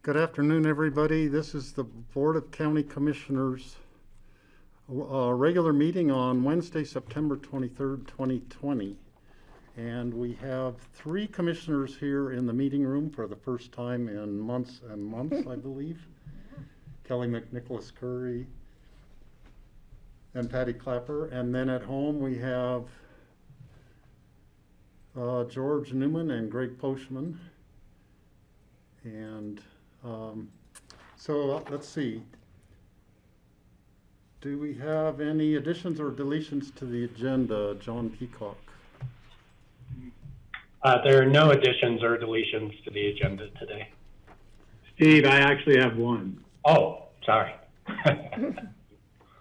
Good afternoon, everybody. This is the Board of County Commissioners regular meeting on Wednesday, September 23rd, 2020. And we have 3 commissioners here in the meeting room for the first time in months and months, I believe. Kelly McNicholas Curry and Patty Clapper. And then at home we have George Newman and Greg Poshman. And so let's see. Do we have any additions or deletions to the agenda, John Peacock? There are no additions or deletions to the agenda today. Steve, I actually have one. Oh, sorry.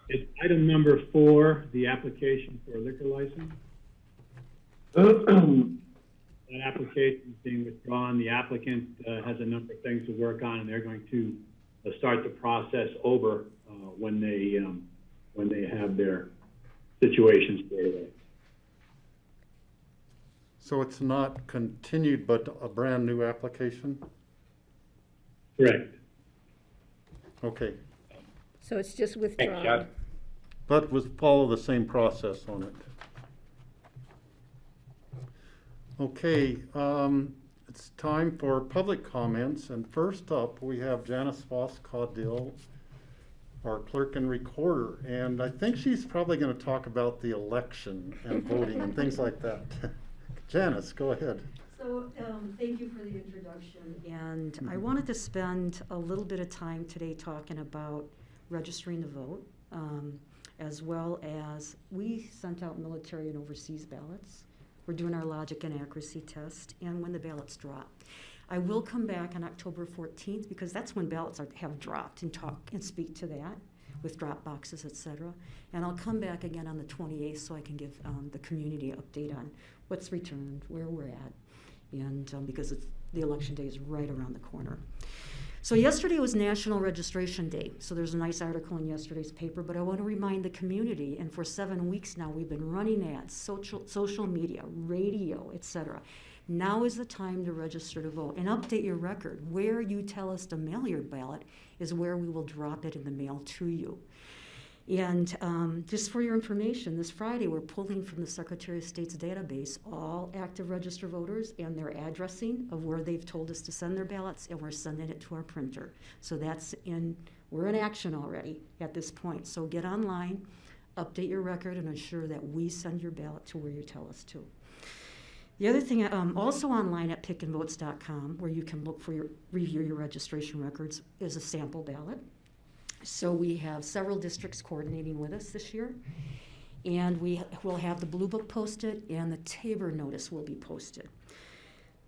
It's item number 4, the application for a liquor license. That application is being withdrawn. The applicant has a number of things to work on, and they're going to start the process over when they have their situations squared away. So it's not continued, but a brand new application? Correct. Okay. So it's just Thanks, withdrawn. John. But follow the same process on it. Okay, it's time for public comments, and first up we have Janice Voss-Caudill, our clerk and recorder, and I think she's probably going to talk about the election and voting and things like that. Janice, go ahead. So thank you for the introduction, and I wanted to spend a little bit of time today talking about registering to vote, as well as we sent out military and overseas ballots. We're doing our logic and accuracy test, and when the ballots drop. I will come back on October 14th because that's when ballots have dropped and talk and speak to that with drop boxes, et cetera. And I'll come back again on the 28th so I can give the community an update on what's returned, where we're at, and because the election day is right around the corner. So yesterday was National Registration Day. So there's a nice article in yesterday's paper, but I want to remind the community, and for 7 weeks now, we've been running ads, social media, radio, etc. Now is the time to register to vote and update your record. Where you tell us to mail your ballot is where we will drop it in the mail to you. And just for your information, this Friday we're pulling from the Secretary of State's database all active registered voters and their addressing of where they've told us to send their ballots, and we're sending it to our printer. So we're in action already at this point. So get online, update your record, and ensure that we send your ballot to where you tell us to. The other thing, also online at pickandvotes.com, where you can look for review your registration records, is a sample ballot. So we have several districts coordinating with us this year, and we will have the Blue Book posted and the Tabor notice will be posted.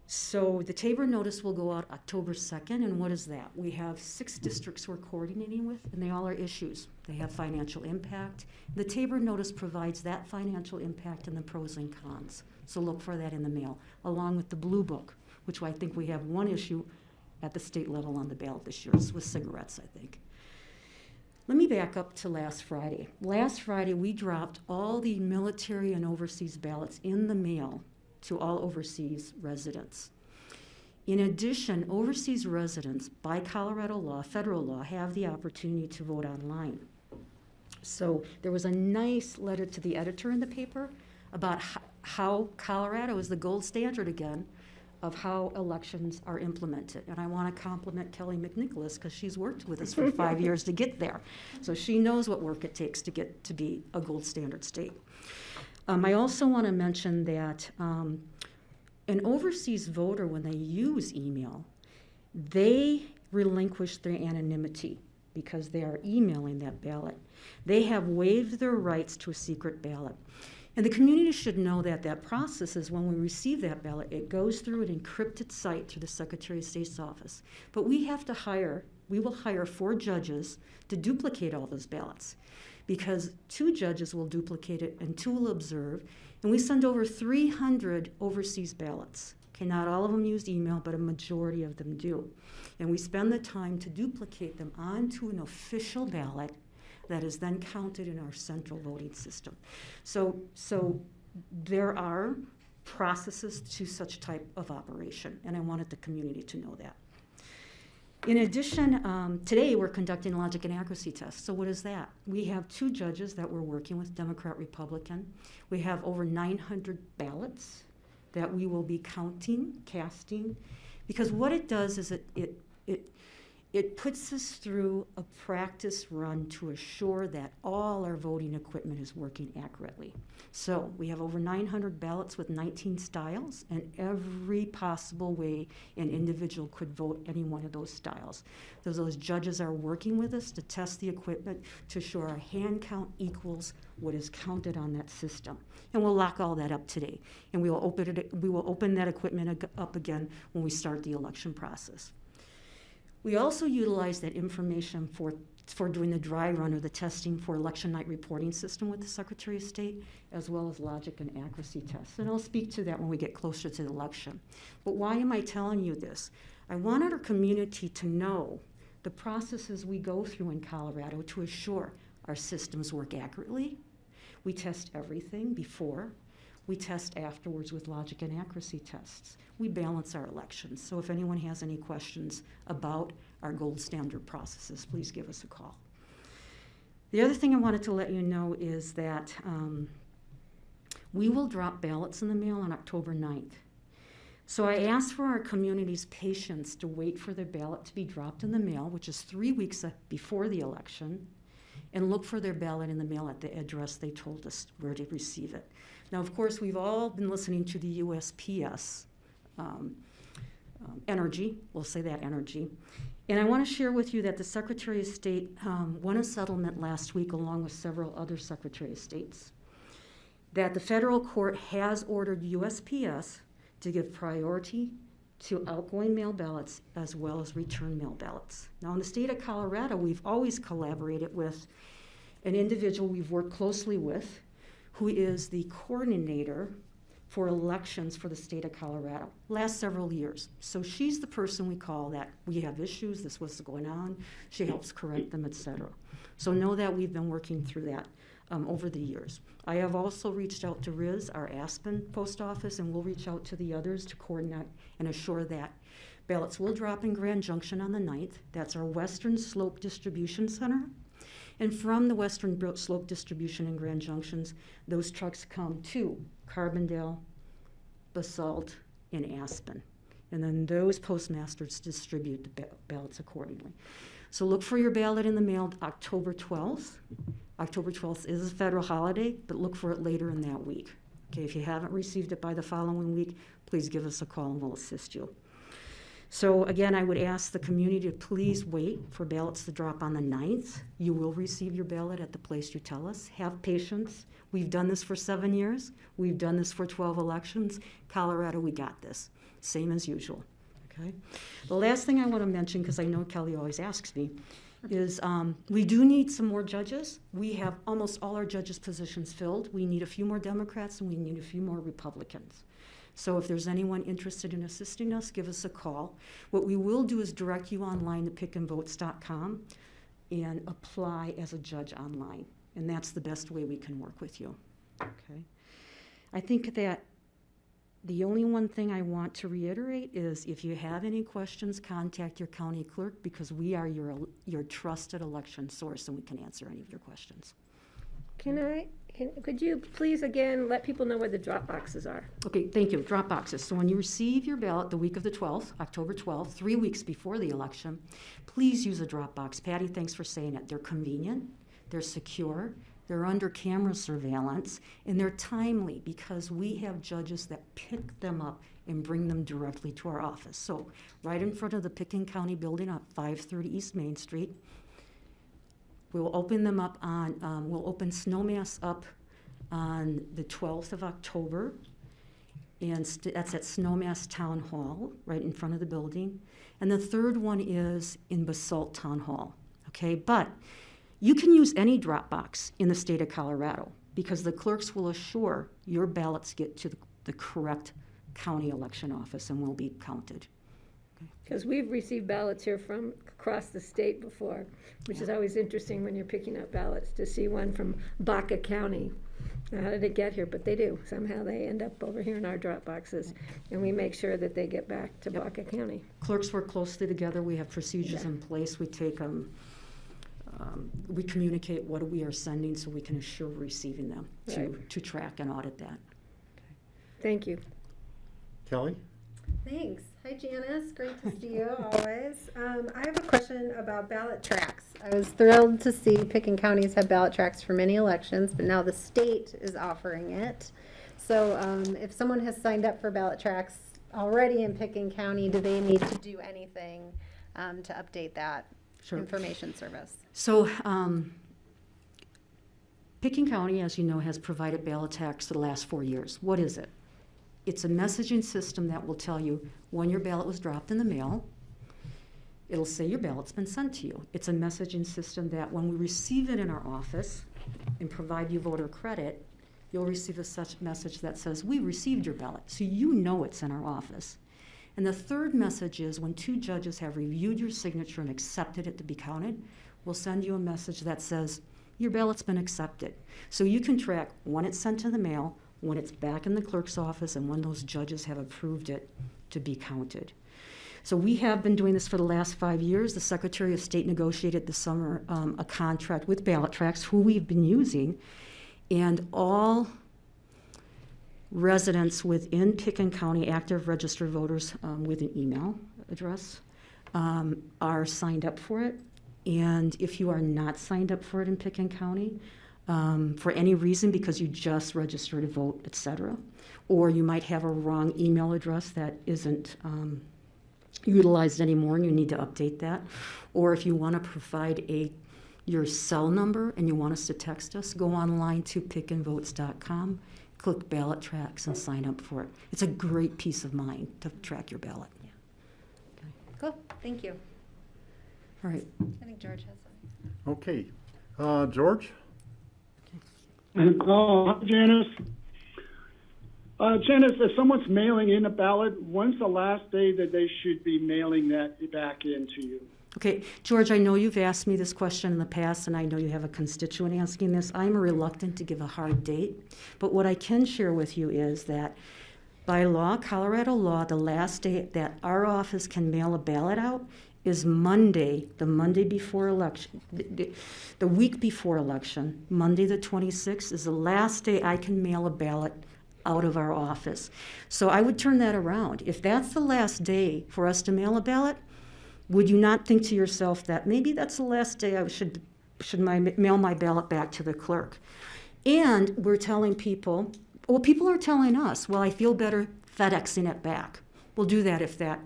So the Tabor notice will go out October 2nd, and what is that? We have 6 districts we're coordinating with, and they all are issues. They have financial impact. The Tabor notice provides that financial impact and the pros and cons. So look for that in the mail, along with the Blue Book, which I think we have one issue at the state level on the ballot this year. It's with cigarettes, I think. Let me back up to last Friday. Last Friday, we dropped all the military and overseas ballots in the mail to all overseas residents. In addition, overseas residents, by Colorado law, federal law, have the opportunity to vote online. So there was a nice letter to the editor in the paper about how Colorado is the gold standard again of how elections are implemented. And I want to compliment Kelly McNicholas because she's worked with us for 5 years to get there. So she knows what work it takes to get to be a gold standard state. I also want to mention that an overseas voter, when they use email, they relinquish their anonymity because they are emailing that ballot. They have waived their rights to a secret ballot. And the community should know that that process is when we receive that ballot, it goes through an encrypted site through the Secretary of State's office. But we will hire 4 judges to duplicate all those ballots because 2 judges will duplicate it and 2 will observe. And we send over 300 overseas ballots. Okay, not all of them use email, but a majority of them do. And we spend the time to duplicate them onto an official ballot that is then counted in our central voting system. So there are processes to such type of operation, and I wanted the community to know that. In addition, today we're conducting logic and accuracy tests. So what is that? We have 2 judges that we're working with, Democrat, Republican. We have over 900 ballots that we will be counting, casting, because what it does is it puts us through a practice run to assure that all our voting equipment is working accurately. So we have over 900 ballots with 19 styles, and every possible way an individual could vote any one of those styles. Those judges are working with us to test the equipment to assure our hand count equals what is counted on that system. And we'll lock all that up today. And we will open that equipment up again when we start the election process. We also utilize that information for doing the dry run or the testing for election night reporting system with the Secretary of State, as well as logic and accuracy tests. And I'll speak to that when we get closer to the election. But why am I telling you this? I wanted our community to know the processes we go through in Colorado to assure our systems work accurately. We test everything before. We test afterwards with logic and accuracy tests. We balance our elections. So if anyone has any questions about our gold standard processes, please give us a call. The other thing I wanted to let you know is that we will drop ballots in the mail on October 9th. So I asked for our community's patience to wait for their ballot to be dropped in the mail, which is 3 weeks before the election, and look for their ballot in the mail at the address they told us where to receive it. Now, of course, we've all been listening to the USPS energy, we'll say that energy. And I want to share with you that the Secretary of State won a settlement last week along with several other Secretary of States, that the federal court has ordered USPS to give priority to outgoing mail ballots as well as return mail ballots. Now, in the state of Colorado, we've always collaborated with an individual we've worked closely with who is the coordinator for elections for the state of Colorado, last several years. So she's the person we call that we have issues, this was going on, she helps correct them, etc. So know that we've been working through that over the years. I have also reached out to RIS, our Aspen post office, and we'll reach out to the others to coordinate and assure that ballots will drop in Grand Junction on the 9th. That's our Western Slope Distribution Center. And from the Western Slope Distribution in Grand Junctions, those trucks come to Carbondale, Basalt, and Aspen. And then those postmasters distribute the ballots accordingly. So look for your ballot in the mail October 12th. October 12th is a federal holiday, but look for it later in that week. Okay, if you haven't received it by the following week, please give us a call and we'll assist you. So again, I would ask the community to please wait for ballots to drop on the 9th. You will receive your ballot at the place you tell us. Have patience. We've done this for 7 years. We've done this for 12 elections. Colorado, we got this. Same as usual, okay? The last thing I want to mention, because I know Kelly always asks me, is we do need some more judges. We have almost all our judges' positions filled. We need a few more Democrats and we need a few more Republicans. So if there's anyone interested in assisting us, give us a call. What we will do is direct you online to pickandvotes.com and apply as a judge online. And that's the best way we can work with you, okay? I think that the only one thing I want to reiterate is if you have any questions, contact your county clerk because we are your trusted election source and we can answer any of your questions. Could you please again let people know where the drop boxes are? Okay, thank you. Drop boxes. So when you receive your ballot the week of the 12th, October 12th, 3 weeks before the election, please use a drop box. Patty, thanks for saying it. They're convenient, they're secure, they're under camera surveillance, and they're timely because we have judges that pick them up and bring them directly to our office. So right in front of the Pickens County building at 530 East Main Street, we'll open them up on, we'll open Snowmass up on the 12th of October, and that's at Snowmass Town Hall, right in front of the building. And the third one is in Basalt Town Hall, okay? But you can use any drop box in the state of Colorado because the clerks will assure your ballots get to the correct county election office and will be counted. Because we've received ballots here from across the state before, which is always interesting when you're picking up ballots to see one from BOCC County. How did it get here? But they do. Somehow they end up over here in our drop boxes, and we make sure that they get back to BOCC County. Clerks work closely together. We have procedures in place. We take we communicate what we are sending so we can assure we're receiving them to track and audit that. Thank you. Kelly? Thanks. Hi, Janice. Great to see you always. I have a question about ballot tracks. I was thrilled to see Pickens counties have ballot tracks for many elections, but now the state is offering it. So if someone has signed up for ballot tracks already in Pickens County, do they need to do anything to update that information service? So Pickens County, as you know, has provided ballot tracks for the last 4 years. What is it? It's a messaging system that will tell you when your ballot was dropped in the mail. It'll say your ballot's been sent to you. It's a messaging system that when we receive it in our office and provide you voter credit, you'll receive a such message that says, we received your ballot, so you know it's in our office. And the third message is when 2 judges have reviewed your signature and accepted it to be counted, we'll send you a message that says, your ballot's been accepted. So you can track when it's sent to the mail, when it's back in the clerk's office, and when those judges have approved it to be counted. So we have been doing this for the last 5 years. The Secretary of State negotiated this summer a contract with Ballot Tracks, who we've been using, and all residents within Pickens County, active registered voters with an email address, are signed up for it. And if you are not signed up for it in Pickens County, for any reason, because you just registered to vote, et cetera, or you might have a wrong email address that isn't utilized anymore and you need to update that, or if you want to provide your cell number and you want us to text us, go online to pickandvotes.com, click ballot tracks and sign up for it. It's a great peace of mind to track your ballot. Cool. Thank you. All right. I think George has something. Okay. George? Oh, Janice. Janice, if someone's mailing in a ballot, when's the last day that they should be mailing that back in to you? Okay, George, I know you've asked me this question in the past, and I know you have a constituent asking this. I'm reluctant to give a hard date, but what I can share with you is that by law, Colorado law, the last day that our office can mail a ballot out is Monday, the Monday before election, the week before election. Monday the 26th is the last day I can mail a ballot out of our office. So I would turn that around. If that's the last day for us to mail a ballot, would you not think to yourself that maybe that's the last day I should mail my ballot back to the clerk? And we're telling people, well, people are telling us, well, I feel better FedExing it back. We'll do that if that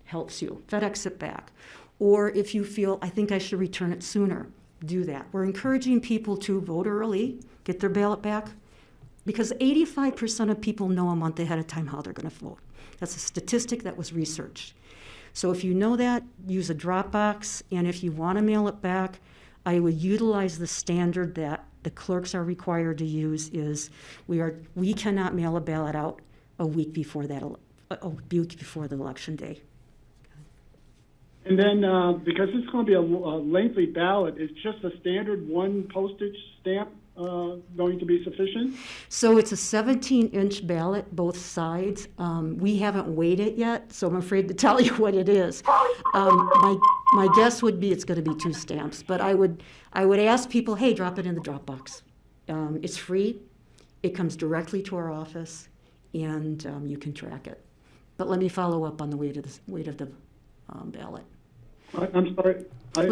helps you. FedEx it back. Or if you feel, I think I should return it sooner, do that. We're encouraging people to vote early, get their ballot back, because 85% of people know a month ahead of time how they're going to vote. That's a statistic that was researched. So if you know that, use a drop box, and if you want to mail it back, I would utilize the standard that the clerks are required to use is we cannot mail a ballot out a week before the election day. And then, because it's going to be a lengthy ballot, is just a standard one postage stamp going to be sufficient? So it's a 17-inch ballot, both sides. We haven't weighed it yet, so I'm afraid to tell you what it is. My guess would be it's going to be 2 stamps, but I would ask people, hey, drop it in the drop box. It's free. It comes directly to our office, and you can track it. But let me follow up on the weight of the ballot. I'm sorry. I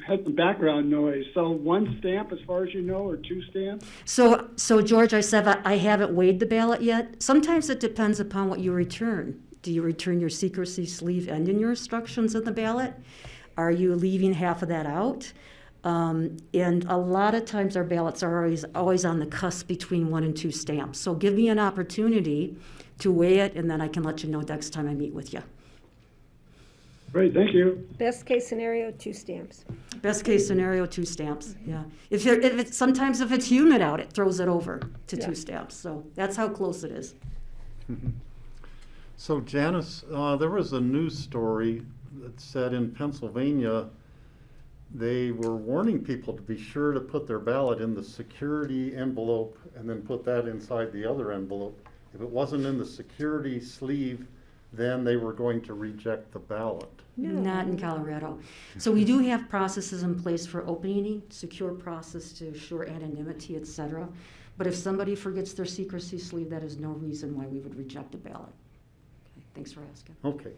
had some background noise. So 1 stamp, as far as you know, or 2 stamps? So George, I said I haven't weighed the ballot yet. Sometimes it depends upon what you return. Do you return your secrecy sleeve and in your instructions in the ballot? Are you leaving half of that out? And a lot of times our ballots are always on the cusp between 1 and 2 stamps. So give me an opportunity to weigh it, and then I can let you know next time I meet with you. Great, thank you. Best case scenario, 2 stamps. Best case scenario, 2 stamps. Yeah. Sometimes if it's humid out, it throws it over to 2 stamps. So that's how close it is. So Janice, there was a news story that said in Pennsylvania they were warning people to be sure to put their ballot in the security envelope and then put that inside the other envelope. If it wasn't in the security sleeve, then they were going to reject the ballot. Not in Colorado. So we do have processes in place for opening, secure process to assure anonymity, et cetera. But if somebody forgets their secrecy sleeve, that is no reason why we would reject a ballot. Okay, thanks for asking. Okay.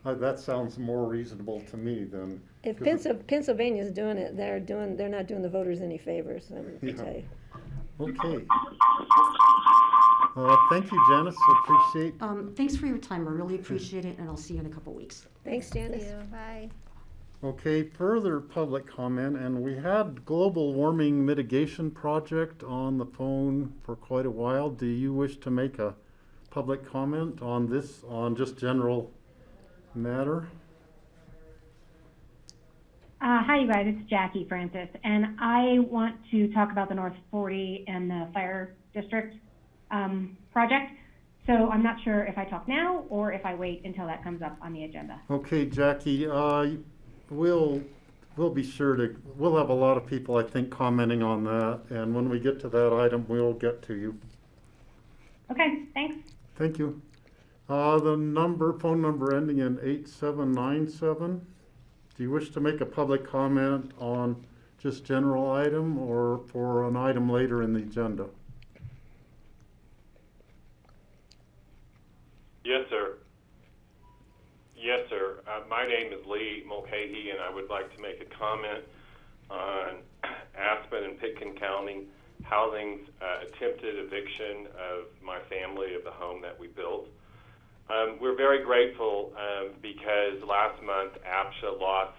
That sounds more reasonable to me than. If 'cause Pennsylvania's doing it, they're not doing the voters any favors, I'm gonna Yeah. tell you. Okay. Thank you, Janice. Appreciate. Thanks for your time. I really appreciate it, and I'll see you in a couple weeks. Thanks, Janice. Thank you. Bye. Okay, further public comment, and we had global warming mitigation project on the phone for quite a while. Do you wish to make a public comment on this, on just general matter? Hi, you guys. It's Jackie Francis, and I want to talk about the North 40 and the fire district project. So I'm not sure if I talk now or if I wait until that comes up on the agenda. Okay, Jackie, we'll be sure to, we'll have a lot of people, I think, commenting on that, and when we get to that item, we'll get to you. Okay, thanks. Thank you. The phone number ending in 8797. Do you wish to make a public comment on just general item or for an item later in the agenda? Yes, sir. Yes, sir. My name is Lee Mulcahy, and I would like to make a comment on Aspen and Pitkin County Housing's attempted eviction of my family of the home that we built. We're very grateful because last month APSHA lost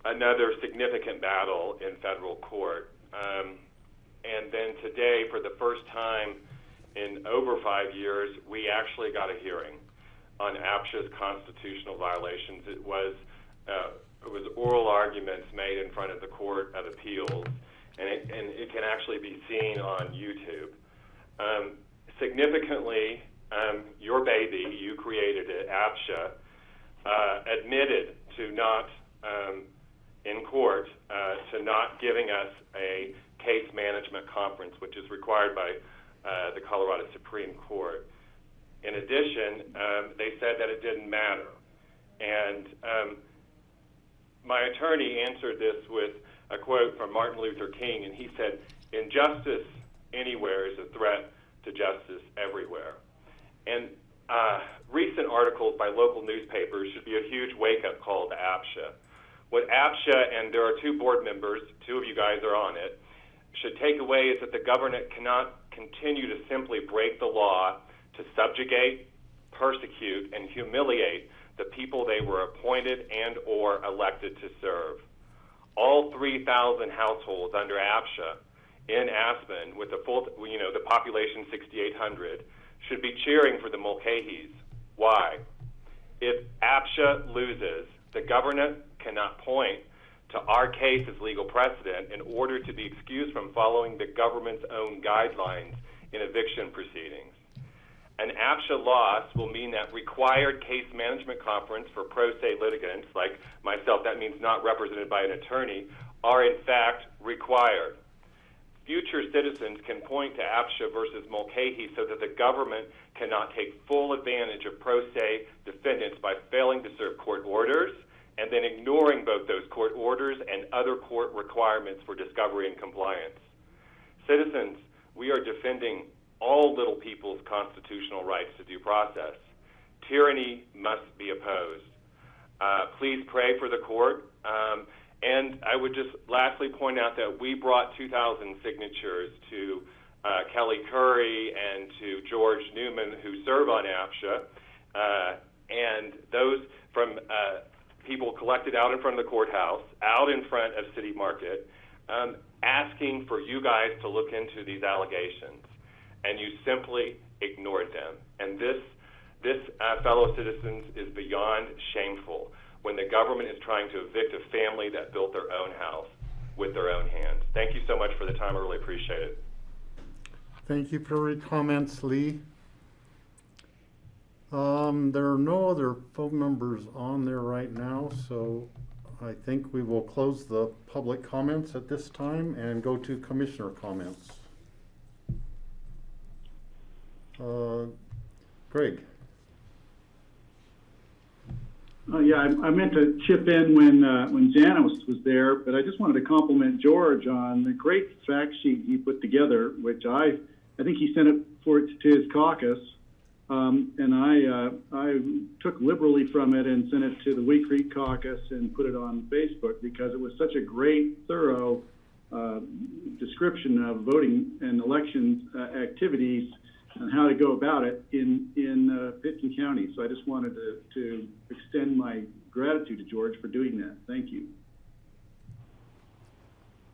another significant battle in federal court. And then today, for the first time in over 5 years, we actually got a hearing on APSHA's constitutional violations. It was oral arguments made in front of the Court of Appeals, and it can actually be seen on YouTube. Significantly, your baby, you created it, APSHA, admitted to not, in court, to not giving us a case management conference, which is required by the Colorado Supreme Court. In addition, they said that it didn't matter. And my attorney answered this with a quote from Martin Luther King, and he said, "Injustice anywhere is a threat to justice everywhere." And recent articles by local newspapers should be a huge wake-up call to APSHA. What APSHA, and there are 2 board members, 2 of you guys are on it, should take away is that the government cannot continue to simply break the law to subjugate, persecute, and humiliate the people they were appointed and or elected to serve. All 3,000 households under APSHA in Aspen, with the full, the population 6,800, should be cheering for the Mulcahys. Why? If APSHA loses, the government cannot point to our case as legal precedent in order to be excused from following the government's own guidelines in eviction proceedings. An APSHA loss will mean that required case management conference for pro se litigants, like myself, that means not represented by an attorney, are in fact required. Future citizens can point to APSHA versus Mulcahy so that the government cannot take full advantage of pro se defendants by failing to serve court orders and then ignoring both those court orders and other court requirements for discovery and compliance. Citizens, we are defending all little people's constitutional rights to due process. Tyranny must be opposed. Please pray for the court. And I would just lastly point out that we brought 2,000 signatures to Kelly Curry and to George Newman, who serve on APSHA, and those from people collected out in front of the courthouse, out in front of City Market, asking for you guys to look into these allegations. And you simply ignored them. And this fellow citizens, is beyond shameful when the government is trying to evict a family that built their own house with their own hands. Thank you so much for the time. I really appreciate it. Thank you for your comments, Lee. There are no other phone numbers on there right now, so I think we will close the public comments at this time and go to commissioner comments. Greg? Yeah, I meant to chip in when Janice was there, but I just wanted to compliment George on the great fact sheet he put together, which I think he sent it to his caucus, and I took liberally from it and sent it to the Wheat Creek caucus and put it on Facebook because it was such a great, thorough description of voting and election activities and how to go about it in Pitkin County. So I just wanted to extend my gratitude to George for doing that. Thank you.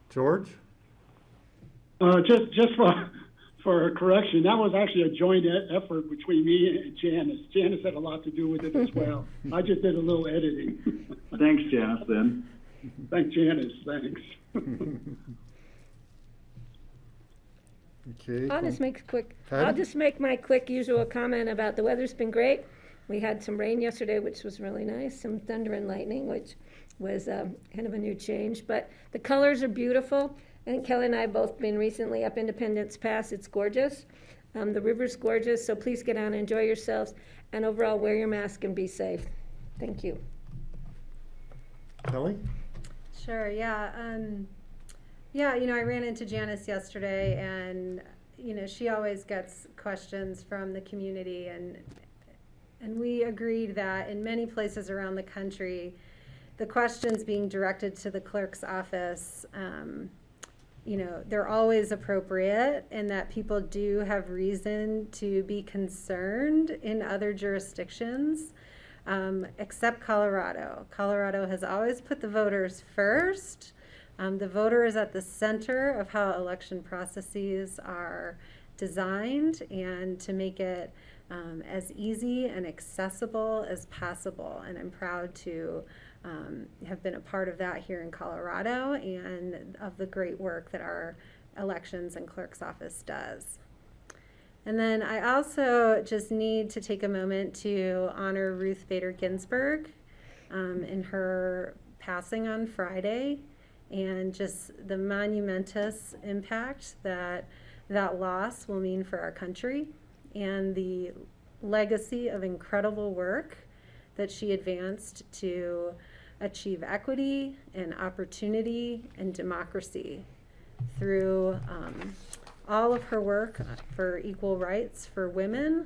George? Just for a correction, that was actually a joint effort between me and Janice. Janice had a lot to do with it as well. I just did a little editing. Thanks, Janice, then. Thanks, Janice. Thanks. Okay. I'll just make a quick, Patty? I'll just make my quick usual comment about the weather's been great. We had some rain yesterday, which was really nice, some thunder and lightning, which was kind of a new change. But the colors are beautiful. I think Kelly and I have both been recently up Independence Pass. It's gorgeous. The river's gorgeous, so please get out and enjoy yourselves. And overall, wear your mask and be safe. Thank you. Kelly? Sure, yeah. Yeah, I ran into Janice yesterday, and, she always gets questions from the community, and we agreed that in many places around the country, the questions being directed to the clerk's office, they're always appropriate, and that people do have reason to be concerned in other jurisdictions, except Colorado. Colorado has always put the voters first. The voter is at the center of how election processes are designed, and to make it as easy and accessible as possible. And I'm proud to have been a part of that here in Colorado, and of the great work that our elections and clerk's office does. And then I also just need to take a moment to honor Ruth Bader Ginsburg in her passing on Friday, and just the monumentous impact that loss will mean for our country, and the legacy of incredible work that she advanced to achieve equity and opportunity and democracy through all of her work for equal rights for women,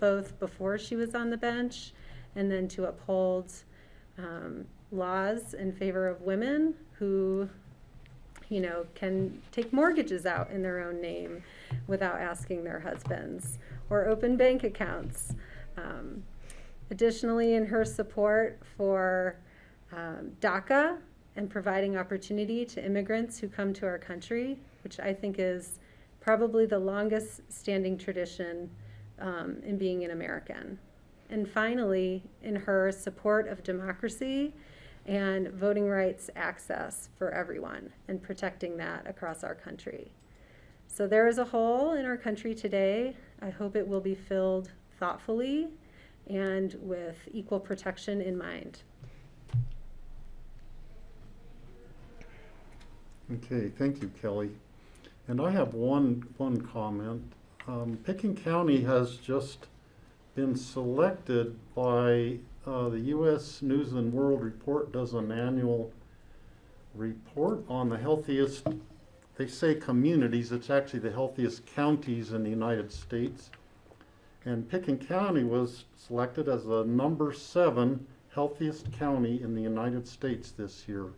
both before she was on the bench, and then to uphold laws in favor of women who can take mortgages out in their own name without asking their husbands, or open bank accounts. Additionally, in her support for DACA and providing opportunity to immigrants who come to our country, which I think is probably the longest standing tradition in being an American. And finally, in her support of democracy and voting rights access for everyone, and protecting that across our country. So there is a hole in our country today. I hope it will be filled thoughtfully and with equal protection in mind. Okay, thank you, Kelly. And I have one comment. Pitkin County has just been selected by the U.S. News and World Report does an annual report on the healthiest, they say communities, it's actually the healthiest counties in the United States. And Pitkin County was selected as the number 7 healthiest county in the United States this year.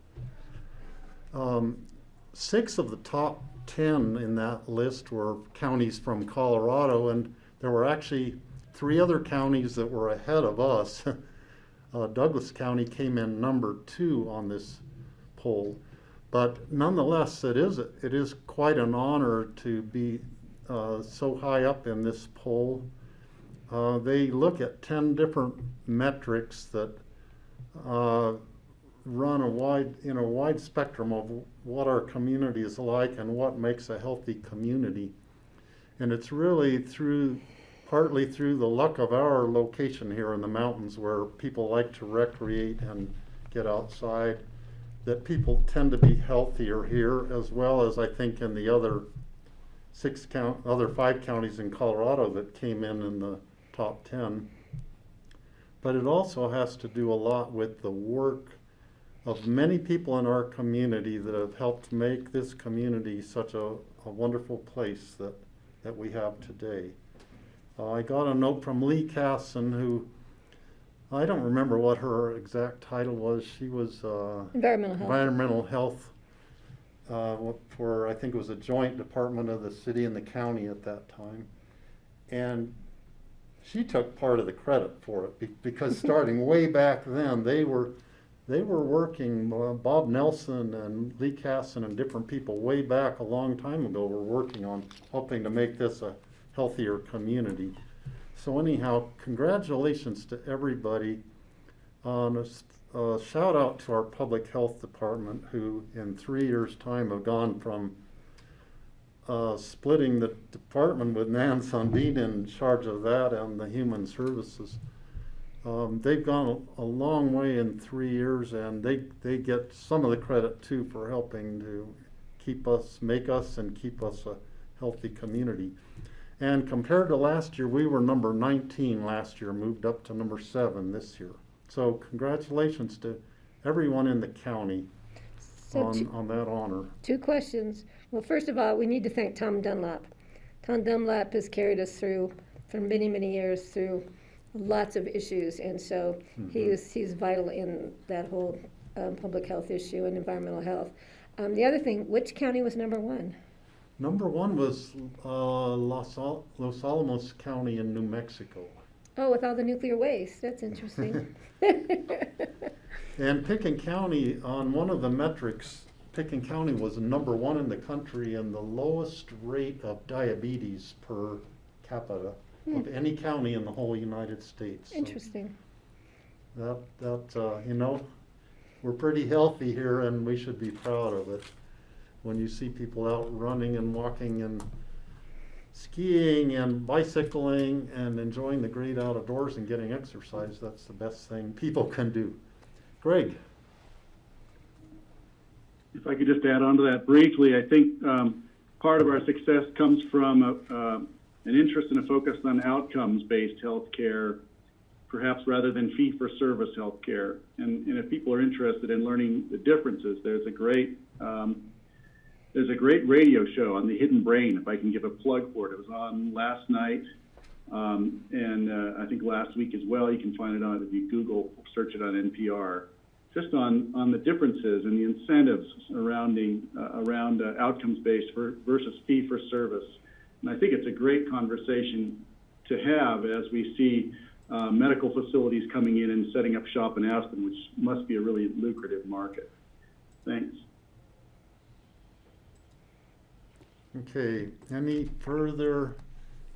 6 of the top 10 in that list were counties from Colorado, and there were actually 3 other counties that were ahead of us. Douglas County came in number 2 on this poll, but nonetheless, it is quite an honor to be so high up in this poll. They look at 10 different metrics that run a wide spectrum of what our community is like and what makes a healthy community. And it's really partly through the luck of our location here in the mountains, where people like to recreate get outside, that people tend to be healthier here, as well as I think in the other other 5 counties in Colorado that came in the top 10. But it also has to do a lot with the work of many people in our community that have helped make this community such a wonderful place that we have today. I got a note from Lee Casson, who, I don't remember what her exact title was. She was environmental health for, I think it was a joint department of the city and the county at that time. And she took part of the credit for it because starting way back then, they were working, Bob Nelson and Lee Casson and different people way back a long time ago were working on helping to make this a healthier community. So anyhow, congratulations to everybody. A shout out to our public health department, who in 3 years' time have gone from splitting the department with Nan Sundin in charge of that and the human services. They've gone a long way in 3 years, and they get some of the credit too for helping to make us and keep us a healthy community. And compared to last year, we were number 19 last year, moved up to number 7 this year. So congratulations to everyone in the county on that honor. 2 questions. Well, first of all, we need to thank Tom Dunlap. Tom Dunlap has carried us through for many, many years through lots of issues, and so he's vital in that whole public health issue and environmental health. The other thing, which county was number 1? Number 1 was Los Alamos County in New Mexico. Oh, with all the nuclear waste. That's interesting. And Pickens County, on one of the metrics, Pickens County was number 1 in the country and the lowest rate of diabetes per capita of any county in the whole United States. Interesting. So that we're pretty healthy here, and we should be proud of it. When you see people out running and walking and skiing and bicycling and enjoying the great outdoors and getting exercise, that's the best thing people can do. Greg? If I could just add on to that briefly, I think part of our success comes from an interest and a focus on outcomes-based healthcare, perhaps rather than fee-for-service healthcare. And if people are interested in learning the differences, there's a great radio show on the Hidden Brain, if I can give a plug for it. It was on last night, and I think last week as well. You can find it on, if you Google, search it on NPR, just on the differences and the incentives around outcomes-based versus fee-for-service. And I think it's a great conversation to have as we see medical facilities coming in and setting up shop in Aspen, which must be a really lucrative market. Thanks. Okay, any further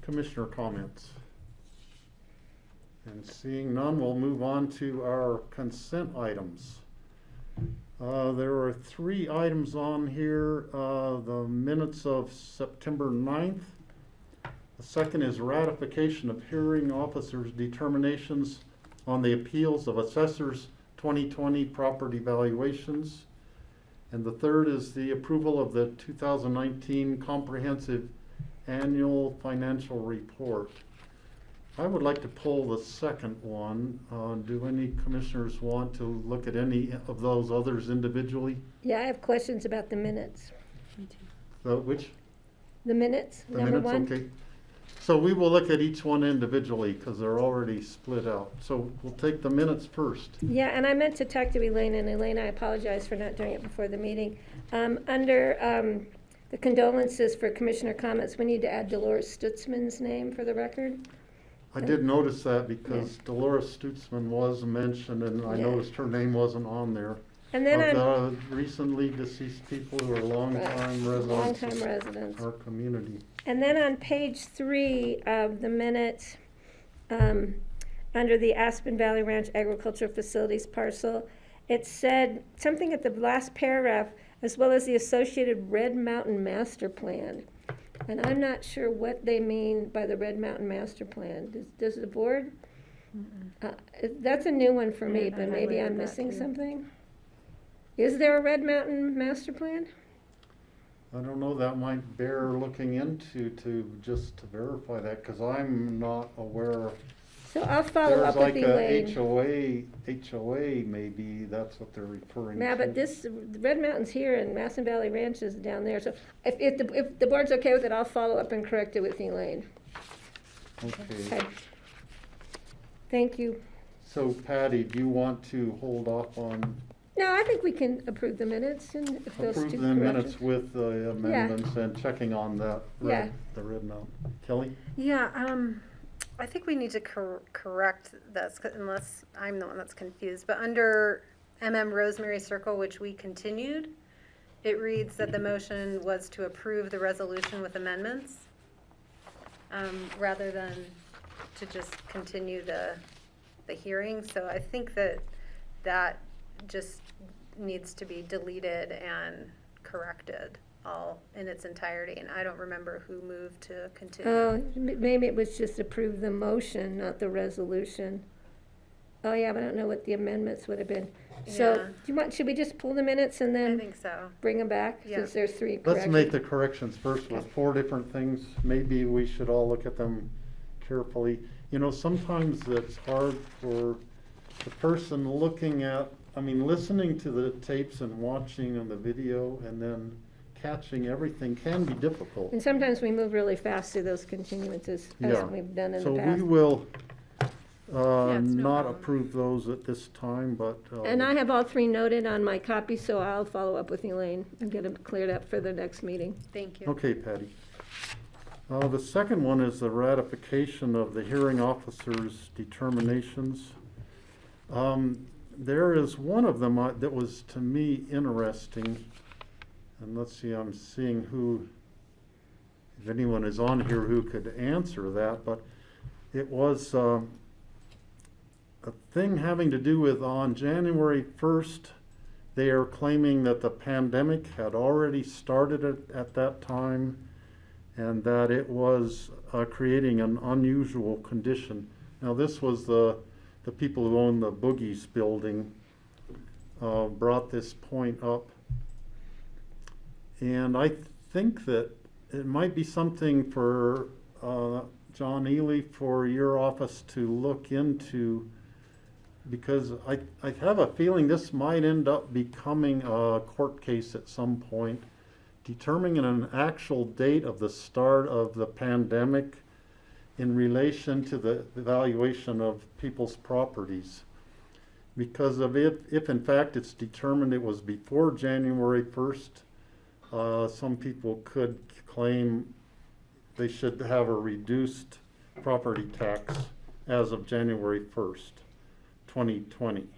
commissioner comments? And seeing none, we'll move on to our consent items. There are 3 items on here. The minutes of September 9th. The second is ratification of hearing officers' determinations on the appeals of assessors 2020 property valuations. And the third is the approval of the 2019 comprehensive annual financial report. I would like to pull the second one. Do any commissioners want to look at any of those others individually? Yeah, I have questions about the minutes. Which? The minutes, The number minutes, 1. okay. So we will look at each one individually because they're already split out. So we'll take the minutes first. Yeah, and I meant to talk to Elaine, and Elaine, I apologize for not doing it before the meeting. Under the condolences for commissioner comments, we need to add Dolores Stutzman's name for the record. I did notice that because Dolores Stutzman was mentioned, and I noticed her name wasn't on there. And then of the recently deceased people who are longtime residents of our community. And then on page 3 of the minutes, under the Aspen Valley Ranch Agricultural Facilities parcel, it said something at the last paragraph, as well as the associated Red Mountain Master Plan. And I'm not sure what they mean by the Red Mountain Master Plan. Does the board That's a new one for me, Yeah, I but maybe I'm highlighted that missing too. something. Is there a Red Mountain master plan? I don't know, that might bear looking into just to verify that, because I'm not aware. So I'll follow There's up with like Elaine. a HOA maybe, that's what they're referring to. Yeah, but this, Red Mountain's here and Masson Valley Ranch is down there, so if the board's okay with it, I'll follow up and correct it with Elaine. Okay, Okay. Thank you. so Patty, do you want to hold off on No, I think we can approve the minutes and if those two approve the minutes corrections. with the amendments and checking on that, Yeah. the Red Mountain? Kelly? Yeah, I think we need to correct this, unless I'm the one that's confused, but under Rosemary Circle, which we continued, it reads that the motion was to approve the resolution with amendments, rather than to just continue the hearing. So I think that just needs to be deleted and corrected all in its entirety, and I don't remember who moved to continue. Oh, maybe it was just approve the motion, not the resolution. Oh, yeah, but I don't know what the amendments would have been. So, Yeah. do you want, should we just pull the minutes and I then think so. bring them back? Yeah. Since there's three Let's corrections. make the corrections first with 4 different things. Maybe we should all look at them carefully. You know, sometimes it's hard for the person listening to the tapes and watching on the video and then catching everything can be difficult. And sometimes we move really fast through those continuances, as Yeah. we've done in the So past. we will it's no not problem. approve those at this time, but. And I have all three noted on my copy, so I'll follow up with Elaine and get them cleared up for the next meeting. Thank you. Okay, Patty. The second one is the ratification of the hearing officer's determinations. There is one of them that was to me interesting. And let's see, I'm seeing if anyone is on here who could answer that, but it was a thing having to do with on January 1st, they are claiming that the pandemic had already started at that time and that it was creating an unusual condition. Now, this was the people who own the Boogie's building brought this point up. And I think that it might be something for John Ely, for your office to look into, because I have a feeling this might end up becoming a court case at some point, determining an actual date of the start of the pandemic in relation to the evaluation of people's properties. Because of if in fact it's determined it was before January 1st, some people could claim they should have a reduced property tax as of January 1st, 2020.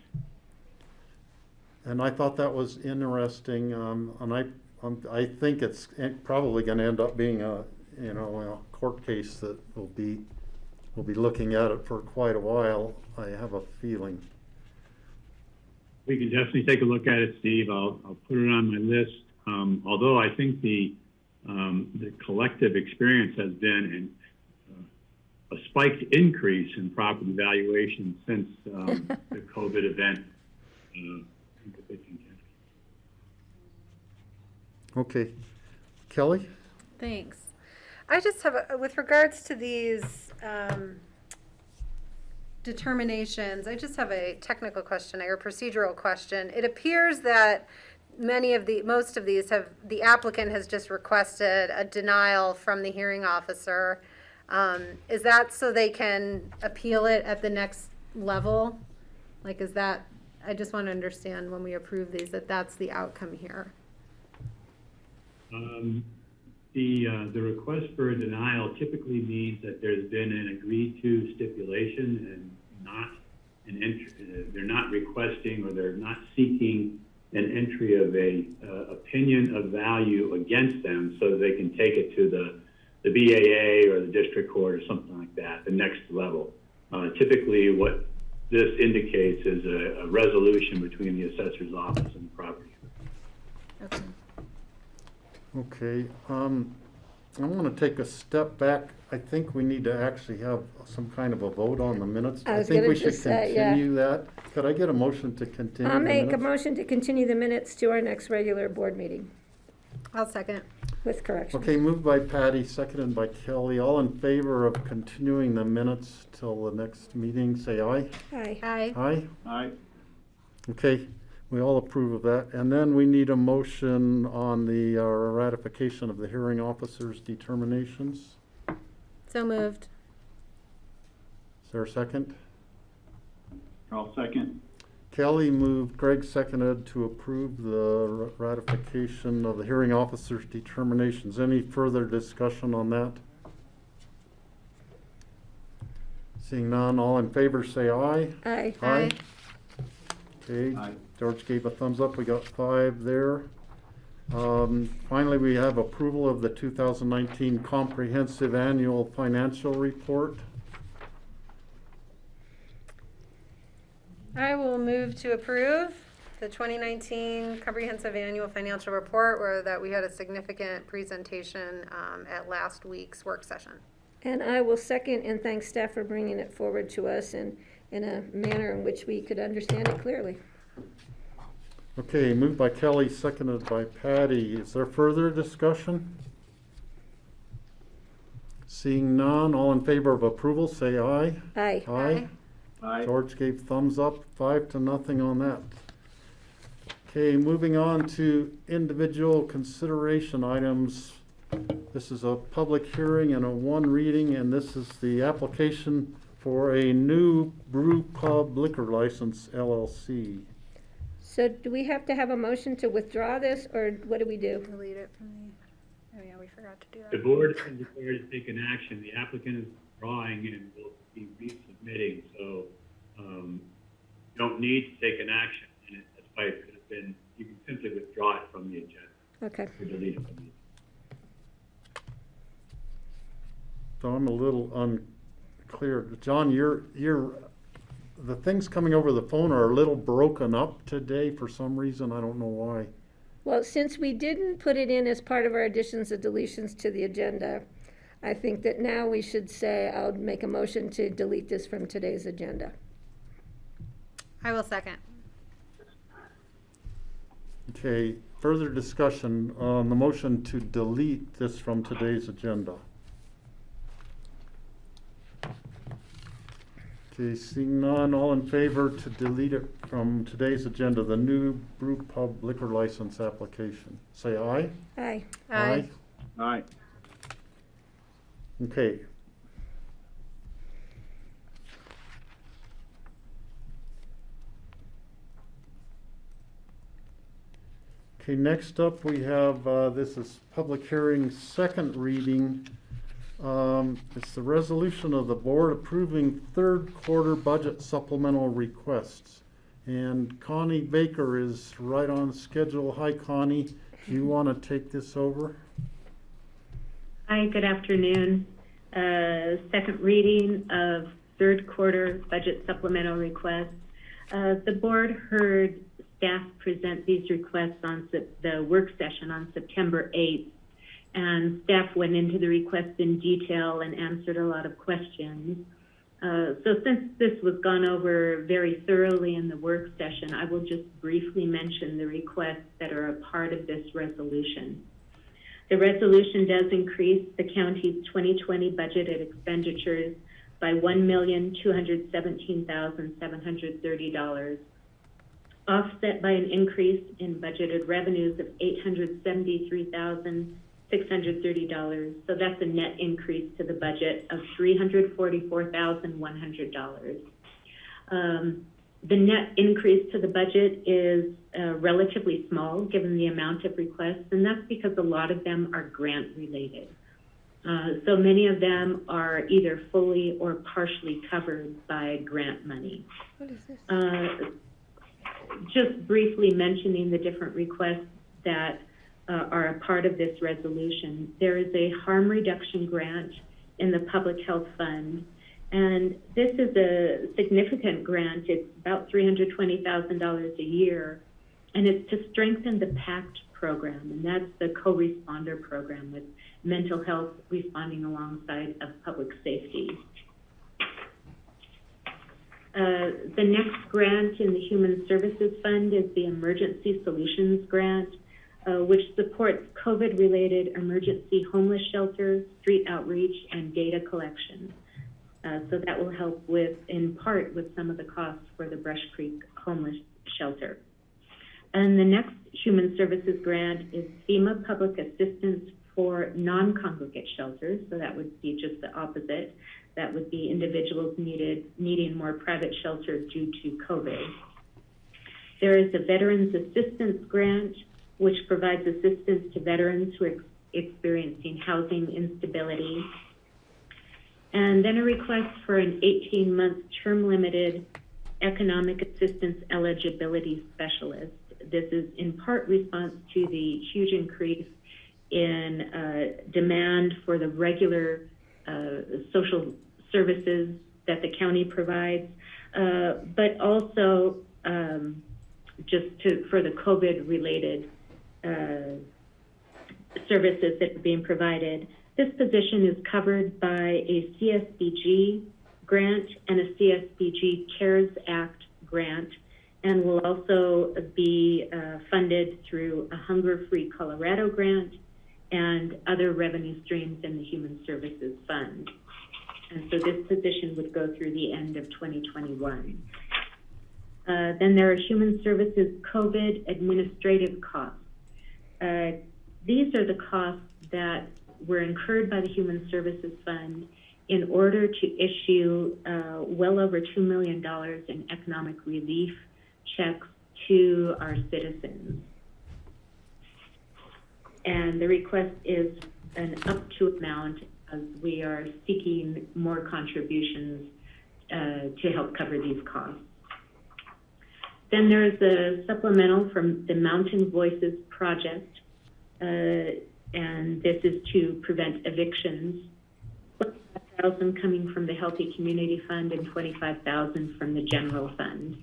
And I thought that was interesting, and I think it's probably going to end up being a court case that we'll be looking at it for quite a while. I have a feeling. We can definitely take a look at it, Steve. I'll put it on my list. Although I think the collective experience has been a spiked increase in property valuation since the COVID event. Okay. Kelly? Thanks. I just have, with regards to these determinations, I just have a technical question or a procedural question. It appears that most of these the applicant has just requested a denial from the hearing officer. Is that so they can appeal it at the next level? Like, is that, I just want to understand when we approve these, that's the outcome here. The request for a denial typically means that there's been an agreed to stipulation and not an entry. They're not requesting or they're not seeking an entry of a opinion of value against them so that they can take it to the BAA or the district court or something like that, the next level. Typically what this indicates is a resolution between the assessor's office and the property. Okay. Okay. I want to take a step back. I think we need to actually have some kind of a vote on the minutes. I was think gonna we should just say, yeah. continue that. Could I get a motion to continue I'll the make a minutes? motion to continue the minutes to our next regular board meeting I'll second. with corrections. Okay, moved by Patty, seconded by Kelly. All in favor of continuing the minutes till the next meeting, say aye. Aye. Aye. Aye? Aye. Okay, we all approve of that. And then we need a motion on the ratification of the hearing officer's determinations. So moved. Is there a second? I'll second. Kelly moved, Greg seconded to approve the ratification of the hearing officer's determinations. Any further discussion on that? Seeing none, all in favor say aye. Aye. Aye. Okay, Aye. George gave a thumbs up, we got 5 there. Finally, we have approval of the 2019 Comprehensive Annual Financial Report. I will move to approve the 2019 Comprehensive Annual Financial Report, where that we had a significant presentation at last week's work session. And I will second and thank staff for bringing it forward to us in a manner in which we could understand it clearly. Okay, moved by Kelly, seconded by Patty. Is there further discussion? Seeing none, all in favor of approval, say aye. Aye. Aye. Aye. George gave thumbs up, 5-0 on that. Okay, moving on to individual consideration items. This is a public hearing and a 1 reading, and this is the application for a new brew pub liquor license, LLC. So do we have to have a motion to withdraw this, or what do we do? Delete it from the, oh yeah, we forgot to do The that. board is declared to take an action. The applicant is withdrawing and will be resubmitting, so, you don't need to take an action. And that's why it could have been, you can simply withdraw it from the agenda Okay. or delete it from the. So I'm a little unclear. John, the things coming over the phone are a little broken up today for some reason. I don't know why. Well, since we didn't put it in as part of our additions and deletions to the agenda, I think that now we should say, I'll make a motion to delete this from today's agenda. I will second. Okay, further discussion on the motion to delete this from today's agenda. Okay, seeing none, all in favor to delete it from today's agenda, the new brew pub liquor license application. Say aye. Aye. Aye. Aye. Okay. Okay, next up we have, this is public hearing, 2nd reading. It's the resolution of the board approving 3rd quarter budget supplemental requests. And Connie Baker is right on schedule. Hi, Connie. Do you want to take this over? Hi, good afternoon. Second reading of 3rd quarter budget supplemental requests. The board heard staff present these requests on the work session on September 8th, and staff went into the requests in detail and answered a lot of questions. So since this was gone over very thoroughly in the work session, I will just briefly mention the requests that are a part of this resolution. The resolution does increase the county's 2020 budgeted expenditures by $1,217,730, offset by an increase in budgeted revenues of $873,630. So that's a net increase to the budget of $344,100. The net increase to the budget is relatively small given the amount of requests, and that's because a lot of them are grant related. So many of them are either fully or partially covered by grant money. What is this? Just briefly mentioning the different requests that are a part of this resolution. There is a harm reduction grant in the Public Health Fund, and this is a significant grant. It's about $320,000 a year, and it's to strengthen the PACT program, and that's the co-responder program with mental health responding alongside of public safety. The next grant in the Human Services Fund is the Emergency Solutions Grant, which supports COVID-related emergency homeless shelters, street outreach, and data collection. So that will help with, in part, with some of the costs for the Brush Creek homeless shelter. And the next Human Services Grant is FEMA Public Assistance for non-congregate shelters, so that would be just the opposite. That would be individuals needing more private shelter due to COVID. There is a Veterans Assistance Grant, which provides assistance to veterans who are experiencing housing instability. And then a request for an 18-month term-limited economic assistance eligibility specialist. This is in part response to the huge increase in demand for the regular social services that the county provides, but also for the COVID-related services that are being provided. This position is covered by a CSBG grant and a CSBG CARES Act grant, and will also be funded through a Hunger Free Colorado grant and other revenue streams in the Human Services Fund. And so this position would go through the end of 2021. Then there are Human Services COVID administrative costs. These are the costs that were incurred by the Human Services Fund in order to issue well over $2 million in economic relief checks to our citizens. And the request is an up to amount, as we are seeking more contributions to help cover these costs. Then there's a supplemental from the Mountain Voices Project, and this is to prevent evictions. $25,000 coming from the Healthy Community Fund and $25,000 from the General Fund.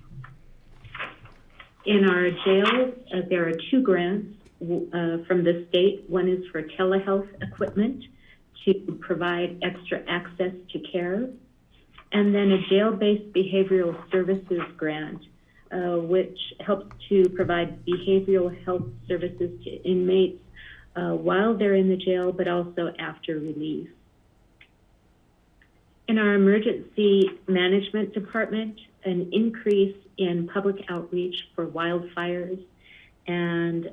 In our jails, there are two grants from the state. One is for telehealth equipment to provide extra access to care, and then a jail-based behavioral services grant, which helps to provide behavioral health services to inmates while they're in the jail, but also after release. In our emergency management department, an increase in public outreach for wildfires, and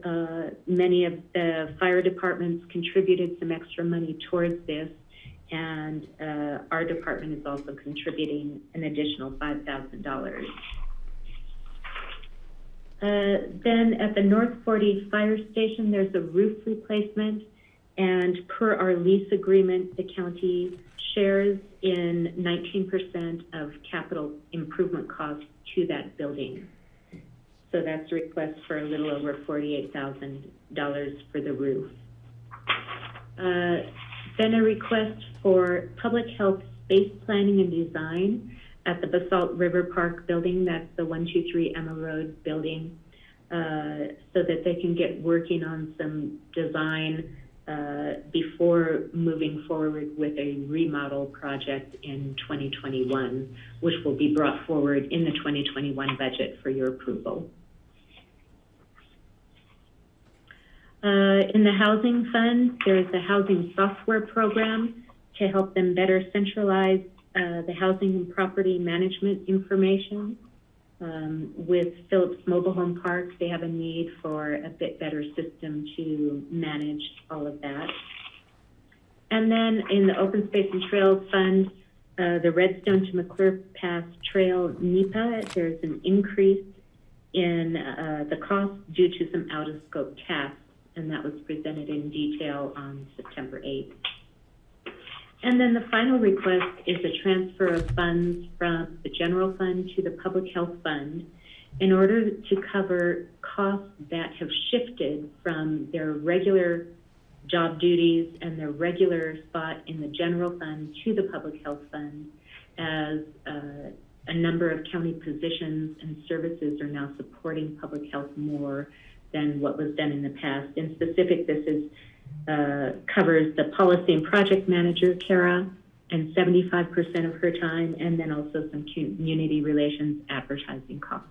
many of the fire departments contributed some extra money towards this, and our department is also contributing an additional $5,000. Then at the North 40 Fire Station, there's a roof replacement, and per our lease agreement, the county shares in 19% of capital improvement costs to that building. So that's a request for a little over $48,000 for the roof. Then a request for public health space planning and design at the Basalt River Park building. That's the 123 Emma Road building, so that they can get working on some design before moving forward with a remodel project in 2021, which will be brought forward in the 2021 budget for your approval. In the Housing Fund, there is a housing software program to help them better centralize the housing and property management information. With Phillips Mobile Home Park, they have a need for a bit better system to manage all of that. And then in the Open Space and Trails Fund, the Redstone to McClure Pass Trail NEPA, there's an increase in the cost due to some out-of-scope tasks, and that was presented in detail on September 8th. And then the final request is a transfer of funds from the general fund to the public health fund in order to cover costs that have shifted from their regular job duties and their regular spot in the general fund to the public health fund as a number of county positions and services are now supporting public health more than what was done in the past. In specific, this is covers the policy and project manager, Kara, and 75% of her time, and then also some community relations advertising costs.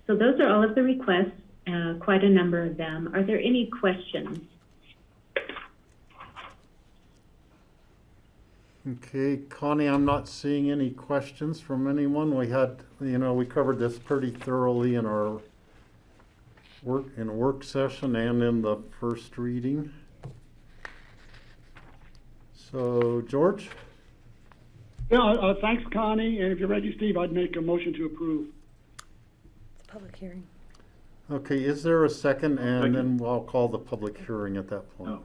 So those are all of the requests, quite a number of them. Are there any questions? Okay, Connie, I'm not seeing any questions from anyone. We had, we covered this pretty thoroughly in our work session and in the first reading. So, George? Yeah, thanks, Connie. And if you're ready, Steve, I'd make a motion to approve. Public hearing. Okay, is there a second? And then I'll call the public hearing at that point. Oh.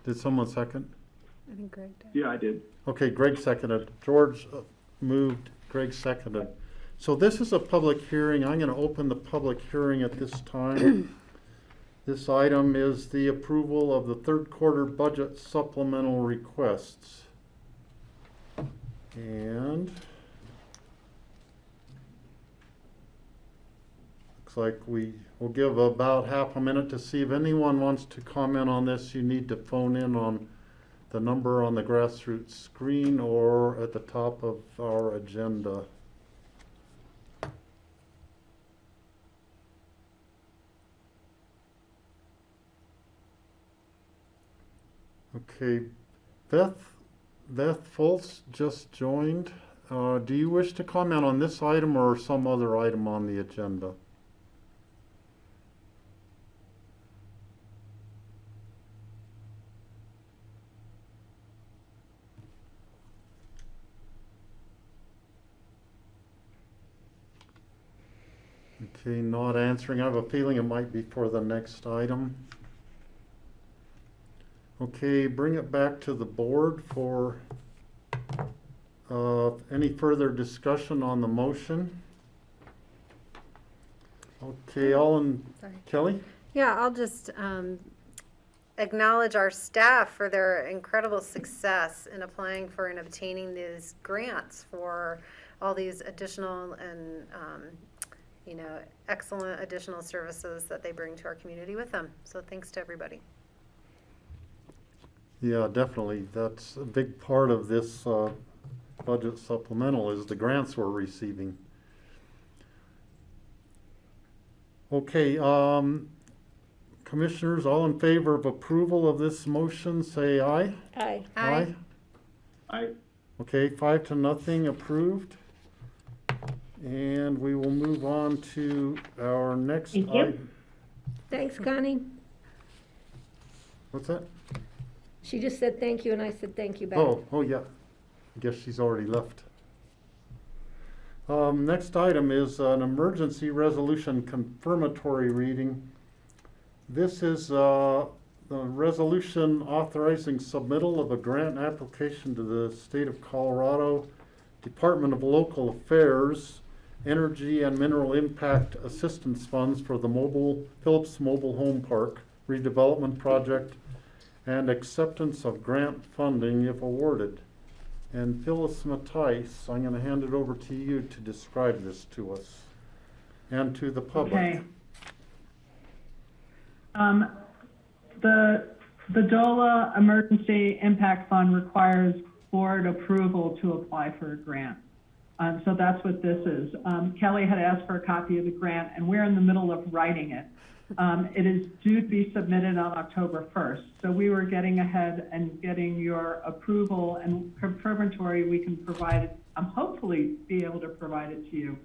Did someone second? I think Greg did. Yeah, I did. Okay, Greg seconded. George moved, Greg seconded. So this is a public hearing. I'm going to open the public hearing at this time. This item is the approval of the third quarter budget supplemental requests. And looks like we will give about half a minute to see if anyone wants to comment on this. You need to phone in on the number on the grassroots screen or at the top of our agenda. Okay, Beth Foltz just joined. Do you wish to comment on this item or some other item on the agenda? Okay, not answering. I have a feeling it might be for the next item. Okay, bring it back to the board for any further discussion on the motion. Okay, Sorry. Kelly? Yeah, I'll just acknowledge our staff for their incredible success in applying for and obtaining these grants for all these additional and excellent additional services that they bring to our community with them. So thanks to everybody. Yeah, definitely. That's a big part of this budget supplemental is the grants we're receiving. Okay, commissioners, all in favor of approval of this motion, say aye. Aye. Aye. I Okay, 5-0 approved. And we will move on to our next Thank you. item. Thanks, Connie. What's that? She just said thank you, and I said thank you back. Oh, yeah. I guess she's already left. Next item is an emergency resolution confirmatory reading. This is the resolution authorizing submittal of a grant application to the State of Colorado Department of Local Affairs Energy and Mineral Impact Assistance Funds for the Phillips Mobile Home Park redevelopment project and acceptance of grant funding if awarded. And Phyllis Matthijs, I'm going to hand it over to you to describe this to us and to the public. Okay. The DOLA Emergency Impact Fund requires board approval to apply for a grant. So that's what this is. Kelly had asked for a copy of the grant, and we're in the middle of writing it. It is due to be submitted on October 1st. So we were getting ahead and getting your approval and confirmatory. We can provide it, hopefully be able to provide it to you.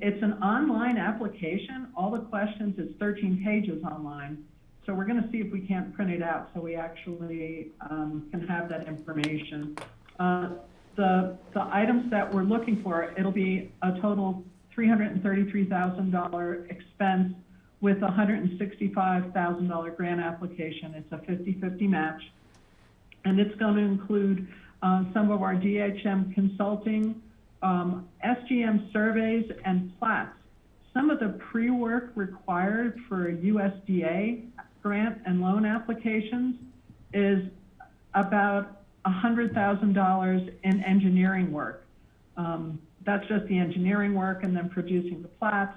It's an online application. All the questions, it's 13 pages online. So we're going to see if we can't print it out so we actually can have that information. The items that we're looking for, it'll be a total $333,000 expense with a $165,000 grant application. It's a 50-50 match. And it's going to include some of our DHM consulting, SGM surveys, and plats. Some of the pre-work required for USDA grant and loan applications is about $100,000 in engineering work. That's just the engineering work and then producing the plats,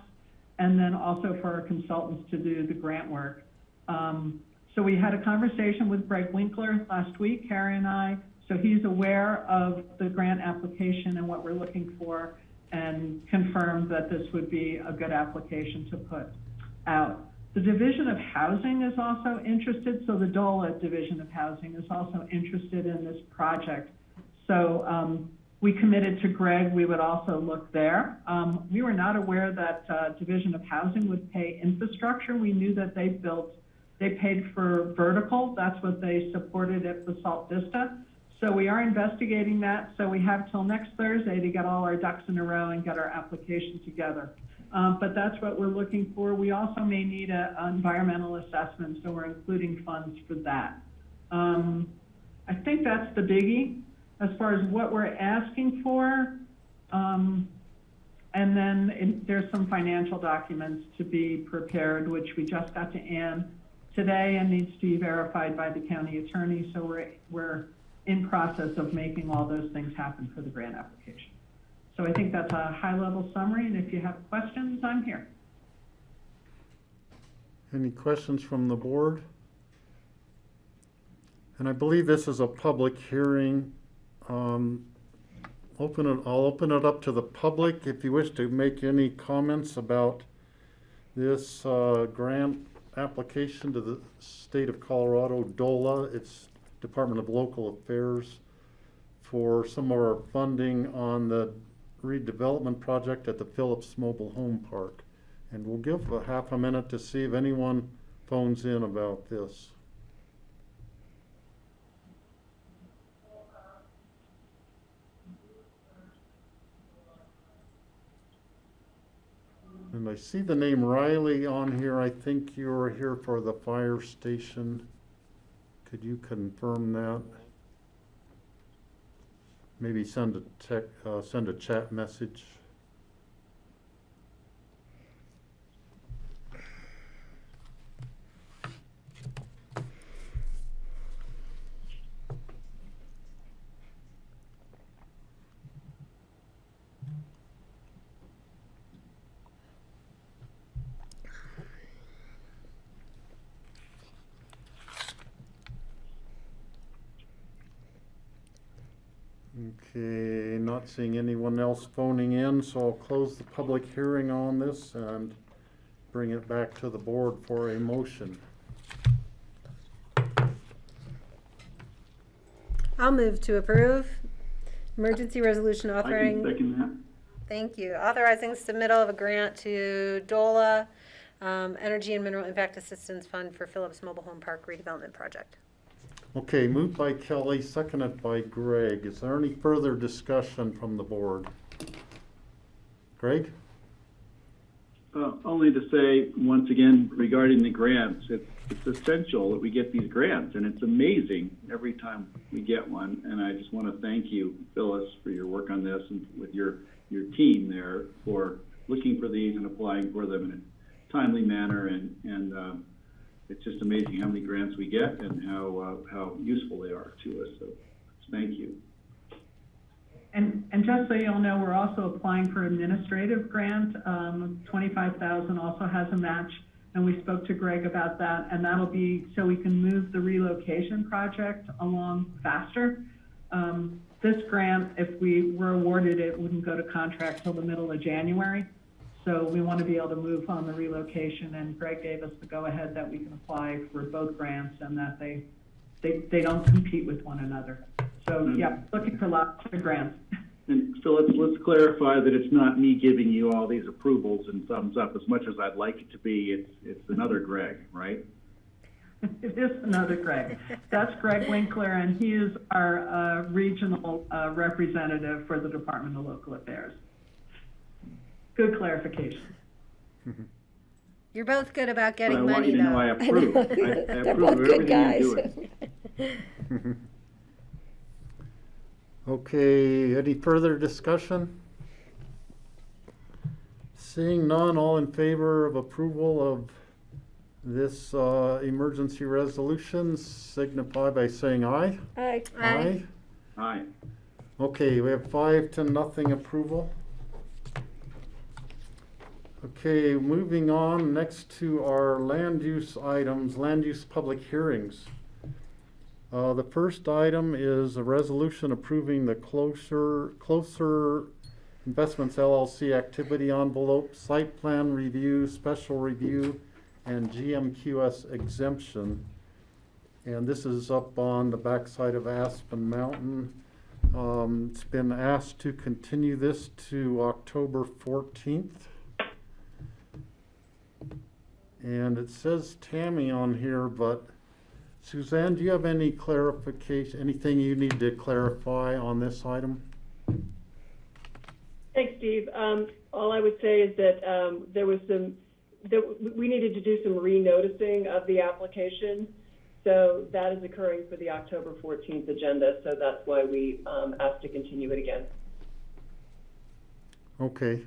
and then also for our consultants to do the grant work. So we had a conversation with Greg Winkler last week, Harry and I, so he's aware of the grant application and what we're looking for, and confirmed that this would be a good application to put out. The Division of Housing is also interested, so the DOLA Division of Housing is also interested in this project. So we committed to Greg, we would also look there. We were not aware that Division of Housing would pay infrastructure. We knew that they paid for vertical, that's what they supported at Basalt Vista. So we are investigating that, so we have till next Thursday to get all our ducks in a row and get our application together. But that's what we're looking for. We also may need an environmental assessment, so we're including funds for that. I think that's the biggie as far as what we're asking for. And then there's some financial documents to be prepared, which we just got to Ann today and needs to be verified by the county attorney. So we're in process of making all those things happen for the grant application. So I think that's a high-level summary, and if you have questions, I'm here. Any questions from the board? And I believe this is a public hearing. I'll open it up to the public. If you wish to make any comments about this grant application to the state of Colorado, DOLA, it's Department of Local Affairs, for some of our funding on the redevelopment project at the Phillips Mobile Home Park. And we'll give a half a minute to see if anyone phones in about this. And I see the name Riley on here. I think you were here for the fire station. Could you confirm that? Maybe send a chat message. Okay, not seeing anyone else phoning in, so I'll close the public hearing on this and bring it back to the board for a motion. I'll move to approve. Emergency resolution I can authorizing. second that. Thank you. Authorizing submittal of a grant to DOLA, Energy and Mineral Impact Assistance Fund for Phillips Mobile Home Park redevelopment project. Okay, moved by Kelly, seconded by Greg. Is there any further discussion from the board? Greg? Only to say, once again, regarding the grants, it's essential that we get these grants, and it's amazing every time we get one. And I just want to thank you, Phyllis, for your work on this, and with your team there for looking for these and applying for them in a timely manner. And it's just amazing how many grants we get and how useful they are to us. So thank you. And just so you'll know, we're also applying for administrative grant. 25,000 also has a match, and we spoke to Greg about that, and that'll be so we can move the relocation project along faster. This grant, if we were awarded it, wouldn't go to contract till the middle of January. So we want to be able to move on the relocation, and Greg gave us the go-ahead that we can apply for both grants and that they don't compete with one another. So yeah, looking for lots of grants. And Phyllis, let's clarify that it's not me giving you all these approvals and thumbs up. As much as I'd like it to be, it's another Greg, right? It is another Greg. That's Greg Winkler, and he is our regional representative for the Department of Local Affairs. Good clarification. You're both good about getting I want money, you to know though. I approve. I They're approve both of good everything you're guys. doing. Okay, any further discussion? Seeing none, all in favor of approval of this emergency resolution signify by saying aye. Aye. Aye. Aye. Okay, we have 5-0 approval. Okay, moving on next to our land use items, land use public hearings. The first item is a resolution approving the Closer Investments LLC activity envelope, site plan review, special review, and GMQS exemption. And this is up on the backside of Aspen Mountain. It's been asked to continue this to October 14th. And it says Tammy on here, but Suzanne, do you have any clarification, anything you need to clarify on this item? Thanks, Steve. All I would say is that we needed to do some re-noticing of the application. So that is occurring for the October 14th agenda. So that's why we asked to continue it again. Okay.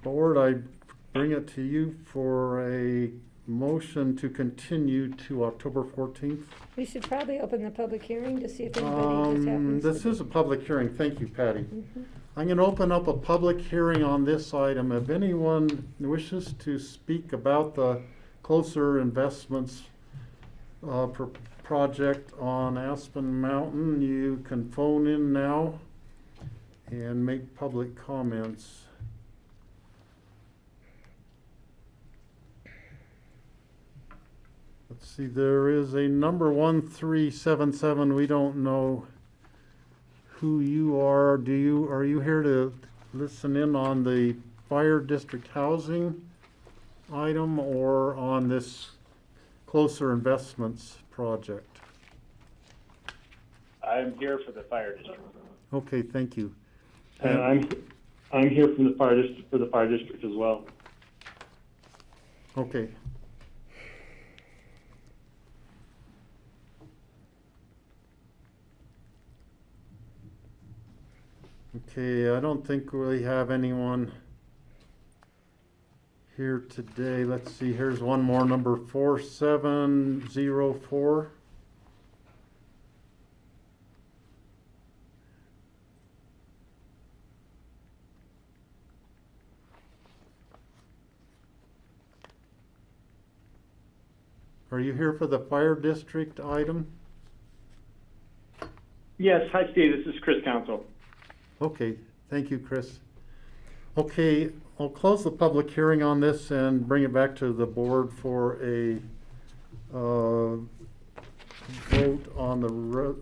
Board, I bring it to you for a motion to continue to October 14th. We should probably open the public hearing to see if anybody just happens This to is a public hearing. Thank you, Patty. Mhm. I'm going to open up a public hearing on this item. If anyone wishes to speak about the Closer Investments project on Aspen Mountain, you can phone in now and make public comments. Let's see, there is a number 1377. We don't know who you are. Are you here to listen in on the fire district housing item or on this Closer Investments project? I'm here for the fire district. Okay, thank you. And I'm here from the fire district for the fire district as well. Okay. Okay, I don't think we have anyone here today. Let's see, here's one more, number 4704. Are you here for the fire district item? Yes, hi Steve, this is Chris Council. Okay, thank you, Chris. Okay, I'll close the public hearing on this and bring it back to the board for a vote on the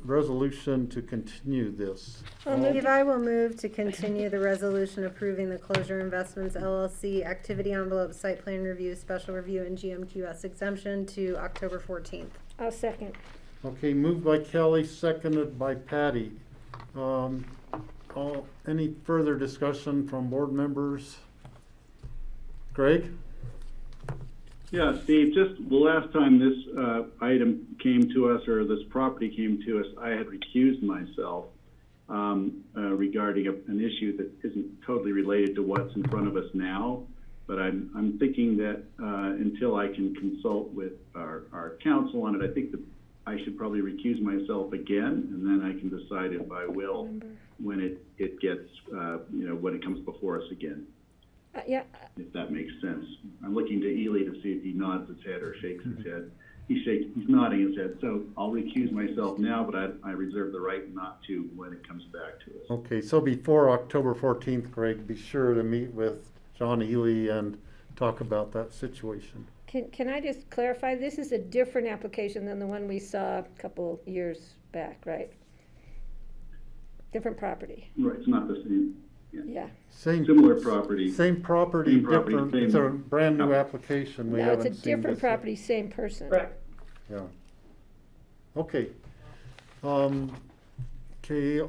resolution to continue this. Steve, I will move to continue the resolution approving the Closure Investments LLC activity envelope, site plan review, special review, and GMQS exemption to October 14th. I'll second. Okay, moved by Kelly, seconded by Patty. Any further discussion from board members? Greg? Yeah, Steve, just the last time this item came to us, or this property came to us, I had recused myself regarding an issue that isn't totally related to what's in front of us now. But I'm thinking that until I can consult with our counsel on it, I think that I should probably recuse myself again, and then I can decide if I will when it gets, when it comes before us again. Yeah. If that makes sense. I'm looking to Ely to see if he nods his head or shakes his head. He's nodding his head. So I'll recuse myself now, but I reserve the right not to when it comes back to us. Okay, so before October 14th, Greg, be sure to meet with John Ely and talk about that situation. Can I just clarify? This is a different application than the one we saw a couple years back, right? Different property. Right, it's not the same. Yeah. Similar property. Same property, different. It's a brand new Yep. application. We No, haven't it's a seen different this property, same person. Correct. yet. Yeah. Okay. Okay,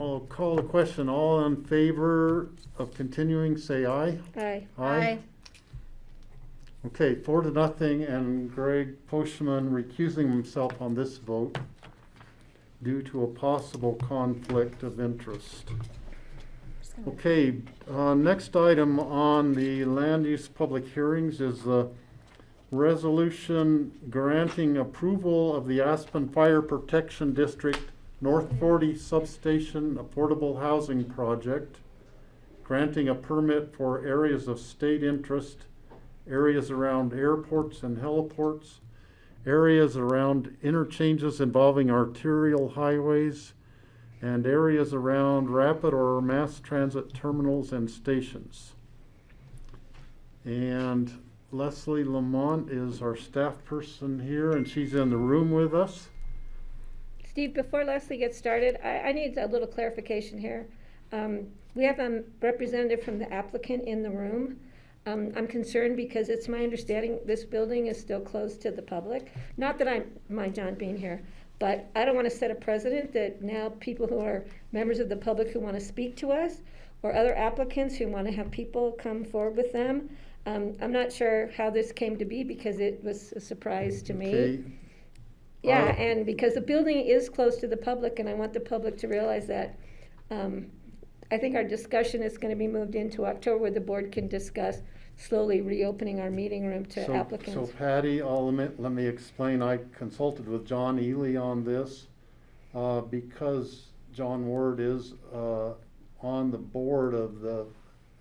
I'll call the question. All in favor of continuing, say aye. Aye. Aye. Okay, 4-0, and Greg Postman recusing himself on this vote due to a possible conflict of interest. Okay, next item on the land use public hearings is the resolution granting approval of the Aspen Fire Protection District North 40 Substation Affordable Housing Project, granting a permit for areas of state interest, areas around airports and heliports, areas around interchanges involving arterial highways, and areas around rapid or mass transit terminals and stations. And Leslie Lamont is our staff person here, and she's in the room with us. Steve, before Leslie gets started, I need a little clarification here. We have a representative from the applicant in the room. I'm concerned because it's my understanding this building is still closed to the public. Not that I mind John being here, but I don't want to set a precedent that now people who are members of the public who want to speak to us, or other applicants who want to have people come forward with them. I'm not sure how this came to be because it was a surprise to me. Okay. Yeah, and because the building is closed to the public, and I want the public to realize that. I think our discussion is going to be moved into October, where the board can discuss slowly reopening our meeting room to applicants. So Patty, let me explain. I consulted with John Ely on this because John Ward is on the board of the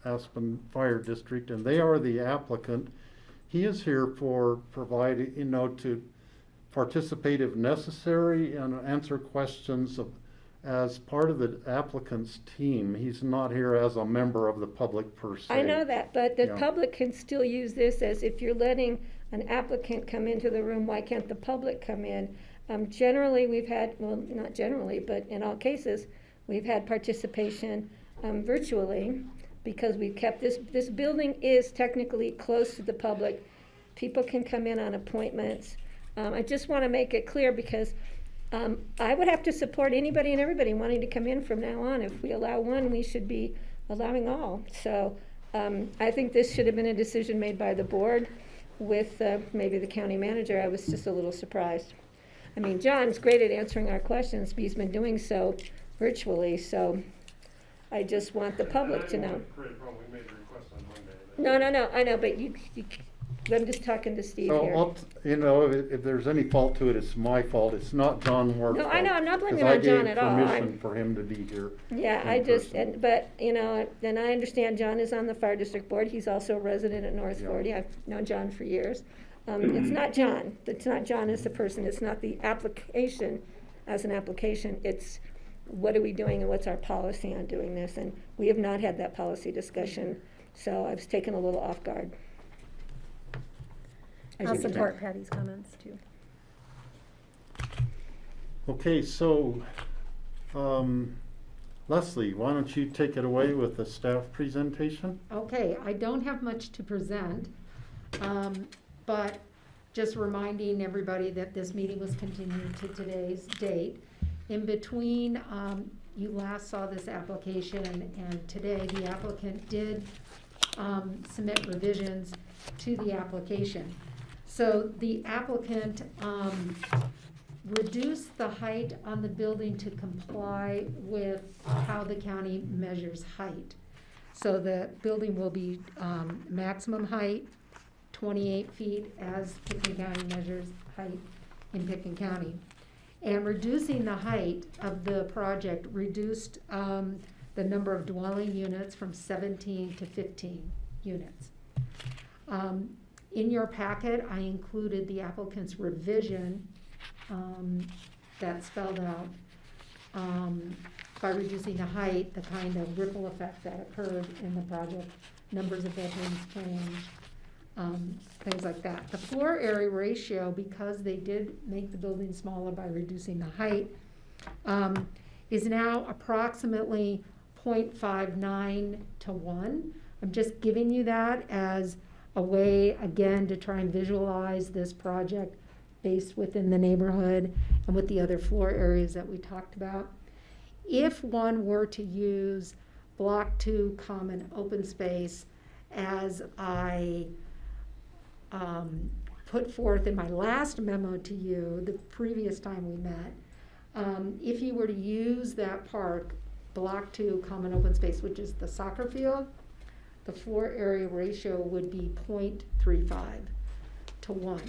Aspen Fire District, and they are the applicant. He is here for providing, to participate if necessary and answer questions as part of the applicant's team. He's not here as a member of the public per se. I know that, but the Yeah. public can still use this as, if you're letting an applicant come into the room, why can't the public come in? Generally, we've had, well, not generally, but in all cases, we've had participation virtually, because we've kept this building is technically closed to the public. People can come in on appointments. I just want to make it clear, because I would have to support anybody and everybody wanting to come in from now on. If we allow one, we should be allowing all. So I think this should have been a decision made by the board with maybe the county manager. I was just a little surprised. I mean, John's great at answering our questions, but he's been doing so virtually. So I just want the public to know. We made the request on Monday. No, I know, but I'm just talking to Steve here. So, if there's any fault to it, it's my fault. It's not John Ward's fault. No, I know, I'm not blaming on John at all. Because I gave permission for him to be here. Yeah, but and I understand John is on the fire district board. He's also a resident at North 40. I've known John for years. It's not John. It's not John as the person. It's not the application as an application. It's what are we doing and what's our policy on doing this? And we have not had that policy discussion, so I was taken a little off guard. I'll support Patty's comments too. Okay, so Leslie, why don't you take it away with the staff presentation? Okay, I don't have much to present, but just reminding everybody that this meeting was continued to today's date. In between, you last saw this application, and today the applicant did submit revisions to the application. So the applicant reduced the height on the building to comply with how the county measures height. So the building will be maximum height, 28 feet, as Pickens County measures height in Pickens County. And reducing the height of the project reduced the number of dwelling units from 17 to 15 units. In your packet, I included the applicant's revision that spelled out by reducing the height, the kind of ripple effect that occurred in the project, numbers of bedrooms changed, things like that. The floor area ratio, because they did make the building smaller by reducing the height, is now approximately 0.59 to 1. I'm just giving you that as a way, again, to try and visualize this project based within the neighborhood and with the other floor areas that we talked about. If one were to use Block 2 common open space as I put forth in my last memo to you the previous time we met, if you were to use that park, Block 2 common open space, which is the soccer field, the floor area ratio would be 0.35. to 1.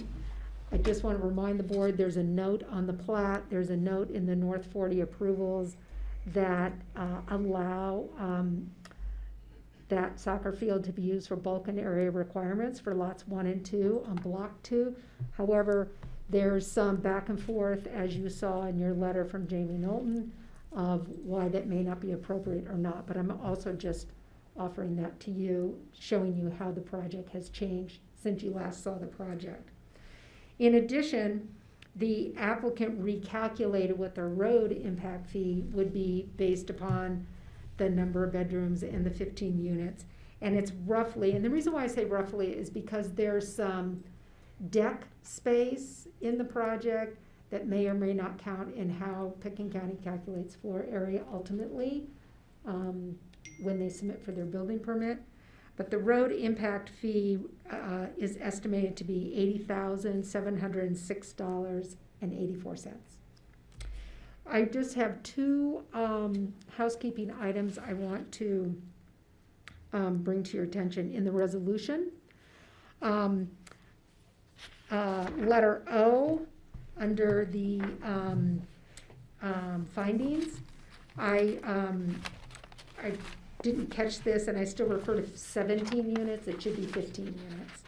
I just want to remind the board, there's a note on the plat, there's a note in the North 40 approvals that allow that soccer field to be used for bulk and area requirements for lots 1 and 2 on block 2. However, there's some back and forth, as you saw in your letter from Jamie Knowlton, of why that may not be appropriate or not. But I'm also just offering that to you, showing you how the project has changed since you last saw the project. In addition, the applicant recalculated what the road impact fee would be based upon the number of bedrooms and the 15 units. And it's roughly, and the reason why I say roughly is because there's some deck space in the project that may or may not count in how Pickens County calculates floor area ultimately when they submit for their building permit. But the road impact fee is estimated to be $80,706.84. I just have 2 housekeeping items I want to bring to your attention in the resolution. Letter O, under the findings, I didn't catch this, and I still refer to 17 units, it should be 15 units.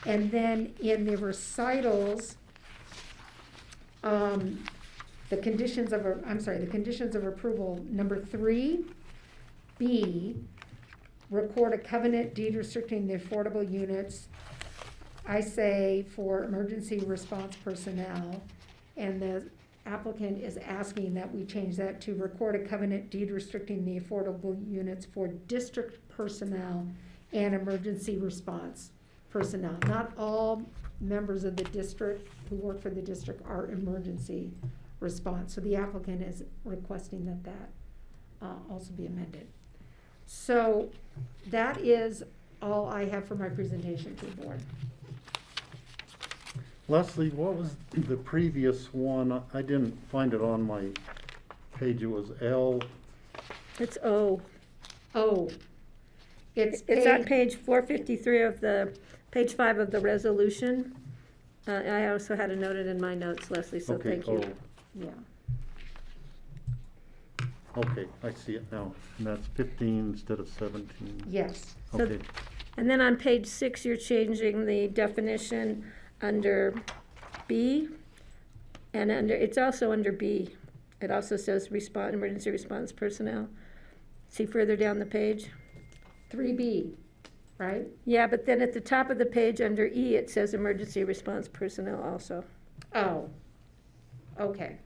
And then in the recitals, the conditions of approval, number 3B, record a covenant deed restricting the affordable units, I say for emergency response personnel, and the applicant is asking that we change that to record a covenant deed restricting the affordable units for district personnel and emergency response personnel. Not all members of the district who work for the district are emergency response. So the applicant is requesting that also be amended. So that is all I have for my presentation to the board. Leslie, what was the previous one? I didn't find it on my page. It was L. It's O. Oh. It's on page 453 of page 5 of the resolution. I also had it noted in my notes, Leslie, so Okay, thank you. Yeah. Okay, I see it now. And that's 15 instead of 17. Yes. So Okay. And then on page 6, you're changing the definition under B, and it's also under B. It also says emergency response personnel. See further down the page? 3B, right? Yeah, but then at the top of the page under E, it says emergency response personnel also. Oh, okay.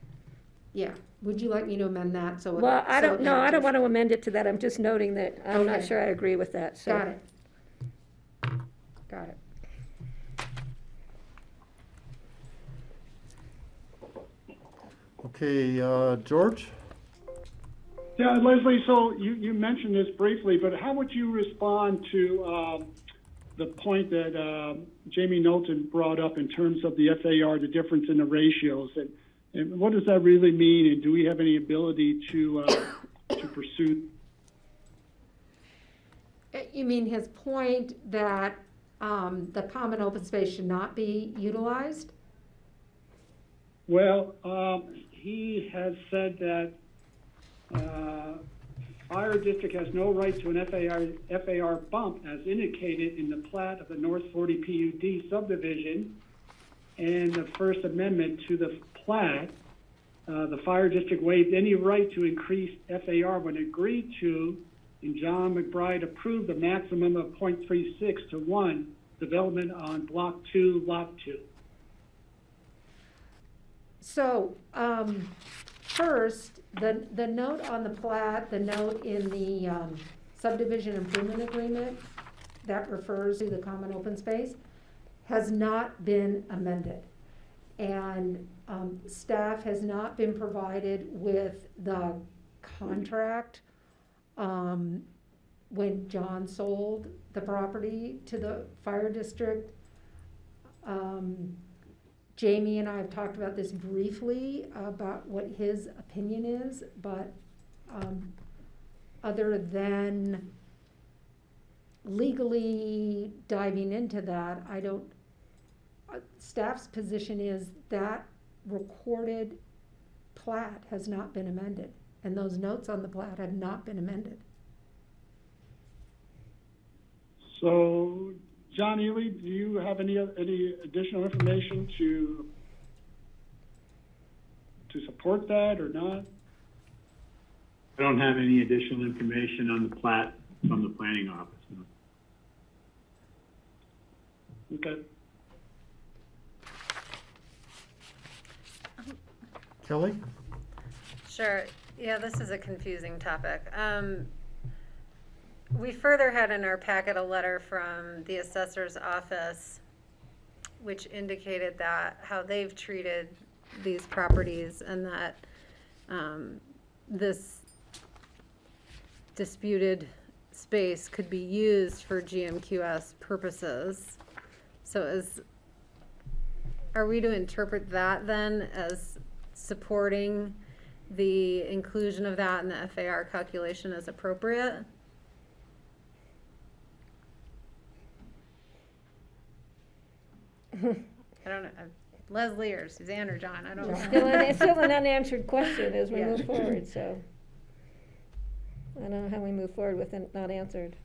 Yeah. Would you like me to amend that? Well, I don't want to amend it to that. I'm just noting that I'm not sure I agree with that, so. Got it. Got it. Okay, George? Yeah, Leslie, so you mentioned this briefly, but how would you respond to the point that Jamie Knowlton brought up in terms of the FAR, the difference in the ratios? And what does that really mean? And do we have any ability to pursue? You mean his point that the common open space should not be utilized? Well, he has said that fire district has no right to an FAR bump as indicated in the plat of the North 40 PUD subdivision and the First Amendment to the plat. The fire district waived any right to increase FAR when agreed to, and John McBride approved the maximum of 0.36 to 1 development on Block 2, Lot 2. So, first, the note on the plat, the note in the subdivision improvement agreement that refers to the common open space has not been amended. And staff has not been provided with the contract when John sold the property to the fire district. Jamie and I have talked about this briefly, about what his opinion is, but other than legally diving into that, I don't staff's position is that recorded plat has not been amended, and those notes on the plat have not been amended. So, John Ely, do you have any additional information to support that or not? I don't have any additional information on the plat from the planning office. No. Okay. Kelly? Sure. Yeah, this is a confusing topic. We further had in our packet a letter from the assessor's office, which indicated that how they've treated these properties and that this disputed space could be used for GMQS purposes. So are we to interpret that then as supporting the inclusion of that in the FAR calculation as appropriate? I don't know. Leslie or Suzanne or John, I don't know. Still an unanswered question as we Yeah. move forward, so. I don't know how we move forward with it not answered.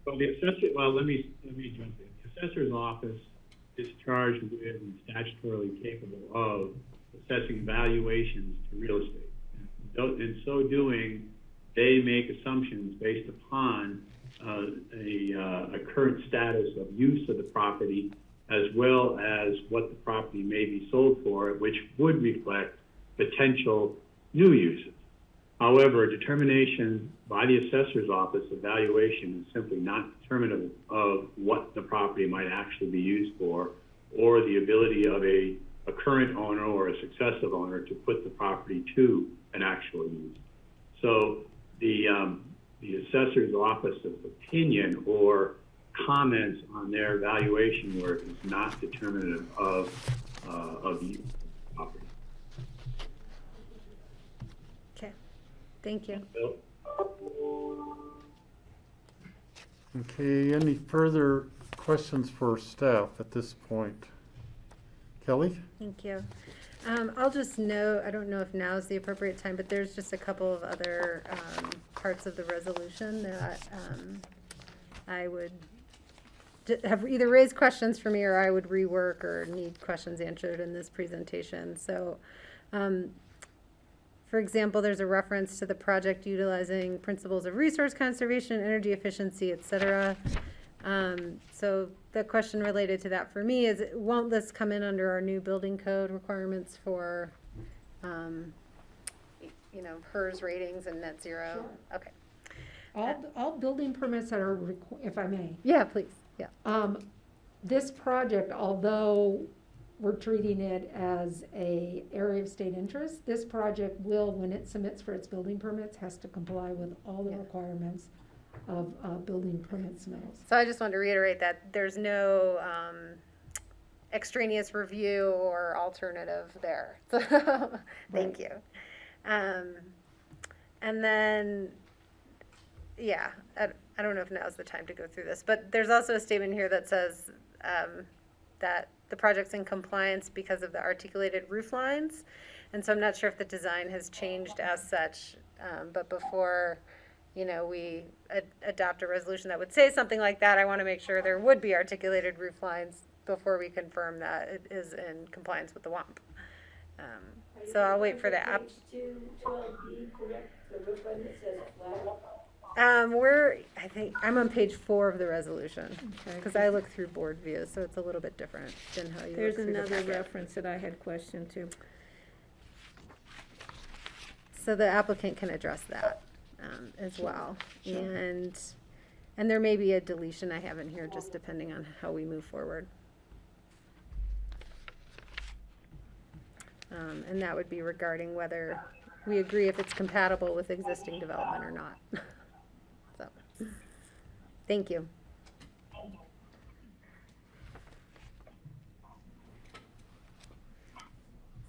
Well, let me jump in. The assessor's office is charged with and statutorily capable of assessing valuations to real estate. In so doing, they make assumptions based upon a current status of use of the property, as well as what the property may be sold for, which would reflect potential new uses. However, a determination by the assessor's office of valuation is simply not determinative of what the property might actually be used for, or the ability of a current owner or a successive owner to put the property to an actual use. So the assessor's office's opinion or comments on their valuation work is not determinative of use of the property. Okay, thank you. Bill? Okay, any further questions for staff at this point? Kelly? Thank you. I'll just note, I don't know if now is the appropriate time, but there's just a couple of other parts of the resolution that I would have either raised questions for me or I would rework or need questions answered in this presentation. So, for example, there's a reference to the project utilizing principles of resource conservation, energy efficiency, et cetera. So the question related to that for me is, won't this come in under our new building code requirements for, HERS ratings and net zero? Sure. Okay. All building permits that are, if I may. Yeah, please, yeah. This project, although we're treating it as a area of state interest, this project will, when it submits for its building permits, has to comply with all the requirements of building permit submittals. So I just wanted to reiterate that there's no extraneous review or alternative there. So thank you. And then, yeah, I don't know if now's the time to go through this, but there's also a statement here that says that the project's in compliance because of the articulated roof lines. And so I'm not sure if the design has changed as such, but before we adopt a resolution that would say something like that, I want to make sure there would be articulated roof lines before we confirm that it is in compliance with the WAMP. So I'll wait for the app. Page 212B, correct, the roof line that says flat? I think, I'm on page 4 of the resolution, Okay. because I look through board views, so it's a little bit different than how you There's look through the another packet. reference that I had questioned too. So the applicant can address that as well. Sure. And there may be a deletion I have in here, just depending on how we move forward. And that would be regarding whether we agree if it's compatible with existing development or not. So, thank you.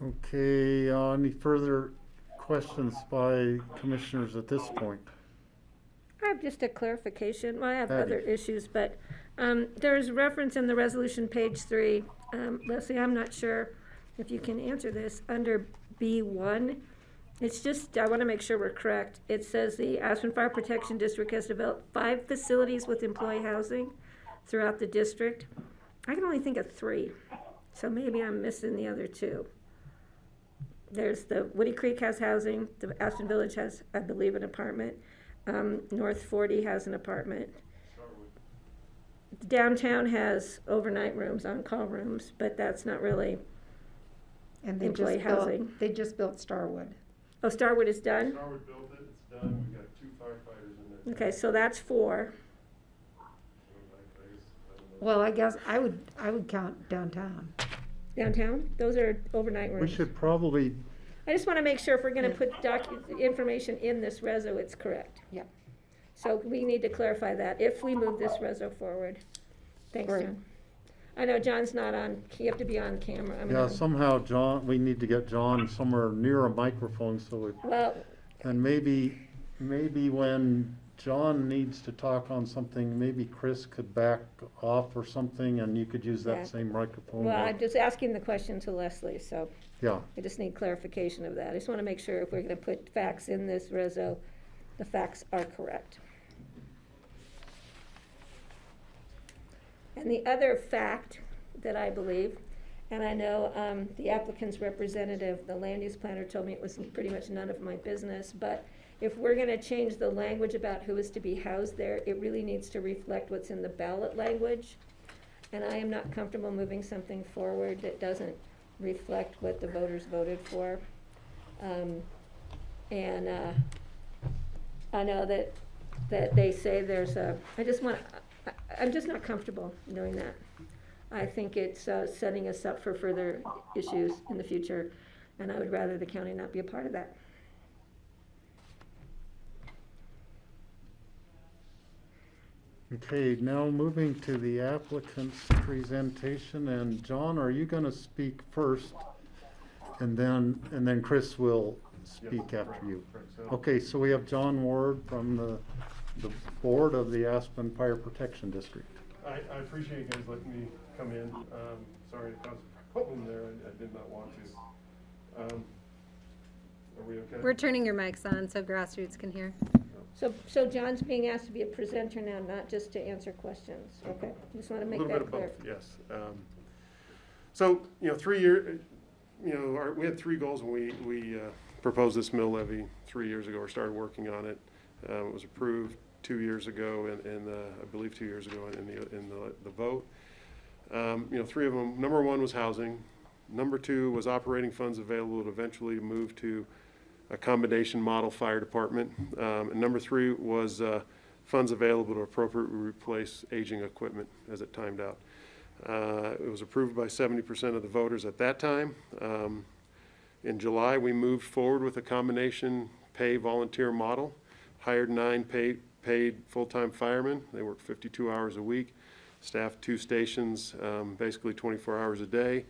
Okay, any further questions by commissioners at this point? I have just a clarification. Well, I have Patty. other issues, but there's reference in the resolution, page 3. Leslie, I'm not sure if you can answer this. Under B1, it's just, I want to make sure we're correct. It says the Aspen Fire Protection District has developed 5 facilities with employee housing throughout the district. I can only think of 3, so maybe I'm missing the other 2. There's the Woody Creek has housing, the Aspen Village has, I believe, an apartment. North 40 has an apartment. Downtown has overnight rooms, on-call rooms, but that's not really And employee housing. They just built Starwood. Oh, Starwood is done? Starwood built it, it's done, we've got 2 firefighters in there. Okay, so that's 4. Well, I guess I would count downtown. Downtown, those are overnight We rooms. should probably, I just want to make sure if we're going to put information in this reso, it's correct. Yeah. So we need to clarify that if we move this reso forward. Thanks, Right. John. I know John's not on, you have to be on camera. I mean, yeah, somehow John, we need to get John somewhere near a microphone so it, Well, and maybe when John needs to talk on something, maybe Chris could back off or something and you could use Yeah. that same microphone. well, I'm just asking the question to Leslie, so Yeah, I just need clarification of that. I just want to make sure if we're going to put facts in this reso, the facts are correct. And the other fact that I believe, and I know the applicant's representative, the land use planner, told me it was pretty much none of my business, but if we're going to change the language about who is to be housed there, it really needs to reflect what's in the ballot language. And I am not comfortable moving something forward that doesn't reflect what the voters voted for. And I know that they say there's a, I'm just not comfortable doing that. I think it's setting us up for further issues in the future, and I would rather the county not be a part of that. okay, now moving to the applicant's presentation, and John, are you gonna speak first? And then Chris will speak after you. Okay, so we have John Ward from the board of the Aspen Fire Protection District. I appreciate you guys letting me come in. Sorry to cause a problem there, I did not want to. Are we okay? We're turning your mics on so grassroots can hear. So John's being asked to be a presenter now, not just to answer questions. Okay, just want to make A little that bit of clear. both, yes. So, 3 year, we had 3 goals when we proposed this mill levy 3 years ago, or started working on it. It was approved 2 years ago, and I believe 2 years ago in the vote. 3 of them. Number 1 was housing. Number 2 was operating funds available to eventually move to a combination model fire department. And number 3 was funds available to appropriately replace aging equipment as it timed out. It was approved by 70% of the voters at that time. In July, we moved forward with a combination pay volunteer model, hired 9 paid full-time firemen. They work 52 hours a week, staffed 2 stations, basically 24 hours a day.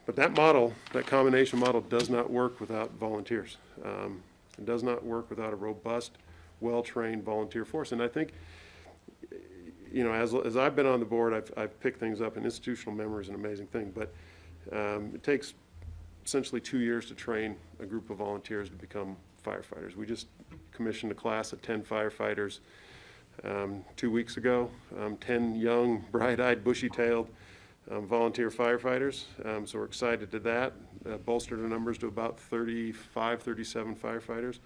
But that model, that combination model, does not work without volunteers. It does not work without a robust, well-trained volunteer force. And I think, as I've been on the board, I've picked things up, and institutional memory is an amazing thing. But it takes essentially 2 years to train a group of volunteers to become firefighters. We just commissioned a class of 10 firefighters 2 weeks ago, 10 young, bright-eyed, bushy-tailed volunteer firefighters. So we're excited to that. Bolstered our numbers to about 35, 37 firefighters.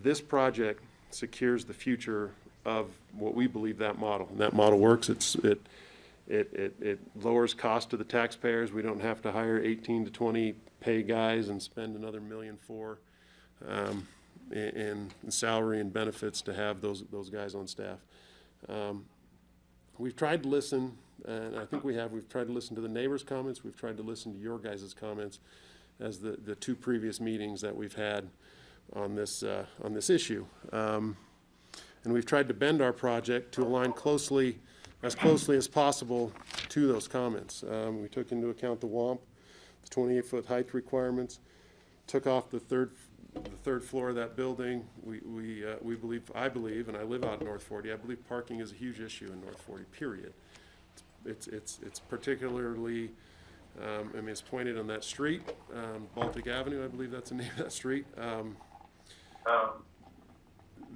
This project secures the future of what we believe that model. And that model works. It lowers cost to the taxpayers. We don't have to hire 18 to 20 pay guys and spend another $1 million in salary and benefits to have those guys on staff. We've tried to listen, and I think we've tried to listen to the neighbors' comments. We've tried to listen to your guys' comments as the 2 previous meetings that we've had on this issue. And we've tried to bend our project to align as closely as possible to those comments. We took into account the WAMP, the 28-foot height requirements, took off the the third floor of that building, I believe, and I live out in North 40, I believe parking is a huge issue in North 40, period. It's particularly, I mean, it's pointed on that street, Baltic Avenue, I believe that's the name of that street.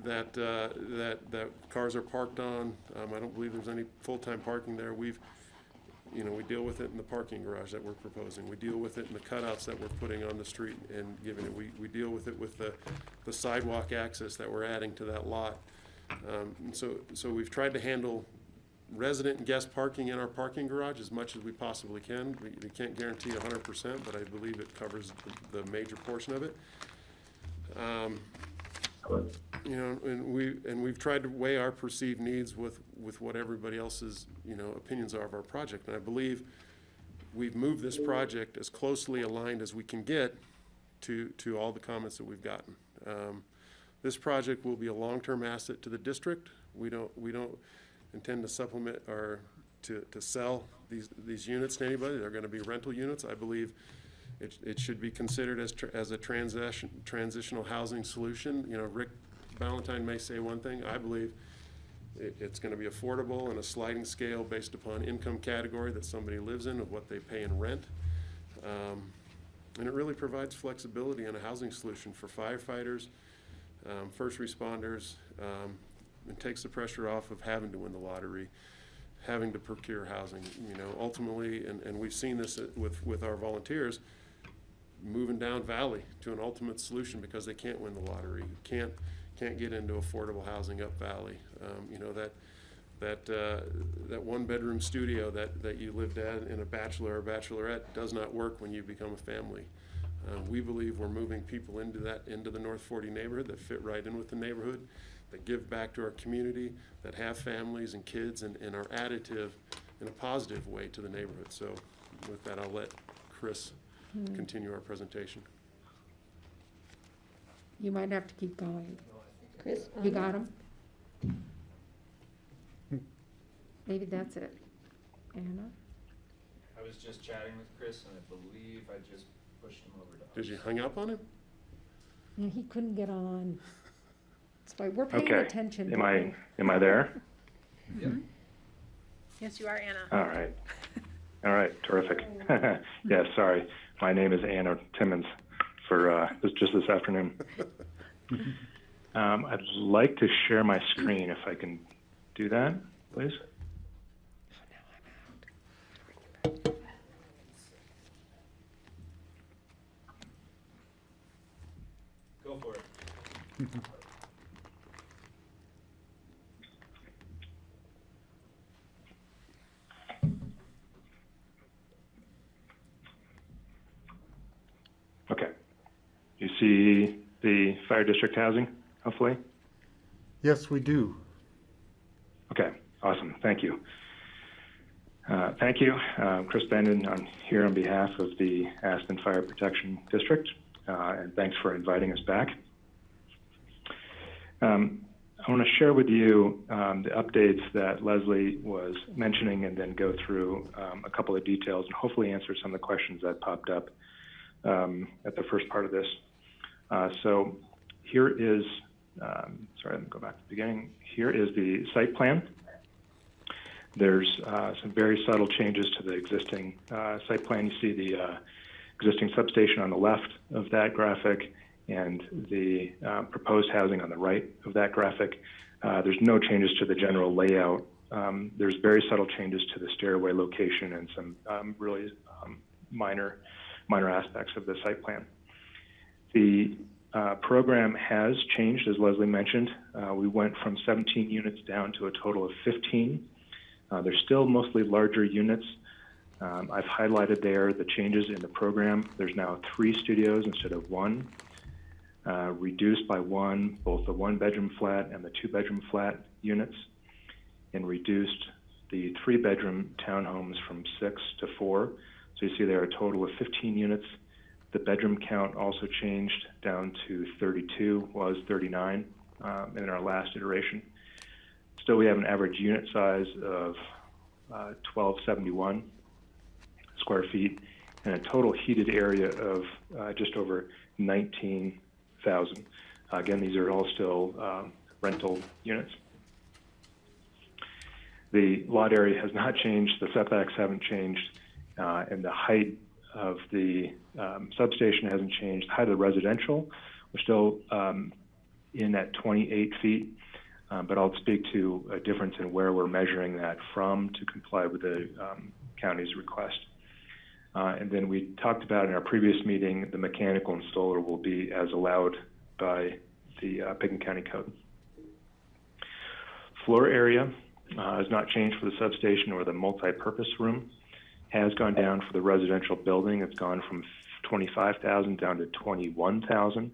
That cars are parked on. I don't believe there's any full-time parking there. We deal with it in the parking garage that we're proposing. We deal with it in the cutouts that we're putting on the street and giving it. We deal with it with the sidewalk access that we're adding to that lot. So we've tried to handle resident and guest parking in our parking garage as much as we possibly can. We can't guarantee 100%, but I believe it covers the major portion of it. And we've tried to weigh our perceived needs with what everybody else's, opinions are of our project. And I believe we've moved this project as closely aligned as we can get to all the comments that we've gotten. This project will be a long-term asset to the district. We don't intend to supplement or to sell these units to anybody. They're going to be rental units. I believe it should be considered as a transitional housing solution. Rick Valentine may say one thing. I believe it's going to be affordable and a sliding scale based upon income category that somebody lives in, of what they pay in rent. And it really provides flexibility and a housing solution for firefighters, first responders, and takes the pressure off of having to win the lottery, having to procure housing. Ultimately, and we've seen this with our volunteers, moving down valley to an ultimate solution because they can't win the lottery, can't get into affordable housing up valley. That one-bedroom studio that you lived at in a bachelor or bachelorette does not work when you become a family. We believe we're moving people into the North 40 neighborhood that fit right in with the neighborhood, that give back to our community, that have families and kids and are additive in a positive way to the neighborhood. So with that, I'll let Chris continue our presentation. You might have to keep going. Chris? You got him? Maybe that's it. Anna? I was just chatting with Chris, and I believe I just pushed him over to us. Did you hang up on him? No, he couldn't get on. That's why we're paying Okay. attention. Am I there? Yep. Yes, you are, Anna. All right, terrific. Yeah, sorry. My name is Anna Timmons for just this afternoon. I'd like to share my screen if I can do that, please. Go for it. Okay. You see the fire district housing, hopefully? Yes, we do. Okay, awesome. Thank you. Thank you. Chris Benden. I'm here on behalf of the Aspen Fire Protection District, and thanks for inviting us back. I want to share with you the updates that Leslie was mentioning and then go through a couple of details and hopefully answer some of the questions that popped up at the first part of this. So here is, sorry, let me go back to the beginning. Here is the site plan. There's some very subtle changes to the existing site plan. You see the existing substation on the left of that graphic and the proposed housing on the right of that graphic. There's no changes to the general layout. There's very subtle changes to the stairway location and some really minor aspects of the site plan. The program has changed, as Leslie mentioned. We went from 17 units down to a total of 15. They're still mostly larger units. I've highlighted there the changes in the program. There's now 3 studios instead of 1, reduced by 1, both the 1-bedroom flat and the 2-bedroom flat units, and reduced the 3-bedroom townhomes from 6 to 4. So you see there a total of 15 units. The bedroom count also changed down to 32, was 39 in our last iteration. Still, we have an average unit size of 1271 square feet and a total heated area of just over 19 1,000. Again, these are all still rental units. The lot area has not changed, the setbacks haven't changed, and the height of the substation hasn't changed. The height of the residential, we're still in at 28 feet, but I'll speak to a difference in where we're measuring that from to comply with the county's request. And then we talked about in our previous meeting, the mechanical and solar will be as allowed by the Pickens County Code. Floor area has not changed for the substation or the multi-purpose room. Has gone down for the residential building. It's gone from 25,000 down to 21,000.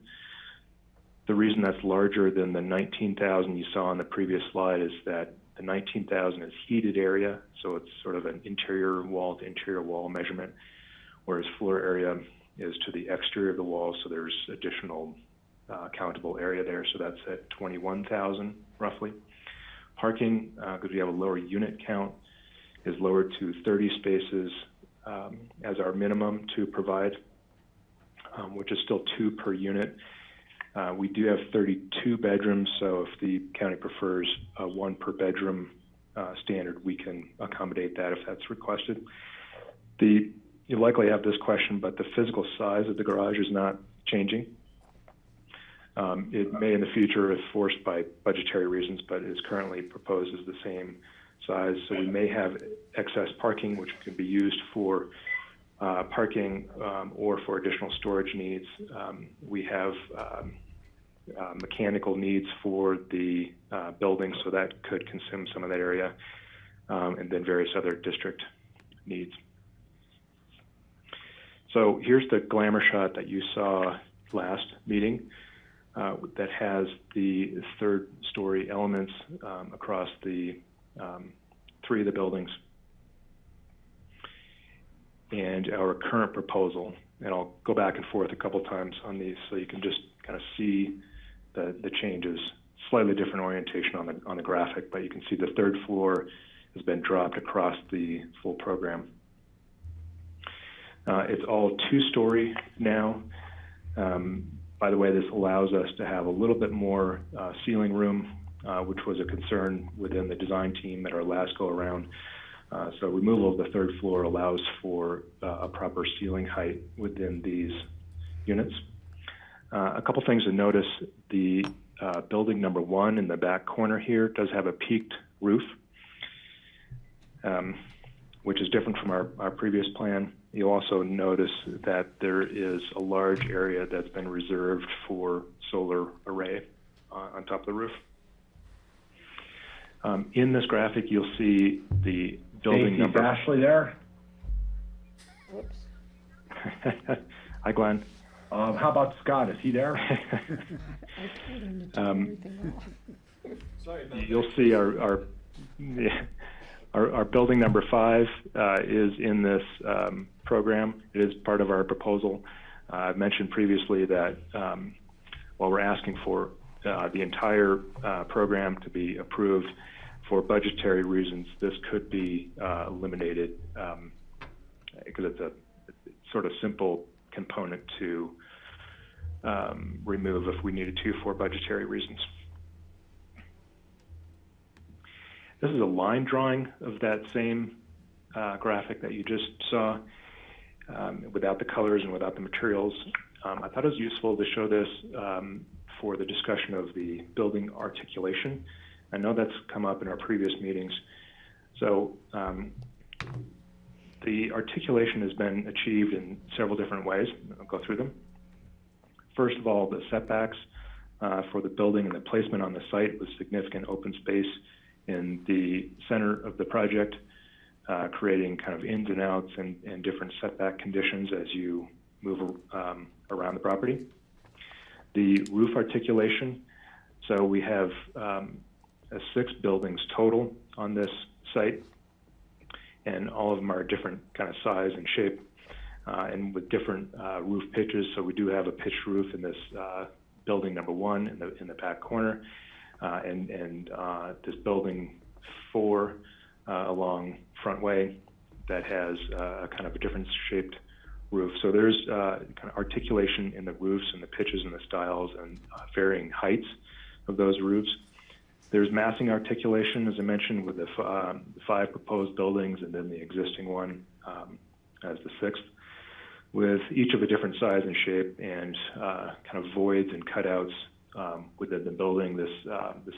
The reason that's larger than the 19,000 you saw on the previous slide is that the 19,000 is heated area, so it's sort of an interior wall to interior wall measurement, whereas floor area is to the exterior of the wall, so there's additional countable area there, so that's at 21,000 roughly. Parking, because we have a lower unit count, is lowered to 30 spaces as our minimum to provide, which is still 2 per unit. We do have 32 bedrooms, so if the county prefers a 1 per bedroom standard, we can accommodate that if that's requested. You likely have this question, but the physical size of the garage is not changing. It may in the future if forced by budgetary reasons, but is currently proposed as the same size. So we may have excess parking, which can be used for parking or for additional storage needs. We have mechanical needs for the building, so that could consume some of that area, and then various other district needs. So here's the glamour shot that you saw last meeting that has the third story elements across the 3 of the buildings. And our current proposal, and I'll go back and forth a couple times on these so you can just kind of see the changes. Slightly different orientation on the graphic, but you can see the 3rd floor has been dropped across the full program. It's all 2-story now. By the way, this allows us to have a little bit more ceiling room, which was a concern within the design team at our last go around. So removal of the 3rd floor allows for a proper ceiling height within these units. A couple things to notice, the building number 1 in the back corner here does have a peaked roof, which is different from our previous plan. You'll also notice that there is a large area that's been reserved for solar array on top of the roof. In this graphic, you'll see the building number. Ashley there? Whoops. Hi, Glenn. How about Scott? Is he there? Sorry about You'll see our building number 5 is in this program. It is part of our proposal. I've mentioned previously that while we're asking for the entire program to be approved, for budgetary reasons, this could be eliminated because it's a sort of simple component to remove if we needed to for budgetary reasons. This is a line drawing of that same graphic that you just saw without the colors and without the materials. I thought it was useful to show this for the discussion of the building articulation. I know that's come up in our previous meetings. So the articulation has been achieved in several different ways. I'll go through them. First of all, the setbacks for the building and the placement on the site with significant open space in the center of the project, creating kind of ins and outs and different setback conditions as you move around the property. The roof articulation, so we have 6 buildings total on this site, and all of them are different kind of size and shape, and with different roof pitches. So we do have a pitched roof in this building number 1 in the back corner, and this building 4 along Frontway that has kind of a different shaped roof. So there's kind of articulation in the roofs and the pitches and the styles and varying heights of those roofs. There's massing articulation, as I mentioned, with the 5 proposed buildings and then the existing one as the 6th, with each of a different size and shape and kind of voids and cutouts within the building. The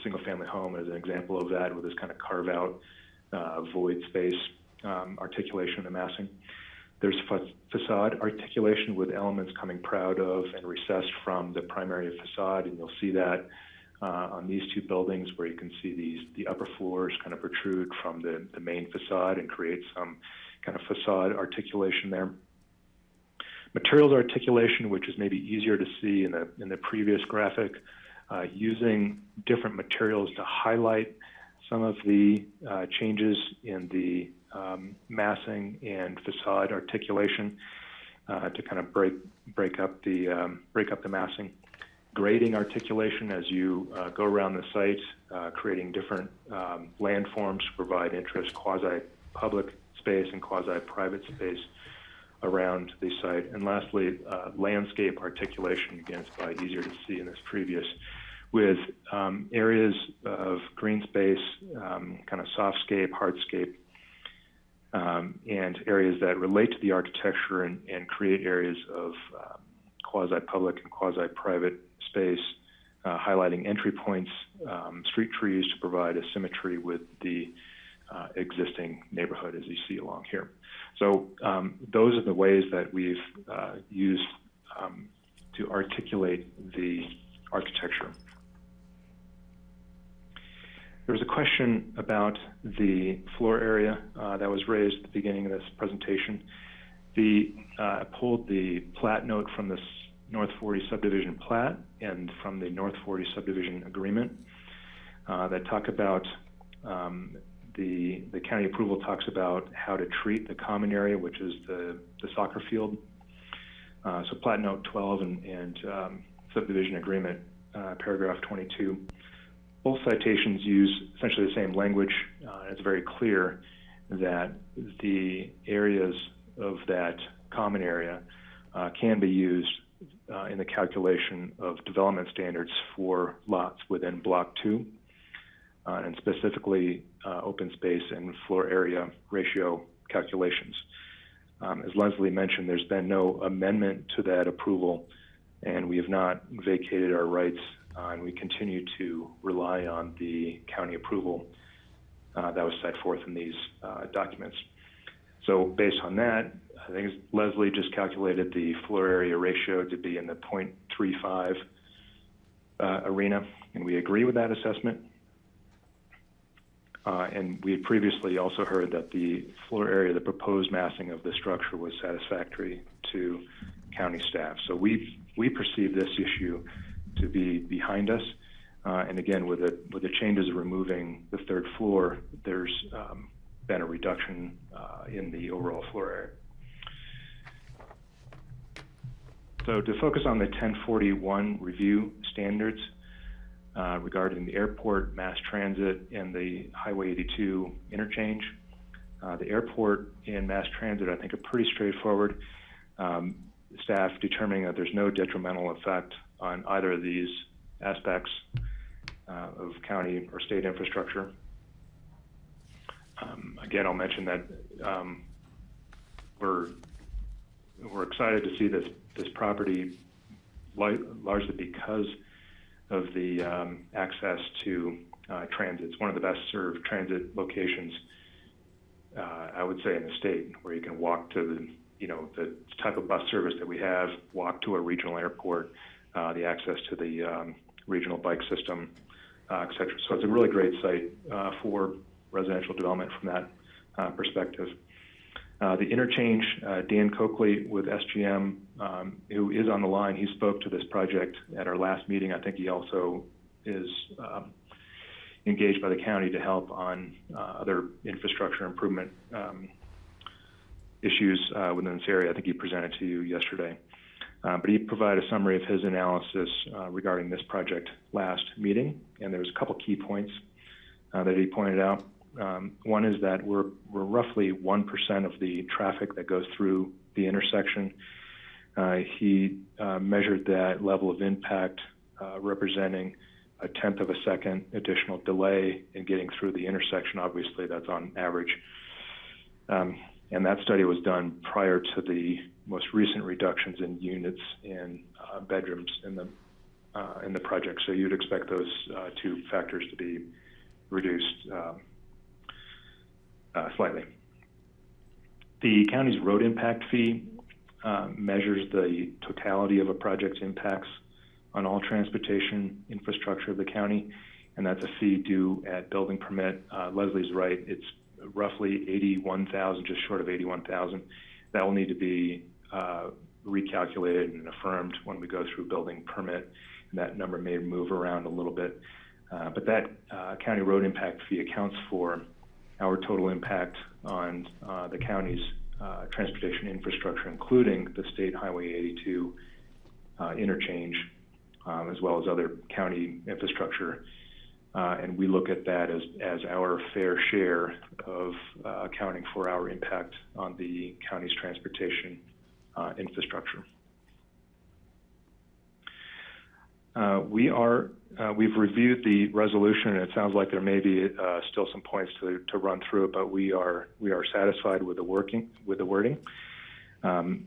single-family home is an example of that, with this kind of carve-out void space articulation and massing. There's facade articulation with elements coming proud of and recessed from the primary facade, and you'll see that on these 2 buildings, where you can see the upper floors kind of protrude from the main facade and create some kind of facade articulation there. Materials articulation, which is maybe easier to see in the previous graphic, using different materials to highlight some of the changes in the massing and facade articulation to kind of break up the massing. Grading articulation as you go around the site, creating different landforms to provide interest, quasi-public space and quasi-private space around the site. And lastly, landscape articulation, again, it's probably easier to see in this previous, with areas of green space, kind of softscape, hardscape, and areas that relate to the architecture and create areas of quasi-public and quasi-private space, highlighting entry points, street trees to provide a symmetry with the existing neighborhood, as you see along here. So those are the ways that we've used to articulate the architecture. There was a question about the floor area that was raised at the beginning of this presentation. I pulled the plat note from this North 40 subdivision plat and from the North 40 subdivision agreement that talk about the county approval talks about how to treat the common area, which is the soccer field. So plat note 12 and subdivision agreement, paragraph 22. Both citations use essentially the same language. It's very clear that the areas of that common area can be used in the calculation of development standards for lots within Block 2, and specifically open space and floor area ratio calculations. As Leslie mentioned, there's been no amendment to that approval, and we have not vacated our rights, and we continue to rely on the county approval that was set forth in these documents. So based on that, I think Leslie just calculated the floor area ratio to be in the 0.35 arena, and we agree with that assessment. And we had previously also heard that the floor area, the proposed massing of the structure, was satisfactory to county staff. So we perceive this issue to be behind us. And again, with the changes of removing the 3rd floor, there's been a reduction in the overall floor area. So to focus on the 1041 review standards regarding the airport, mass transit, and the Highway 82 interchange. The airport and mass transit, I think, are pretty straightforward. Staff determining that there's no detrimental effect on either of these aspects of county or state infrastructure. Again, I'll mention that we're excited to see this property largely because of the access to transit. It's one of the best served transit locations, I would say, in the state, where you can walk to the type of bus service that we have, walk to a regional airport, the access to the regional bike system, et cetera. So it's a really great site for residential development from that perspective. The interchange, Dan Coakley with SGM, who is on the line, he spoke to this project at our last meeting. I think he also is engaged by the county to help on other infrastructure improvement issues within this area. I think he presented to you yesterday. But he provided a summary of his analysis regarding this project last meeting, and there was a couple key points that he pointed out. One is that we're roughly 1% of the traffic that goes through the intersection. He measured that level of impact representing a tenth of a second additional delay in getting through the intersection. Obviously, that's on average. And that study was done prior to the most recent reductions in units and bedrooms in the project. So you'd expect those two factors to be reduced slightly. The county's road impact fee measures the totality of a project's impacts on all transportation infrastructure of the county, and that's a fee due at building permit. Leslie's right, it's roughly $81,000, just short of $81,000. That will need to be recalculated and affirmed when we go through building permit, and that number may move around a little bit. But that county road impact fee accounts for our total impact on the county's transportation infrastructure, including the State Highway 82 interchange, as well as other county infrastructure. And we look at that as our fair share of accounting for our impact on the county's transportation infrastructure. We've reviewed the resolution, and it sounds like there may be still some points to run through it, but we are satisfied with the wording.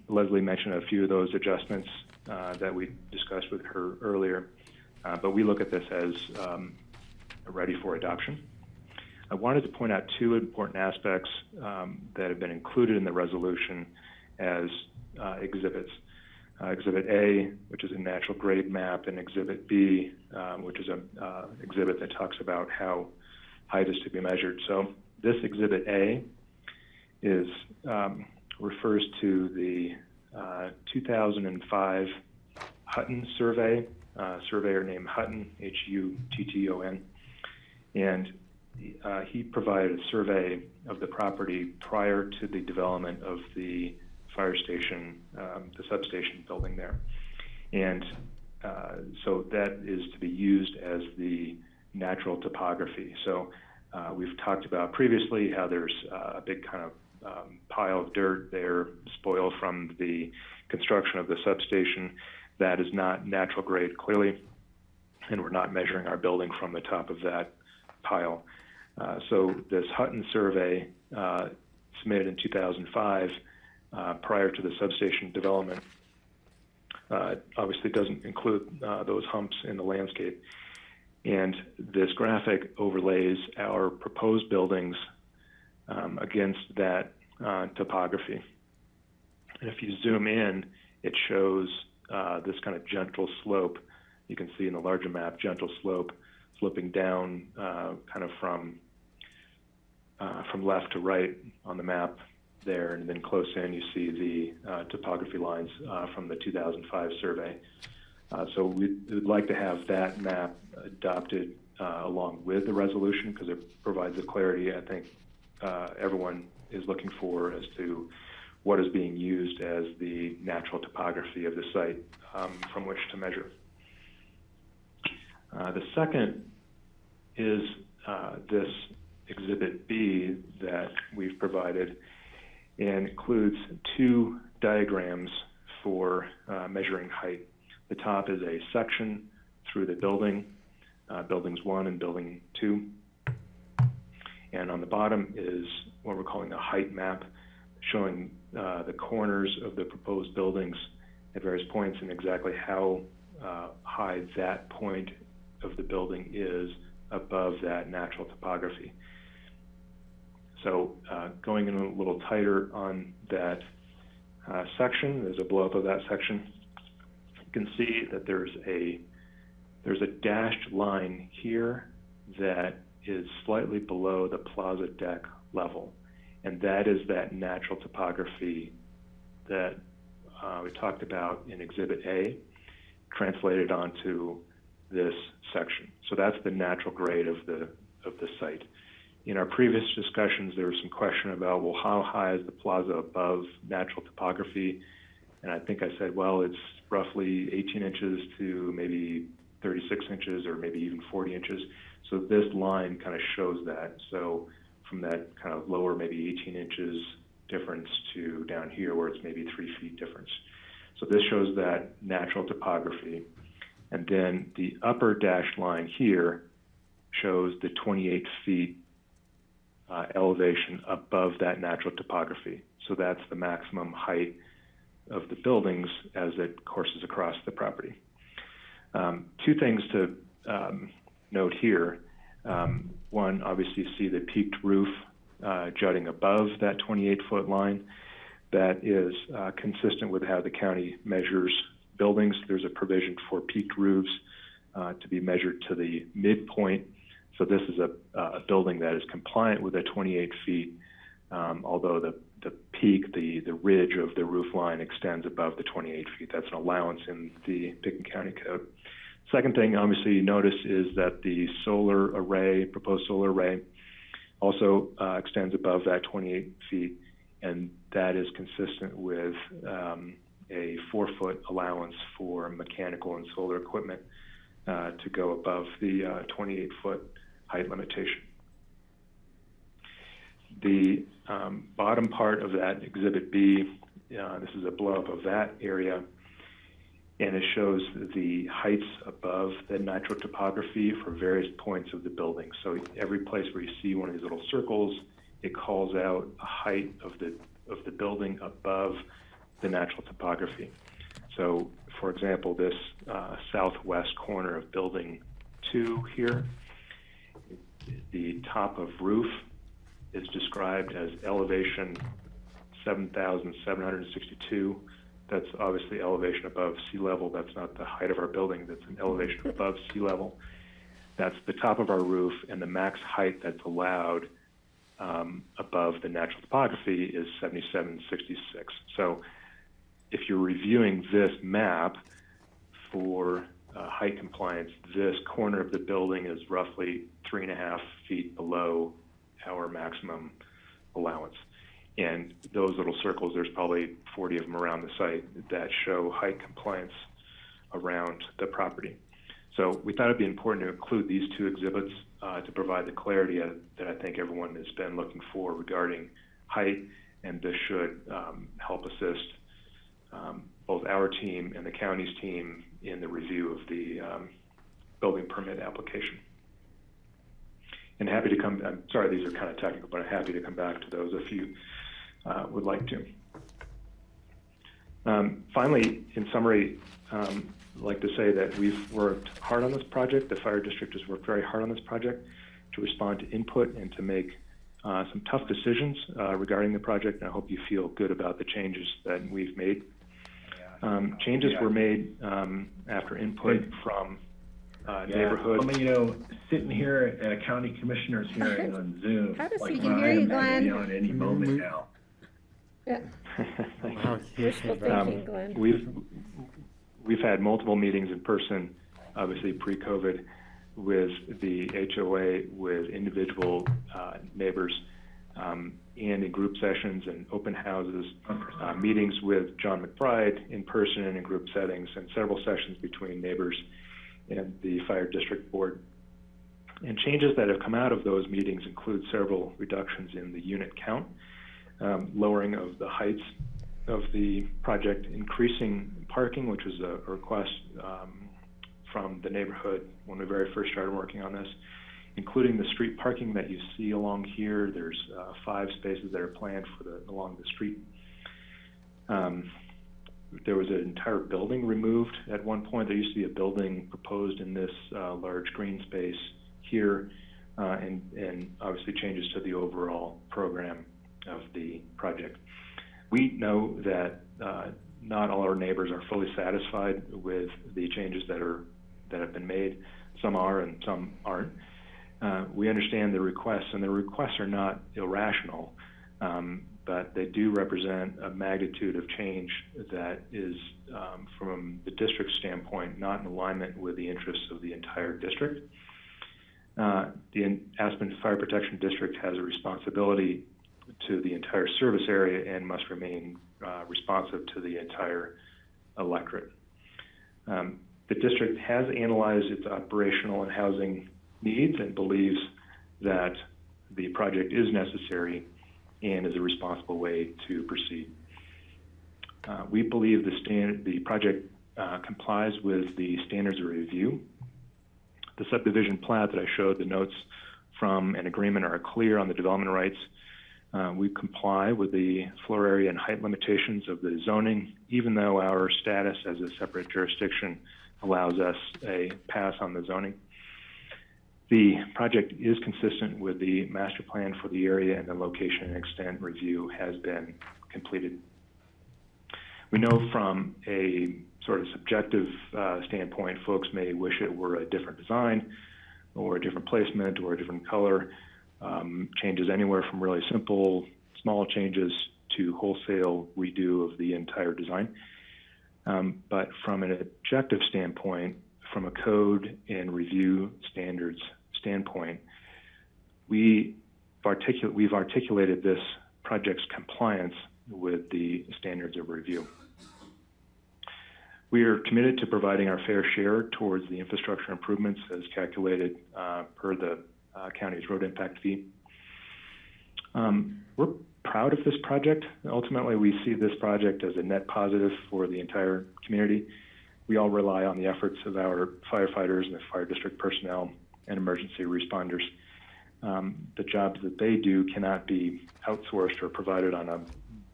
Leslie mentioned a few of those adjustments that we discussed with her earlier, but we look at this as ready for adoption. I wanted to point out two important aspects that have been included in the resolution as exhibits. Exhibit A, which is a natural grade map, and Exhibit B, which is an exhibit that talks about how height is to be measured. So this Exhibit A refers to the 2005 Hutton survey, surveyor named Hutton, Hutton, and he provided a survey of the property prior to the development of the fire station, the substation building there. And so that is to be used as the natural topography. So we've talked about previously how there's a big kind of pile of dirt there, spoil from the construction of the substation. That is not natural grade, clearly, and we're not measuring our building from the top of that pile. So this Hutton survey submitted in 2005 prior to the substation development obviously doesn't include those humps in the landscape. And this graphic overlays our proposed buildings against that topography. And if you zoom in, it shows this kind of gentle slope. You can see in the larger map, gentle slope, sloping down kind of from left to right on the map there, and then close in you see the topography lines from the 2005 survey. So we'd like to have that map adopted along with the resolution, because it provides the clarity I think everyone is looking for as to what is being used as the natural topography of the site from which to measure. The second is this Exhibit B that we've provided, and includes two diagrams for measuring height. The top is a section through the building, buildings 1 and building 2. And on the bottom is what we're calling a height map, showing the corners of the proposed buildings at various points and exactly how high that point of the building is above that natural topography. So going in a little tighter on that section, there's a blow-up of that section. You can see that there's a dashed line here that is slightly below the plaza deck level, and that is that natural topography that we talked about in Exhibit A, translated onto this section. So that's the natural grade of the site. In our previous discussions, there was some question about, well, how high is the plaza above natural topography? And I think I said, well, it's roughly 18 inches to maybe 36 inches or maybe even 40 inches. So this line kind of shows that. So from that kind of lower, maybe 18 inches difference to down here where it's maybe 3 feet difference. So this shows that natural topography. And then the upper dashed line here shows the 28 feet elevation above that natural topography. So that's the maximum height of the buildings as it courses across the property. Two things to note here. One, obviously you see the peaked roof jutting above that 28-foot line. That is consistent with how the county measures buildings. There's a provision for peaked roofs to be measured to the midpoint. So this is a building that is compliant with the 28 feet, although the peak, the ridge of the roof line extends above the 28 feet. That's an allowance in the Pickens County Code. Second thing, obviously, you notice is that the solar array, proposed solar array, also extends above that 28 feet, and that is consistent with a 4-foot allowance for mechanical and solar equipment to go above the 28-foot height limitation. The bottom part of that Exhibit B, this is a blow-up of that area, and it shows the heights above the natural topography for various points of the building. So every place where you see one of these little circles, it calls out a height of the building above the natural topography. So, for example, this southwest corner of Building 2 here, the top of roof is described as elevation 7,762. That's obviously elevation above sea level. That's not the height of our building. That's an elevation above sea level. That's the top of our roof, and the max height that's allowed above the natural topography is 7,766. So if you're reviewing this map for height compliance, this corner of the building is roughly 3.5 feet below our maximum allowance. And those little circles, there's probably 40 of them around the site that show height compliance around the property. So we thought it'd be important to include these two exhibits to provide the clarity that I think everyone has been looking for regarding height, and this should help assist both our team and the county's team in the review of the building permit application. And happy to come, I'm sorry these are kind of technical, but I'm happy to come back to those if you would like to. Finally, in summary, I'd like to say that we've worked hard on this project. The fire district has worked very hard on this project to respond to input and to make some tough decisions regarding the project, and I hope you feel good about the changes that we've made. Changes were made after input from neighborhood. I mean, sitting here at a county commissioner's hearing on Zoom, We can hear you, Glenn. on any moment now. Yeah. Wishful thinking, Glenn. We've had multiple meetings in person, obviously pre-COVID, with the HOA, with individual neighbors, and in group sessions and open houses, meetings with John McBride in person and in group settings, and several sessions between neighbors and the fire district board. And changes that have come out of those meetings include several reductions in the unit count, lowering of the heights of the project, increasing parking, which was a request from the neighborhood when we very first started working on this, including the street parking that you see along here. There's 5 spaces that are planned for along the street. There was an entire building removed at one point. There used to be a building proposed in this large green space here, and obviously changes to the overall program of the project. We know that not all our neighbors are fully satisfied with the changes that have been made. Some are and some aren't. We understand the requests, and the requests are not irrational, but they do represent a magnitude of change that is, from the district standpoint, not in alignment with the interests of the entire district. The Aspen Fire Protection District has a responsibility to the entire service area and must remain responsive to the entire electorate. The district has analyzed its operational and housing needs and believes that the project project is necessary and is a responsible way to proceed. We believe the project complies with the standards of review. The subdivision plat that I showed, the notes from an agreement are clear on the development rights. We comply with the floor area and height limitations of the zoning, even though our status as a separate jurisdiction allows us a pass on the zoning. The project is consistent with the master plan for the area, and the location and extent review has been completed. We know from a sort of subjective standpoint, folks may wish it were a different design or a different placement or a different color. Changes anywhere from really simple, small changes to wholesale redo of the entire design. But from an objective standpoint, from a code and review standards standpoint, we've articulated this project's compliance with the standards of review. We are committed to providing our fair share towards the infrastructure improvements as calculated per the county's road impact fee. We're proud of this project. Ultimately, we see this project as a net positive for the entire community. We all rely on the efforts of our firefighters and the fire district personnel and emergency responders. The jobs that they do cannot be outsourced or provided on a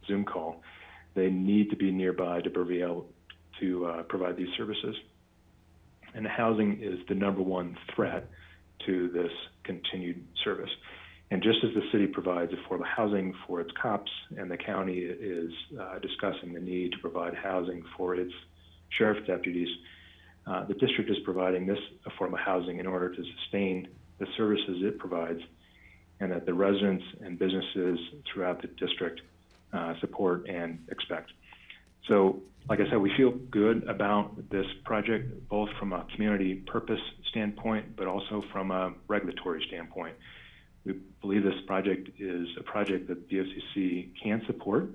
Zoom call. They need to be nearby to be able to provide these services. And housing is the #1 threat to this continued service. And just as the city provides affordable housing for its cops, and the county is discussing the need to provide housing for its sheriff's deputies, the district is providing this affordable housing in order to sustain the services it provides, and that the residents and businesses throughout the district support and expect. So, like I said, we feel good about this project, both from a community purpose standpoint, but also from a regulatory standpoint. We believe this project is a project that BOCC can support,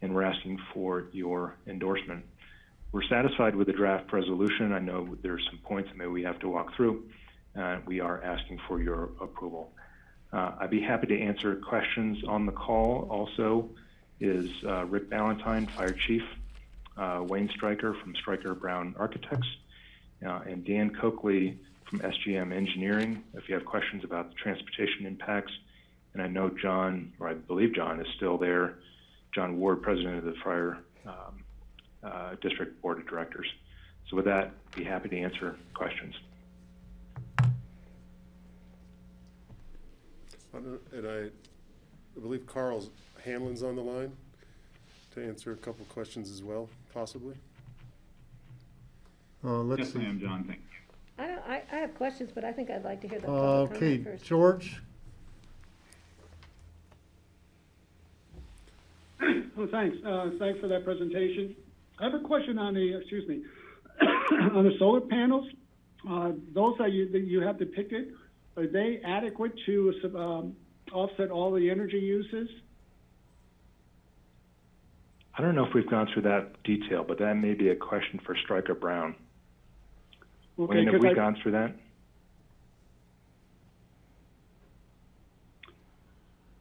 and we're asking for your endorsement. We're satisfied with the draft resolution. I know there's some points that maybe we have to walk through. We are asking for your approval. I'd be happy to answer questions on the call. Also is Rick Ballantyne, Fire Chief, Wayne Stryker from Stryker Brown Architects, and Dan Coakley from SGM Engineering, if you have questions about the transportation impacts. And I know John, or I believe John, is still there, John Ward, President of the Fire District Board of Directors. So with that, I'd be happy to answer questions. And I believe Carl Hanlon's on the line to answer a couple questions as well, possibly. Let's see. Yes, ma'am, John, thank you. I have questions, but I think I'd like to hear the public Okay, comment first. George? Oh, thanks. Thanks for that presentation. I have a question on the, on the solar panels. Those that you have depicted, are they adequate to offset all the energy uses? I don't know if we've gone through that detail, but that may be a question for Stryker Brown. Okay, Wayne, have we gone through that?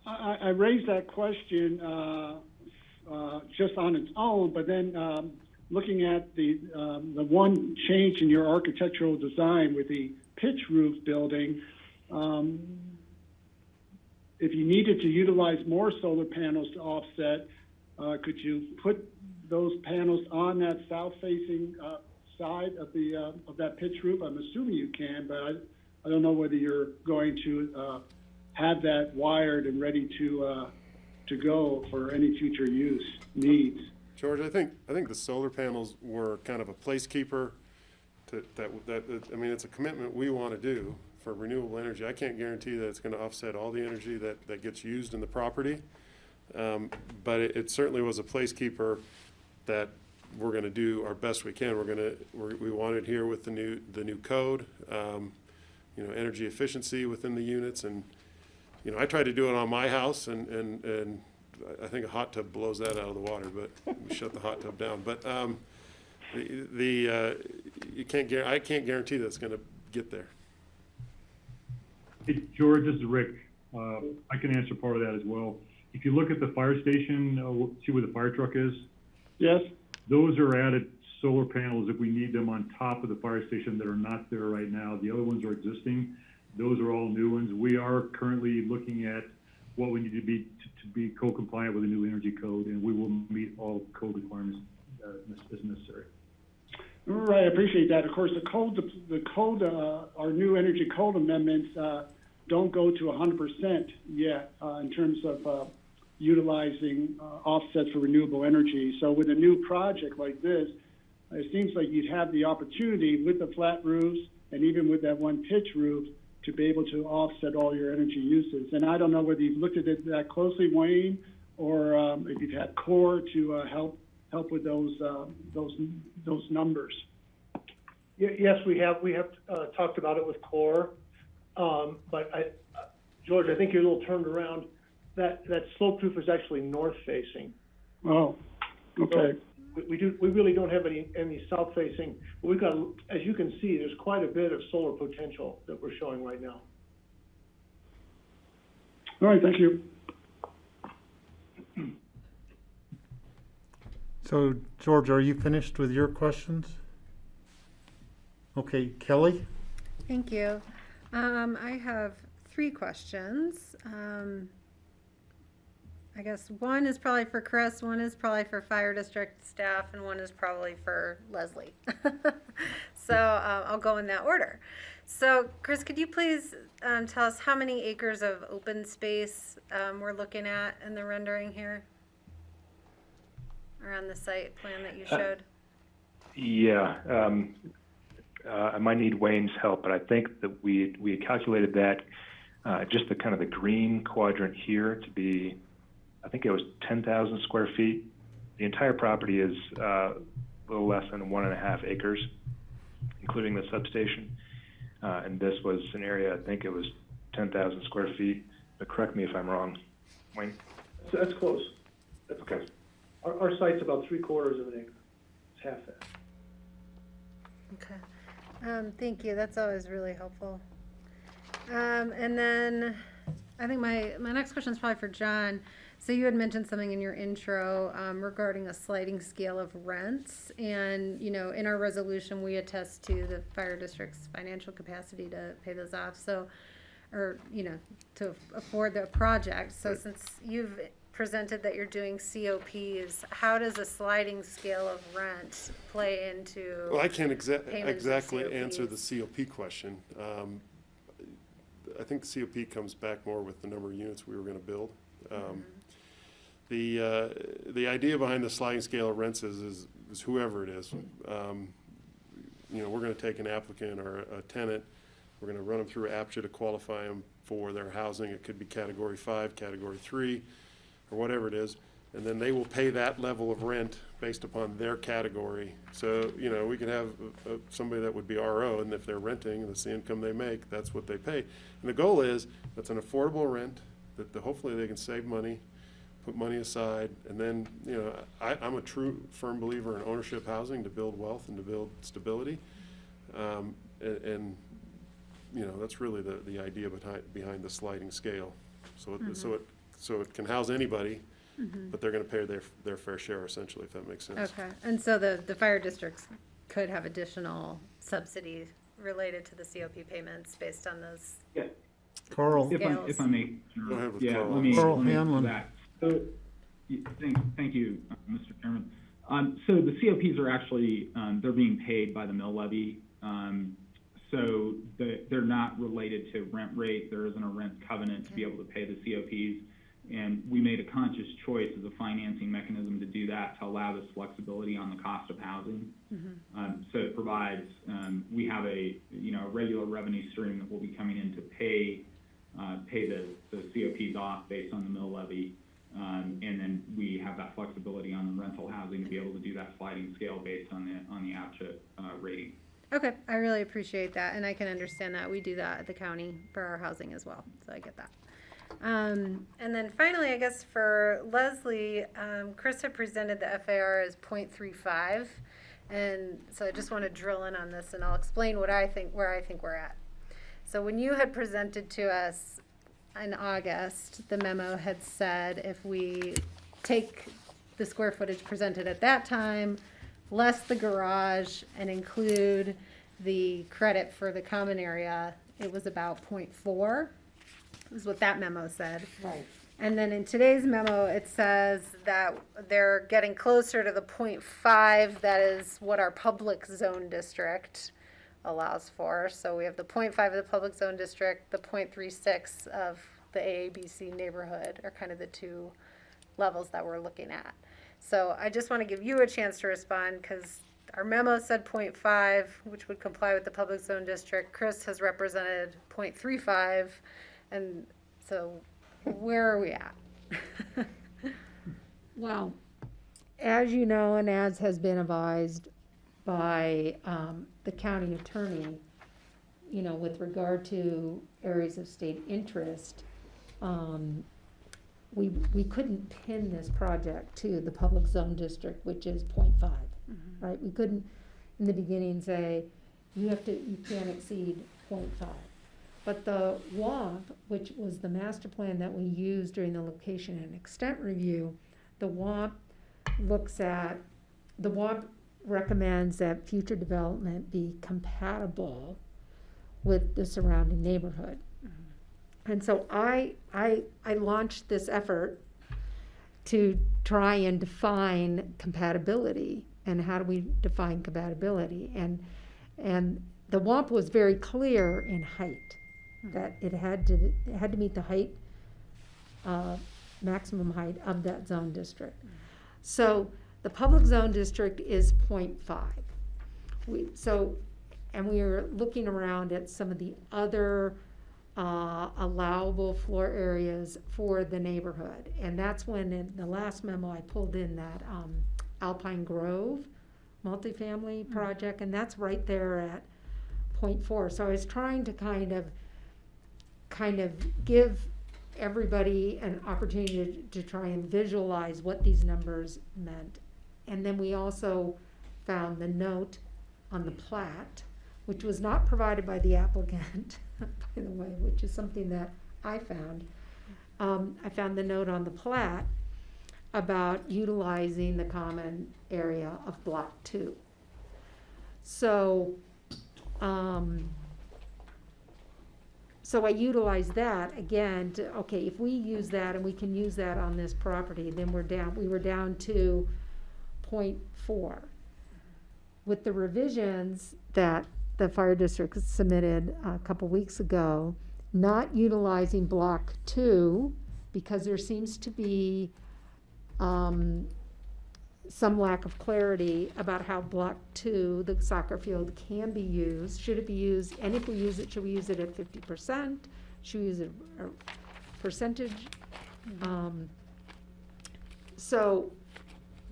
I raised that question just on its own, but then looking at the one change in your architectural design with the pitch roof building, if you needed to utilize more solar panels to offset, could you put those panels on that south-facing side of that pitch roof? I'm assuming you can, but I don't know whether you're going to have that wired and ready to go for any future use needs. George, I think the solar panels were kind of a placekeeper. I mean, it's a commitment we want to do for renewable energy. I can't guarantee that it's going to offset all the energy that gets used in the property, but it certainly was a placekeeper that we're going to do our best we can. We want it here with the new code, energy efficiency within the units, and I tried to do it on my house, and I think a hot tub blows that out of the water, but we shut the hot tub down. But I can't guarantee that it's going to get there. Hey, George, this is Rick. I can answer part of that as well. If you look at the fire station, see where the fire truck is? Yes? Those are added solar panels if we need them on top of the fire station that are not there right now. The other ones are existing. Those are all new ones. We are currently looking at what we need to be co-compliant with the new energy code, and we will meet all code requirements as necessary. Right, I appreciate that. Of course, our new energy code amendments don't go to 100% yet in terms of utilizing offsets for renewable energy. So with a new project like this, it seems like you'd have the opportunity with the flat roofs and even with that one pitch roof to be able to offset all your energy uses. And I don't know whether you've looked at it that closely, Wayne, or if you've had CORE to help with those numbers. Yes, we have. We have talked about it with CORE, but George, I think you're a little turned around. That slope roof is actually north facing. Oh, okay. So we really don't have any south facing. But we've got, as you can see, there's quite a bit of solar potential that we're showing right now. All right, thank you. So, George, are you finished with your questions? Okay, Kelly? Thank you. I have 3 questions. I guess one is probably for Chris, one is probably for fire district staff, and one is probably for Leslie. So I'll go in that order. So Chris, could you please tell us how many acres of open space we're looking at in the rendering here? Or on the site plan that you showed? I might need Wayne's help, but I think that we had calculated that just the kind of the green quadrant here to be, I think it was 10,000 square feet. The entire property is a little less than 1.5 acres, including the substation. And this was an area, I think it was 10,000 square feet. But correct me if I'm wrong, Wayne. So that's close. That's okay. Close. Our site's about 3/4 of an acre. It's half that. Okay. Thank you. That's always really helpful. And then I think my next question is probably for John. So you had mentioned something in your intro regarding a sliding scale of rents. And, in our resolution, we attest to the fire district's financial capacity to pay those off. So, to afford the project. So since you've presented that you're doing COPs, how does a sliding scale of rent play into Well, I can't payments exactly of answer the COPs? COP question. I think the COP comes back more with the number of units we were going to build. The idea behind the sliding scale of rents is whoever it is. We're going to take an applicant or a tenant. We're going to run them through APCHA to qualify them for their housing. It could be Category 5, Category 3, or whatever it is. And then they will pay that level of rent based upon their category. So, we could have somebody that would be RO, and if they're renting, and that's the income they make, that's what they pay. And the goal is that's an affordable rent, that hopefully they can save money, put money aside, and then, I'm a true firm believer in ownership housing to build wealth and to build stability. That's really the idea behind the sliding scale. So it can house anybody, but they're going to pay their fair share, essentially, if that makes sense. Okay. And so the fire districts could have additional subsidies related to the COP payments based on those. Yeah. Carl. If I may. Go ahead with yeah, Carl. let me Hanlon. back. So, thank you, Mr. Chairman. So the COPs are actually, they're being paid by the mill levy. So they're not related to rent rate. There isn't a rent covenant to be able to pay the COPs. And we made a conscious choice as a financing mechanism to do that, to allow this flexibility on the cost of housing. So it provides, we have a regular revenue stream that will be coming in to pay the COPs off based on the mill levy. And then we have that flexibility on the rental housing to be able to do that sliding scale based on the APCHA rating. Okay, I really appreciate that, and I can understand that. We do that at the county for our housing as well, so I get that. And then finally, I guess for Leslie, Chris had presented the FAR as 0.35, and so I just want to drill in on this, and I'll explain where I think we're at. So when you had presented to us in August, the memo had said if we take the square footage presented at that time, less the garage, and include the credit for the common area, it was about 0.4, is what that memo said. Right. And then in today's memo, it says that they're getting closer to the 0.5, that is what our public zone district allows for. So we have the 0.5 of the public zone district, the 0.36 of the AABC neighborhood are kind of the two levels that we're looking at. So I just want to give you a chance to respond, because our memo said 0.5, which would comply with the public zone district. Chris has represented 0.35, and so where are we at? Well, as you know, and as has been advised by the county attorney, you know, with regard to areas of state interest, we couldn't pin this project to the public zone district, which is 0.5, right? We couldn't, in the beginning, say, you can't exceed 0.5. But the WAP, which was the master plan that we used during the location and extent review, the WAP recommends that future development be compatible with the surrounding neighborhood. And so I launched this effort to try and define compatibility, and how do we define compatibility? And the WAP was very clear in height, that it had to meet the height, maximum height of that zone district. So the public zone district is 0.5. And we are looking around at some of the other allowable floor areas for the neighborhood. And that's when, in the last memo, I pulled in that Alpine Grove multifamily project, and that's right there at 0.4. So I was trying to kind of give everybody an opportunity to try and visualize what these numbers meant. And then we also found the note on the plat, which was not provided by the applicant, by the way, which is something that I found. I found the note on the plat about utilizing the common area of Block 2. So I utilized that again to, okay, if we use that and we can use that on this property, then we were down to 0.4. With the revisions that the fire district submitted a couple weeks ago, not utilizing Block 2, because there seems to be some lack of clarity about how Block 2, the soccer field, can be used. Should it be used, and if we use it, should we use it at 50%? Should we use it a percentage? So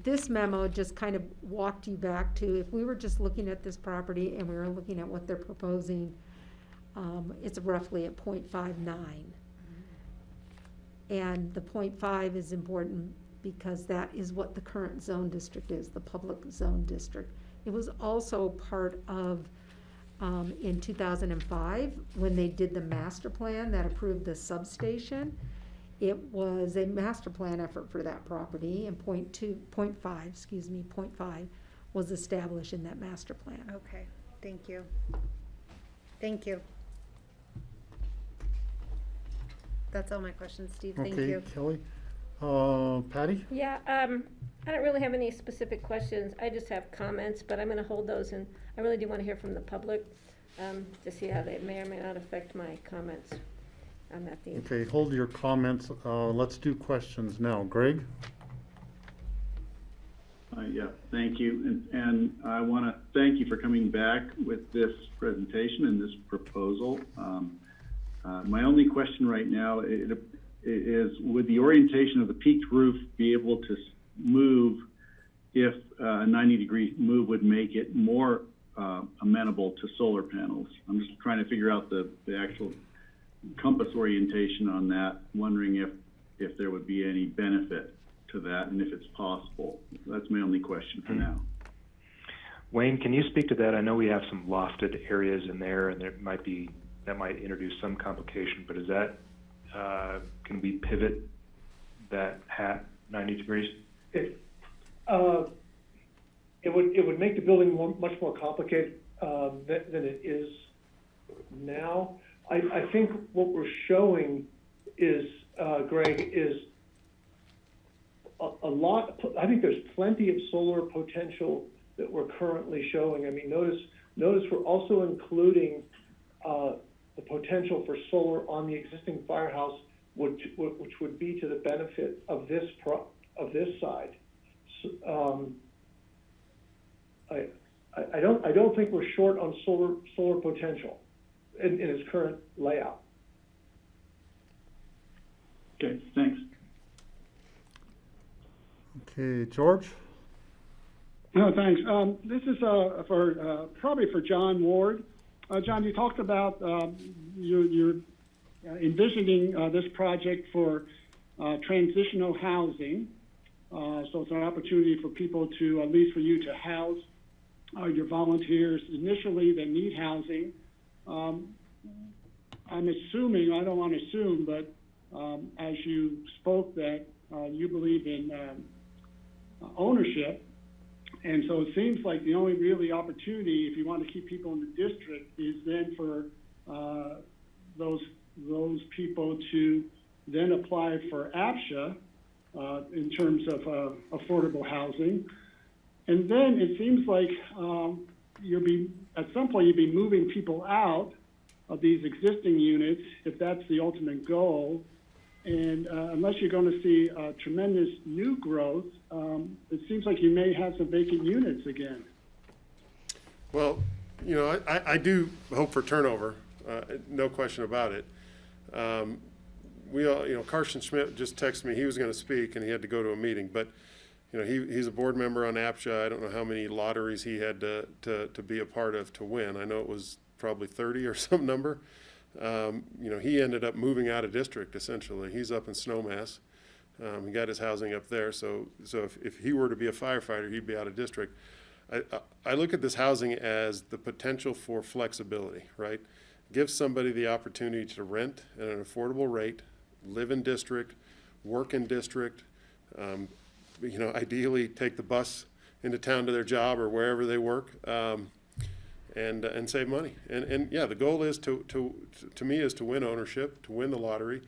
this memo just kind of walked you back to, if we were just looking at this property and we were looking at what they're proposing, it's roughly at 0.59. And the 0.5 is important because that is what the current zone district is, the public zone district. It was also part of, in 2005, when they did the master plan that approved the substation, it was a master plan effort for that property, and 0.5 was established in that master plan. Okay, thank you. Thank you. That's all my questions, Steve. Thank you. Okay, Kelly. Patty? Yeah, I don't really have any specific questions. I just have comments, but I'm going to hold those, and I really do want to hear from the public to see how they may or may not affect my comments on that theme. Okay, hold your comments. Let's do questions now. Greg? Yeah, thank you. And I want to thank you for coming back with this presentation and this proposal. My only question right now is, would the orientation of the peaked roof be able to move if a 90-degree move would make it more amenable to solar panels? I'm just trying to figure out the actual compass orientation on that, wondering if there would be any benefit to that and if it's possible. That's my only question for now. Wayne, can you speak to that? I know we have some lofted areas in there, and that might introduce some complication, but is that can we pivot that hat 90 degrees? It would make the building much more complicated than it is now. I think what we're showing is, Greg, is a lot. I think there's plenty of solar potential that we're currently showing. I mean, notice we're also including the potential for solar on the existing firehouse, which would be to the benefit of this side. So, I don't think we're short on solar potential in its current layout. Okay, thanks. Okay, George? No, thanks. This is probably for John Ward. John, you talked about you're envisioning this project for transitional housing. So it's an opportunity for people to, at least for you to house your volunteers initially that need housing. I'm assuming, I don't want to assume, but as you spoke that you believe in ownership. And so it seems like the only really opportunity, if you want to keep people in the district, is then for those people to then apply for APSHA in terms of affordable housing. And then it seems like at some point you'll be moving people out of these existing units, if that's the ultimate goal. And unless you're going to see tremendous new growth, it seems like you may have some vacant units again. Well, you know, I do hope for turnover, no question about it. We all, you know, Carson Schmidt just texted me he was going to speak and he had to go to a meeting, but you know, he's a board member on APSHA. I don't know how many lotteries he had to be a part of to win. I know it was probably 30 or some number. You know, he ended up moving out of district, essentially. He's up in Snowmass. He got his housing up there. So if he were to be a firefighter, he'd be out of district. I look at this housing as the potential for flexibility, right? Give somebody the opportunity to rent at an affordable rate, live in district, work in district, you know, ideally take the bus into town to their job or wherever they work. And save money. And yeah, the goal is to me is to win ownership, to win the lottery,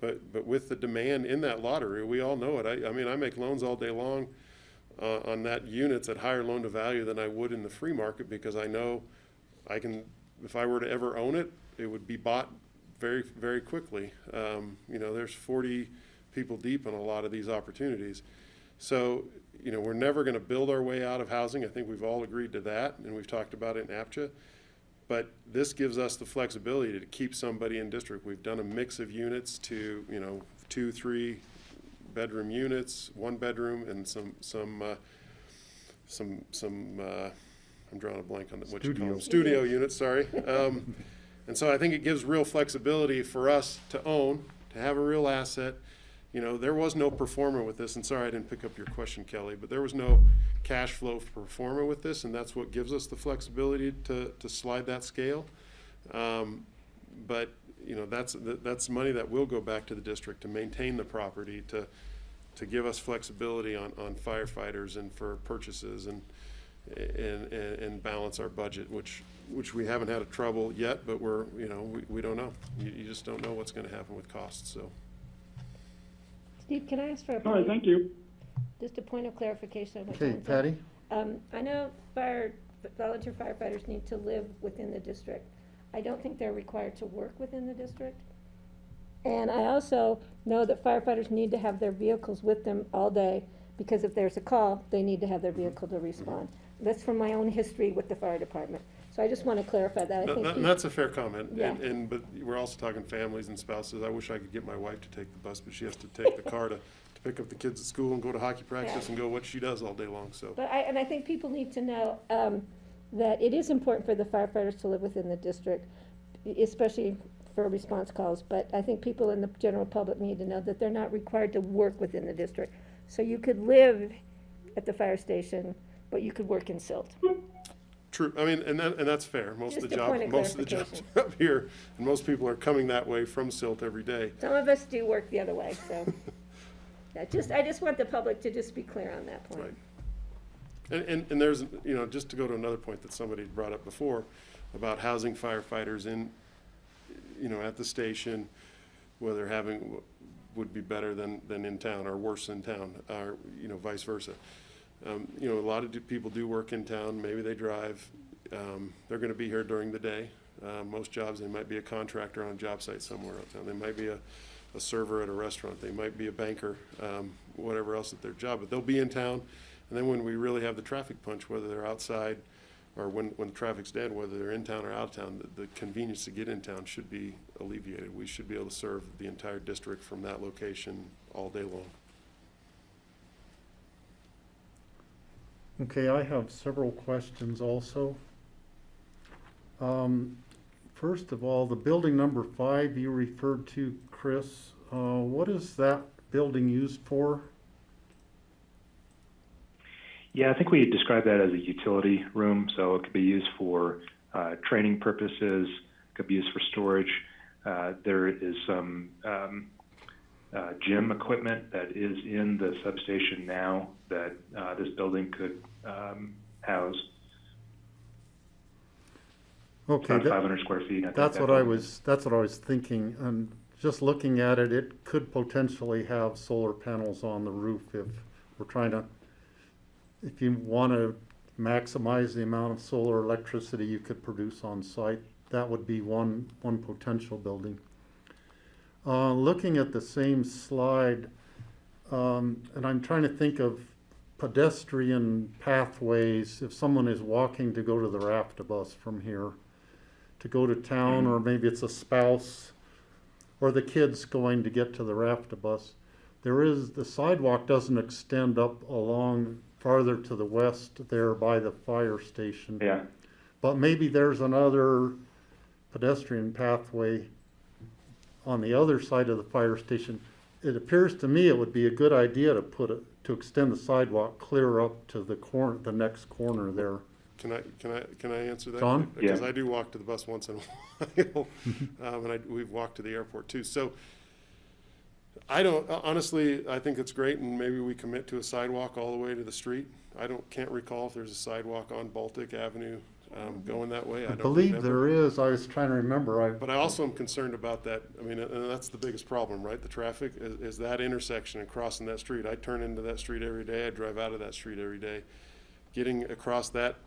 but with the demand in that lottery, we all know it. I mean, I make loans all day long on that units at higher loan to value than I would in the free market, because I know I can, if I were to ever own it, it would be bought very, very quickly. You know, there's 40 people deep on a lot of these opportunities. So, you know, we're never going to build our way out of housing. I think we've all agreed to that, and we've talked about it in APSHA. But this gives us the flexibility to keep somebody in district. We've done a mix of units to, you know, 2-3 bedroom units, 1 bedroom, and some I'm drawing a blank on what you call them. Studio units, sorry. And so I think it gives real flexibility for us to own, to have a real asset. You know, there was no performer with this, and sorry I didn't pick up your question, Kelly, but there was no cash flow performer with this, and that's what gives us the flexibility to slide that scale. But, you know, that's money that will go back to the district to maintain the property, to give us flexibility on firefighters and for purchases and balance our budget, which we haven't had a trouble yet, but we don't know. You just don't know what's going to happen with costs, so. Steve, can I ask for a All right, thank you. Just a point of clarification. Okay, Patty? I know volunteer firefighters need to live within the district. I don't think they're required to work within the district. And I also know that firefighters need to have their vehicles with them all day, because if there's a call, they need to have their vehicle to respond. That's from my own history with the fire department. So I just want to clarify that. I think That's a fair comment. Yeah. But we're also talking families and spouses. I wish I could get my wife to take the bus, but she has to take the car to pick up the kids at school and go to hockey practice and go what she does all day long. So. But I think people need to know that it is important for the firefighters to live within the district, especially for response calls. But I think people in the general public need to know that they're not required to work within the district. So you could live at the fire station, but you could work in Silt. True. I mean, and that's fair. Most of Just the a jobs, point of most of the jobs are up here, and most people are coming that way from Silt every day. Some of us do work the other way, so. Yeah, I just want the public to just be clear on that point. Right. And there's, you know, just to go to another point that somebody brought up before about housing firefighters in, you know, at the station, whether having would be better than in town or worse in town, or, you know, vice versa. You know, a lot of people do work in town. Maybe they drive. They're going to be here during the day. Most jobs, they might be a contractor on a job site somewhere uptown. They might be a server at a restaurant. They might be a banker, whatever else at their job. But they'll be in town. And then when we really have the traffic punch, whether they're outside or when the traffic's dead, whether they're in town or out of town, the convenience to get in town should be alleviated. We should be able to serve the entire district from that location all day long. Okay, I have several questions also. First of all, the building number 5 you referred to, Chris, what is that building used for? Yeah, I think we described that as a utility room, so it could be used for training purposes, could be used for storage. There is some gym equipment that is in the substation now that this building could house. Okay, about 500 square feet. That's what I was thinking, and just looking at it, it could potentially have solar panels on the roof if we're trying to, if you want to maximize the amount of solar electricity you could produce on site. That would be one potential building. Looking at the same slide, and I'm trying to think of pedestrian pathways, if someone is walking to go to the Rafta bus from here, to go to town, or maybe it's a spouse, or the kids going to get to the Rafta bus. The sidewalk doesn't extend up along farther to the west there by the fire station. Yeah. But maybe there's another pedestrian pathway on the other side of the fire station. It appears to me it would be a good idea to extend the sidewalk clear up to the next corner there. Can I answer that? John? Because Yeah. I do walk to the bus once in a while, and we've walked to the airport too. So I don't, honestly, I think it's great, and maybe we commit to a sidewalk all the way to the street. Can't recall if there's a sidewalk on Baltic Avenue going that way. I believe there is. I was trying to remember. But I also am concerned about that. I mean, and that's the biggest problem, right? The traffic is that intersection and crossing that street. I turn into that street every day. I drive out of that street every day. Getting across that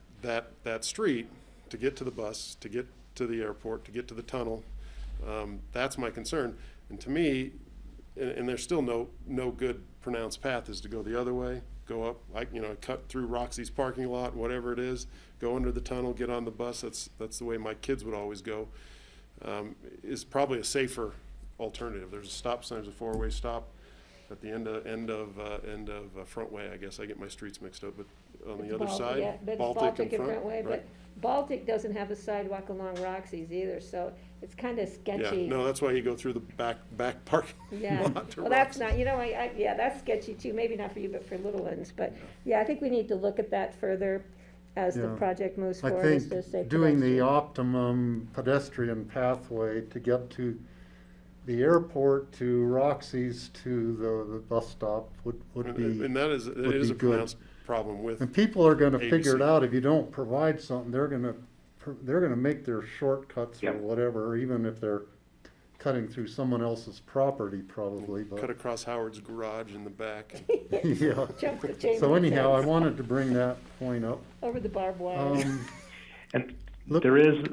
street to get to the bus, to get to the airport, to get to the tunnel, that's my concern. And to me, and there's still no good pronounced path, is to go the other way, go up, cut through Roxy's parking lot, whatever it is, go under the tunnel, get on the bus. That's the way my kids would always go. Is probably a safer alternative. There's a stop sign, there's a 4-way stop at the end of Frontway. I guess I get my streets mixed up, but on the other side, yeah, but Baltic and Frontway, but Baltic doesn't have a sidewalk along Roxy's either, so it's kind of sketchy. Yeah, no, that's why you go through the back parking Yeah, lot to well, that's Roxy. not, yeah, that's sketchy too, maybe not for you, but for little ones, but, yeah, I think we need to look at that further as the Yeah. project moves I forward, as think to say doing the pedestrian. optimum pedestrian pathway to get to the airport, to Roxy's, to the bus stop would be. And that is, it is a pronounced problem with. And people are gonna figure it ABC. out. If you don't provide something, they're gonna make their shortcuts or whatever, even if they're cutting through someone else's property probably, but. Cut across Howard's garage in the back. Yeah. Jump the chain So link anyhow, I fence. wanted to bring that point up. Over the barbed wire. And there is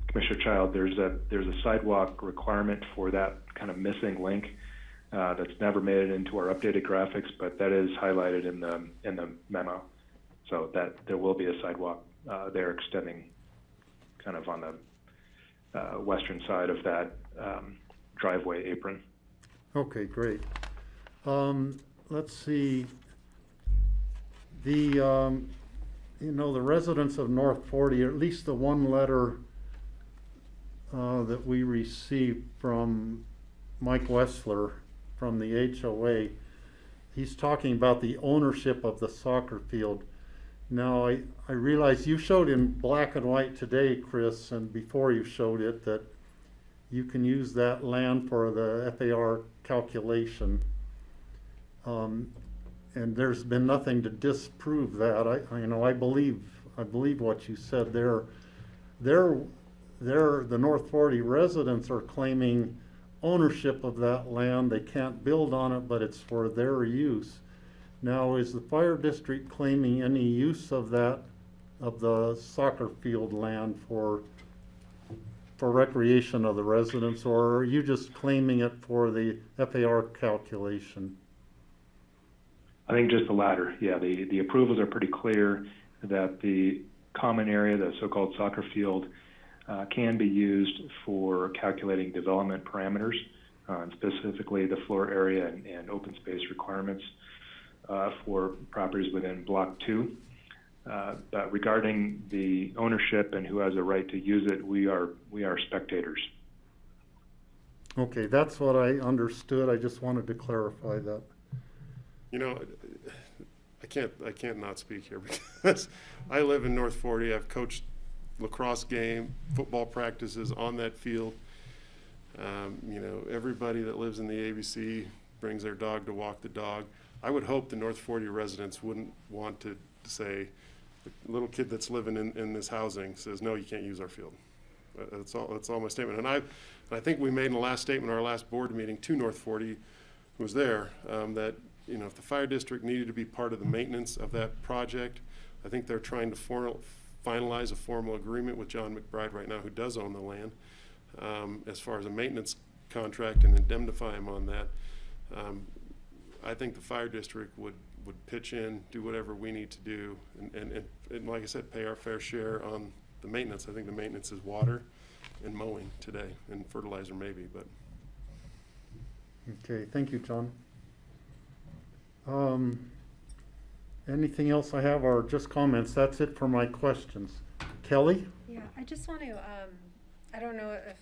Commissioner Child, there's a sidewalk requirement for that kind of missing link that's never made it into our updated graphics, but that is highlighted in the memo. So that there will be a sidewalk there extending kind of on the western side of that driveway apron. Okay, great. Let's see. The residents of North 40, or at least the one letter that we received from Mike Wessler from the HOA, he's talking about the ownership of the soccer field. Now, I realize you showed in black and white today, Chris, and before you showed it, that you can use that land for the FAR calculation. And there's been nothing to disprove that. I believe what you said there. The North 40 residents are claiming ownership of that land. They can't build on it, but it's for their use. Now, is the fire district claiming any use of that, of the soccer field land for recreation of the residents, or are you just claiming it for the FAR calculation? I think just the latter. Yeah, the approvals are pretty clear that the common area, the so-called soccer field, can be used for calculating development parameters, specifically the floor area and open space requirements for properties within Block 2. But regarding the ownership and who has a right to use it, we are spectators. Okay, that's what I understood. I just wanted to clarify that. You know, I can't not speak here because I live in North 40. I've coached lacrosse game, football practices on that field. You know, everybody that lives in the ABC brings their dog to walk the dog. I would hope the North 40 residents wouldn't want to say, the little kid that's living in this housing says, no, you can't use our field. That's all my statement. And I think we made in the last statement, our last board meeting to North 40 was there, that, you know, if the fire district needed to be part of the maintenance of that project, I think they're trying to finalize a formal agreement with John McBride right now, who does own the land, as far as a maintenance contract and indemnify him on that. I think the fire district would pitch in, do whatever we need to do, and like I said, pay our fair share on the maintenance. I think the maintenance is water and mowing today, and fertilizer maybe, but. Okay, thank you, John. Anything else I have, or just comments? That's it for my questions. Kelly? Yeah, I just want to, I don't know if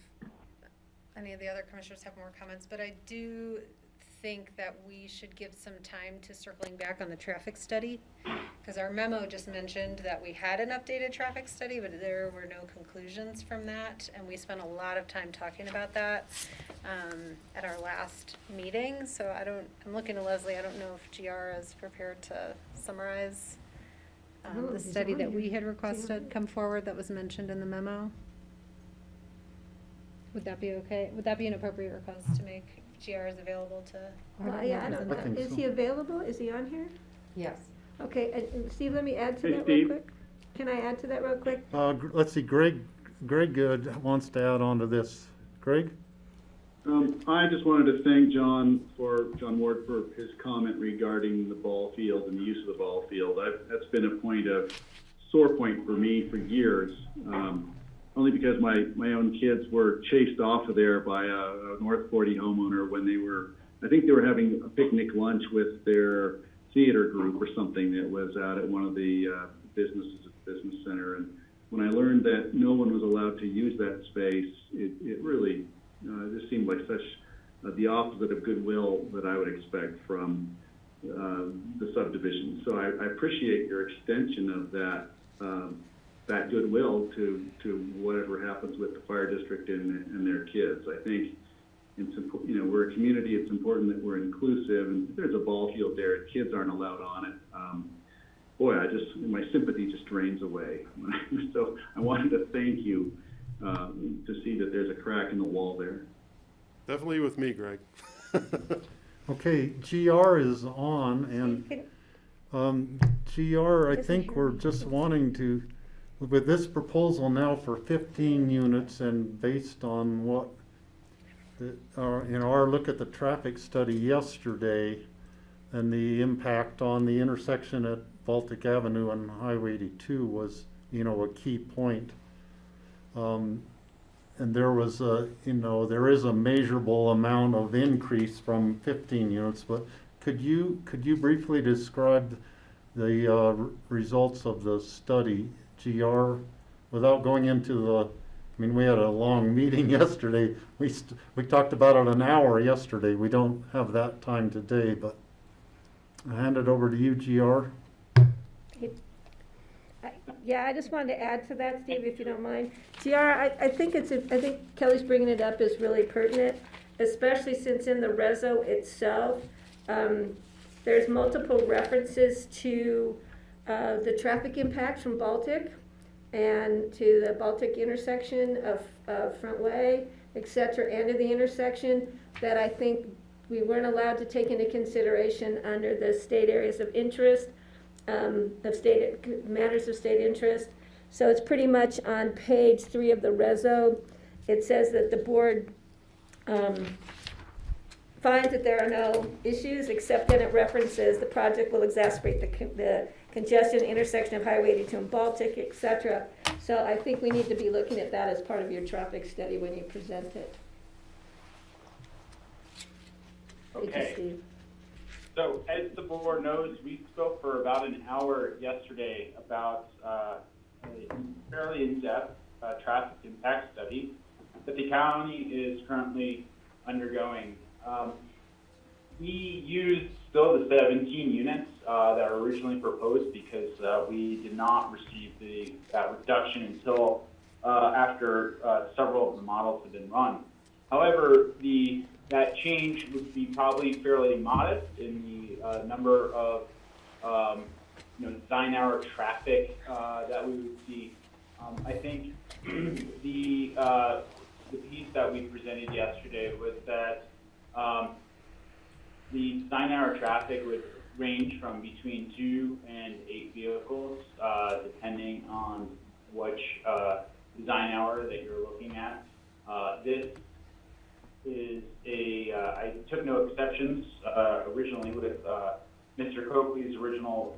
any of the other commissioners have more comments, but I do think that we should give some time to circling back on the traffic study, because our memo just mentioned that we had an updated traffic study, but there were no conclusions from that, and we spent a lot of time talking about that at our last meeting. So I'm looking to Leslie. I don't know if GR is prepared to summarize the study that we had requested come forward that was mentioned in the memo. Would that be okay? Would that be an appropriate request to make? GR is available to. Yeah, I don't know. Is he available? Is he on here? Yes. Okay, Steve, let me add to Hey, that Steve. real quick. Can I add to that real quick? Let's see, Greg Good wants to add on to this. Greg? I just wanted to thank John Ward for his comment regarding the ball field and the use of the ball field. That's been a sore point for me for years. Only because my own kids were chased off of there by a North 40 homeowner when I think they were having a picnic lunch with their theater group or something that was out at one of the businesses at the business center. And when I learned that no one was allowed to use that space, it really just seemed like such the opposite of goodwill that I would expect from the subdivision. So I appreciate your extension of that goodwill to whatever happens with the fire district and their kids. I think we're a community. It's important that we're inclusive, and if there's a ball field there, kids aren't allowed on it. My sympathy just drains away. So I wanted to thank you to see that there's a crack in the wall there. Definitely with me, Greg. Okay, GR is on, and GR, I think we're just wanting to, with this proposal now for 15 units, and based on what our look at the traffic study yesterday and the impact on the intersection at Baltic Avenue and Highway 82 was, a key point. And there was there is a measurable amount of increase from 15 units, but could you briefly describe the results of the study, GR, without going into we had a long meeting yesterday. We talked about it an hour yesterday. We don't have that time today, but. I'll hand it over to you, GR. Yeah, I just wanted to add to that, Steve, if you don't mind. GR, I think Kelly's bringing it up is really pertinent, especially since in the reso itself, there's multiple references to the traffic impacts from Baltic and to the Baltic intersection of Front Way, et cetera, and to the intersection that I think we weren't allowed to take into consideration under the state areas of interest, matters of state interest. So it's pretty much on page 3 of the reso. It says that the board finds that there are no issues, except that it references the project will exacerbate the congestion intersection of Highway 82 and Baltic, et cetera. So I think we need to be looking at that as part of your traffic study when you present it. Thank you, Okay. Steve. So as the board knows, we spoke for about an hour yesterday about a fairly in-depth traffic impact study that the county is currently undergoing. We used still the 17 units that were originally proposed because we did not receive that reduction until after several of the models had been run. However, that change would be probably fairly modest in the number of design hour traffic that we would see. I think the piece that we presented yesterday was that the design hour traffic would range from between 2 and 8 vehicles, depending on which design hour that you're looking at. This is I took no exceptions originally with Mr. Coakley's original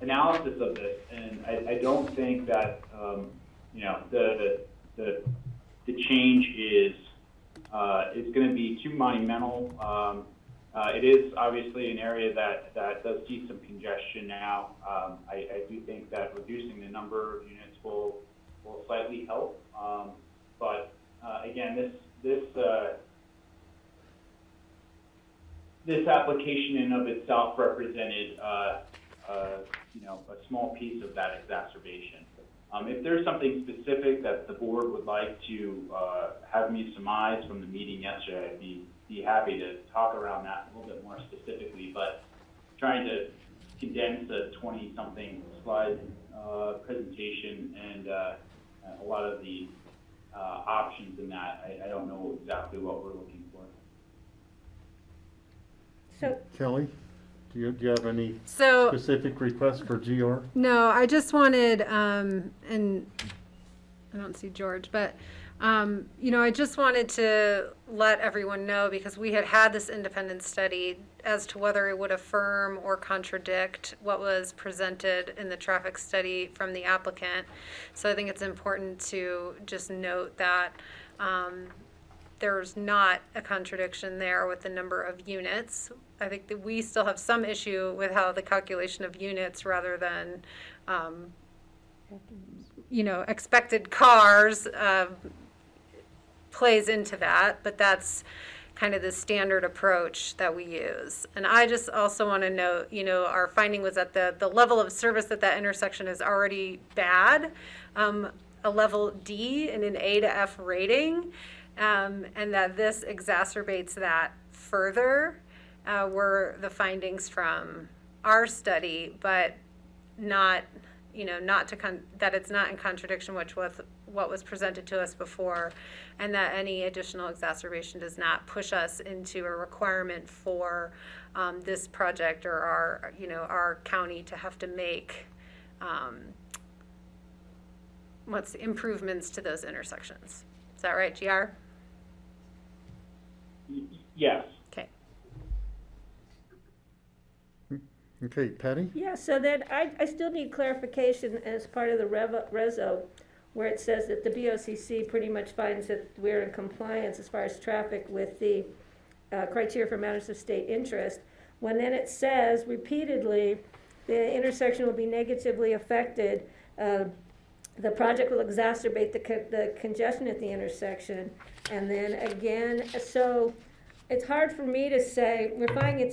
analysis of this, and I don't think that the change is going to be too monumental. It is obviously an area that does see some congestion now. I do think that reducing the number of units will slightly help, but again, this application in of itself represented a small piece of that exacerbation. If there's something specific that the board would like to have me surmise from the meeting yesterday, I'd be happy to talk around that a little bit more specifically, but trying to condense a 20-something slide presentation and a lot of the options in that, I don't know exactly what we're looking for. So Kelly, do you have any So- specific requests for GR? No, I just wanted, and I don't see George, but, I just wanted to let everyone know, because we had this independent study as to whether it would affirm or contradict what was presented in the traffic study from the applicant. So I think it's important to just note that there's not a contradiction there with the number of units. I think that we still have some issue with how the calculation of units rather than, expected cars plays into that, but that's kind of the standard approach that we use. And I just also want to note, our finding was that the level of service at that intersection is already bad, a level D in an A to F rating, and that this exacerbates that further, were the findings from our study, but not, that it's not in contradiction with what was presented to us before, and that any additional exacerbation does not push us into a requirement for this project or our county to have to make improvements to those intersections. Is that right, GR? Yes. Okay. Okay, Patty? Yeah, so then I still need clarification as part of the reso, where it says that the BOCC pretty much finds that we're in compliance as far as traffic with the criteria for matters of state interest, when then it says repeatedly the intersection will be negatively affected, the project will exacerbate the congestion at the intersection, and then again, so it's hard for me to say, we're finding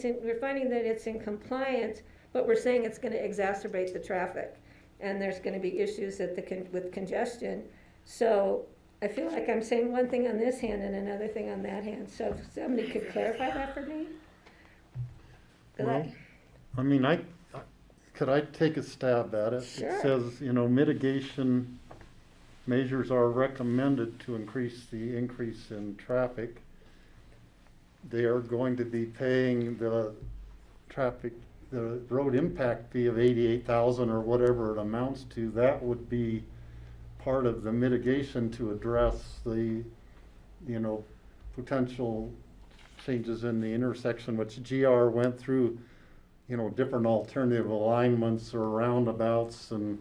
that it's in compliance, but we're saying it's gonna exacerbate the traffic. And there's gonna be issues with congestion. So I feel like I'm saying one thing on this hand and another thing on that hand. So if somebody could clarify that for me? Well, I mean, could I take a stab at it? Sure. It says, mitigation measures are recommended to increase in traffic. They are going to be paying the road impact fee of $88,000 or whatever it amounts to. That would be part of the mitigation to address the, potential changes in the intersection, which GR went through, different alternative alignments or roundabouts and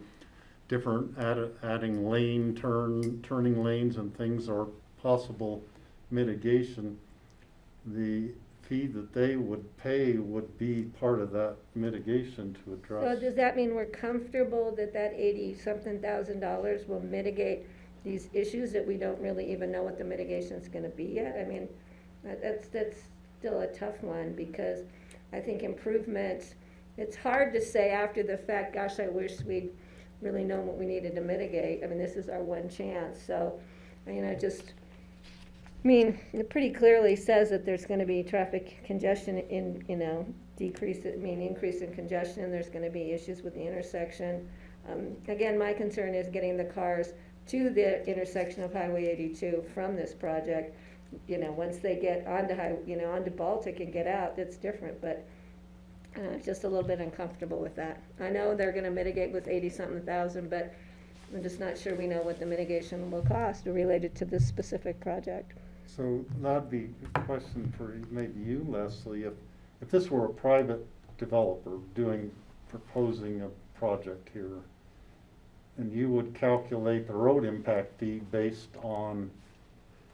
different adding turning lanes and things are possible mitigation. The fee that they would pay would be part of that mitigation to address. So does that mean we're comfortable that $80-something thousand will mitigate these issues that we don't really even know what the mitigation's gonna be yet? I mean, that's still a tough one, because I think improvements, it's hard to say after the fact, gosh, I wish we'd really known what we needed to mitigate. I mean, this is our one chance. So, it pretty clearly says that there's gonna be traffic congestion increase in congestion. There's gonna be issues with the intersection. Again, my concern is getting the cars to the intersection of Highway 82 from this project. Once they get onto Baltic and get out, that's different, but just a little bit uncomfortable with that. I know they're gonna mitigate with 80-something thousand, but I'm just not sure we know what the mitigation will cost related to this specific project. So that'd be a question for maybe you, Leslie. If this were a private developer proposing a project here, and you would calculate the road impact fee based on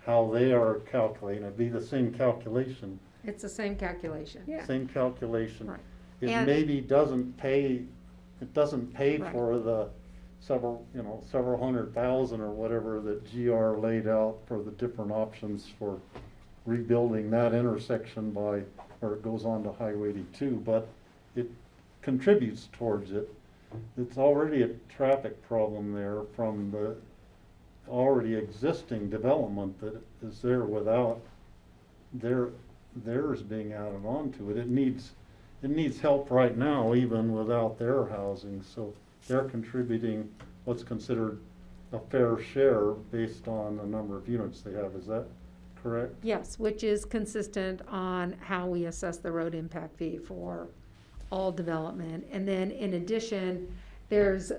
how they are calculating, it'd be the same calculation. It's the same calculation. Yeah. Same calculation. Right. It And- maybe doesn't pay Right. for the several hundred thousand or whatever that GR laid out for the different options for rebuilding that intersection where it goes on to Highway 82, but it contributes towards it. It's already a traffic problem there from the already existing development that is there without theirs being added onto it. It needs help right now, even without their housing, so they're contributing what's considered a fair share based on the number of units they have. Is that correct? Yes, which is consistent on how we assess the road impact fee for all development. And then in addition, there's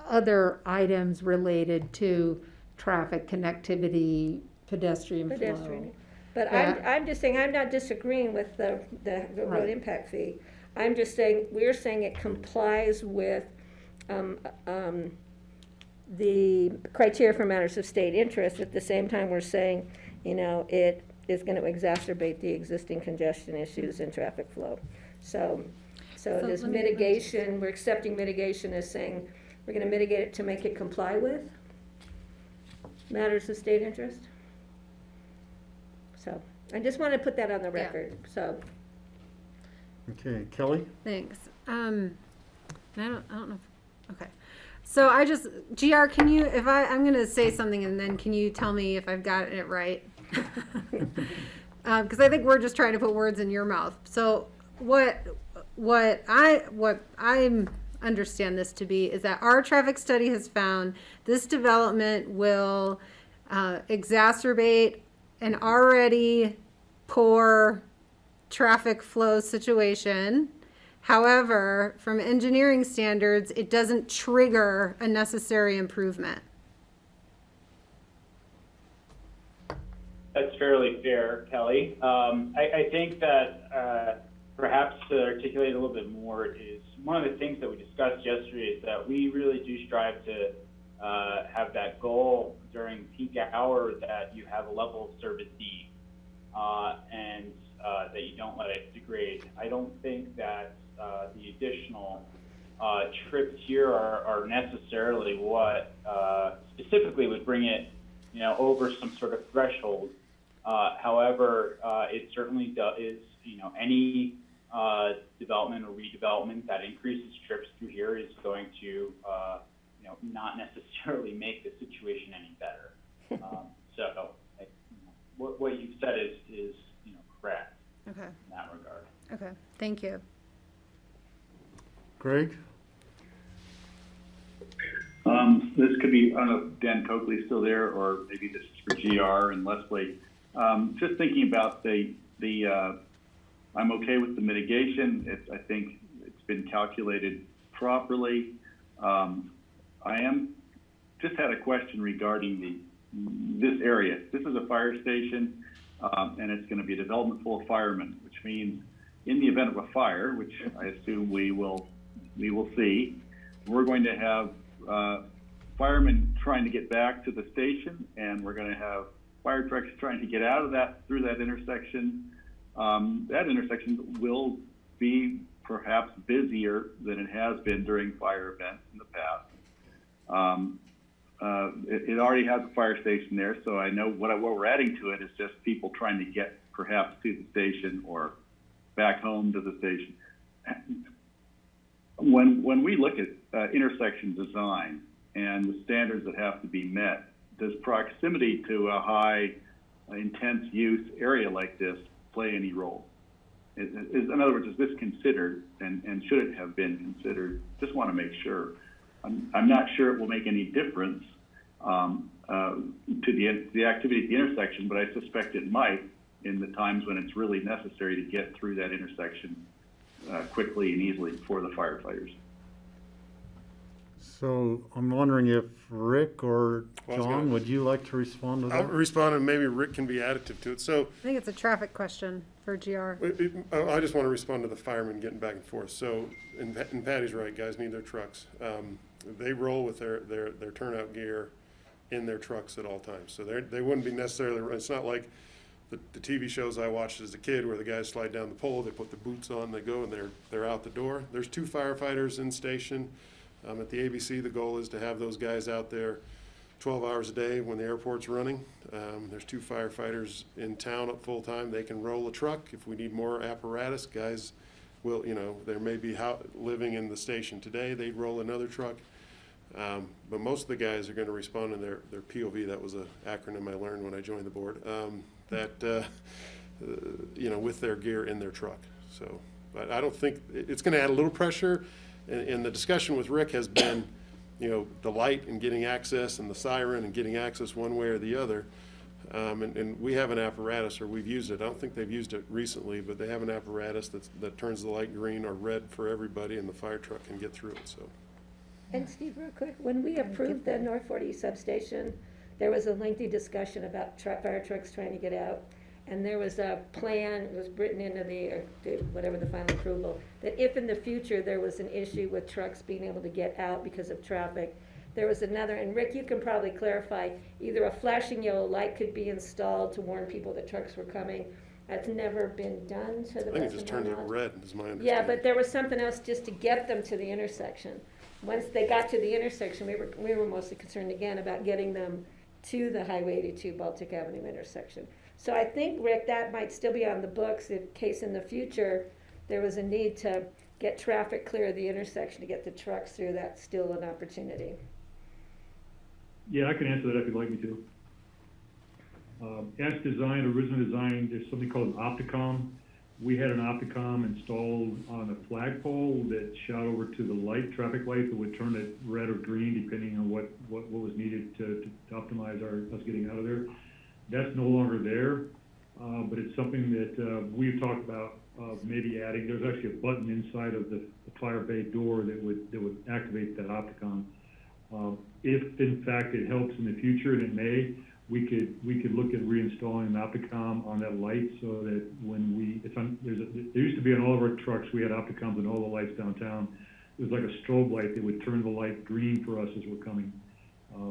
other items related to traffic connectivity, pedestrian flow. But I'm just saying, I'm not disagreeing with the road Right. impact fee. I'm just saying, we're saying it complies with the criteria for matters of state interest. At the same time, we're saying, it is gonna exacerbate the existing congestion issues and traffic flow. So this let me- mitigation, we're accepting mitigation as saying, we're gonna mitigate it to make it comply with matters of state interest. So, I just wanna put that on the record, so. Okay, Kelly? Thanks. I don't know. Okay. So GR, can you, I'm going to say something and then can you tell me if I've got it right? Because I think we're just trying to put words in your mouth. So what I understand this to be is that our traffic study has found this development will exacerbate an already poor traffic flow situation. However, from engineering standards, it doesn't trigger a necessary improvement. That's fairly fair, Kelly. I think that perhaps to articulate a little bit more is one of the things that we discussed yesterday is that we really do strive to have that goal during peak hour that you have a level of service D and that you don't let it degrade. I don't think that the additional trips here are necessarily what specifically would bring it, over some sort of threshold. However, it certainly is, any development or redevelopment that increases trips through here is going to, not necessarily make the situation any better. So what you've said is correct Okay. in that regard. Okay, thank you. Greg? This could be, I don't know if Dan Coakley's still there, or maybe this is for GR and Leslie. Just thinking about I'm okay with the mitigation. I think it's been calculated properly. I just had a question regarding this area. This is a fire station, and it's going to be a development full of firemen, which means in the event of a fire, which I assume we will see, we're going to have firemen trying to get back to the station, and we're going to have fire trucks trying to get out of through that intersection. That intersection will be perhaps busier than it has been during fire events in the past. It already has a fire station there, so I know what we're adding to it is just people trying to get perhaps to the station or back home to the station. When we look at intersection design and the standards that have to be met, does proximity to a high intense use area like this play any role? In other words, is this considered, and should it have been considered? Just want to make sure. I'm not sure it will make any difference to the activity at the intersection, but I suspect it might in the times when it's really necessary to get through that intersection quickly and easily for the firefighters. So I'm wondering if Rick or John, would you like to respond to that? I'll respond, and maybe Rick can be additive to it. So I think it's a traffic question for GR. I just want to respond to the firemen getting back and forth. So, and Patty's right, guys need their trucks. They roll with their turnout gear in their trucks at all times. So they wouldn't be necessarily, it's not like the TV shows I watched as a kid where the guys slide down the pole, they put the boots on, they go, and they're out the door. There's 2 firefighters in station. At the ABC, the goal is to have those guys out there 12 hours a day when the airport's running. There's 2 firefighters in town at full time. They can roll a truck. If we need more apparatus, guys will, there may be living in the station today, they'd roll another truck. But most of the guys are going to respond in their POV. That was an acronym I learned when I joined the board, with their gear in their truck. So, but I don't think it's going to add a little pressure. And the discussion with Rick has been, the light and getting access and the siren and getting access one way or the other. And we have an apparatus, or we've used it. I don't think they've used it recently, but they have an apparatus that turns the light green or red for everybody, and the fire truck can get through it. So. And Steve, real quick, when we approved the North 40 substation, there was a lengthy discussion about fire trucks trying to get out. And there was a plan, it was written into whatever the final approval, that if in the future there was an issue with trucks being able to get out because of traffic, there was another, and Rick, you can probably clarify, either a flashing yellow light could be installed to warn people that trucks were coming. That's never been done to the best of my knowledge. I think it just turned it red, is my understanding. Yeah, but there was something else just to get them to the intersection. Once they got to the intersection, we were mostly concerned again about getting them to the Highway 82 Baltic Avenue intersection. So I think, Rick, that might still be on the books in case in the future there was a need to get traffic clear of the intersection to get the trucks through. That's still an opportunity. Yeah, I can answer that if you'd like me to. As designed, original design, there's something called an opticom. We had an opticom installed on a flagpole that shot over to the traffic light that would turn it red or green depending on what was needed to optimize us getting out of there. That's no longer there, but it's something that we've talked about maybe adding. There's actually a button inside of the fire bay door that would activate that opticom. If in fact it helps in the future, and it may, we could look at reinstalling an opticom on that light so that when there used to be on all of our trucks, we had opticoms on all the lights downtown. It was like a strobe light that would turn the light green for us as we're coming.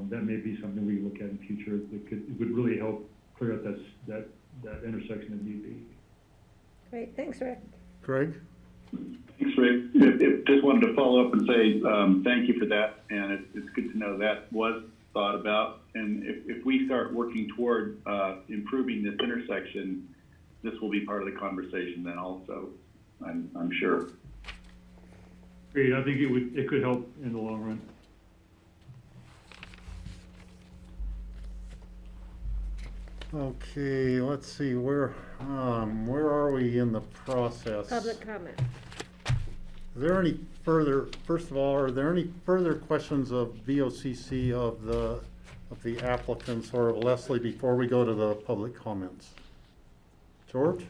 That may be something we look at in the future. It would really help clear up that intersection if need be. Great, thanks, Rick. Greg? Thanks, Rick. Just wanted to follow up and say thank you for that, and it's good to know that was thought about. And if we start working toward improving this intersection, this will be part of the conversation then also, I'm sure. Great, I think it could help in the long run. Okay, let's see, where are we in the process? Public comment. Is there any further, first of all, are there any further questions of BOCC of the applicants or of Leslie before we go to the public comments? George?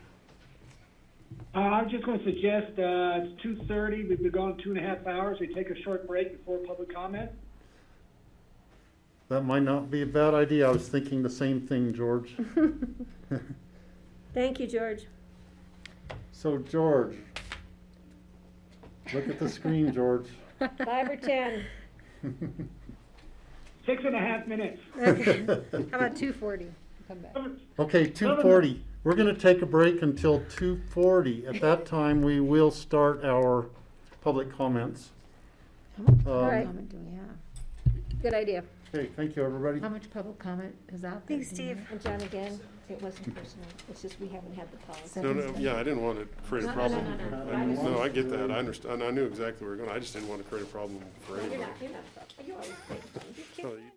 I was just going to suggest, it's 2:30, we've been going 2.5 hours, we take a short break before public comment. That might not be a bad idea. I was thinking the same thing, George. Thank you, George. So, George, look at the screen, George. 5 or 10? 6.5 minutes. Okay. How about 2:40? Come back. Okay, 2:40. We're going to take a break until 2:40. At that time, we will start our public comments. All right. Comment do we have? Good idea. Okay, thank you, everybody. How much public comment is out there? Thanks, do you Steve. know? And John, again, it wasn't personal. It's just we haven't had the policy. No, yeah, I didn't want to create a No, problem. no. No, I get that. I understand. I knew exactly where we were going. I just didn't want to create a problem for You're anybody. not, you always think, you can't- No, you-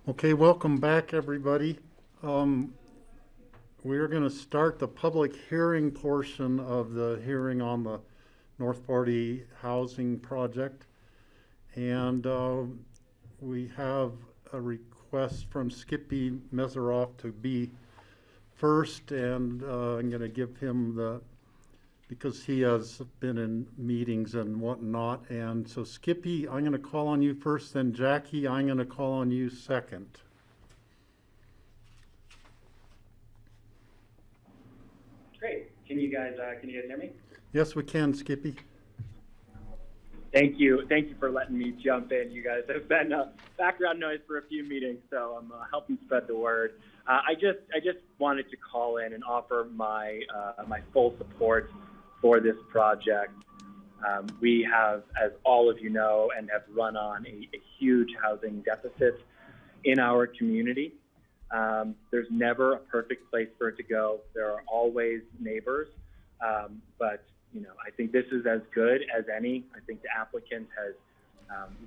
Okay, welcome back, everybody. We're going to start the public hearing portion of the hearing on the North 40 housing project. And we have a request from Skippy Meseroff to be first, and I'm going to give him because he has been in meetings and whatnot. And so Skippy, I'm going to call on you first, then Jackie, I'm going to call on you second. Great. Can you guys hear me? Yes, we can, Skippy. Thank you for letting me jump in. You guys have been background noise for a few meetings, so I'm helping spread the word. I just wanted to call in and offer my full support for this project. We have, as all of you know, and have run on a huge housing deficit in our community. There's never a perfect place for it to go. There are always neighbors, but I think this is as good as any. I think the applicant has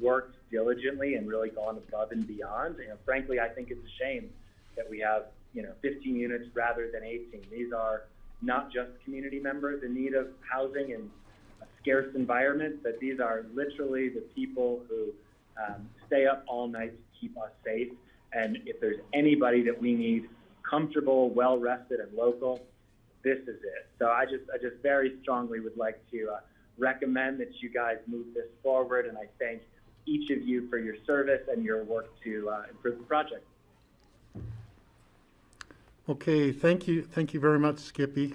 worked diligently and really gone above and beyond. Frankly, I think it's a shame that we have 15 units rather than 18. These are not just community members in need of housing in a scarce environment, but these are literally the people who stay up all night to keep us safe. And if there's anybody that we need comfortable, well-rested, and local, this is it. So I just very strongly would like to recommend that you guys move this forward, and I thank each of you for your service and your work to improve the project. Okay, thank you very much, Skippy.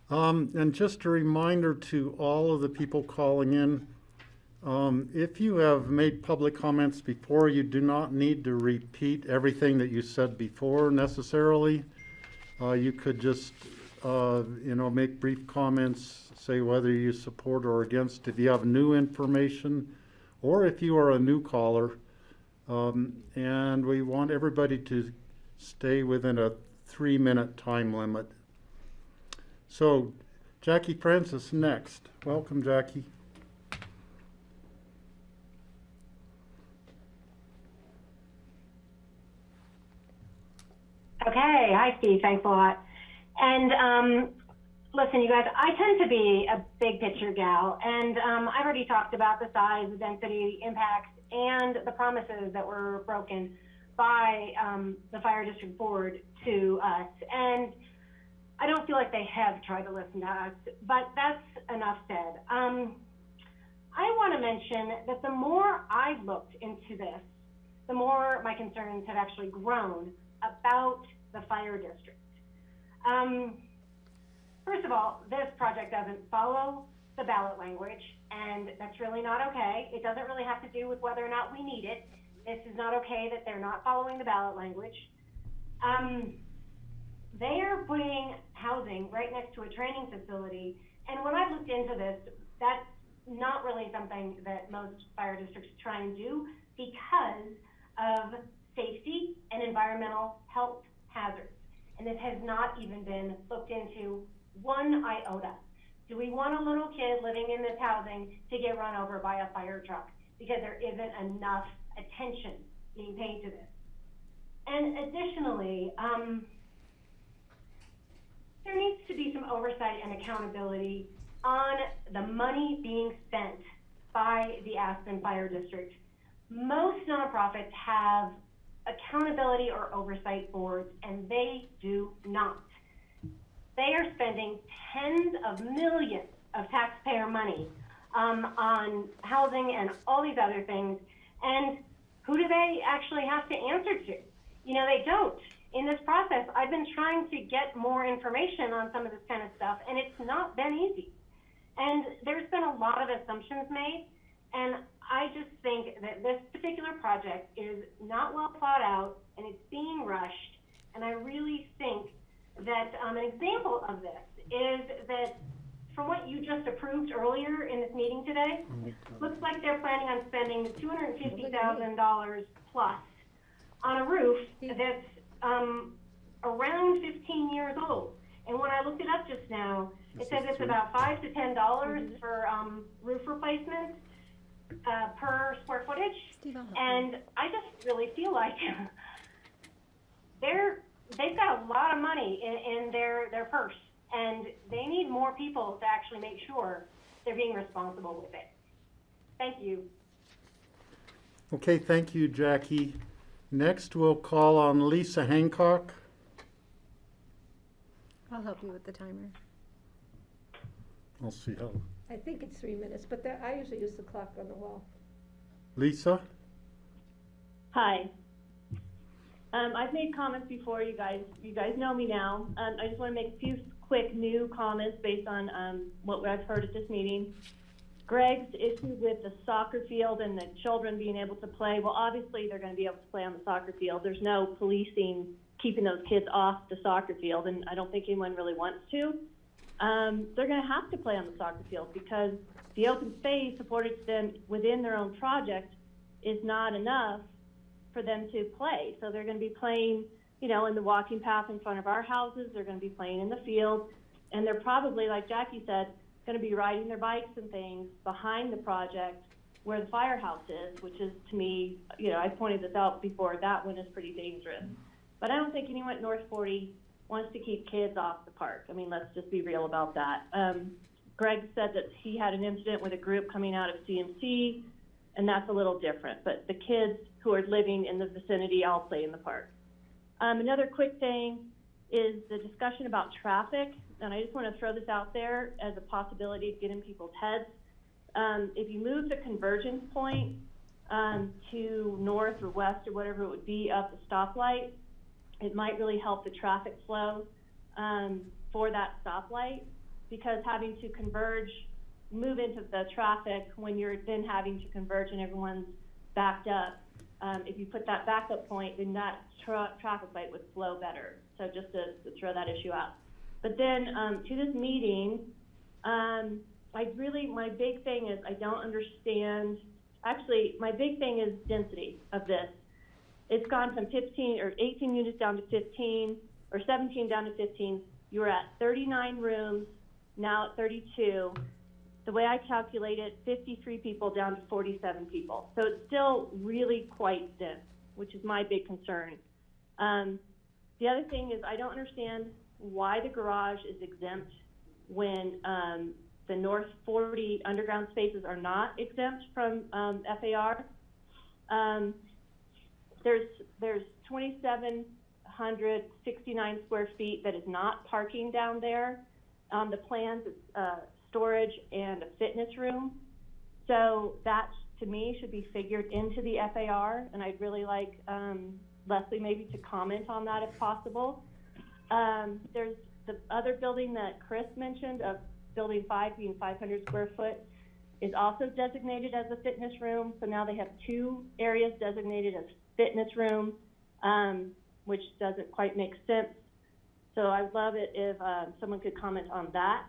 And just a reminder to all of the people calling in, if you have made public comments before, you do not need to repeat everything that you said before necessarily. You could just make brief comments, say whether you support or against if you have new information, or if you are a new caller. And we want everybody to stay within a 3-minute time limit. So, Jackie Francis next. Welcome, Jackie. Okay, hi Steve, thanks a lot. And listen, you guys, I tend to be a big picture gal, and I've already talked about the size, the density, impacts, and the promises that were broken by the Fire District Board to us. And I don't feel like they have tried to listen to us, but that's enough said. I want to mention that the more I've looked into this, the more my concerns have actually grown about the Fire District. First of all, this project doesn't follow the ballot language, and that's really not okay. It doesn't really have to do with whether or not we need it. This is not okay that they're not following the ballot language. They are putting housing right next to a training facility, and when I looked into this, that's not really something that most fire districts try and do because of safety and environmental health hazards. And this has not even been looked into one iota. Do we want a little kid living in this housing to get run over by a fire truck? Because there isn't enough attention being paid to this. And additionally, there needs to be some oversight and accountability on the money being spent by the Aspen Fire District. Most nonprofits have accountability or oversight boards, and they do not. They are spending tens of millions of taxpayer money on housing and all these other things, and who do they actually have to answer to? They don't. In this process, I've been trying to get more information on some of this kind of stuff, and it's not been easy. And there's been a lot of assumptions made, and I just think that this particular project is not well thought out, and it's being rushed, and I really think that an example of this is that from what you just approved earlier in this meeting today, looks like they're planning on spending $250,000 plus on a roof that's around 15 years old. And when I looked it up just now, it says it's about $5 to $10 for roof replacements. per square footage. Steve, I'll help you. And I just really feel like they've got a lot of money in their purse, and they need more people to actually make sure they're being responsible with it. Thank you. Okay, thank you, Jackie. Next, we'll call on Lisa Hancock. I'll help you with the timer. I'll see how. I think it's 3 minutes, but I usually use the clock on the wall. Lisa? Hi. I've made comments before, you guys know me now. I just want to make a few quick new comments based on what I've heard at this meeting. Greg's issue with the soccer field and the children being able to play, well, obviously they're going to be able to play on the soccer field. There's no policing keeping those kids off the soccer field, and I don't think anyone really wants to. They're going to have to play on the soccer field because the open space afforded to them within their own project is not enough for them to play. So they're going to be playing, in the walking path in front of our houses. They're going to be playing in the field, and they're probably, like Jackie said, going to be riding their bikes and things behind the project where the firehouse is, which is, to me, I pointed this out before, that one is pretty dangerous. But I don't think anyone at North 40 wants to keep kids off the park. I mean, let's just be real about that. Greg said that he had an incident with a group coming out of CMC, and that's a little different. But the kids who are living in the vicinity all play in the park. Another quick thing is the discussion about traffic, and I just want to throw this out there as a possibility to get in people's heads. If you move the convergence point to north or west or whatever it would be of the stoplight, it might really help the traffic flow for that stoplight, because having to move into the traffic when you're then having to converge and everyone's backed up, if you put that backup point, then that traffic light would flow better. So just to throw that issue out. But then to this meeting, my big thing is I don't understand, actually my big thing is density of this. It's gone from 15 or 18 units down to 15, or 17 down to 15. You were at 39 rooms, now at 32. The way I calculate it, 53 people down to 47 people. So it's still really quite dense, which is my big concern. The other thing is I don't understand why the garage is exempt when the North 40 underground spaces are not exempt from FAR. There's 2,769 square feet that is not parking down there. On the plans, it's storage and a fitness room. So that, to me, should be figured into the FAR, and I'd really like Leslie maybe to comment on that if possible. There's the other building that Chris mentioned of building 5 being 500 square foot is also designated as a fitness room. So now they have 2 areas designated as fitness room, which doesn't quite make sense. So I'd love it if someone could comment on that.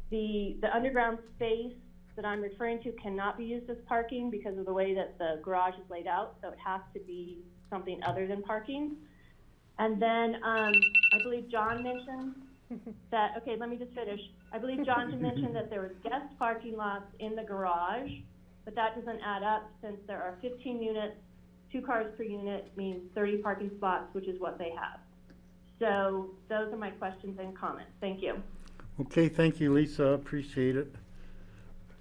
The underground space that I'm referring to cannot be used as parking because of the way that the garage is laid out. So it has to be something other than parking. And then I believe John mentioned that, okay, let me just finish. I believe John mentioned that there was guest parking lots in the garage, but that doesn't add up since there are 15 units, 2 cars per unit means 30 parking spots, which is what they have. So those are my questions and comments. Thank you. Okay, thank you, Lisa. Appreciate it.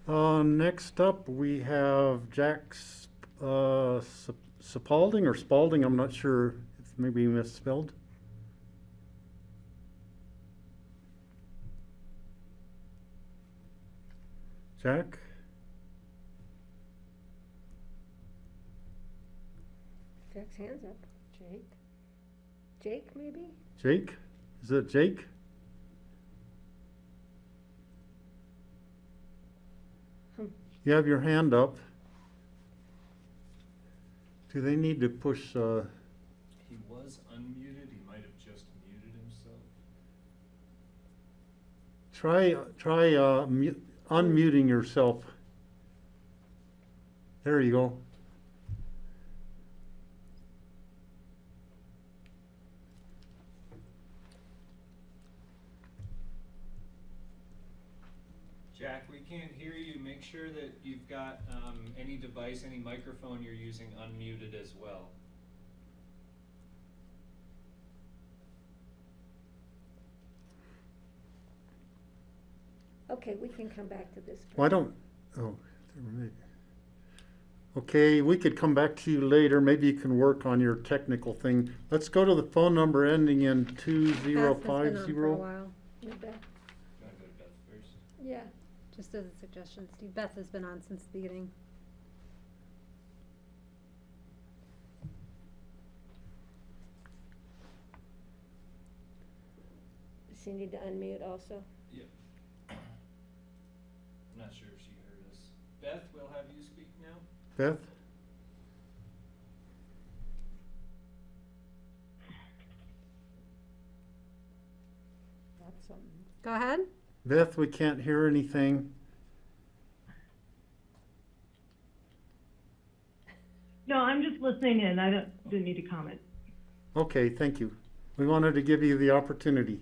Next up, we have Jack Spalding or Spalding. I'm not sure if maybe misspelled. Jack? Jack's hands up. Jake, maybe? Jake? Is it Jake? You have your hand up. Do they need to push? He was unmuted. He might have just muted himself. Try unmuting yourself. There you go. Jack, we can't hear you. Make sure that you've got any device, any microphone you're using unmuted as well. Okay, we can come back to this. Why don't, okay, we could come back to you later. Maybe you can work on your technical thing. Let's go to the phone number ending in 2050. Beth has been on for a while. You bet. Wanna go to Beth first? Yeah. Just as a suggestion, Steve, Beth has been on since the beginning. Does she need to unmute also? Yep. I'm not sure if she heard us. Beth, we'll have you speak now. Beth? That's something. Go ahead. Beth, we can't hear anything. No, I'm just listening in. I didn't need to comment. Okay, thank you. We wanted to give you the opportunity.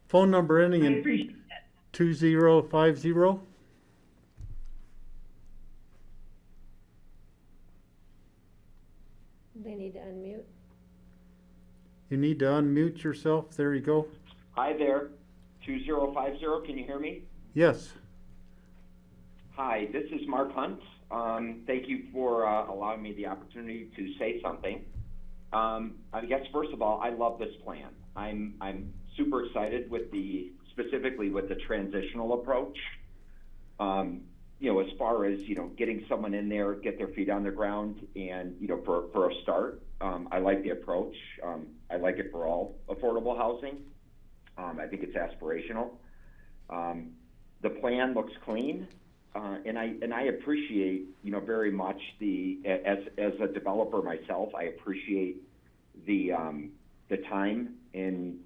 Phone number ending I in appreciate that. 2050. They need to unmute. You need to unmute yourself. There you go. Hi there, 2050, can you hear me? Yes. Hi, this is Mark Hunt. Thank you for allowing me the opportunity to say something. I guess first of all, I love this plan. I'm super excited with specifically with the transitional approach. You know, as far as, you know, getting someone in there, get their feet on the ground and, you know, for a start, I like the approach. I like it for all affordable housing. I think it's aspirational. The plan looks clean, and I appreciate, you know, very much as a developer myself, I appreciate the time in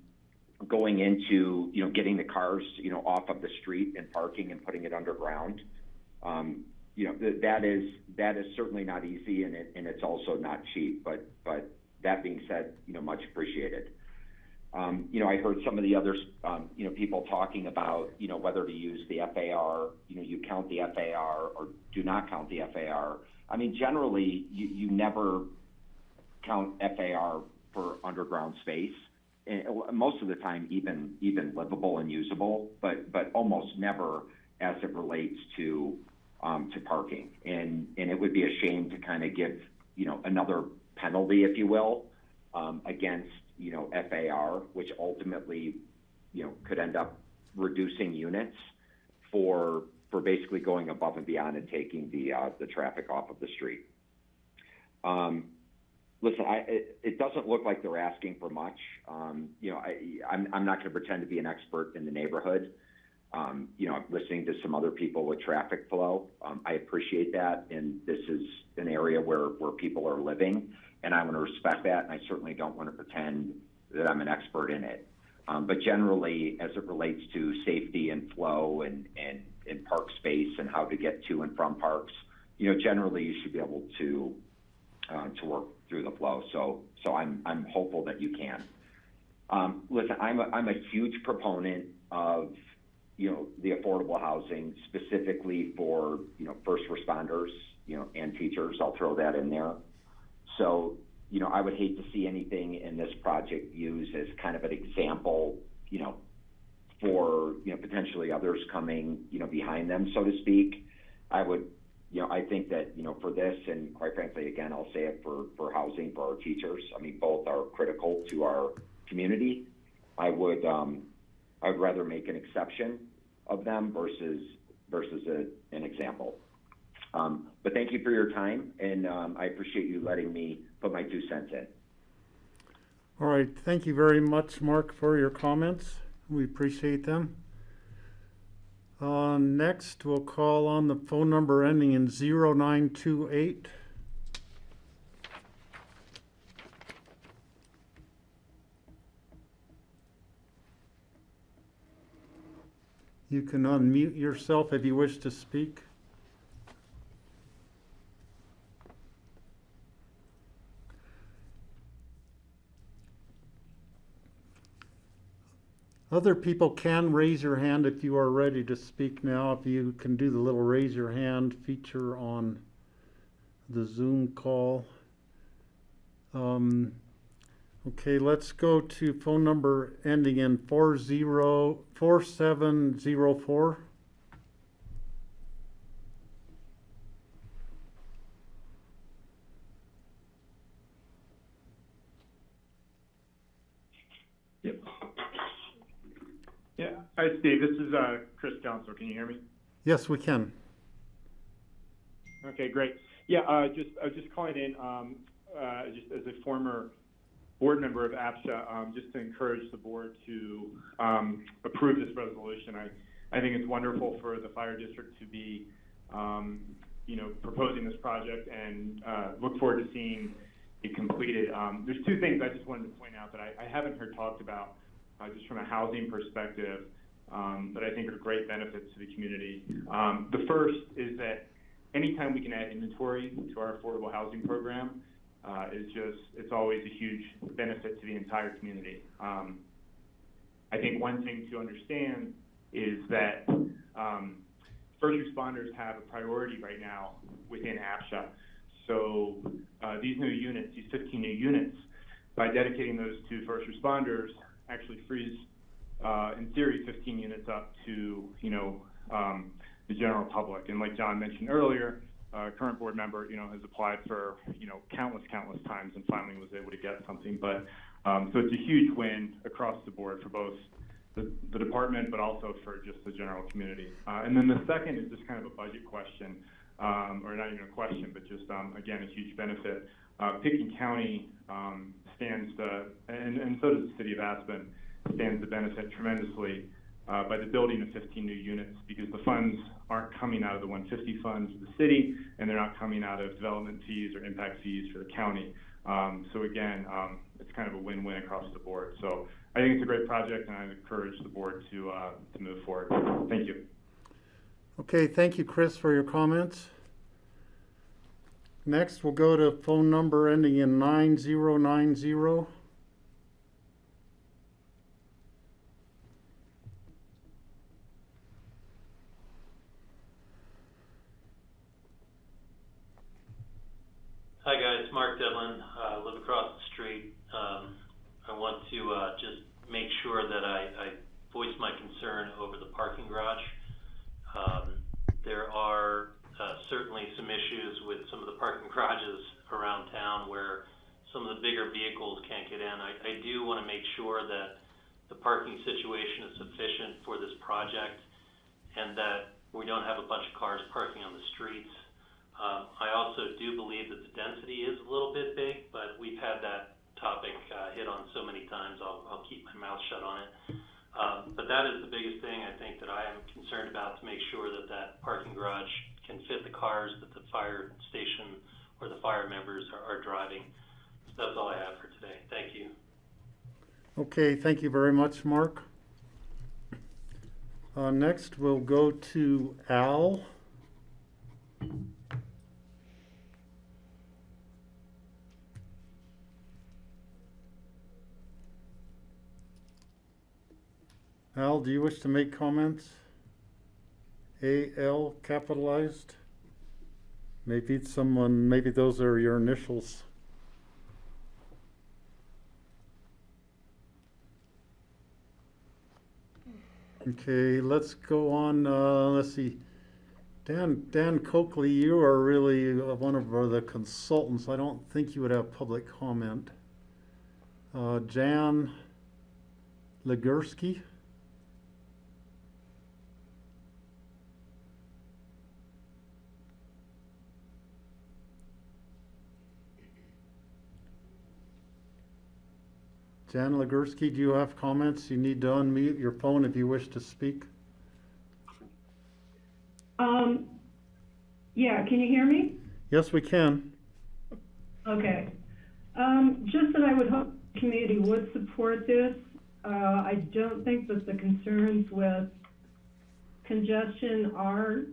going into, you know, getting the cars, you know, off of the street and parking and putting it underground. You know, that is certainly not easy, and it's also not cheap. But that being said, you know, much appreciated. You know, I heard some of the others, you know, people talking about, you know, whether to use the FAR, you know, you count the FAR or do not count the FAR. I mean, generally, you never count FAR for underground space. And most of the time, even livable and usable, but almost never as it relates to parking. And it would be a shame to kind of give, you know, another penalty, if you will, against, you know, FAR, which ultimately, you know, could end up reducing units for basically going above and beyond and taking the traffic off of the street. Listen, it doesn't look like they're asking for much. You know, I'm not going to pretend to be an expert in the neighborhood. You know, I'm listening to some other people with traffic flow. I appreciate that, and this is an area where people are living, and I want to respect that, and I certainly don't want to pretend that I'm an expert in it. But generally, as it relates to safety and flow and park space and how to get to and from parks, you know, generally you should be able to work through the flow. So I'm hopeful that you can. Listen, I'm a huge proponent of, you know, the affordable housing specifically for, you know, first responders, you know, and teachers. I'll throw that in there. So, you know, I would hate to see anything in this project used as kind of an example, you know, for, you know, potentially others coming, you know, behind them, so to speak. I would, you know, I think that, you know, for this, and quite frankly, again, I'll say it for housing, for our teachers, I mean, both are critical to our community. I would rather make an exception of them versus an example. But thank you for your time, and I appreciate you letting me put my 2 cents in. All right. Thank you very much, Mark, for your comments. We appreciate them. Next, we'll call on the phone number ending in 0928. You can unmute yourself if you wish to speak. Other people can raise your hand if you are ready to speak now. If you can do the little raise your hand feature on the Zoom call. Okay, let's go to phone number ending in 4704. Yep. Yeah. Hi, Steve. This is Chris Council. Can you hear me? Yes, we can. Okay, great. Yeah, I was just calling in just as a former board member of APSA, just to encourage the board to approve this resolution. I think it's wonderful for the fire district to be, proposing this project, and look forward to seeing it completed. There's two things I just wanted to point out that I haven't heard talked about just from a housing perspective that I think are great benefits to the community. The first is that anytime we can add inventory to our affordable housing program, it's always a huge benefit to the entire community. I think one thing to understand is that first responders have a priority right now within APSA. So these new units, these 15 new units, by dedicating those to first responders, actually frees, in theory, 15 units up to, the general public. And like John mentioned earlier, current board member, has applied for, countless times and finally was able to get something. But so it's a huge win across the board for both the department, but also for just the general community. And then the second is just kind of a budget question, or not even a question, but just, again, a huge benefit. Pickens County stands to, and so does the city of Aspen, stands to benefit tremendously by the building of 15 new units, because the funds aren't coming out of the 150 funds of the city, and they're not coming out of development fees or impact fees for the county. So again, it's kind of a win-win across the board. So I think it's a great project, and I encourage the board to move forward. Thank you. Okay, thank you, Chris, for your comments. Next, we'll go to phone number ending in 9090. Hi guys, Mark Devlin, live across the street. I want to just make sure that I voice my concern over the parking garage. There are certainly some issues with some of the parking garages around town where some of the bigger vehicles can't get in. I do want to make sure that the parking situation is sufficient for this project and that we don't have a bunch of cars parking on the streets. I also do believe that the density is a little bit big, but we've had that topic hit on so many times, I'll keep my mouth shut on it. But that is the biggest thing I think that I am concerned about, to make sure that that parking garage can fit the cars that the fire station or the fire members are driving. So that's all I have for today. Thank you. Okay, thank you very much, Mark. Next, we'll go to Al. Al, do you wish to make comments? A-L capitalized? Maybe those are your initials. Okay, let's go on. Let's see. Dan Coakley, you are really one of the consultants. I don't think you would have public comment. Jan Legursky. Jan Legursky, do you have comments? You need to unmute your phone if you wish to speak. Yeah, can you hear me? Yes, we can. Okay. Just that I would hope the community would support this. I don't think that the concerns with congestion I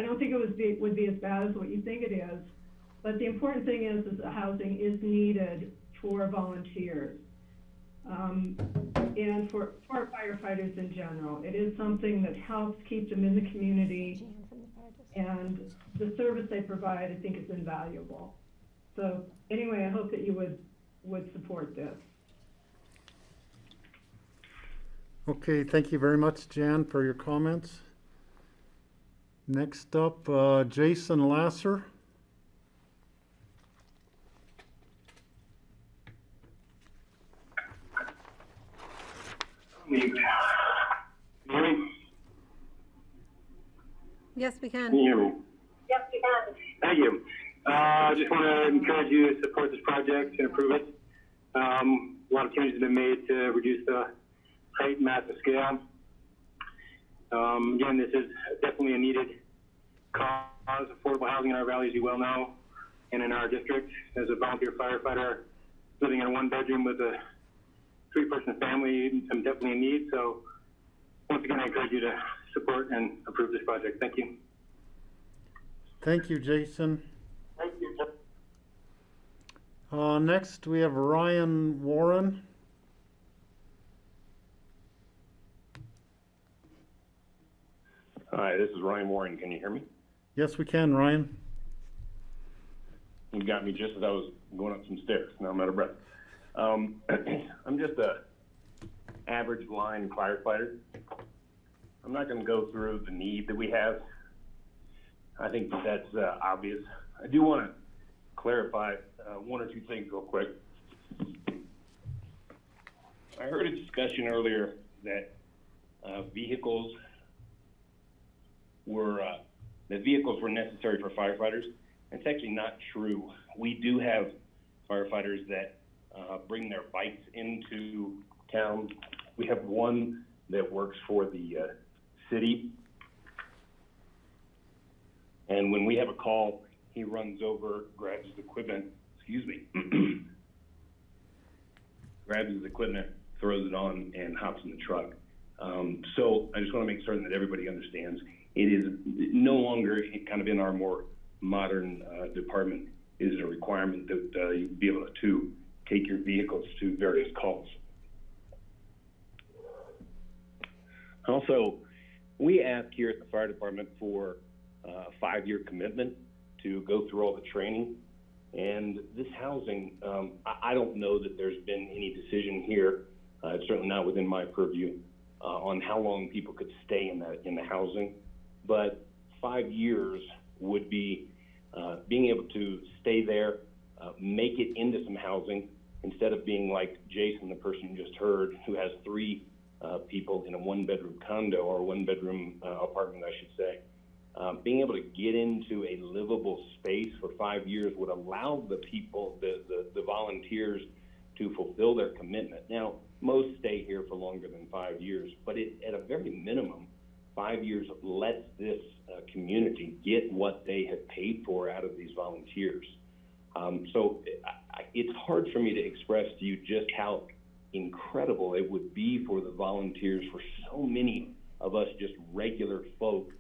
don't think it would be as bad as what you think it is. But the important thing is that housing is needed for volunteers. and for our firefighters in general. It is something that helps keep them in the community, and the service they provide, I think, is invaluable. So anyway, I hope that you would support this. Okay, thank you very much, Jan, for your comments. Next up, Jason Lasser. Yes, we can. Can you hear me? Yes, we can. Thank you. I just want to encourage you to support this project and approve it. A lot of changes have been made to reduce the height, mass, and scale. Again, this is definitely a needed cause. Affordable housing in our valley, as you well know, and in our district. As a volunteer firefighter living in a one-bedroom with a three-person family, I'm definitely in need. So once again, I encourage you to support and approve this project. Thank you. Thank you, Jason. Thank you. Next, we have Ryan Warren. Hi, this is Ryan Warren. Can you hear me? Yes, we can, Ryan. You got me just as I was going up some stairs. Now I'm out of breath. I'm just a average line firefighter. I'm not going to go through the need that we have. I think that's obvious. I do want to clarify one or two things real quick. I heard a discussion earlier that vehicles were necessary for firefighters. It's actually not true. We do have firefighters that bring their bikes into town. We have one that works for the city. And when we have a call, he runs over, grabs his equipment, grabs his equipment, throws it on, and hops in the truck. So I just want to make certain that everybody understands it is no longer kind of in our more modern department is it a requirement that you be able to take your vehicles to various calls. Also, we ask here at the fire department for a 5-year commitment to go through all the training. And this housing, I don't know that there's been any decision here, it's certainly not within my purview, on how long people could stay in the housing. But 5 years would be being able to stay there, make it into some housing, instead of being like Jason, the person you just heard, who has 3 people in a one-bedroom condo, or one-bedroom apartment, I should say. Being able to get into a livable space for 5 years would allow the people, the volunteers, to fulfill their commitment. Now, most stay here for longer than 5 years, but at a very minimum, 5 years lets this community get what they have paid for out of these volunteers. So it's hard for me to express to you just how incredible it would be for the volunteers, for so many of us just regular folk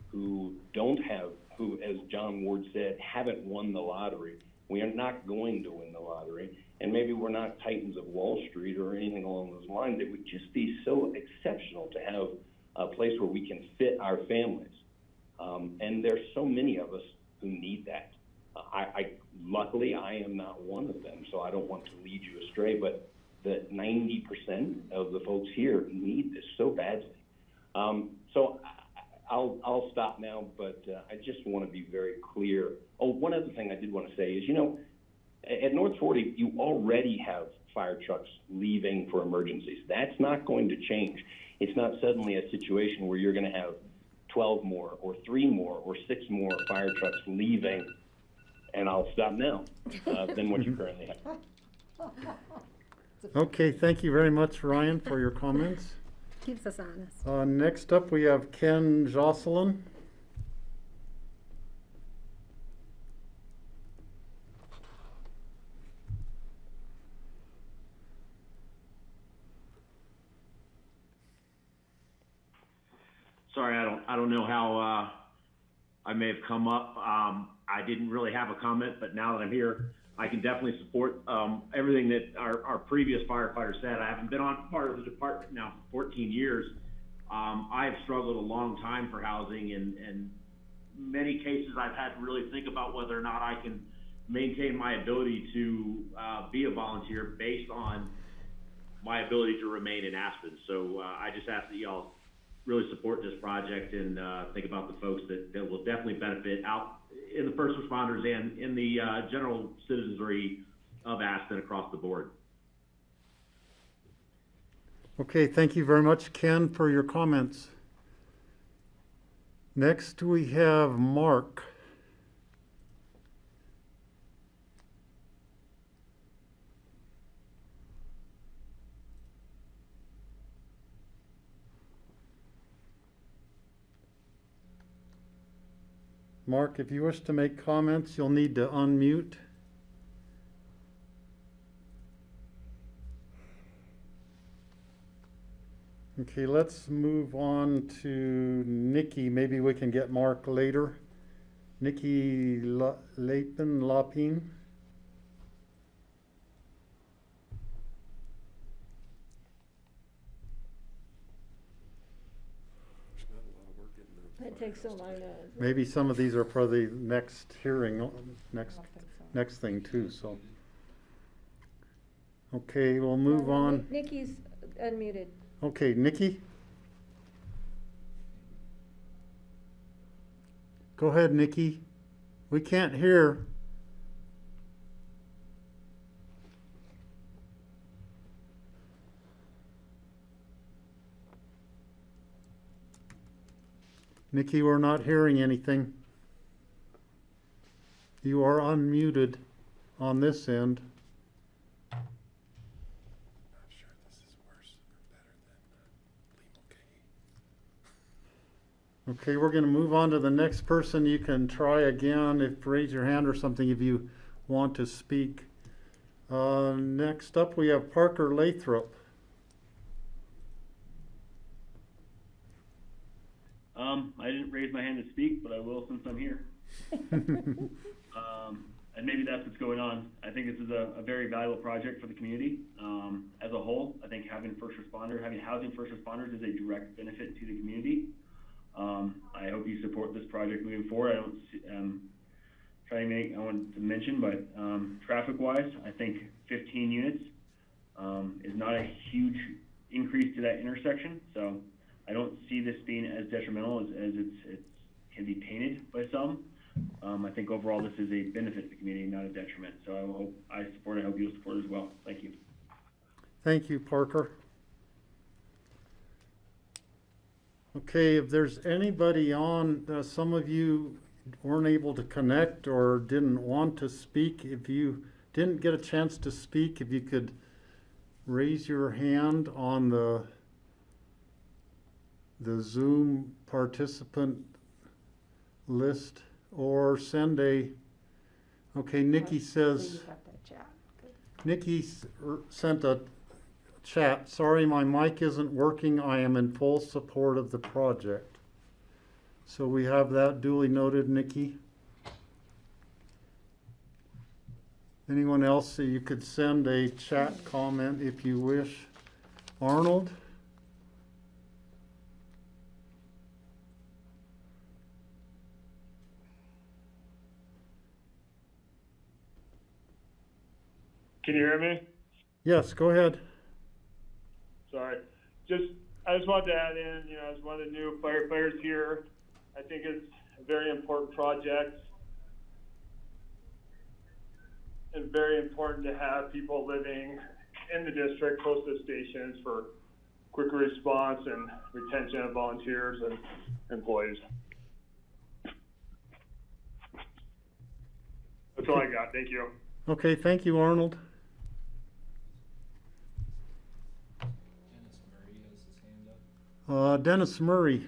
who don't have, who, as John Ward said, haven't won the lottery. We are not going to win the lottery, and maybe we're not Titans of Wall Street or anything along those lines. It would just be so exceptional to have a place where we can fit our families. And there's so many of us who need that. Luckily, I am not one of them, so I don't want to lead you astray, but that 90% of the folks here need this so badly. So I'll stop now, but I just want to be very clear. Oh, one other thing I did want to say is, you know, at North 40, you already have fire trucks leaving for emergencies. That's not going to change. It's not suddenly a situation where you're going to have 12 more or 3 more or 6 more fire trucks leaving, and I'll stop now, than what you currently have. Okay, thank you very much, Ryan, for your comments. Keeps us honest. Next up, we have Ken Jocelyn. Sorry, I don't know how I may have come up. I didn't really have a comment, but now that I'm here, I can definitely support everything that our previous firefighter said. I haven't been on part of the department now for 14 years. I've struggled a long time for housing, and many cases I've had to really think about whether or not I can maintain my ability to be a volunteer based on my ability to remain in Aspen. So I just ask that y'all really support this project and think about the folks that will definitely benefit out in the first responders and in the general citizenry of Aspen across the board. Okay, thank you very much, Ken, for your comments. Next, we have Mark. Mark, if you wish to make comments, you'll need to unmute. Okay, let's move on to Nikki. Maybe we can get Mark later. Nikki Lapin. It takes so long to. Maybe some of these are for the next hearing, next thing too, so. Okay, we'll move on. Nikki's unmuted. Okay, Nikki? Go ahead, Nikki. We can't hear. Nikki, we're not hearing anything. You are unmuted on this end. Okay, we're going to move on to the next person. You can try again, if raise your hand or something if you want to speak. Next up, we have Parker Lathrop. I didn't raise my hand to speak, but I will since I'm here. And maybe that's what's going on. I think this is a very valuable project for the community as a whole. I think having housing first responders is a direct benefit to the community. I hope you support this project moving forward. I want to mention, but traffic-wise, I think 15 units is not a huge increase to that intersection. So I don't see this being as detrimental as it can be painted by some. I think overall this is a benefit to the community, not a detriment. So I hope you'll support it as well. Thank you. Thank you, Parker. Okay, if there's anybody on, some of you weren't able to connect or didn't want to speak. If you didn't get a chance to speak, if you could raise your hand on the Zoom participant list or send a, okay, Nikki says, Nikki sent a chat, sorry, my mic isn't working. I am in full support of the project. So we have that duly noted, Nikki. Anyone else? You could send a chat comment if you wish. Arnold? Can you hear me? Yes, go ahead. Sorry. I just wanted to add in, as one of the new firefighters here, I think it's a very important project and very important to have people living in the district close to stations for quicker response and retention of volunteers and employees. That's all I got. Thank you. Okay, thank you, Arnold. Dennis Murray.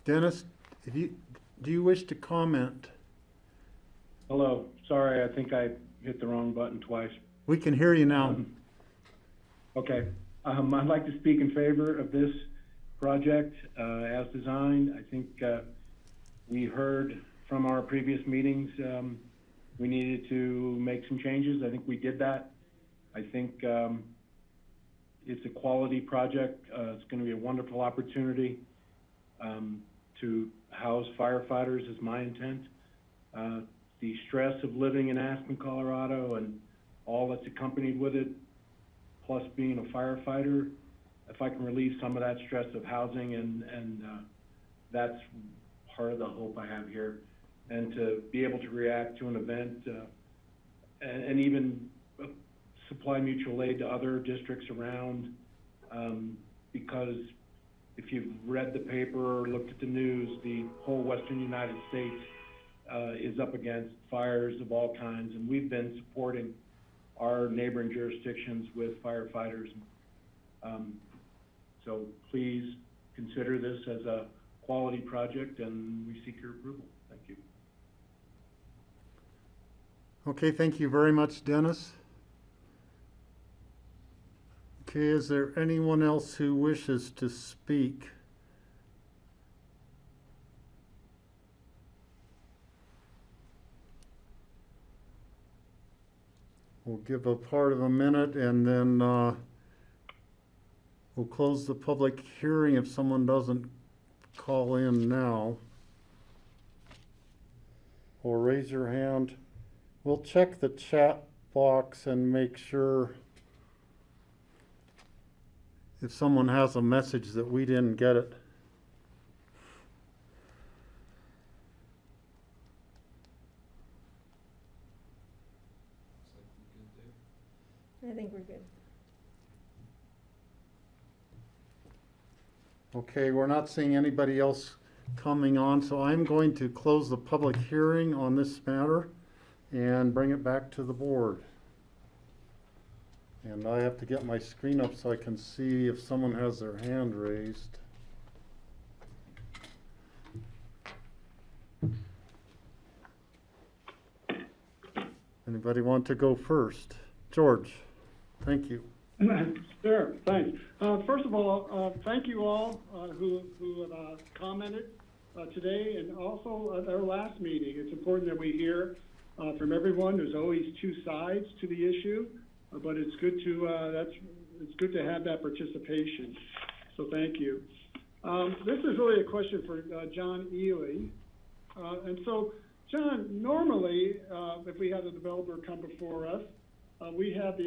Dennis, do you wish to comment? Hello. Sorry, I think I hit the wrong button twice. We can hear you now. Okay. I'd like to speak in favor of this project as designed. I think we heard from our previous meetings we needed to make some changes. I think we did that. I think it's a quality project. It's going to be a wonderful opportunity to house firefighters is my intent. The stress of living in Aspen, Colorado, and all that's accompanied with it, plus being a firefighter, if I can relieve some of that stress of housing, and that's part of the hope I have here, and to be able to react to an event and even supply mutual aid to other districts around, because if you've read the paper or looked at the news, the whole western United States is up against fires of all kinds, and we've been supporting our neighboring jurisdictions with firefighters. So please consider this as a quality project, and we seek your approval. Thank you. Okay, thank you very much, Dennis. Okay, is there anyone else who wishes to speak? We'll give a part of a minute, and then we'll close the public hearing if someone doesn't call in now. Or raise your hand. We'll check the chat box and make sure if someone has a message that we didn't get it. I think we're good. Okay, we're not seeing anybody else coming on, so I'm going to close the public hearing on this matter and bring it back to the board. And I have to get my screen up so I can see if someone has their hand raised. Anybody want to go first? George, thank you. Sure, thanks. First of all, thank you all who have commented today, and also at our last meeting. It's important that we hear from everyone. There's always two sides to the issue, but it's good to have that participation. So thank you. This is really a question for John Ely. And so, John, normally, if we have a developer come before us, we have,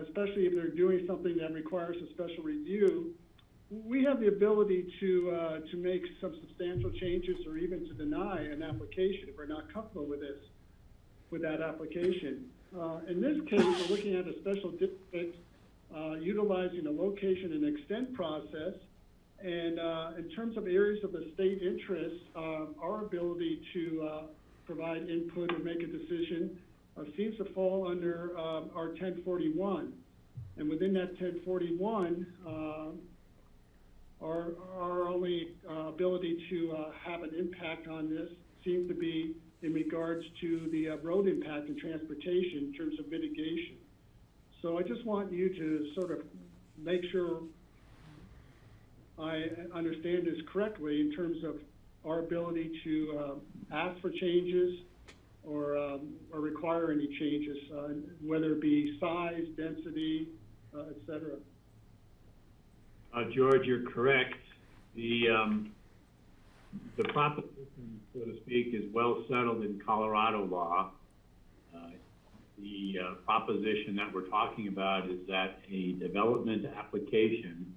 especially if they're doing something that requires a special review, we have the ability to make some substantial changes or even to deny an application if we're not comfortable with that application. In this case, we're looking at a special district utilizing a location and extent process. And in terms of areas of the state interest, our ability to provide input or make a decision seems to fall under our 1041. And within that 1041, our only ability to have an impact on this seems to be in regards to the road impact and transportation in terms of mitigation. So I just want you to sort of make sure I understand this correctly in terms of our ability to ask for changes or require any changes, whether it be size, density, et cetera. George, you're correct. The proposition, so to speak, is well settled in Colorado law. The proposition that we're talking about is that a development application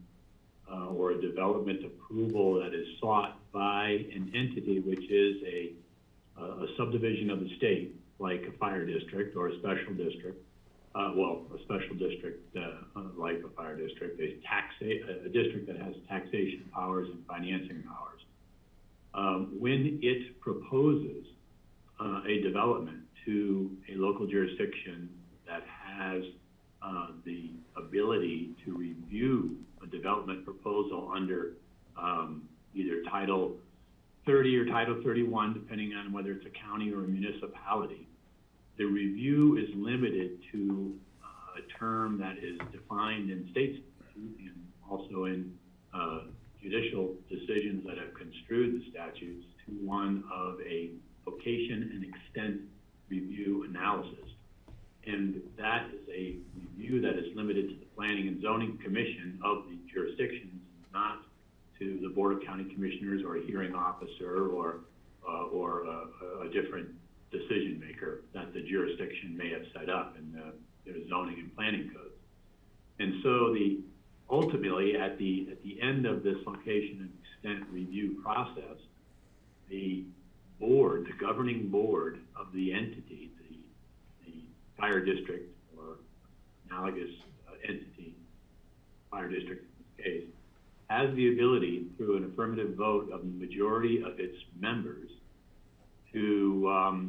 or a development approval that is sought by an entity which is a subdivision of the state, like a fire district or a special district, a special district like a fire district, a district that has taxation powers and financing powers. When it proposes a development to a local jurisdiction that has the ability to review a development proposal under either Title 30 or Title 31, depending on whether it's a county or a municipality, the review is limited to term that is defined in state statute and also in judicial decisions that have construed the statutes to one of a location and extent review analysis. And that is a review that is limited to the Planning and Zoning Commission of the jurisdictions, not to the Board of County Commissioners or a hearing officer or a different decision maker that the jurisdiction may have set up in their zoning and planning codes. And so ultimately at the end of this location and extent review process, the board, the governing board of the entity, the fire district or analogous entity, fire district in this case, has the ability through an affirmative vote of the majority of its members to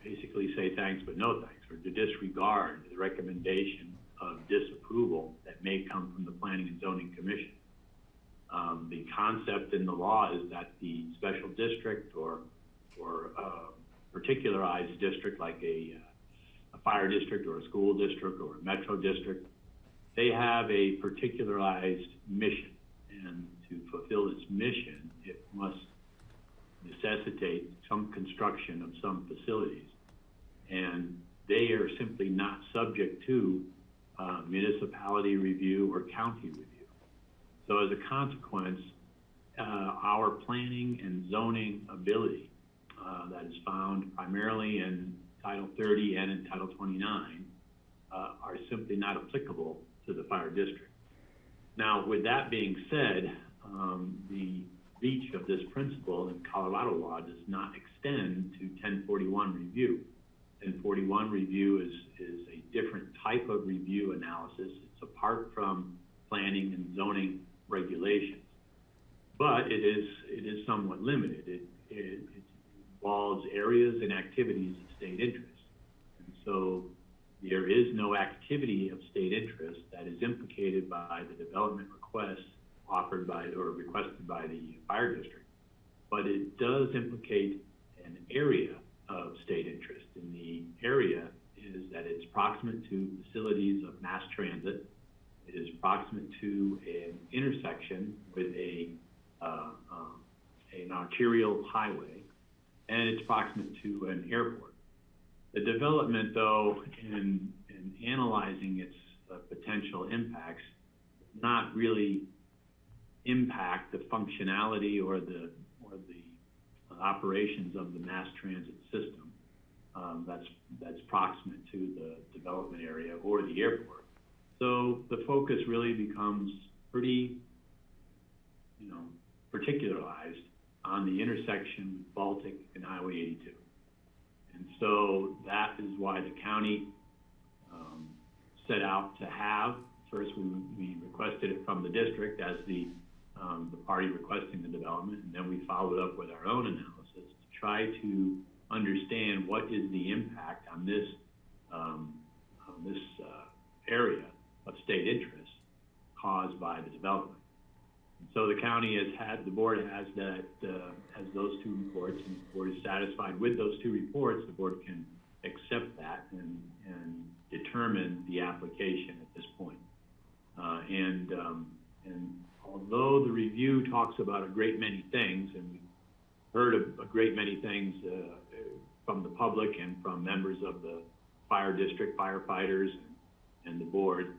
basically say thanks but no thanks, or to disregard the recommendation of disapproval that may come from the Planning and Zoning Commission. The concept in the law is that the special district or particularized district like a fire district or a school district or a metro district, they have a particularized mission. And to fulfill its mission, it must necessitate some construction of some facilities. And they are simply not subject to municipality review or county review. So as a consequence, our planning and zoning ability that is found primarily in Title 30 and in Title 29 are simply not applicable to the fire district. Now, with that being said, the reach of this principle in Colorado law does not extend to 1041 review. 1041 review is a different type of review analysis. It's apart from planning and zoning regulations, but it is somewhat limited. It involves areas and activities of state interest. And so there is no activity of state interest that is implicated by the development request offered by or requested by the fire district, but it does implicate an area of state interest. And the area is that it's proximate to facilities of mass transit. It is proximate to an intersection with an arterial highway, and it's proximate to an airport. The development, though, in analyzing its potential impacts, does not really impact the functionality or the operations of the mass transit system that's proximate to the development area or the airport. So the focus really becomes pretty, particularized on the intersection with Baltic and Highway 82. And so that is why the county set out to have, first we requested it from the district as the party requesting the development, and then we followed up with our own analysis to try to understand what is the impact on this area of state interest caused by the development. And so the county the board has those two reports, and the board is satisfied with those two reports. The board can accept that and determine the application at this point. And although the review talks about a great many things, and we've heard of a great many things from the public and from members of the fire district, firefighters, and the board,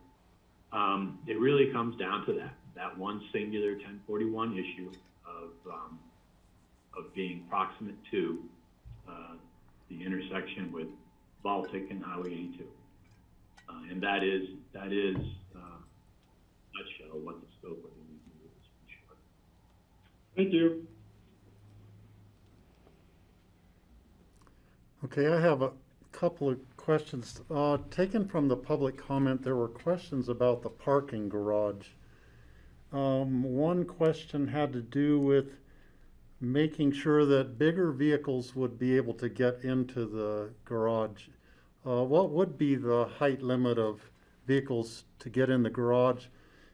it really comes down to that one singular 1041 issue of being proximate to the intersection with Baltic and Highway 82. And that is nutshell what the scope of the review is. Thank you. Okay, I have a couple of questions. Taken from the public comment, there were questions about the parking garage. One question had to do with making sure that bigger vehicles would be able to get into the garage. What would be the height limit of vehicles to get in the garage?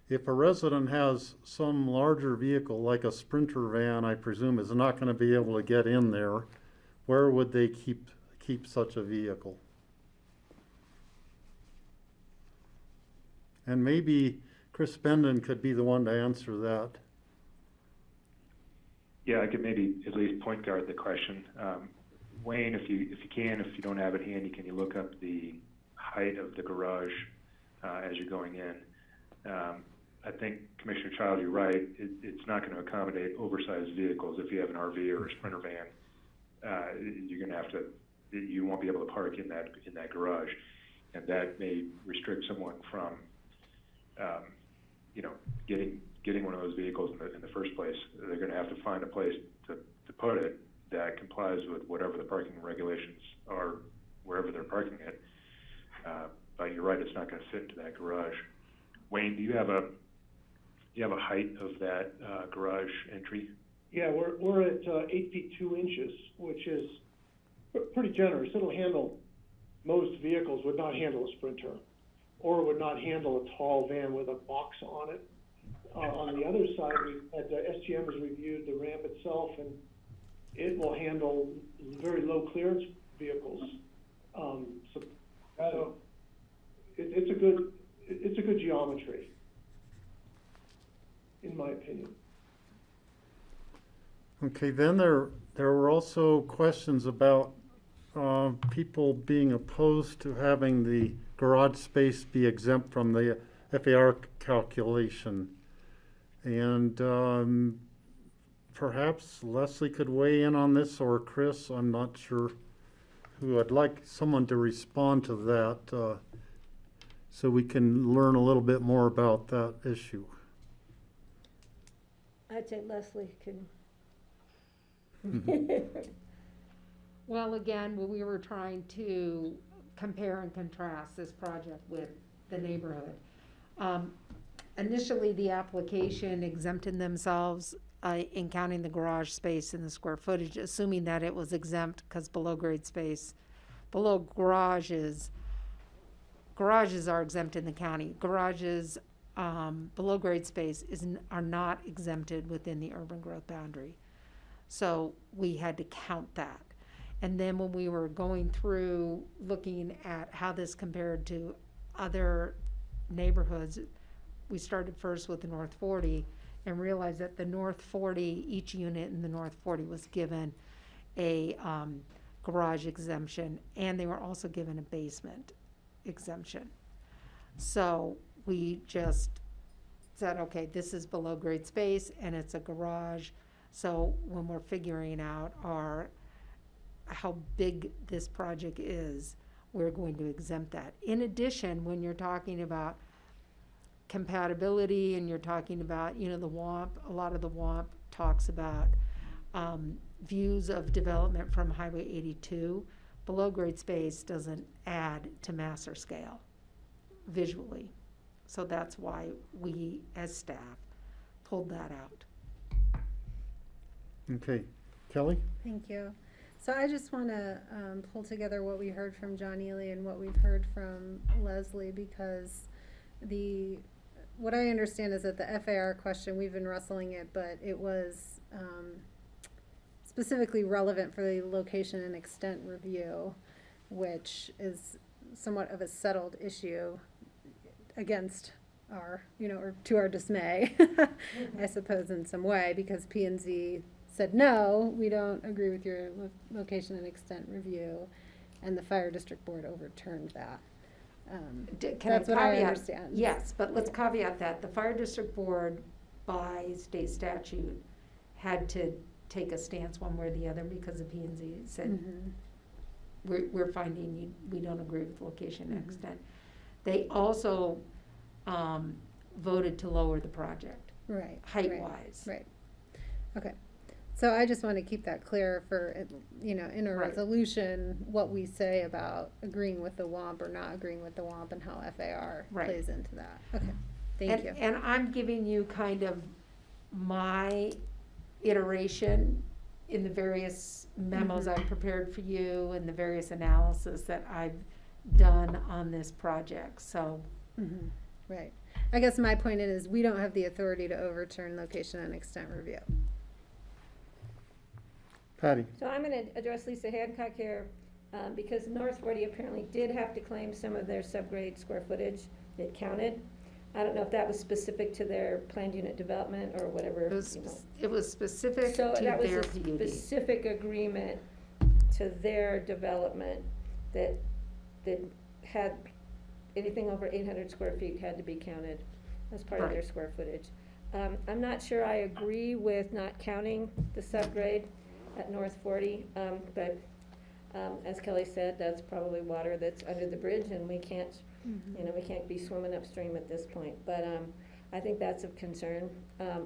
If a resident has some larger vehicle, like a Sprinter van, I presume, is not going to be able to get in there, where would they keep such a vehicle? And maybe Chris Benden could be the one to answer that. Yeah, I could maybe at least point guard the question. Wayne, if you don't have it handy, can you look up the height of the garage as you're going in? I think Commissioner Child, you're right. It's not going to accommodate oversized vehicles. If you have an RV or a Sprinter van, you're going to have to. You won't be able to park in that garage, and that may restrict someone from, getting one of those vehicles in the first place. They're going to have to find a place to put it that complies with whatever the parking regulations are wherever they're parking it. But you're right, it's not going to fit into that garage. Wayne, do you have a height of that garage entry? Yeah, we're at 8 feet 2 inches, which is pretty generous. It'll handle, most vehicles would not handle a Sprinter, or would not handle a tall van with a box on it. On the other side, SGM has reviewed the ramp itself, and it will handle very low clearance vehicles. So it's a good geometry, in my opinion. Okay, then there were also questions about people being opposed to having the garage space be exempt from the FAR calculation. And perhaps Leslie could weigh in on this, or Chris, I'm not sure who. I'd like someone to respond to that so we can learn a little bit more about that issue. I'd say Leslie can. Well, again, we were trying to compare and contrast this project with the neighborhood. Initially, the application exempted themselves in counting the garage space and the square footage, assuming that it was exempt because below garages are exempt in the county. Garages below grade space are not exempted within the urban growth boundary. So we had to count that. And then when we were going through looking at how this compared to other neighborhoods, we started first with the North 40 and realized that the North 40, each unit in the North 40 was given a garage exemption, and they were also given a basement exemption. So we just said, okay, this is below grade space and it's a garage. So when we're figuring out how big this project is, we're going to exempt that. In addition, when you're talking about compatibility and you're talking about, the WAMP, a lot of the WAMP talks about views of development from Highway 82. Below grade space doesn't add to master scale visually. So that's why we, as staff, pulled that out. Okay, Kelly? Thank you. So I just want to pull together what we heard from John Ely and what we've heard from Leslie, because what I understand is that the FAR question, we've been wrestling it, but it was specifically relevant for the location and extent review, which is somewhat of a settled issue against our, or to our dismay, I suppose in some way, because P&Z said, no, we don't agree with your location and extent review, and the Fire District Board overturned that. That's what I understand. Yes, but let's caveat that. The Fire District Board, by state statute, had to take a stance one way or the other because the P&Z said, we're finding we don't agree with location and extent. They also voted to lower the project. Right. Height-wise. Right. Okay. So I just want to keep that clear for, in a resolution, what we say about agreeing with the WAMP or not agreeing with the WAMP and how FAR plays into that. Okay, thank you. And I'm giving you kind of my iteration in the various memos I've prepared for you and the various analysis that I've done on this project, so. Right. I guess my point is we don't have the authority to overturn location and extent review. Patty. So I'm going to address Lisa Hancock here, because North 40 apparently did have to claim some of their subgrade square footage that counted. I don't know if that was specific to their planned unit development or whatever, you know. It was specific So to that was their a PUD. specific agreement to their development that had, anything over 800 square feet had to be counted as part of their Right. square footage. I'm not sure I agree with not counting the subgrade at North 40, but as Kelly said, that's probably water that's under the bridge, and we can't, you know, we can't be swimming upstream at this point. But I think that's of concern.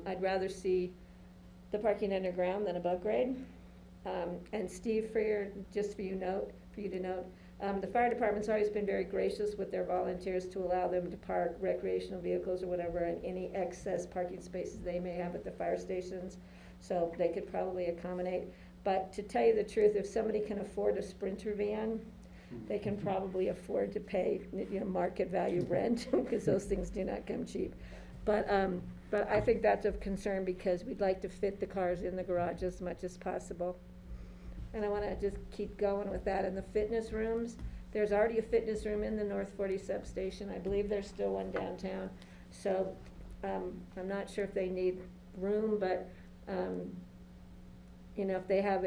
I'd rather see the parking underground than above grade. And Steve, just for you to note, the fire department's always been very gracious with their volunteers to allow them to park recreational vehicles or whatever in any excess parking spaces they may have at the fire stations. So they could probably accommodate. But to tell you the truth, if somebody can afford a Sprinter van, they can probably afford to pay, you know, market value rent, because those things do not come cheap. But I think that's of concern because we'd like to fit the cars in the garage as much as possible. And I wanna just keep going with that. In the fitness rooms, there's already a fitness room in the North 40 substation. I believe there's still one downtown. So, I'm not sure if they need room, but, you know, if they have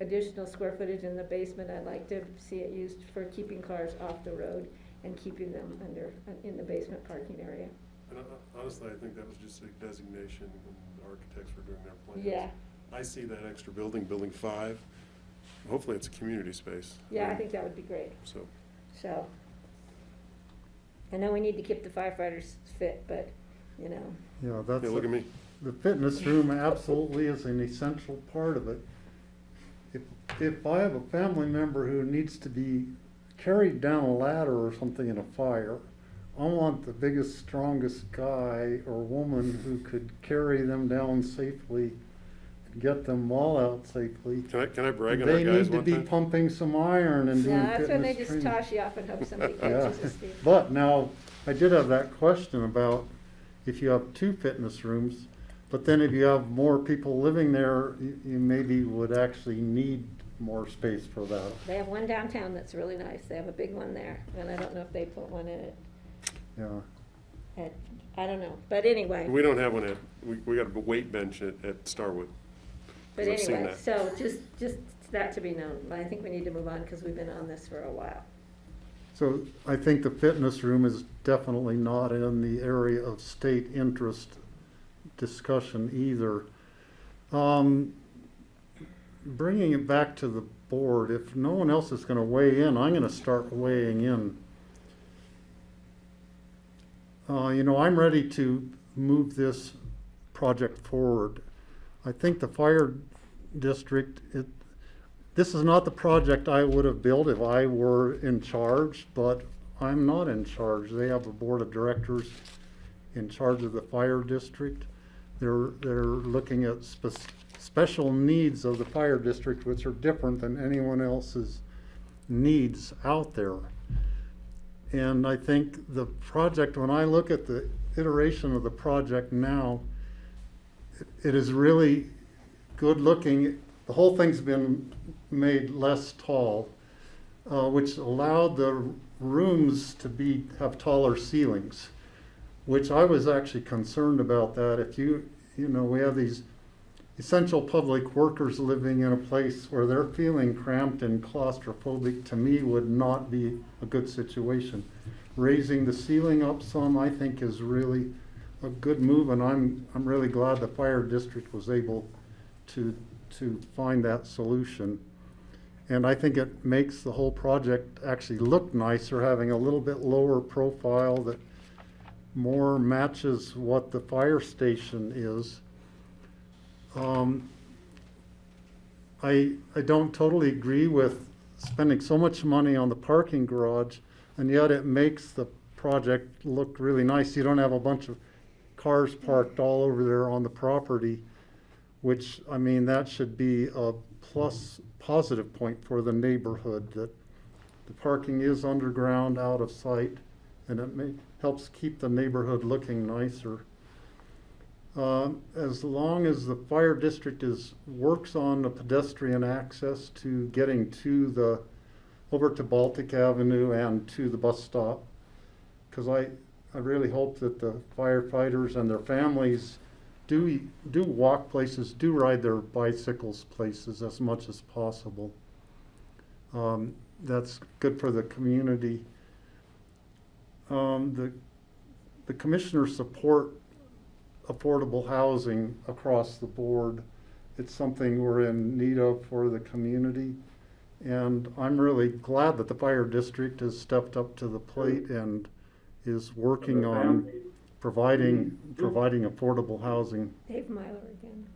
additional square footage in the basement, I'd like to see it used for keeping cars off the road and keeping them in the basement parking area. And honestly, I think that was just a designation when the architects were doing their plans. Yeah. I see that extra building, building 5. Hopefully it's a community space. Yeah, I think that would be great. So, I know we need to keep the firefighters fit, but, you know. Yeah, that's. Yeah, look at me. The fitness room absolutely is an essential part of it. If I have a family member who needs to be carried down a ladder or something in a fire, I want the biggest, strongest guy or woman who could carry them down safely and get them all out safely. Can I brag on our guys one They need to time? be pumping some iron and doing No, fitness that's when they just training. toss you off and hope somebody catches you, Steve. But now, I did have that question about if you have 2 fitness rooms, but then if you have more people living there, you maybe would actually need more space for that. They have one downtown that's really nice. They have a big one there, and I don't know if they put one in it. Yeah. I don't know, but anyway. We don't have one we got a weight bench at Starwood. But I've seen anyway, that. so just that to be known. But I think we need to move on because we've been on this for a while. So I think the fitness room is definitely not in the area of state interest discussion either. Bringing it back to the board, if no one else is going to weigh in, I'm going to start weighing in. You know, I'm ready to move this project forward. I think the fire district, this is not the project I would have built if I were in charge, but I'm not in charge. They have a board of directors in charge of the fire district. They're looking at special needs of the fire district, which are different than anyone else's needs out there. And I think the project, when I look at the iteration of the project now, it is really good looking. The whole thing's been made less tall, which allowed the rooms to have taller ceilings, which I was actually concerned about that. If you know, we have these essential public workers living in a place where they're feeling cramped and claustrophobic, to me would not be a good situation. Raising the ceiling up some, I think, is really a good move, and I'm really glad the fire district was able to find that solution. And I think it makes the whole project actually look nicer, having a little bit lower profile that more matches what the fire station is. I don't totally agree with spending so much money on the parking garage, and yet it makes the project look really nice. You don't have a bunch of cars parked all over there on the property, which, I mean, that should be a positive point for the neighborhood, that the parking is underground, out of sight, and it helps keep the neighborhood looking nicer. As long as the fire district works on the pedestrian access to getting over to Baltic Avenue and to the bus stop, because I really hope that the firefighters and their families do walk places, do ride their bicycles places as much as possible. That's good for the community. The commissioners support affordable housing across the board. It's something we're in need of for the community. And I'm really glad that the fire district has stepped up to the plate and is working on providing affordable housing. Dave Myler again.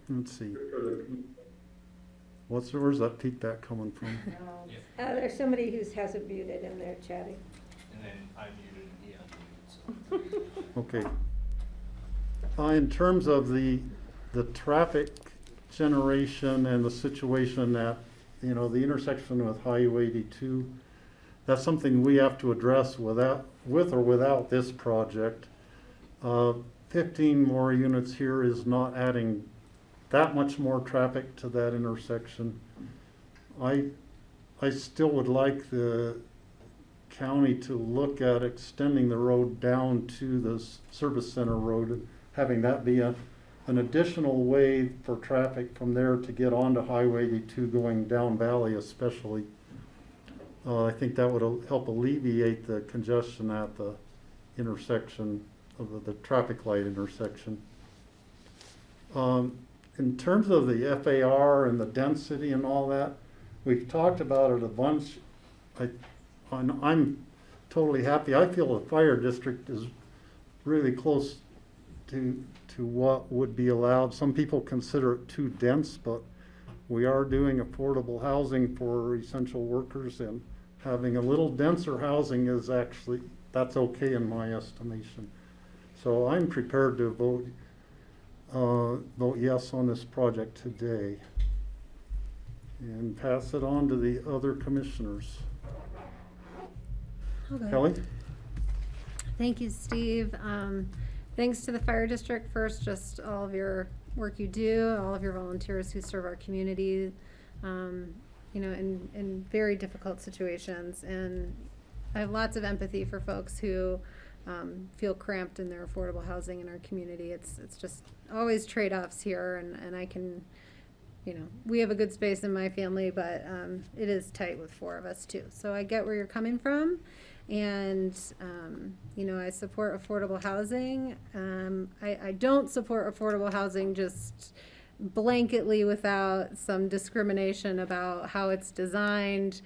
Let's see. Where's that feedback coming from? There's somebody who has it muted and they're chatting. And then I muted and he unmuted, so. Okay. In terms of the traffic generation and the situation at, the intersection with Highway 82, that's something we have to address with or without this project. 15 more units here is not adding that much more traffic to that intersection. I still would like the county to look at extending the road down to the service center road, having that be an additional way for traffic from there to get onto Highway 82 going down Valley especially. I think that would help alleviate the congestion at the intersection of the traffic light intersection. In terms of the FAR and the density and all that, we've talked about it a bunch. I'm totally happy. I feel the fire district is really close to what would be allowed. Some people consider it too dense, but we are doing affordable housing for essential workers, and having a little denser housing is actually, that's okay in my estimation. So I'm prepared to vote yes on this project today and pass it on to the other commissioners. Okay. Kelly? Thank you, Steve. Thanks to the fire district first, just all of your work you do, all of your volunteers who serve our community, in very difficult situations. And I have lots of empathy for folks who feel cramped in their affordable housing in our community. It's just always trade-offs here, and I can, we have a good space in my family, but it is tight with 4 of us too. So I get where you're coming from. And, I support affordable housing. I don't support affordable housing just blanketly without some discrimination about how it's designed,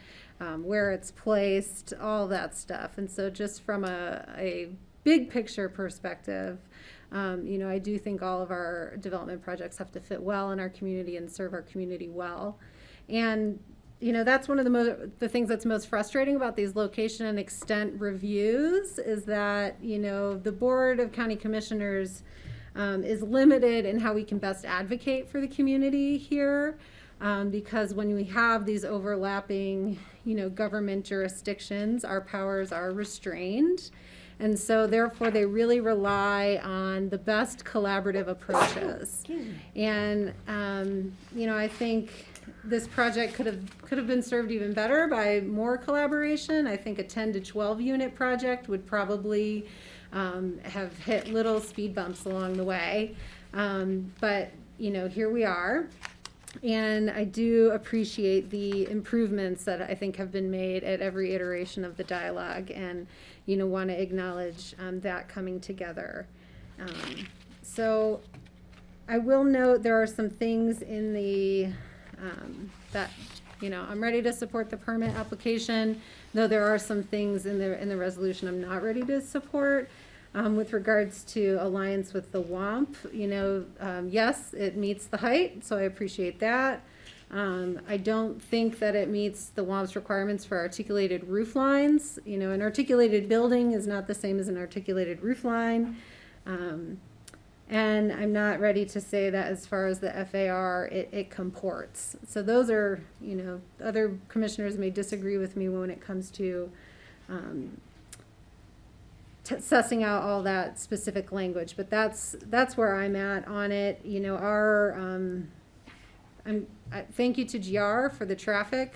where it's placed, all that stuff. And so just from a big picture perspective, I do think all of our development projects have to fit well in our community and serve our community well. And that's one of the things that's most frustrating about these location and extent reviews is that, the Board of County Commissioners is limited in how we can best advocate for the community here, because when we have these overlapping, government jurisdictions, our powers are restrained. And so therefore they really rely on the best collaborative approaches. And, I think this project could have been served even better by more collaboration. I think a 10 to 12 unit project would probably have hit little speed bumps along the way. But, here we are. And I do appreciate the improvements that I think have been made at every iteration of the dialogue, and, want to acknowledge that coming together. So I will note there are some things in the that, I'm ready to support the permit application, though there are some things in the resolution I'm not ready to support. With regards to alliance with the WAMP, yes, it meets the height, so I appreciate that. I don't think that it meets the WAMP's requirements for articulated roof lines. An articulated building is not the same as an articulated roof line. And I'm not ready to say that as far as the FAR, it comports. So those are, other commissioners may disagree with me when it comes to sussing out all that specific language, but that's where I'm at on it. Thank you to GR for the traffic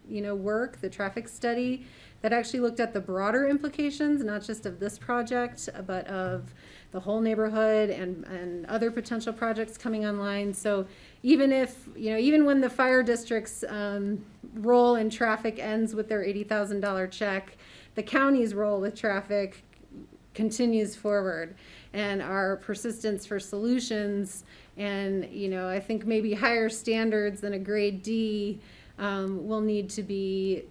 work, the traffic study that actually looked at the broader implications, not just of this project, but of the whole neighborhood and other potential projects coming online. So even if, even when the fire district's role in traffic ends with their $80,000 check, the county's role with traffic continues forward, and our persistence for solutions and, I think maybe higher standards than a grade D will need to be,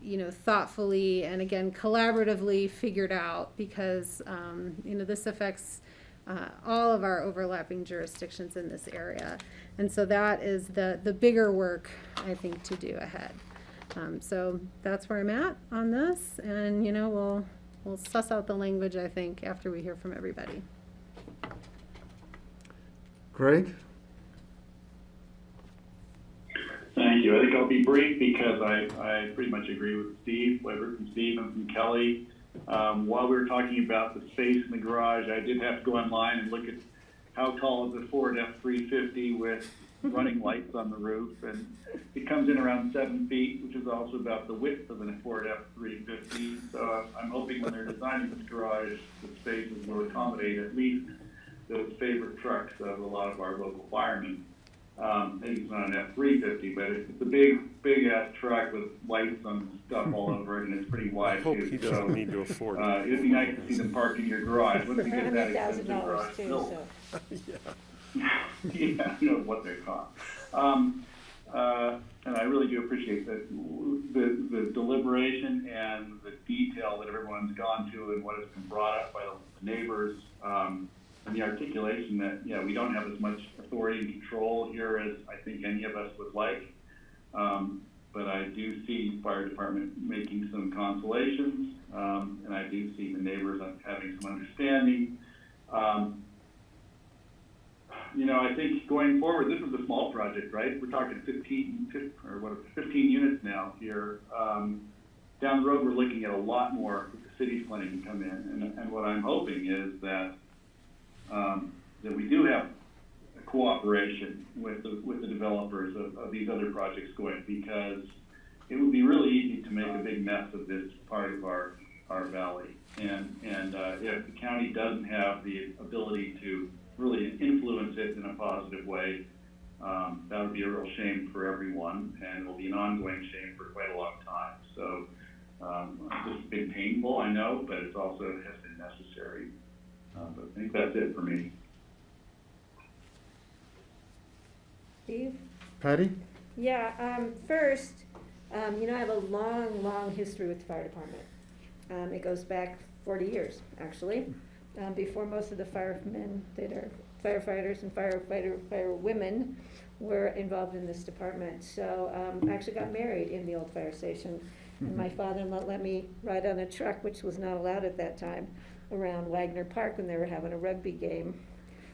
thoughtfully and again, collaboratively figured out, because, this affects all of our overlapping jurisdictions in this area. And so that is the bigger work, I think, to do ahead. So that's where I'm at on this, and, we'll suss out the language, I think, after we hear from everybody. Greg? Thank you. I think I'll be brief because I pretty much agree with Steve, what I heard from Steve and from Kelly. While we were talking about the space in the garage, I did have to go online and look at how tall is a Ford F-350 with running lights on the roof, and it comes in around 7 feet, which is also about the width of a Ford F-350. So I'm hoping when they're designing this garage, the spaces will accommodate at least those favorite trucks of a lot of our local firemen. Maybe it's not an F-350, but it's a big ass truck with lights and stuff all over it, and it's pretty wide. I hope too. he doesn't need to afford it. It'd be nice to see them parked in your garage. Once you get that expensive $100,000 garage, too, no. so. Yeah, you know what they cost. And I really do appreciate the deliberation and the detail that everyone's gone to and what has been brought up by the neighbors, and the articulation that, we don't have as much authority and control here as I think any of us would like. But I do see fire department making some consolations, and I do see the neighbors having some understanding. I think going forward, this is a small project, right? We're talking 15 units now here. Down the road, we're looking at a lot more with the city's planning to come in. And what I'm hoping is that we do have a cooperation with the developers of these other projects going, because it would be really easy to make a big mess of this part of our valley. And if the county doesn't have the ability to really influence it in a positive way, that would be a real shame for everyone, and it will be an ongoing shame for quite a long time. So this has been painful, I know, but it also has been necessary. But I think that's it for me. Steve? Patty? Yeah, first, I have a long history with the fire department. It goes back 40 years, actually. Before most of the firemen that are firefighters and fire women were involved in this department. So I actually got married in the old fire station. And my father-in-law let me ride on a truck, which was not allowed at that time, around Wagner Park when they were having a rugby game.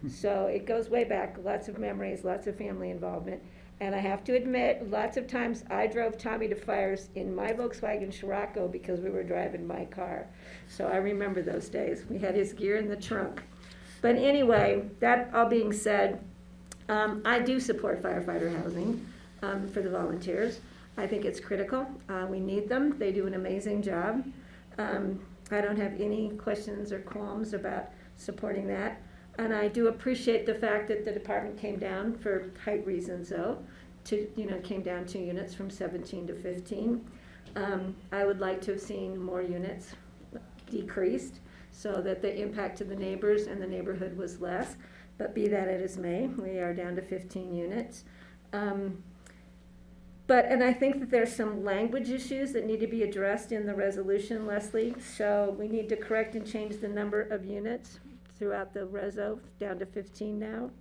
So it goes way back, lots of memories, lots of family involvement. And I have to admit, lots of times I drove Tommy to fires in my Volkswagen Scirocco because we were driving my car. So I remember those days. We had his gear in the trunk. But anyway, that all being said, I do support firefighter housing for the volunteers. I think it's critical. We need them. They do an amazing job. I don't have any questions or qualms about supporting that. And I do appreciate the fact that the department came down for height reasons, though, came down 2 units from 17 to 15. I would like to have seen more units decreased so that the impact to the neighbors and the neighborhood was less. But be that as may, we are down to 15 units. And I think that there's some language issues that need to be addressed in the resolution, Leslie. So we need to correct and change the number of units throughout the reso down to 15 now.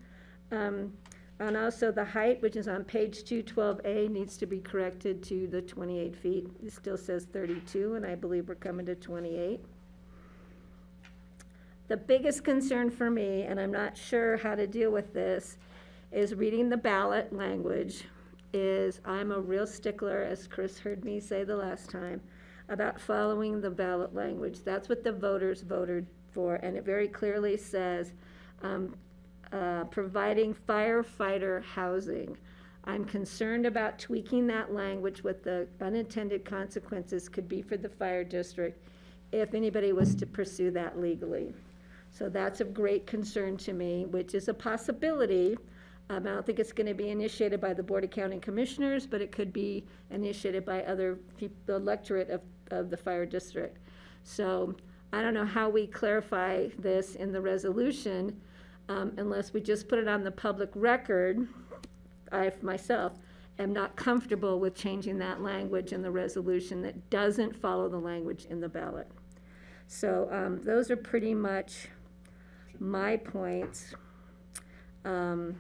And also the height, which is on page 212A, needs to be corrected to the 28 feet. It still says 32, and I believe we're coming to 28. The biggest concern for me, and I'm not sure how to deal with this, is reading the ballot language. I'm a real stickler, as Chris heard me say the last time, about following the ballot language. That's what the voters voted for, and it very clearly says providing firefighter housing. I'm concerned about tweaking that language, what the unintended consequences could be for the fire district if anybody was to pursue that legally. So that's of great concern to me, which is a possibility. I don't think it's gonna be initiated by the Board of County Commissioners, but it could be initiated by other people, the electorate of the fire district. So I don't know how we clarify this in the resolution, unless we just put it on the public record. I, myself, am not comfortable with changing that language in the resolution that doesn't follow the language in the ballot. So those are pretty much my points. And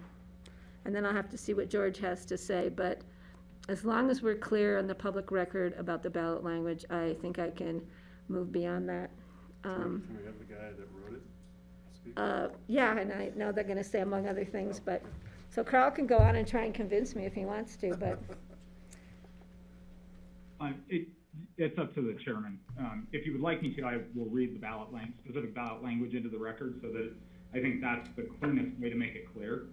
then I'll have to see what George has to say, but as long as we're clear on the public record about the ballot language, I think I can move beyond that. Can we have the guy that wrote it speak? Yeah, and I know they're gonna say among other things, but, so Carl can go on and try and convince me if he wants to, but. It's up to the chairman. If you would like me to, I will read the specific ballot language into the record, so that I think that's the cleanest way to make it clear.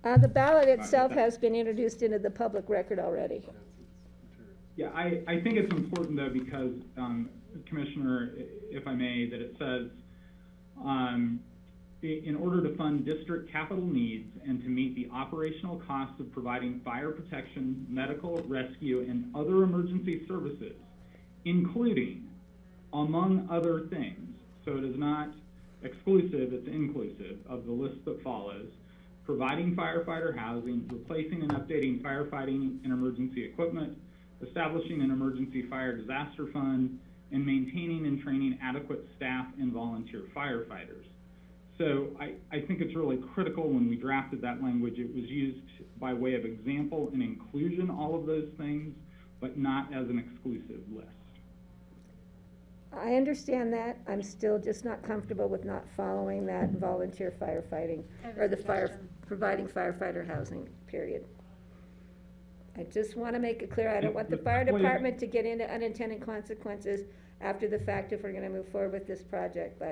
The ballot itself has been introduced into the public record already. Yeah, I think it's important though, because, Commissioner, if I may, that it says, in order to fund district capital needs and to meet the operational costs of providing fire protection, medical, rescue, and other emergency services, including, among other things, so it is not exclusive, it's inclusive of the list that follows, providing firefighter housing, replacing and updating firefighting and emergency equipment, establishing an emergency fire disaster fund, and maintaining and training adequate staff and volunteer firefighters. So I think it's really critical when we drafted that language, it was used by way of example and inclusion, all of those things, but not as an exclusive list. I understand that. I'm still just not comfortable with not following that volunteer firefighting, or the providing firefighter housing, period. I just want to make it clear, I don't want the fire department to get into unintended consequences after the fact if we're going to move forward with this project,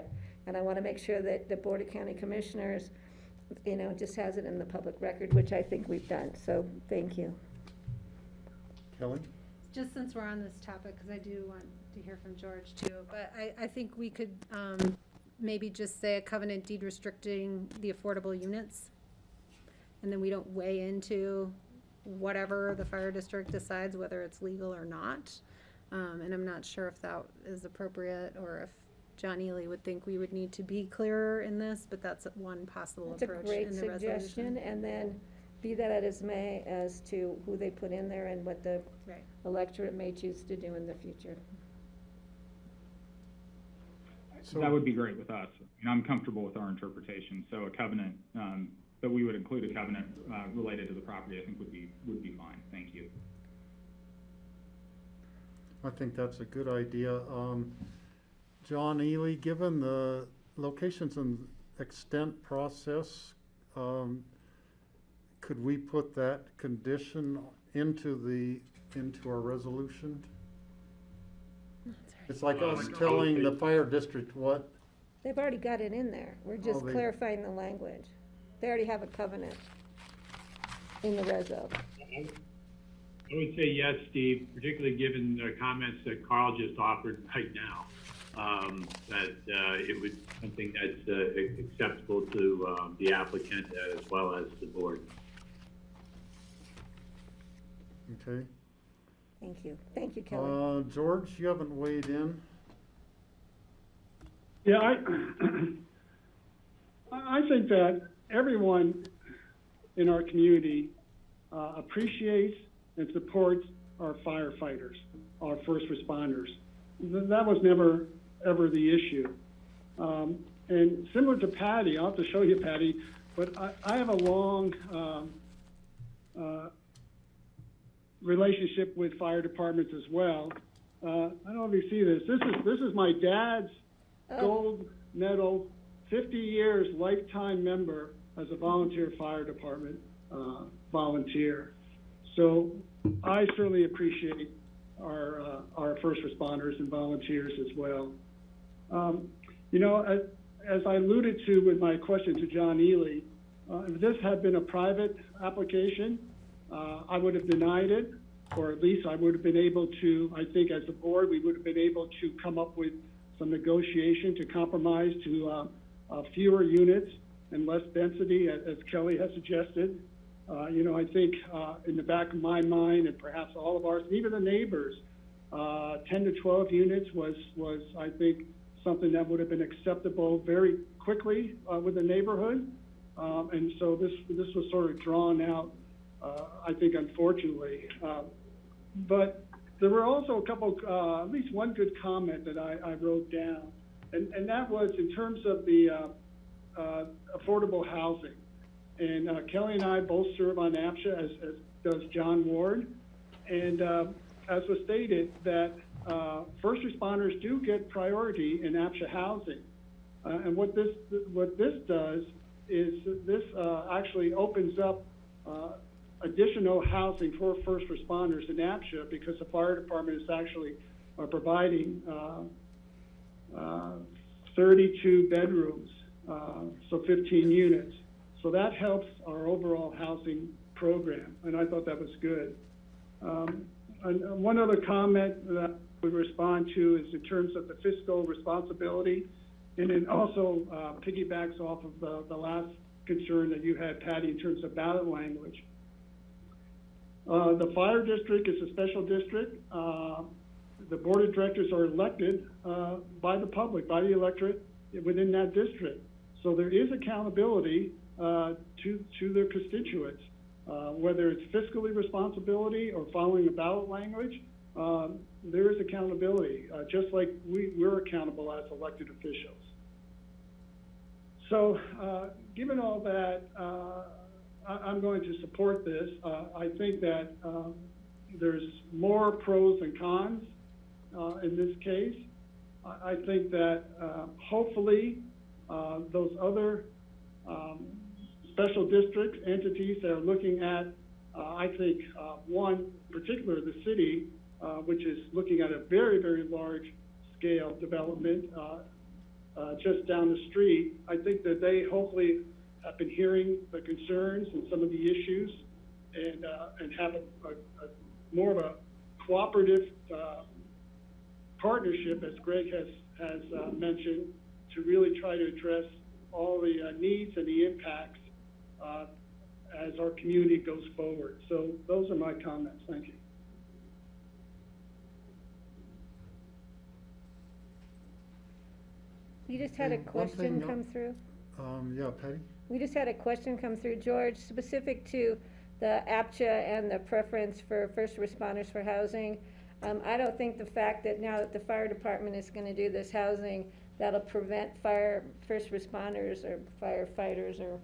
and I want to make sure that the Board of County Commissioners, just has it in the public record, which I think we've done, so thank you. Kelly? Just since we're on this topic, because I do want to hear from George too, but I think we could maybe just say a covenant deed restricting the affordable units, and then we don't weigh into whatever the fire district decides, whether it's legal or not. And I'm not sure if that is appropriate, or if John Ely would think we would need to be clearer in this, but that's one possible approach in the resolution. It's a great suggestion, and then be that as may as to who they put in there and what the electorate may choose to do in the future. So that would be great with us. I'm comfortable with our interpretation, so a covenant, that we would include a covenant related to the property, I think would be fine. Thank you. I think that's a good idea. John Ely, given the locations and extent process, could we put that condition into our resolution? It's like us telling the fire district what. They've already got it in there. We're just clarifying the language. They already have a covenant in the reso. I would say yes, Steve, particularly given the comments that Carl just offered right now, that it would be something that's acceptable to the applicant as well as the board. Okay. Thank you. Thank you, Kelly. George, you haven't weighed in. Yeah, I think that everyone in our community appreciates and supports our firefighters, our first responders. That was never, ever the issue. And similar to Patty, I'll have to show you, Patty, but I have a long relationship with fire departments as well. I don't know if you see this. This is my dad's gold medal, 50 years lifetime member as a volunteer fire department volunteer. So I certainly appreciate our first responders and volunteers as well. As I alluded to with my question to John Ely, if this had been a private application, I would have denied it, or at least I would have been able to, I think as a board, we would have been able to come up with some negotiation to compromise to fewer units and less density, as Kelly has suggested. I think in the back of my mind, and perhaps all of ours, even the neighbors, 10 to 12 units was I think, something that would have been acceptable very quickly with the neighborhood. And so this was sort of drawn out, I think, unfortunately. But there were also a couple, at least one good comment that I wrote down, and that was in terms of the affordable housing. And Kelly and I both serve on APSHA, as does John Ward. And as was stated, that first responders do get priority in APSHA housing. And what this does is this actually opens up additional housing for first responders in APSHA, because the fire department is actually providing 32 bedrooms, so 15 units. So that helps our overall housing program, and I thought that was good. And one other comment that I would respond to is in terms of the fiscal responsibility, and it also piggybacks off of the last concern that you had, Patty, in terms of ballot language. The fire district is a special district. The board of directors are elected by the public, by the electorate within that district. So there is accountability to their constituents, whether it's fiscally responsibility or following the ballot language. There is accountability, just like we're accountable as elected officials. So given all that, I'm going to support this. I think that there's more pros and cons in this case. I think that hopefully those other special district entities that are looking at, I think, one particular, the city, which is looking at a very, very large scale development just down the street. I think that they hopefully have been hearing the concerns and some of the issues, and have a more of a cooperative partnership, as Greg has mentioned, to really try to address all the needs and the impacts as our community goes forward. So those are my comments. Thank you. We just had a question come through. Yeah, Patty? We just had a question come through, George, specific to the APSHA and the preference for first responders for housing. I don't think the fact that now that the fire department is going to do this housing, that'll prevent first responders or firefighters or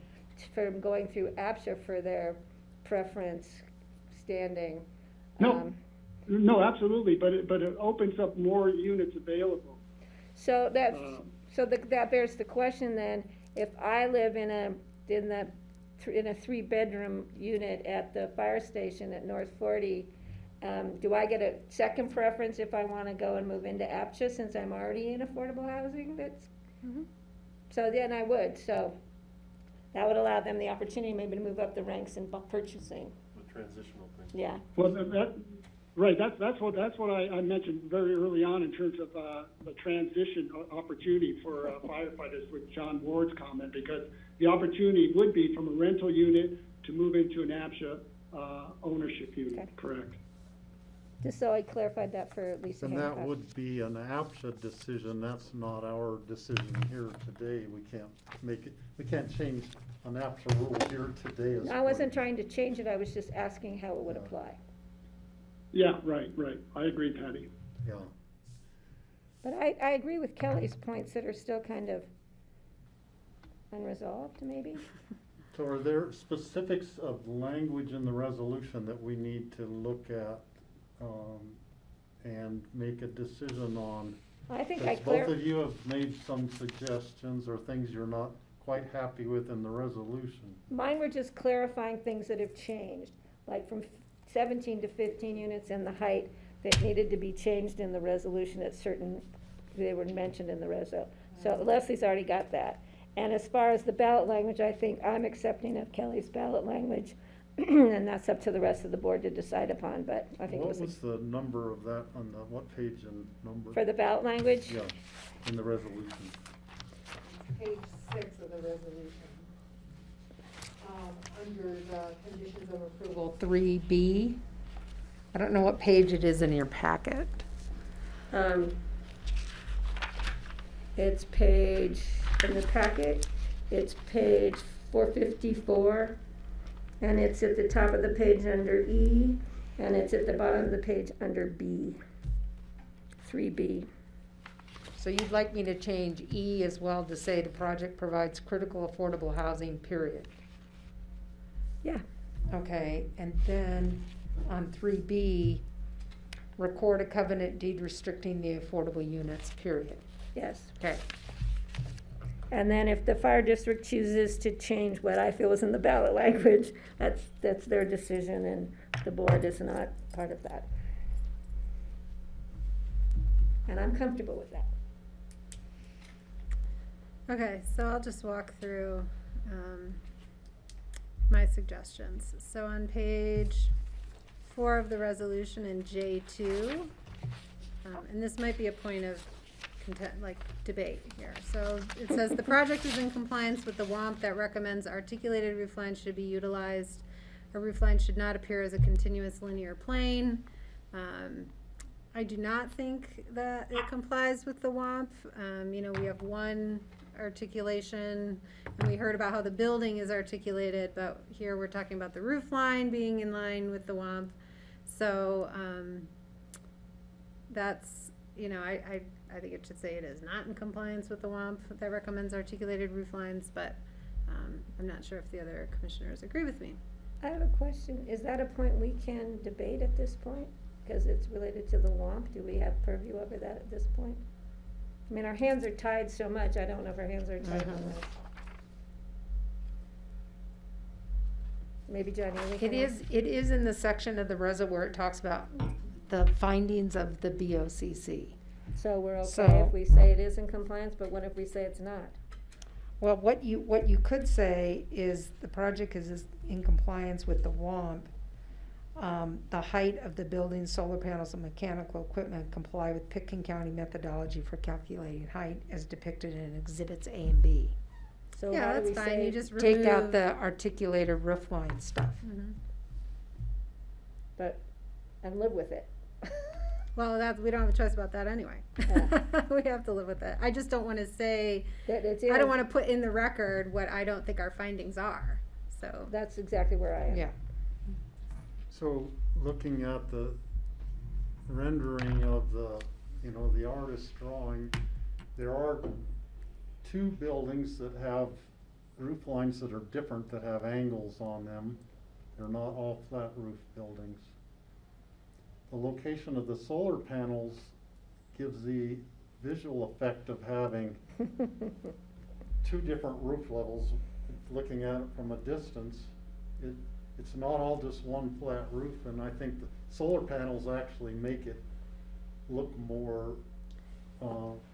from going through APSHA for their preference standing. No, absolutely, but it opens up more units available. So that bears the question then, if I live in a 3-bedroom unit at the fire station at North 40, do I get a second preference if I want to go and move into APSHA since I'm already in affordable housing? So then I would. So that would allow them the opportunity maybe to move up the ranks in purchasing. The transitional thing. Yeah. Well, right. That's what I mentioned very early on in terms of the transition opportunity for firefighters with John Ward's comment, because the opportunity would be from a rental unit to move into an APSHA ownership unit. Okay. Correct. Just so I clarified that for Lisa And Hancock. that would be an APSHA decision. That's not our decision here today. We can't change an APSHA rule here today. I wasn't trying to change it. I was just asking how it would apply. Yeah, right. I agree, Patty. Yeah. But I agree with Kelly's points that are still kind of unresolved, maybe. So are there specifics of language in the resolution that we need to look at and make a decision on? I think both of you have made some suggestions or things you're not quite happy with in the resolution. Mine were just clarifying things that have changed, like from 17 to 15 units and the height that needed to be changed in the resolution at certain, they were mentioned in the reso. So Leslie's already got that. And as far as the ballot language, I think I'm accepting of Kelly's ballot language. And that's up to the rest of the board to decide upon, but I think it What was, was the number of that on the, what page and number? for the ballot language? Yeah, in the resolution. Page 6 of the resolution. Under the conditions of approval, 3B. I don't know what page it is in your packet. It's page, in the packet, it's page 454, and it's at the top of the page under E, and it's at the bottom of the page under B, 3B. So you'd like me to change E as well to say the project provides critical affordable housing, period? Yeah. Okay, and then on 3B, record a covenant deed restricting the affordable units, period. Yes. Okay. And then if the fire district chooses to change what I feel is in the ballot language, that's their decision, and the board is not part of that. And I'm comfortable with that. Okay, so I'll just walk through my suggestions. So on page 4 of the resolution in J2, and this might be a point of debate here. So it says the project is in compliance with the WOMP that recommends articulated roof lines should be utilized. A roof line should not appear as a continuous linear plane. I do not think that it complies with the WOMP. You know, we have one articulation, and we heard about how the building is articulated, but here we're talking about the roof line being in line with the WOMP. So that's, you know, I think it should say it is not in compliance with the WOMP that recommends articulated roof lines, but I'm not sure if the other commissioners agree with me. I have a question. Is that a point we can debate at this point? Because it's related to the WOMP. Do we have purview over that at this point? I mean, our hands are tied so much, I don't know if our hands are tied on this. Maybe Johnny, we can. It is in the section of the reso where it talks about the findings of the BOCC. So we're okay So- if we say it is in compliance, but what if we say it's not? Well, what you could say is the project is in compliance with the WOMP. The height of the building, solar panels, and mechanical equipment comply with Pitkin County methodology for calculating height as depicted in exhibits A and B. So Yeah, how do that's we fine. say? You just Take out remove- the articulated roof line stuff. Mhm. But, and live with it. Well, we don't have a choice about that anyway. Yeah. We have to live with it. I just don't want to say, That it's I don't want to put in the record what I don't think our findings are, so. That's exactly where I am. Yeah. So, looking at the rendering of the, you know, the artist's drawing, there are two buildings that have roof lines that are different, that have angles on them. They're not all flat roof buildings. The location of the solar panels gives the visual effect of having two different roof levels. Looking at it from a distance, it's not all just one flat roof, and I think the solar panels actually make it look more,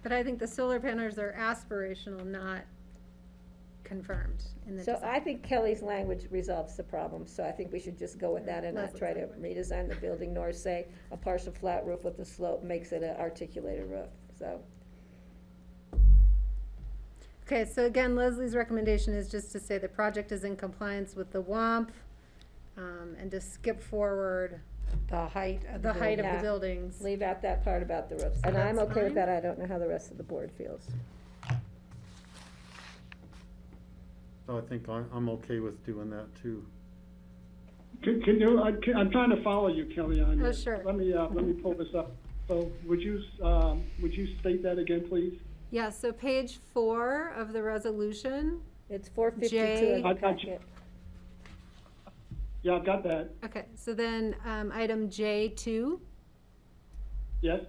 But I think the solar panels are aspirational, not confirmed in the So design. I think Kelly's language resolves the problem, so I think we should just go with that and not Leslie's try to redesign the building, nor say a partial flat roof with a slope makes it an articulated roof, so. Okay, so again, Leslie's recommendation is just to say the project is in compliance with the WOMP, and to skip forward The height of the height of Yeah. the buildings. Leave out that part about the roofs, So and I'm that's okay with fine? that, I don't know how the rest of the board feels. so I think I'm okay with doing that too. Can you, I'm trying to follow you, Kelly, on Oh, this. sure. Let me pull this up. So would you state that again, please? Yeah, so page 4 of the resolution. It's 452 J- in the I got packet. Yeah, I've got that. Okay, so then, item J2, Yes?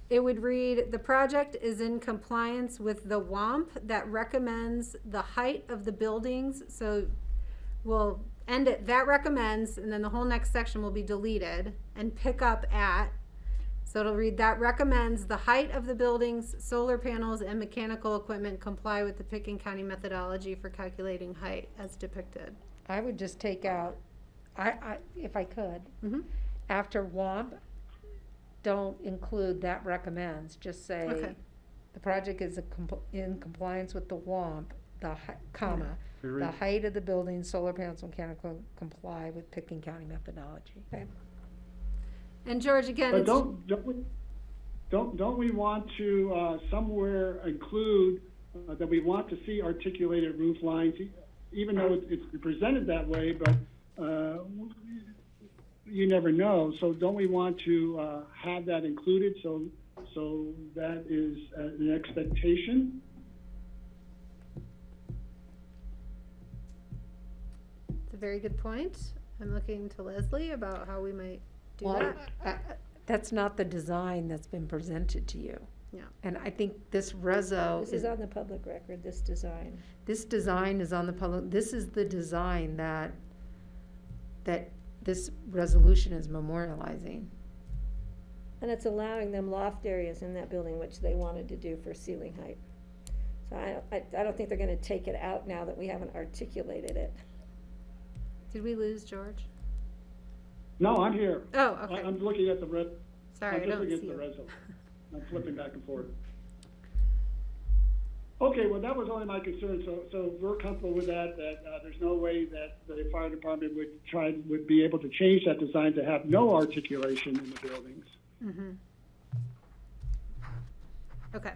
it would read, the project is in compliance with the WOMP that recommends the height of the buildings, so we'll end it, that recommends, and then the whole next section will be deleted, and pick up at, so it'll read, that recommends the height of the buildings, solar panels, and mechanical equipment comply with the Pitkin County methodology for calculating height as depicted. I would just take out if I could, Mhm. after WAMP, don't include that recommends, just say, Okay. the project is in compliance with the WAMP, comma, Period. the height of the building, solar panels, mechanical, comply with Pickens County methodology. Okay. And George, again, But it's, don't we want to, somewhere include, that we want to see articulated roof lines, even though it's presented that way, but, you never know, so don't we want to, have that included, so that is an expectation? it's a very good point. I'm looking to Leslie about how we might do Well, that. that's not the design that's been presented to you. Yeah. And I think this reso This is on the public record, this design. this design is on the public, this is the design that this resolution is memorializing. And it's allowing them loft areas in that building, which they wanted to do for ceiling height. So I don't think they're gonna take it out now that we haven't articulated it. Did we lose George? No, I'm here. Oh, okay. I'm looking at the Sorry, I I'm just don't looking at see the you. reso. I'm flipping back and forth. Okay, well, that was only my concern, so we're comfortable with that, there's no way that the fire department would be able to change that design to have no articulation in the buildings. Mm-hmm. Okay.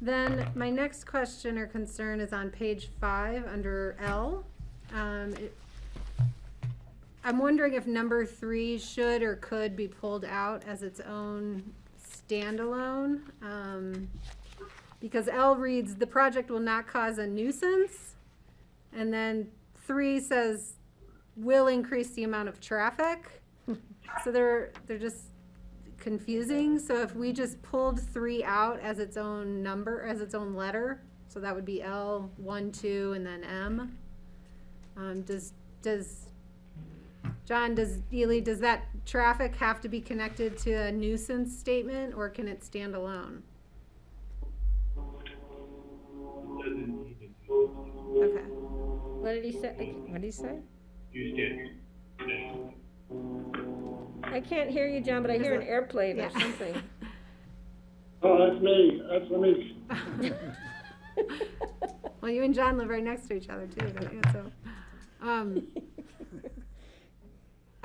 Then my next question or concern is on page 5 under L. I'm wondering if number 3 should or could be pulled out as its own standalone. Because L reads, the project will not cause a nuisance. And then 3 says, will increase the amount of traffic. So they're just confusing. So if we just pulled 3 out as its own number, as its own letter, so that would be L, 1, 2, and then M. John, Ely, does that traffic have to be connected to a nuisance statement, or can it stand alone? Okay. What did he say? What did he say? I can't hear you, John, but I hear an airplane or something. Oh, that's me, Well, you and John live right next to each other too, don't you? So,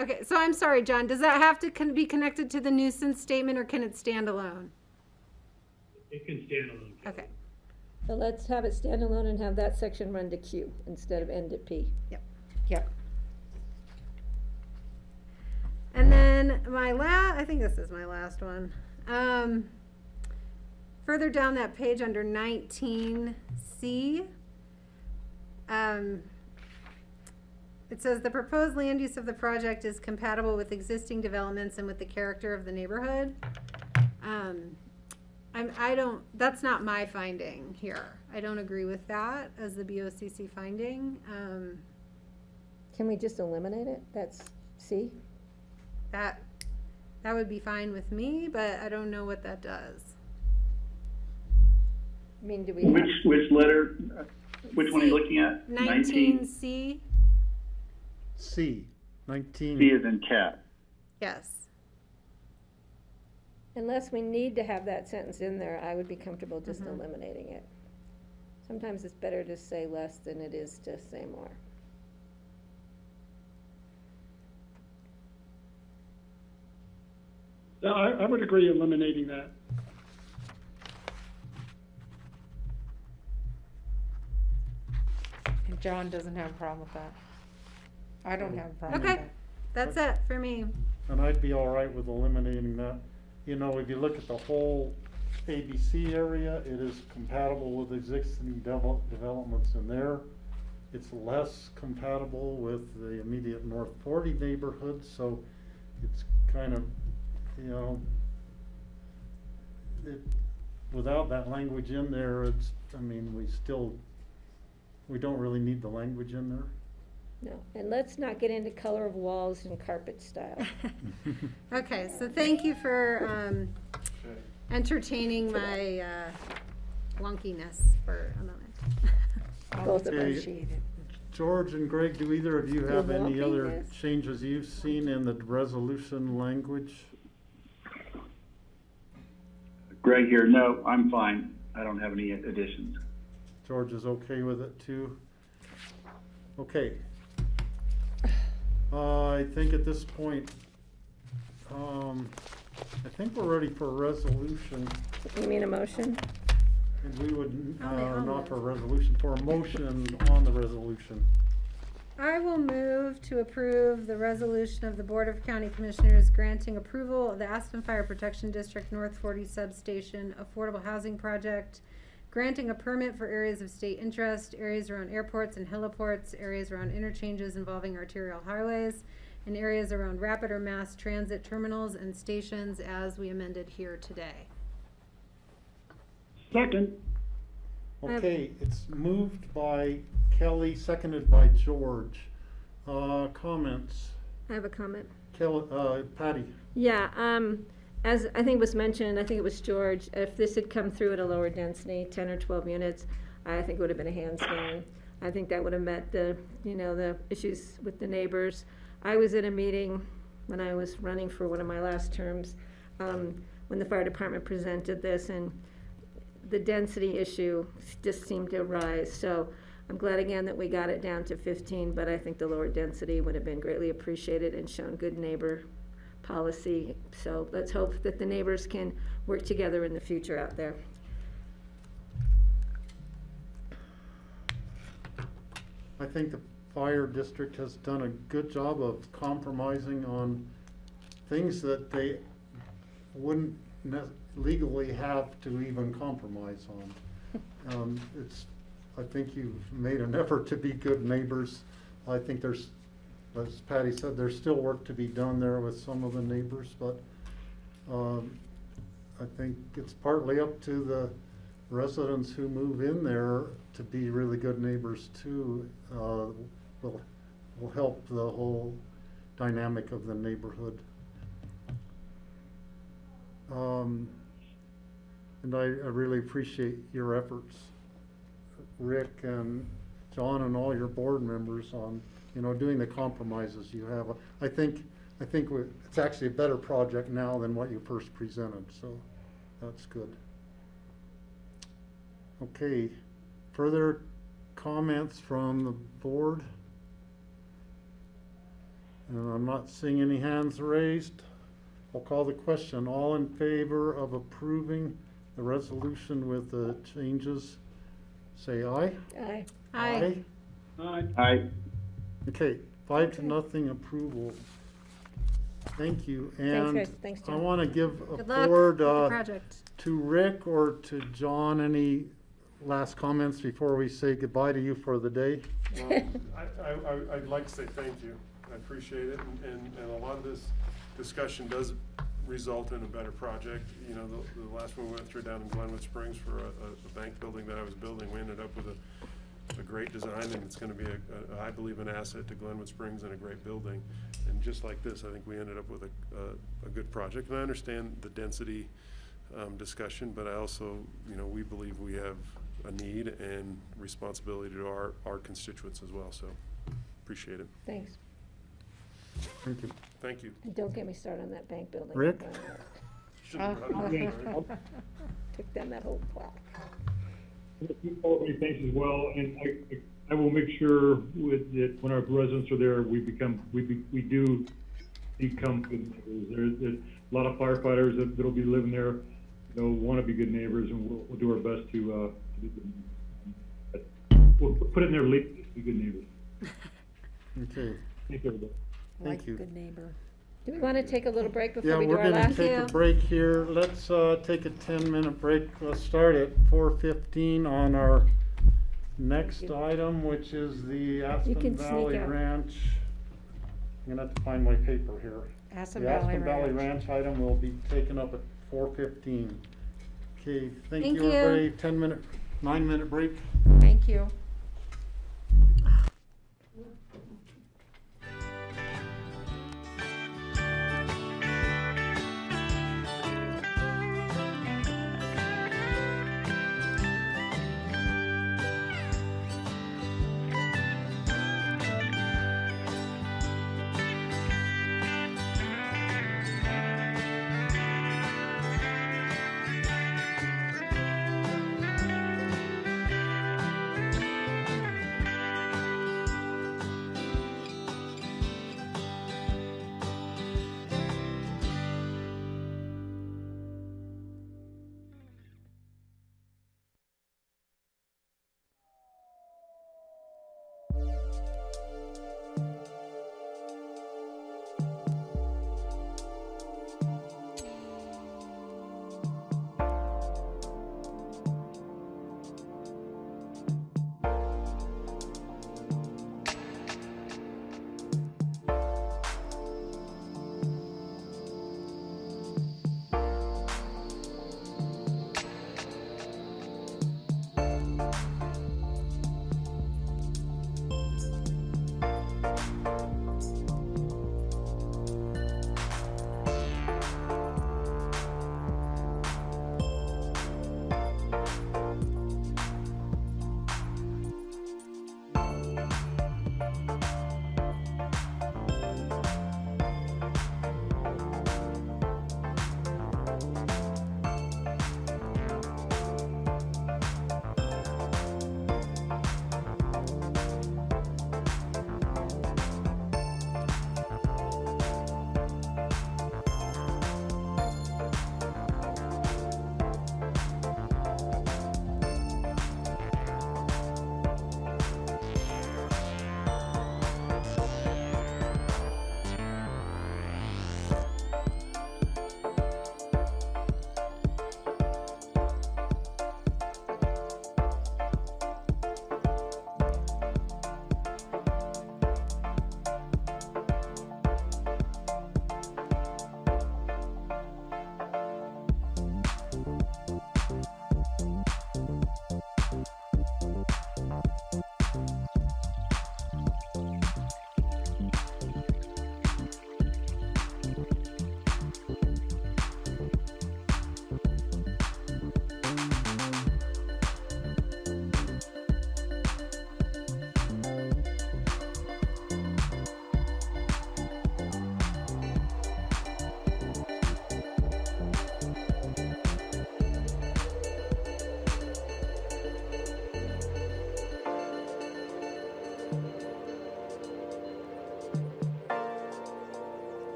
okay, so I'm sorry, John, does that have to be connected to the nuisance statement, or can it stand alone? It can stand alone. Okay. So let's have it stand alone and have that section run to Q instead of end at P. Yep. Yep. And then I think this is my last one. Further down that page under 19C, it says the proposed land use of the project is compatible with existing developments and with the character of the neighborhood. That's not my finding here. I don't agree with that as the BOCC finding. Can we just eliminate it? That's C? That would be fine with me, but I don't know what that does. I mean, do we have? Which letter, which one are you looking at? 19C? C, 19. C is in cat. Yes. Unless we need to have that sentence in there, I would be comfortable just eliminating it. Sometimes it's better to say less than it is to say more. No, I would agree eliminating that. And John doesn't have a problem with that. I don't have a problem with Okay, that. that's it for me. And I'd be all right with eliminating that. You know, if you look at the whole ABC area, it is compatible with existing developments in there. It's less compatible with the immediate North 40 neighborhood, so it's kind of, you know, without that language in there, we don't really need the language in there. No, and let's not get into color of walls and carpet style. Okay, so thank you for entertaining my wonkiness for a moment. Both of us. Appreciate it. George and Greg, do either of you have any walking other this? changes you've seen in the resolution language? Greg here, no, I'm fine. I don't have any additions. George is okay with it too? Okay. I think at this point, I think we're ready for a resolution. You mean a motion? And we would, I'll not move. for a resolution, for a motion on the resolution. I will move to approve the resolution of the Board of County Commissioners granting approval of the Aspen Fire Protection District North 40 Substation Affordable Housing Project, granting a permit for areas of state interest, areas around airports and heliports, areas around interchanges involving arterial highways, and areas around rapid or mass transit terminals and stations as we amended here today. Second, Okay, it's moved by Kelly, seconded by George. Comments? I have a comment. Patty? Yeah, as I think was mentioned, I think it was George, if this had come through at a lower density, 10 or 12 units, I think it would have been a hands down. I think that would have met the, the issues with the neighbors. I was in a meeting when I was running for one of my last terms, when the fire department presented this, and the density issue just seemed to arise. So I'm glad again that we got it down to 15, but I think the lower density would have been greatly appreciated and shown good neighbor policy. So let's hope that the neighbors can work together in the future out there. I think the fire district has done a good job of compromising on things that they wouldn't legally have to even compromise on. I think you've made an effort to be good neighbors. I think there's, as Patty said, there's still work to be done there with some of the neighbors, but I think it's partly up to the residents who move in there to be really good neighbors too. Will help the whole dynamic of the neighborhood. And I really appreciate your efforts, Rick and John and all your board members on, doing the compromises you have. I think it's actually a better project now than what you first presented, so that's good. Okay, further comments from the board? And I'm not seeing any hands raised. I'll call the question. All in favor of approving the resolution with the changes, say aye. Aye. Aye. aye. Aye. Okay, 5-0 approval. Thank you. Thanks, And guys. Thanks, I John. want to give Good a luck forward with the project. to Rick or to John. Any last comments before we say goodbye to you for the day? Well, I'd like to say thank you. I appreciate it, and a lot of this discussion does result in a better project. The last one we went through down in Glenwood Springs for a bank building that I was building, we ended up with a great design, and it's gonna be I believe, an asset to Glenwood Springs and a great building. And just like this, I think we ended up with a good project. And I understand the density discussion, but I also, we believe we have a need and responsibility to our constituents as well, so appreciate it. Thanks. Thank you. Thank you. And don't get me started on that bank building. Rick? Shouldn't have brought it up, right? Took down that whole block. Thanks as well, and I will make sure that when our residents are there, we do become good neighbors. There's a lot of firefighters that'll be living there, want to be good neighbors, and we'll do our best to be good neighbors. We'll put it in their list to be good neighbors. Okay. Thank you, everybody. Thank you. Good neighbor. Do we want to take a little break before Yeah, we do we're our gonna last? take a break here. Let's take a 10-minute break. Let's start at 4:15 on our next item, which is the Aspen can sneak Valley out. Ranch. I'm gonna have to find my paper here. Aspen The Valley Aspen Valley Ranch. Ranch item will be taken up at 4:15. Okay, thank Thank you, you. everybody. 9-minute break. Thank you.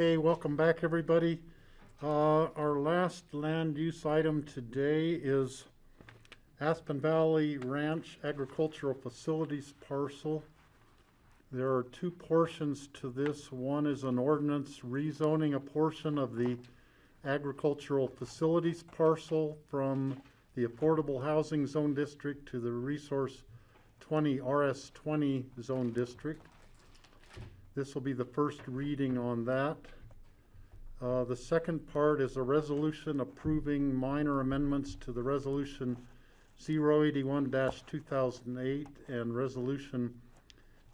Okay, welcome back, everybody. Our last land use item today is Aspen Valley Ranch Agricultural Facilities Parcel. There are two portions to this. One is an ordinance rezoning a portion of the agricultural facilities parcel from the Affordable Housing Zone District to the Resource 20 RS20 Zone District. This will be the first reading on that. The second part is a resolution approving minor amendments to the Resolution 081-2008 and Resolution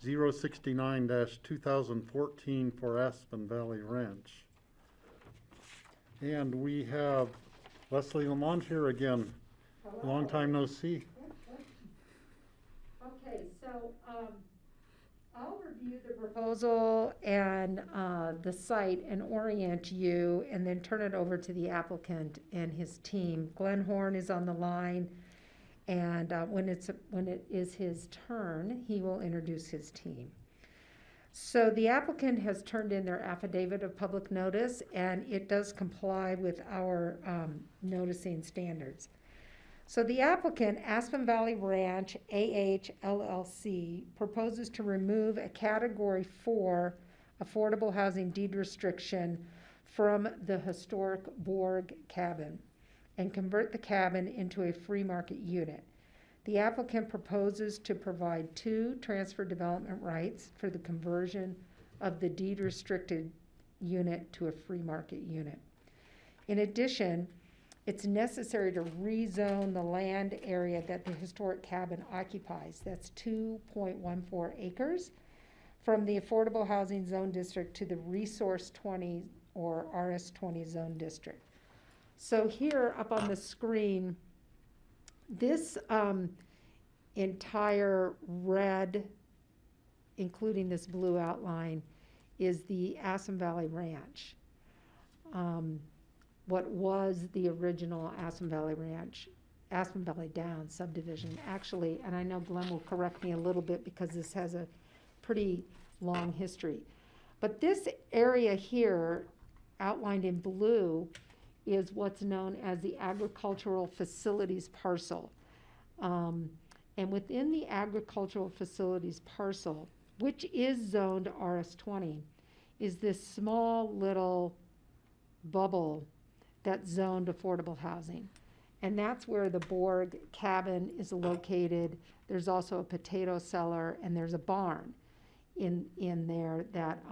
069-2014 for Aspen Valley Ranch. And we have Leslie Lamont here again. Hello. Long time no see. Okay, so I'll review the proposal and the site and orient you, and then turn it over to the applicant and his team. Glenn Horn is on the line, and when it is his turn, he will introduce his team. So the applicant has turned in their affidavit of public notice, and it does comply with our noticing standards. So the applicant, Aspen Valley Ranch AH LLC, proposes to remove a Category 4 affordable housing deed restriction from the historic Borg cabin and convert the cabin into a free market unit. The applicant proposes to provide 2 transfer development rights for the conversion of the deed restricted unit to a free market unit. In addition, it's necessary to rezone the land area that the historic cabin occupies. That's 2.14 acres from the Affordable Housing Zone District to the Resource 20 or RS20 Zone District. So here up on the screen, this entire red, including this blue outline, is the Aspen Valley Ranch. What was the original Aspen Valley Ranch, Aspen Valley Downs subdivision, actually, and I know Glenn will correct me a little bit because this has a pretty long history. But this area here, outlined in blue, is what's known as the agricultural facilities parcel. And within the agricultural facilities parcel, which is zoned RS20, is this small little bubble that's zoned affordable housing. And that's where the Borg cabin is located. There's also a potato cellar, and there's a barn in there that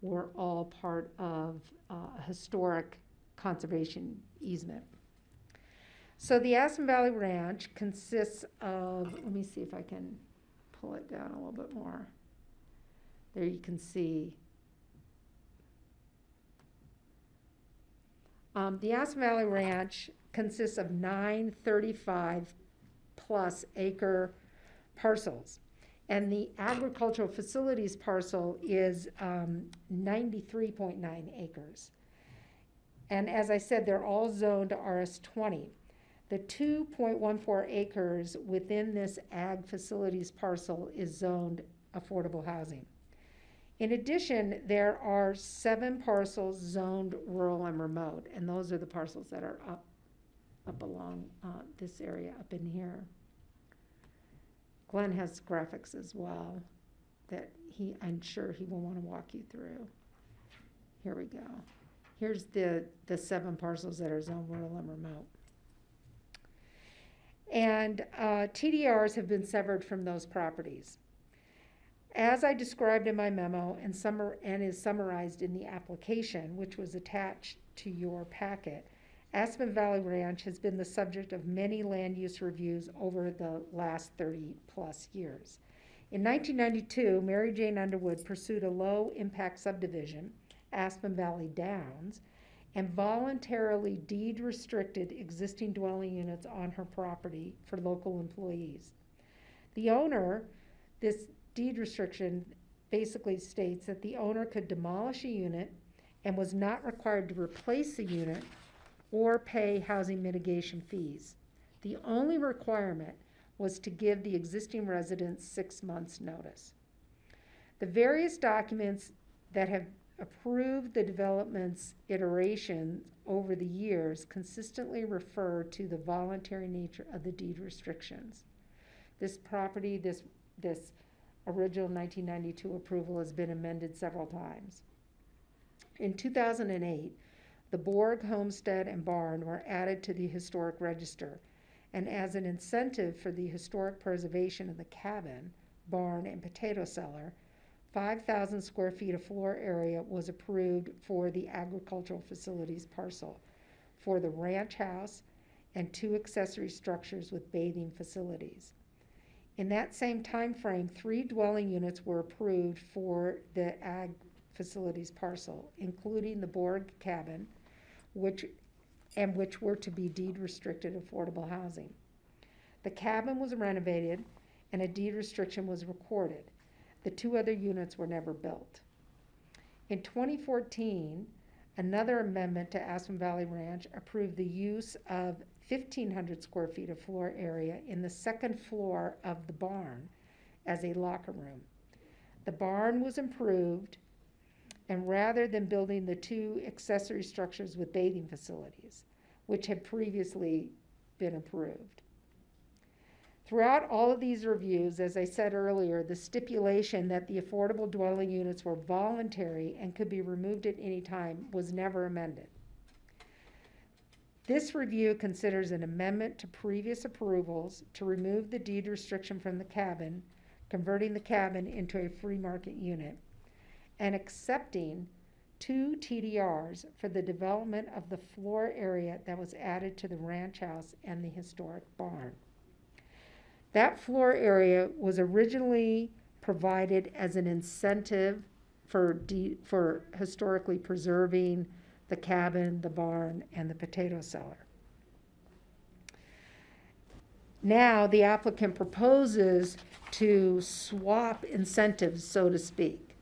were all part of a historic conservation easement. So the Aspen Valley Ranch consists of, let me see if I can pull it down a little bit more. There you can see. The Aspen Valley Ranch consists of 9 35+ acre parcels. And the agricultural facilities parcel is 93.9 acres. And as I said, they're all zoned to RS20. The 2.14 acres within this ag facilities parcel is zoned affordable housing. In addition, there are 7 parcels zoned rural and remote, and those are the parcels that are up along this area up in here. Glenn has graphics as well that I'm sure he will want to walk you through. Here we go. Here's the 7 parcels that are zoned rural and remote. And TDRs have been severed from those properties. As I described in my memo and is summarized in the application, which was attached to your packet, Aspen Valley Ranch has been the subject of many land use reviews over the last 30+ years. In 1992, Mary Jane Underwood pursued a low-impact subdivision, Aspen Valley Downs, and voluntarily deed-restricted existing dwelling units on her property for local employees. The owner, this deed restriction basically states that the owner could demolish a unit and was not required to replace the unit or pay housing mitigation fees. The only requirement was to give the existing residents 6 months' notice. The various documents that have approved the development's iteration over the years consistently refer to the voluntary nature of the deed restrictions. This property, this original 1992 approval has been amended several times. In 2008, the Borg homestead and barn were added to the historic register, and as an incentive for the historic preservation of the cabin, barn, and potato cellar, 5,000 square feet of floor area was approved for the agricultural facilities parcel, for the ranch house, and 2 accessory structures with bathing facilities. In that same time frame, 3 dwelling units were approved for the ag facilities parcel, including the Borg cabin, which were to be deed restricted affordable housing. The cabin was renovated and a deed restriction was recorded. The 2 other units were never built. In 2014, another amendment to Aspen Valley Ranch approved the use of 1,500 square feet of floor area in the second floor of the barn as a locker room. The barn was improved, and rather than building the 2 accessory structures with bathing facilities, which had previously been approved. Throughout all of these reviews, as I said earlier, the stipulation that the affordable dwelling units were voluntary and could be removed at any time was never amended. This review considers an amendment to previous approvals to remove the deed restriction from the cabin, converting the cabin into a free market unit, and accepting 2 TDRs for the development of the floor area that was added to the ranch house and the historic barn. That floor area was originally provided as an incentive for historically preserving the cabin, the barn, and the potato cellar. Now the applicant proposes to swap incentives, so to speak,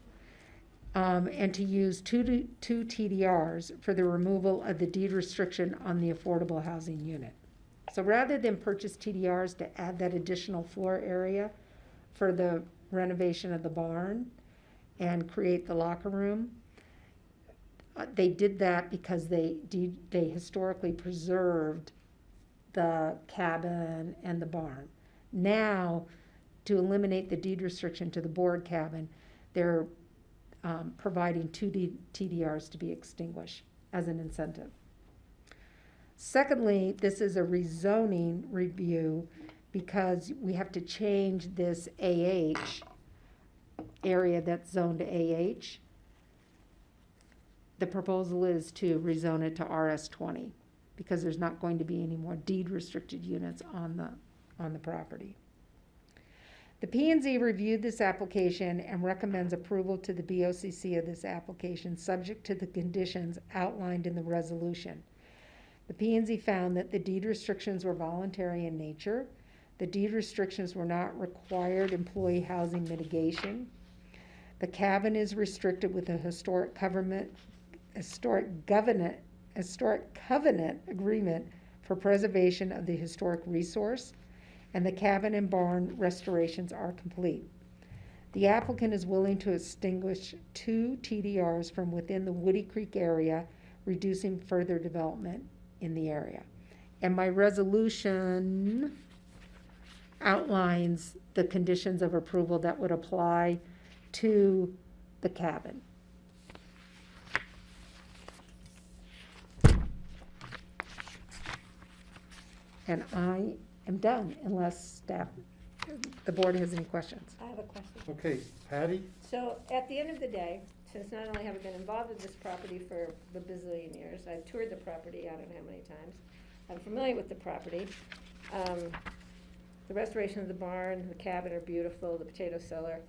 and to use two TDRs for the removal of the deed restriction on the affordable housing unit. So rather than purchase TDRs to add that additional floor area for the renovation of the barn and create the locker room, they did that because they historically preserved the cabin and the barn. Now, to eliminate the deed restriction to the Borg cabin, they're providing 2 TDRs to be extinguished as an incentive. Secondly, this is a rezoning review because we have to change this AH area that's zoned to AH. The proposal is to rezone it to RS20 because there's not going to be any more deed restricted units on the property. The P&Z reviewed this application and recommends approval to the BOCC of this application subject to the conditions outlined in the resolution. The P&Z found that the deed restrictions were voluntary in nature. The deed restrictions were not required employee housing mitigation. The cabin is restricted with a historic covenant agreement for preservation of the historic resource, and the cabin and barn restorations are complete. The applicant is willing to extinguish 2 TDRs from within the Woody Creek area, reducing further development in the area. And my resolution outlines the conditions of approval that would apply to the cabin. And I am done unless the board has any questions. I have a question. Okay, Patty? So at the end of the day, since not only have I been involved with this property for a bazillion years, I've toured the property I don't know how many times, I'm familiar with the property. The restoration of the barn, the cabin are beautiful, the potato cellar.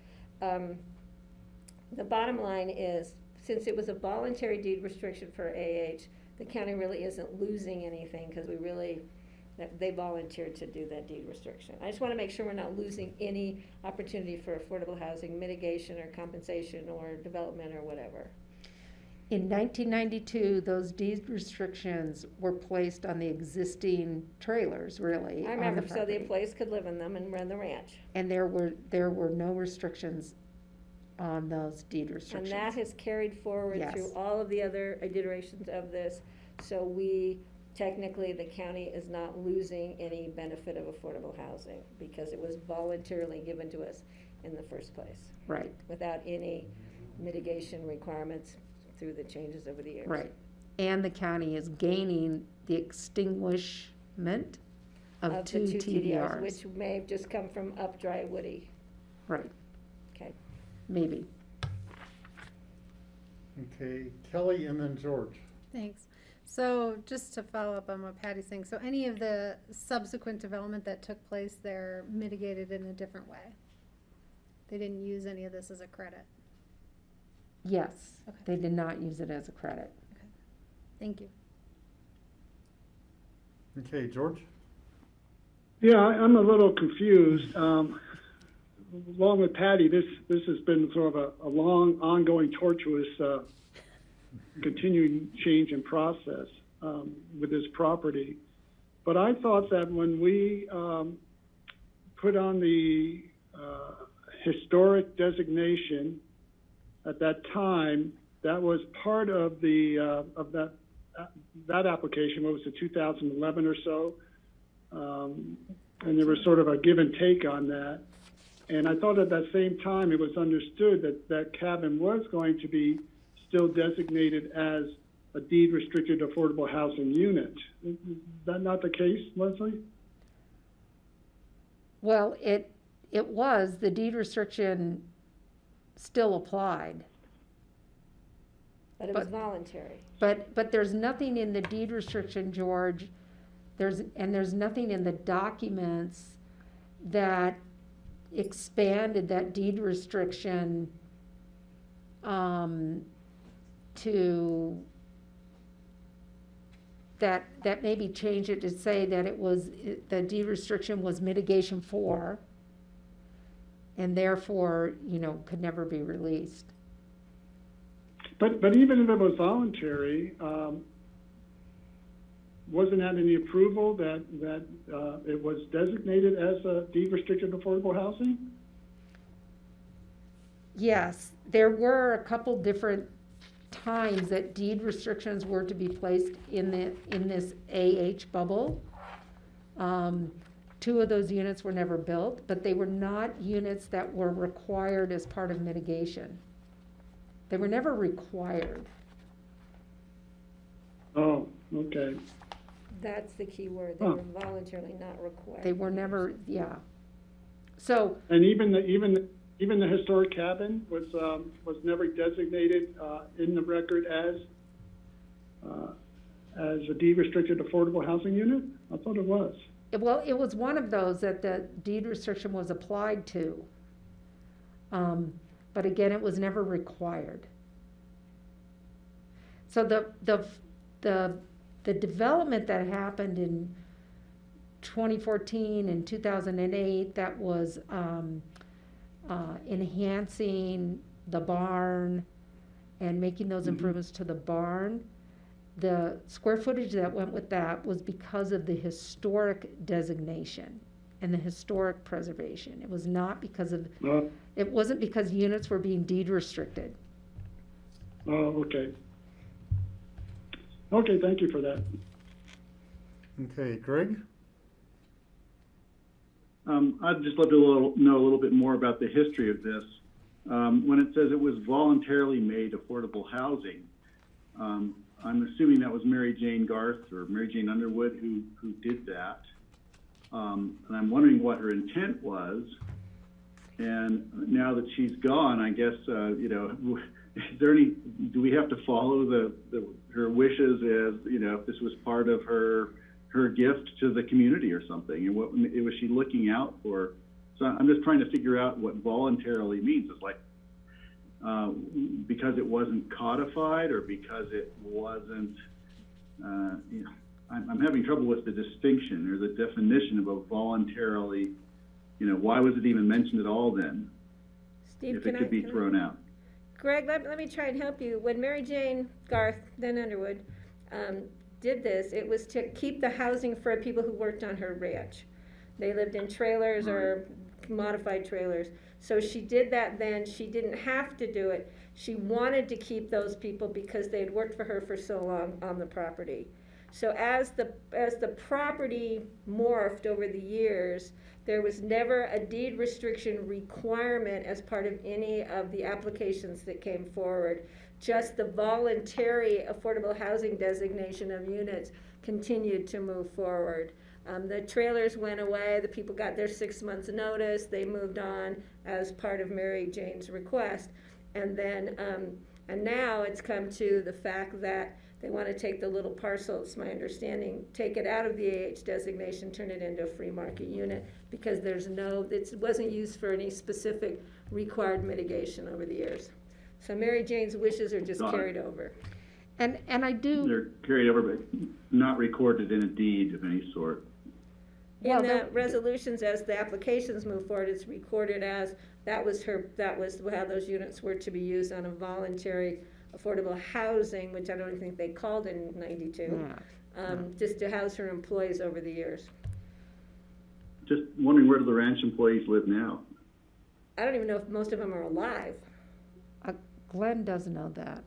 The bottom line is, since it was a voluntary deed restriction for AH, the county really isn't losing anything because they volunteered to do that deed restriction. I just want to make sure we're not losing any opportunity for affordable housing mitigation or compensation or development or whatever. In 1992, those deed restrictions were placed on the existing trailers, really. I remember, so the employees could live in them and run the ranch. And there were no restrictions on those deed And restrictions. that has carried forward Yes. through all of the other iterations of this. So we, technically, the county is not losing any benefit of affordable housing because it was voluntarily given to us in the first place. Right. Without any mitigation requirements through the changes over the years. Right. And the county is gaining the extinguishment of the two TDRs. Which may have just come from up dry woody. Right, Okay. maybe. Okay, Kelly and then George. Thanks. So just to follow up on what Patty's saying, so any of the subsequent development that took place there mitigated in a different way? They didn't use any of this as a credit? Yes, Okay. they did not use it as a credit. Thank you. Okay, George? Yeah, I'm a little confused. Along with Patty, this has been sort of a long, ongoing, tortuous, continuing change in process with this property. But I thought that when we put on the historic designation at that time, that was part of the that application. What was it, 2011 or so? And there was sort of a give and take on that. And I thought at that same time it was understood that that cabin was going to be still designated as a deed restricted affordable housing unit. Is that not the case, Leslie? Well, it was, the deed restriction still applied. But it was voluntary. But there's nothing in the deed restriction, George, there's nothing in the documents that expanded that deed restriction to that maybe changed it to say that the deed restriction was mitigation for, and therefore, could never be released. But even if it was voluntary, wasn't that in the approval that it was designated as a deed restricted affordable housing? Yes, there were a couple different times that deed restrictions were to be placed in this AH bubble. 2 of those units were never built, but they were not units that were required as part of mitigation. They were never required. Oh, okay. That's the key word. They were voluntarily not required. They were never, yeah. So. And even the historic cabin was never designated in the record as a deed restricted affordable housing unit? I thought it was. Well, it was one of those that the deed restriction was applied to. But again, it was never required. So the development that happened in 2014 and 2008, that was enhancing the barn and making those improvements to the barn, the square footage that went with that was because of the historic designation and the historic preservation. It was not because of, it wasn't because units were being deed restricted. Oh, okay. Okay, thank you for that. Okay, Greg? I'd just love to know a little bit more about the history of this. When it says it was voluntarily made affordable housing, I'm assuming that was Mary Jane Garth or Mary Jane Underwood who did that. And I'm wondering what her intent was. And now that she's gone, I guess, is there any, do we have to follow her wishes as, if this was part of her gift to the community or something? And what was she looking out for? So I'm just trying to figure out what voluntarily means. It's like, because it wasn't codified or because it wasn't, I'm having trouble with the distinction or the definition of a voluntarily, why was it even mentioned at all then? Steve, if it could be thrown out. Greg, let me try and help you. When Mary Jane Garth, then Underwood, did this, it was to keep the housing for people who worked on her ranch. They lived in trailers or modified trailers. So she did that then, she didn't have to do it. She wanted to keep those people because they had worked for her for so long on the property. So as the property morphed over the years, there was never a deed restriction requirement as part of any of the applications that came forward. Just the voluntary affordable housing designation of units continued to move forward. The trailers went away, the people got their 6 months notice, they moved on as part of Mary Jane's request. And then, and now it's come to the fact that they want to take the little parcel, it's my understanding, take it out of the AH designation, turn it into a free market unit, because there's no, it wasn't used for any specific required mitigation over the years. So Mary Jane's wishes are just carried over. And I do. They're carried over, but not recorded in a deed of any sort. In the resolutions, as the applications move forward, it's recorded as, that was how those units were to be used on a voluntary affordable housing, which I don't think they called it in 92, just to house her employees over the years. Just wondering, where do the ranch employees live now? I don't even know if most of them are alive. Glenn does know that.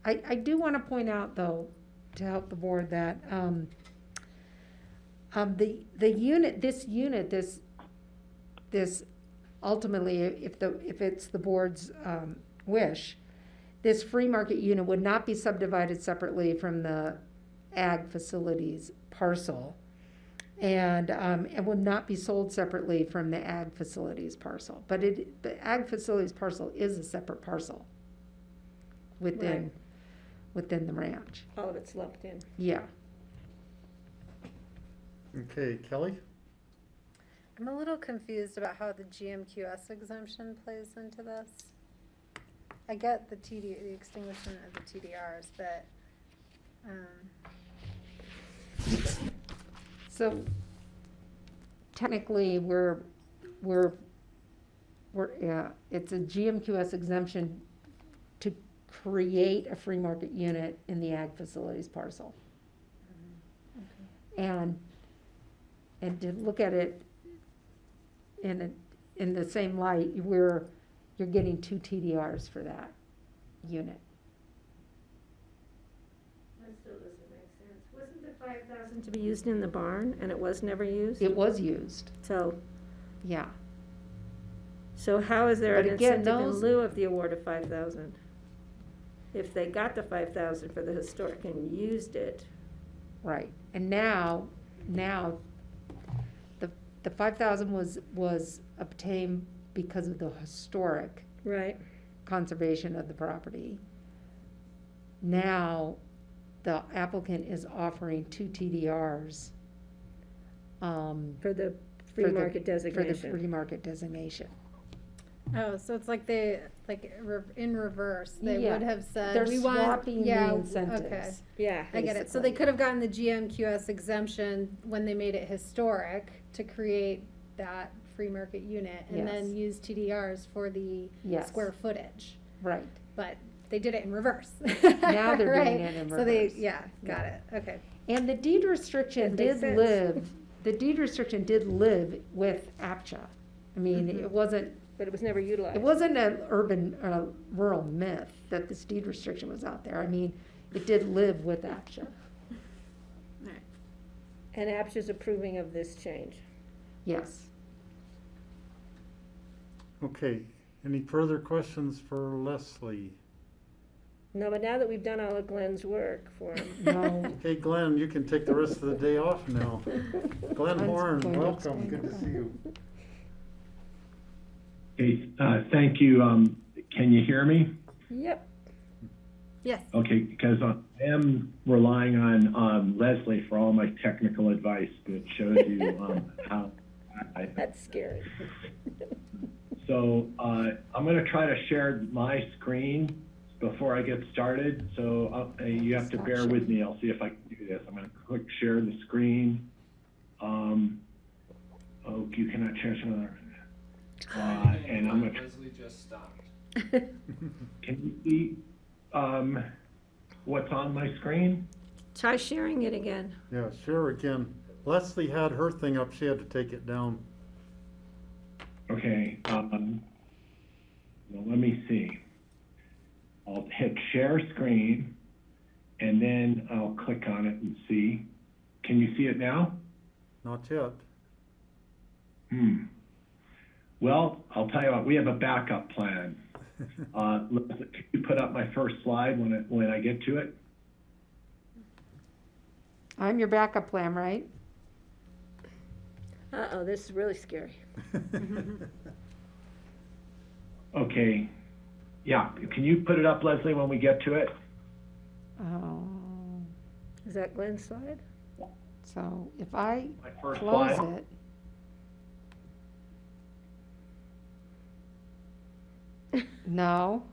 I do want to point out, though, to help the board, that this ultimately, if it's the board's wish, this free market unit would not be subdivided separately from the ag facilities parcel, and it would not be sold separately from the ag facilities parcel. But the ag facilities parcel is a separate parcel within the ranch. All of it's lumped in. Yeah. Okay, Kelly? I'm a little confused about how the GMQS exemption plays into this. I get the extinguishment of the TDRs, but, So technically, it's a GMQS exemption to create a free market unit in the ag facilities parcel. And to look at it in the same light, you're getting 2 TDRs for that unit. That still doesn't make sense. Wasn't the 5,000 to be used in the barn, and it was never used? It was used. So, yeah. So how is there But an again, incentive in those- lieu of the award of 5,000? If they got the 5,000 for the historic and used it. Right, and now, the 5,000 was obtained because of the historic conservation of the property. Now, the applicant is offering 2 TDRs. For the free market designation. For the free market designation. oh, so it's like in reverse. They Yeah. would have said, They're we want, swapping the yeah, incentives. okay. Yeah. I get it. So they could have gotten the GMQS exemption when they made it historic to create that free market unit, and then Yes. use TDRs for the Yes. square footage. Right. But they did it in reverse. Now they're Right. doing it in So they, reverse. yeah, got it, okay. And the deed restriction That makes did sense. live with APCHA. I mean, it wasn't. But it was never utilized. It wasn't an rural myth that this deed restriction was out there. I mean, it did live with APCHA. And APSHA's approving of this change. Yes. Okay, any further questions for Leslie? No, but now that we've done all of Glenn's work for him. No. Okay, Glenn, you can take the rest of the day off now. Glenn Glenn's Horn, going to welcome, explain good to it. see you. Okay, thank you. Can you hear me? Yep. Yes. Okay, because I am relying on Leslie for all my technical advice that shows you how That's scary. So I'm going to try to share my screen before I get started. So you have to bear with me. I'll see if I can do this. I'm going to click share the screen. Oh, you cannot share some other. And I'm going to. Leslie just stopped. Can you see what's on my screen? Try sharing it again. Yeah, share again. Leslie had her thing up, she had to take it down. Okay, well, let me see. I'll hit share screen, and then I'll click on it and see. Can you see it now? Not yet. Well, I'll tell you what, we have a backup plan. Can you put up my first slide when I get to it? I'm your backup plan, right? Uh-oh, this is really scary. Okay, yeah, can you put it up, Leslie, when we get to it? Oh, Is that Glenn's slide? so if I My first close slide. it. No.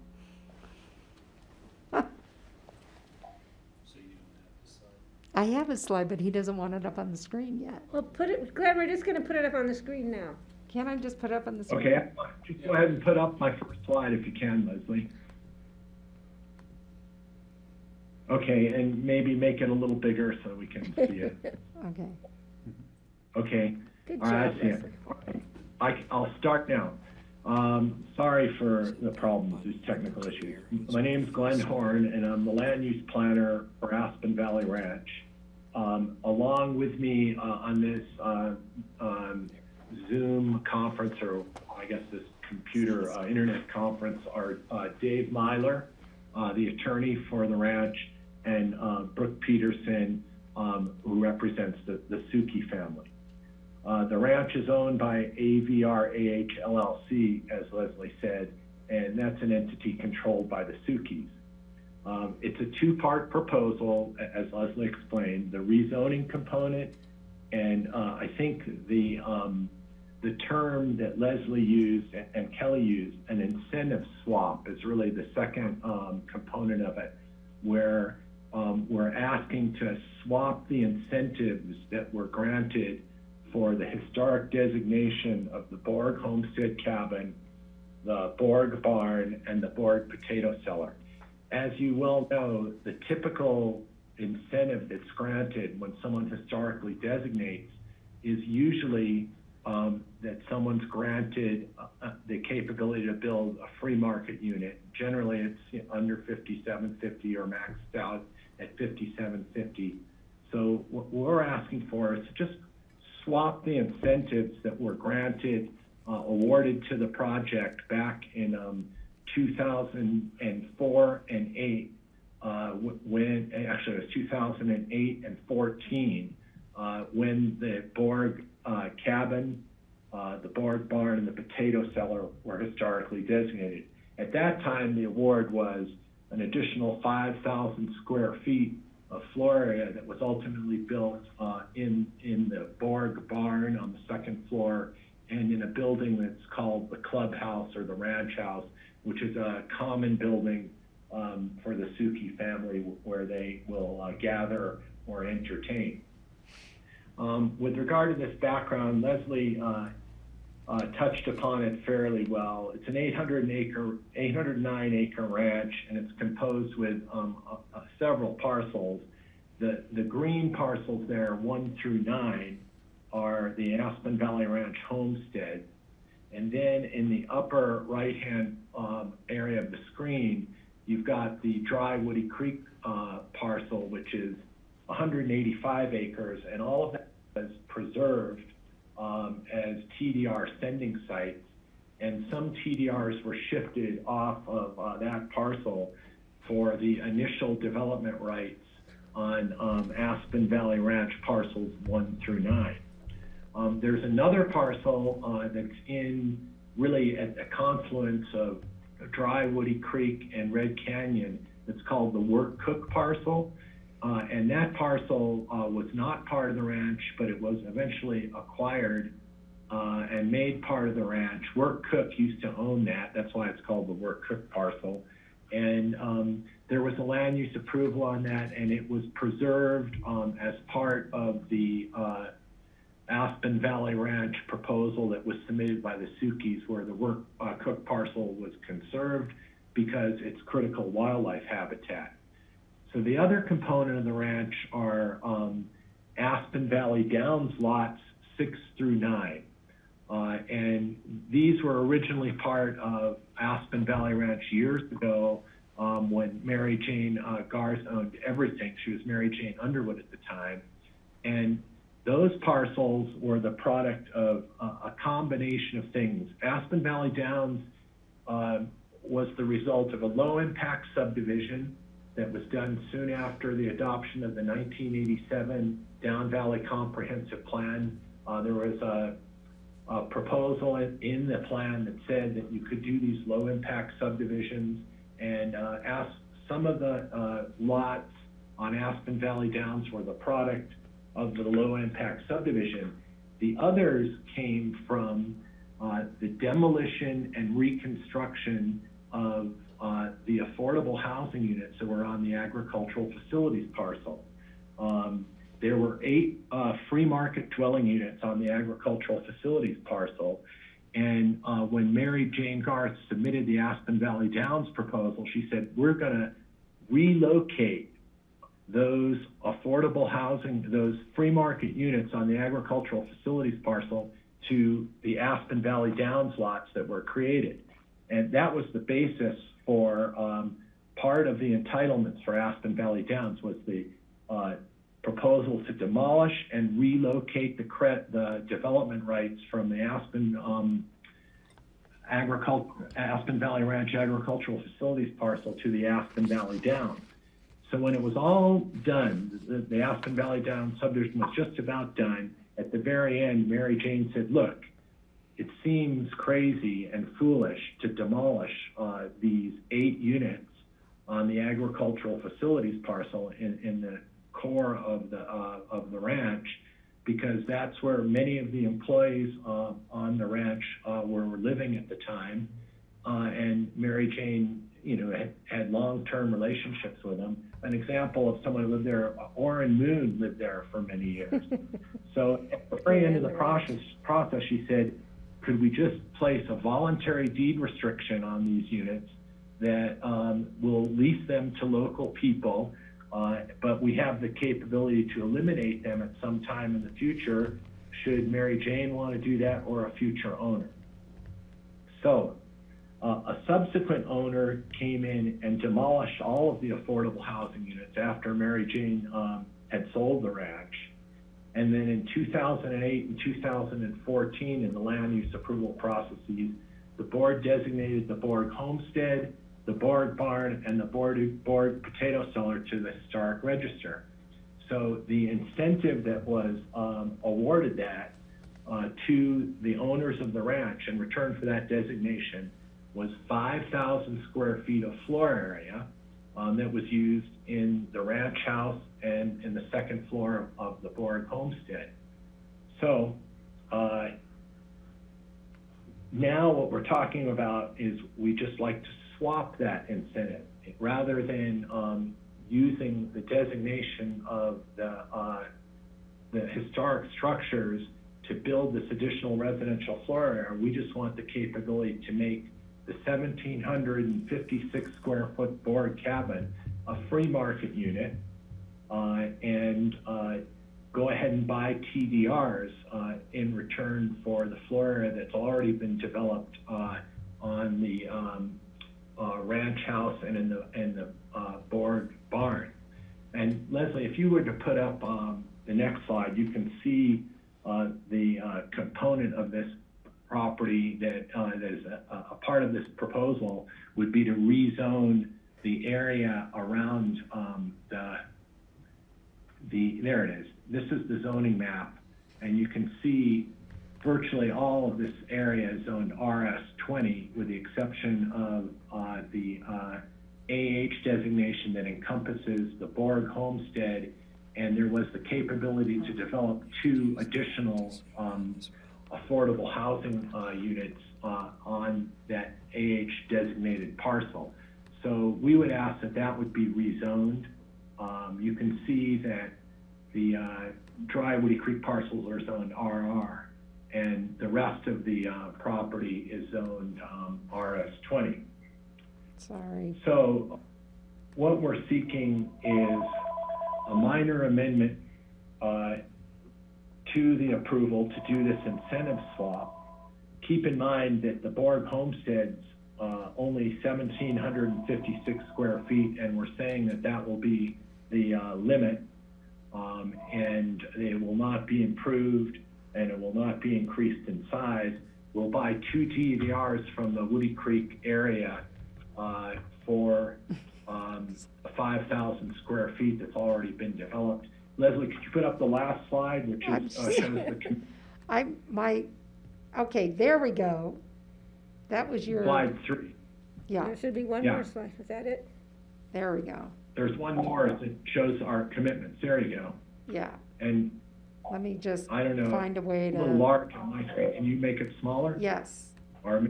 I have a slide, but he doesn't want it up on the screen yet. Well, Glenn, we're just gonna put it up on the screen now. Can't I just put it up on the screen? Okay, just go ahead and put up my first slide if you can, Leslie. Okay, and maybe make it a little bigger so we can see it. Okay. Okay. Good All right, job, I see it. I'll start now. Sorry for the problems, these technical issues. My name is Glenn Horn, and I'm the land use planner for Aspen Valley Ranch. Along with me on this Zoom conference, or I guess this computer internet conference, are Dave Myler, the attorney for the ranch, and Brooke Peterson, who represents the Suki family. The ranch is owned by AVRAH LLC, as Leslie said, and that's an entity controlled by the Sukis. It's a two-part proposal, as Leslie explained, the rezoning component, and I think the term that Leslie used and Kelly used, an incentive swap, is really the second component of it, where we're asking to swap the incentives that were granted for the historic designation of the Borg Homestead Cabin, the Borg Barn, and the Borg Potato Cellar. As you well know, the typical incentive that's granted when someone historically designates is usually that someone's granted the capability to build a free market unit. Generally, it's under $5,750 or maxed out at $5,750. So what we're asking for is to just swap the incentives that were granted, awarded to the project back in 2004 and 8, when actually it was 2008 and 14, when the Borg cabin, the Borg barn, and the potato cellar were historically designated. At that time, the award was an additional 5,000 square feet of floor area that was ultimately built in the Borg barn on the second floor, and in a building that's called the clubhouse or the ranch house, which is a common building for the Suki family where they will gather or entertain. With regard to this background, Leslie touched upon it fairly well. It's an 809 acre ranch, and it's composed with several parcels. The green parcels there, 1 through 9, are the Aspen Valley Ranch homestead. And then in the upper right-hand area of the screen, you've got the Dry Woody Creek parcel, which is 185 acres, and all of that is preserved as TDR sending sites, and some TDRs were shifted off of that parcel for the initial development rights on Aspen Valley Ranch parcels 1 through 9. There's another parcel that's in really at the confluence of Dry Woody Creek and Red Canyon that's called the Work Cook parcel. And that parcel was not part of the ranch, but it was eventually acquired and made part of the ranch. Work Cook used to own that. That's why it's called the Work Cook parcel. And there was a land use approval on that, and it was preserved as part of the Aspen Valley Ranch proposal that was submitted by the Sukis, where the Work Cook parcel was conserved because it's critical wildlife habitat. So the other component of the ranch are Aspen Valley Downs lots 6 through 9. And these were originally part of Aspen Valley Ranch years ago, when Mary Jane Garth owned everything. She was Mary Jane Underwood at the time. And those parcels were the product of a combination of things. Aspen Valley Downs was the result of a low-impact subdivision that was done soon after the adoption of the 1987 Down Valley Comprehensive Plan. There was a proposal in the plan that said that you could do these low-impact subdivisions, and some of the lots on Aspen Valley Downs were the product of the low-impact subdivision. The others came from the demolition and reconstruction of the affordable housing units that were on the agricultural facilities parcel. There were 8 free market dwelling units on the agricultural facilities parcel. And when Mary Jane Garth submitted the Aspen Valley Downs proposal, she said, we're gonna relocate those affordable housing, those free market units on the agricultural facilities parcel to the Aspen Valley Downs lots that were created. And that was the basis for part of the entitlements for Aspen Valley Downs was the proposal to demolish and relocate the development rights from the Aspen Valley Ranch agricultural facilities parcel to the Aspen Valley Downs. So when it was all done, the Aspen Valley Downs subdivision was just about done. At the very end, Mary Jane said, look, it seems crazy and foolish to demolish these 8 units on the agricultural facilities parcel in the core of the ranch, because that's where many of the employees on the ranch were living at the time, and Mary Jane, had long-term relationships with them. An example of someone who lived there, Orrin Moon lived there for many years. So at the very end of the process, she said, could we just place a voluntary deed restriction on these units that will lease them to local people, but we have the capability to eliminate them at some time in the future should Mary Jane want to do that or a future owner. So a subsequent owner came in and demolished all of the affordable housing units after Mary Jane had sold the ranch. And then in 2008 and 2014, in the land use approval processes, the board designated the Borg Homestead, the Borg Barn, and the Borg Potato Cellar to the Historic Register. So the incentive that was awarded that to the owners of the ranch in return for that designation was 5,000 square feet of floor area that was used in the ranch house and in the second floor of the Borg Homestead. So now what we're talking about is we just like to swap that incentive rather than using the designation of the historic structures to build this additional residential floor area. We just want the capability to make the 1,756 square foot Borg cabin a free market unit and go ahead and buy TDRs in return for the floor area that's already been developed on the ranch house and in the Borg barn. And Leslie, if you were to put up the next slide, you can see the component of this property that is a part of this proposal would be to rezone the area around there it is. This is the zoning map, and you can see virtually all of this area is zoned RS20 with the exception of the AH designation that encompasses the Borg Homestead, and there was the capability to develop 2 additional affordable housing units on that AH designated parcel. So we would ask that that would be rezoned. You can see that the Dry Woody Creek parcels are zoned RR, and the rest of the property is zoned RS20. Sorry. So what we're seeking is a minor amendment to the approval to do this incentive swap keep in mind that the Borg homestead's only 1,756 square feet, and we're saying that that will be the limit, and it will not be improved, and it will not be increased in size. We'll buy 2 TDRs from the Woody Creek area for 5,000 square feet that's already been developed. Leslie, could you put up the last slide, which is, shows the... Okay, there we go. That was your. Slide 3. Yeah. There should be one Yeah. more slide. Is that it? There we go. There's one more that shows our commitments. There you go. Yeah. And Let me just I don't know, find a way a to. little large on my screen. Can you make it smaller? Yes. Or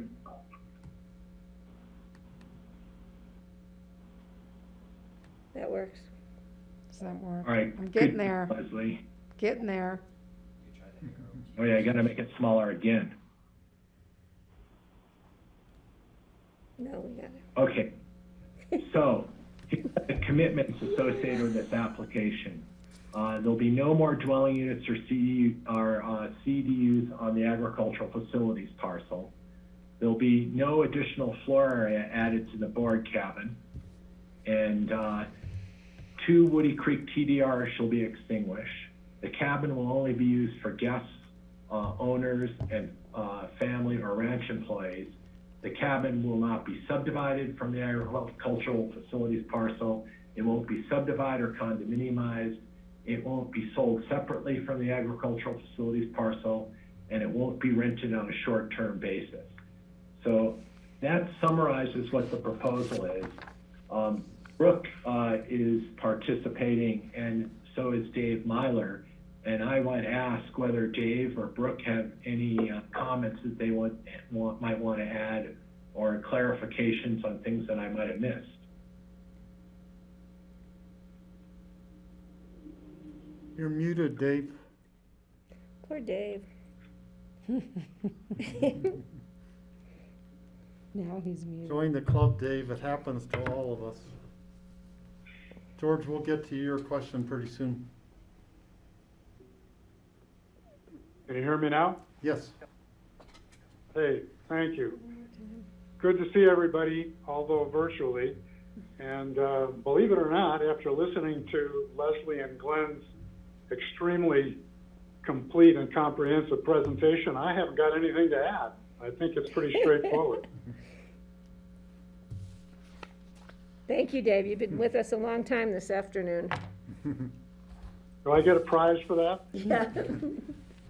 That works. Does that work? all right. I'm getting good, there. Leslie. Getting there. Oh yeah, you got to make it smaller again. No, we got it. Okay. So, the commitments associated with this application. There'll be no more dwelling units or CDUs on the agricultural facilities parcel. There'll be no additional floor area added to the board cabin. And 2 Woody Creek TDRs shall be extinguished. The cabin will only be used for guests, owners, and family or ranch employees. The cabin will not be subdivided from the agricultural facilities parcel. It won't be subdivided or condominiumized. It won't be sold separately from the agricultural facilities parcel, and it won't be rented on a short-term basis. So that summarizes what the proposal is. Brooke is participating, and so is Dave Myler. And I might ask whether Dave or Brooke have any comments that they might want to add or clarifications on things that I might have missed. You're muted, Dave. Poor Dave. Now he's muted. Join the club, Dave. It happens to all of us. George, we'll get to your question pretty soon. Can you hear me now? Yes. Hey, thank you. Good to see everybody, although virtually. And believe it or not, after listening to Leslie and Glenn's extremely complete and comprehensive presentation, I haven't got anything to add. I think it's pretty straightforward. Thank you, Dave. You've been with us a long time this afternoon. Do I get a prize for that? Yeah.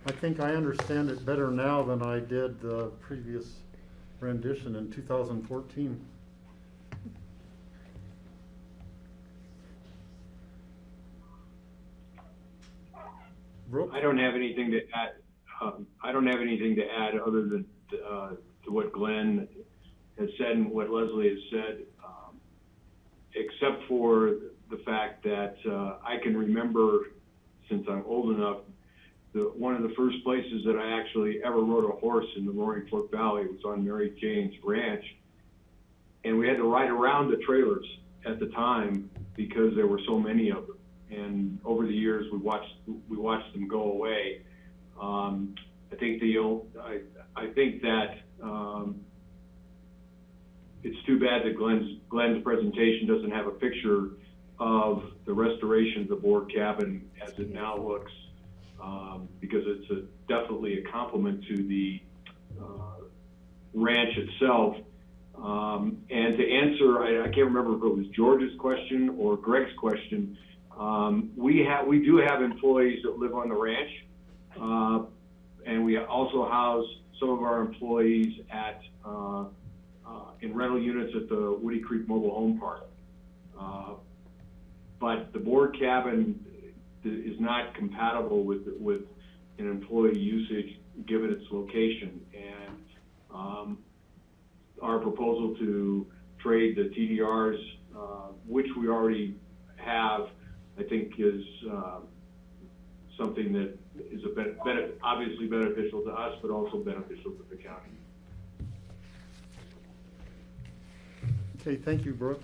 I think I understand it better now than I did the previous rendition in 2014. Brooke? I don't have anything to add. I don't have anything to add other than to what Glenn has said and what Leslie has said, except for the fact that I can remember, since I'm old enough, one of the first places that I actually ever rode a horse in the Roaring Fork Valley was on Mary Jane's ranch, and we had to ride around the trailers at the time because there were so many of them. And over the years, we watched them go away. I think that it's too bad that Glenn's presentation doesn't have a picture of the restoration of the board cabin as it now looks, because it's definitely a compliment to the ranch itself. And to answer, I can't remember if it was George's question or Greg's question. We do have employees that live on the ranch, and we also house some of our employees at in rental units at the Woody Creek Mobile Home Park. But the board cabin is not compatible with an employee usage given its location, and our proposal to trade the TDRs, which we already have, I think is something that is obviously beneficial to us, but also beneficial to the county. Okay, thank you, Brooke.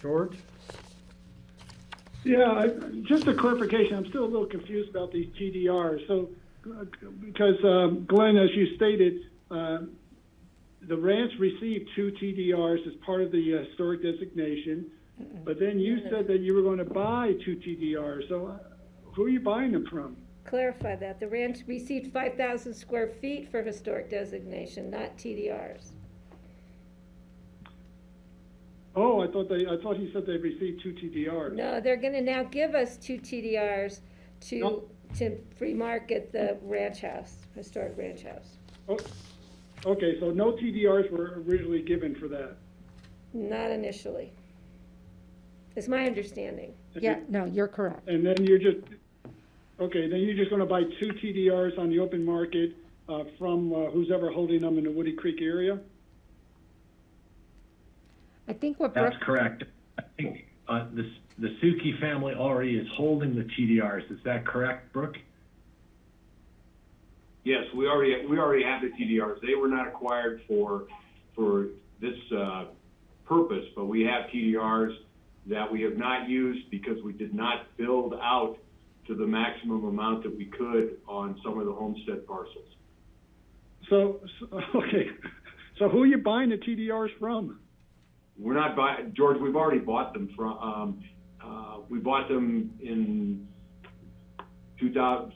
George? Yeah, just a clarification. I'm still a little confused about these TDRs. So, because Glenn, as you stated, the ranch received 2 TDRs as part of the historic designation, but then you said that you were going to buy 2 TDRs. So who are you buying them from? Clarify that. The ranch received 5,000 square feet for historic designation, not TDRs. Oh, I thought he said they received 2 TDRs. No, they're gonna now give us 2 TDRs to free market the ranch house, historic ranch house. Oh, okay, so no TDRs were originally given for that. Not initially. It's my understanding. Yeah, no, you're correct. And then you're just, okay, then you're just gonna buy 2 TDRs on the open market from who's ever holding them in the Woody Creek area? I think what That's Brooke, correct. I think the Suki family already is holding the TDRs. Is that correct, Brooke? Yes, we already have the TDRs. They were not acquired for this purpose, but we have TDRs that we have not used because we did not build out to the maximum amount that we could on some of the homestead parcels. So okay, so who are you buying the TDRs from? We're not buying, George, we've already bought them from, we bought them in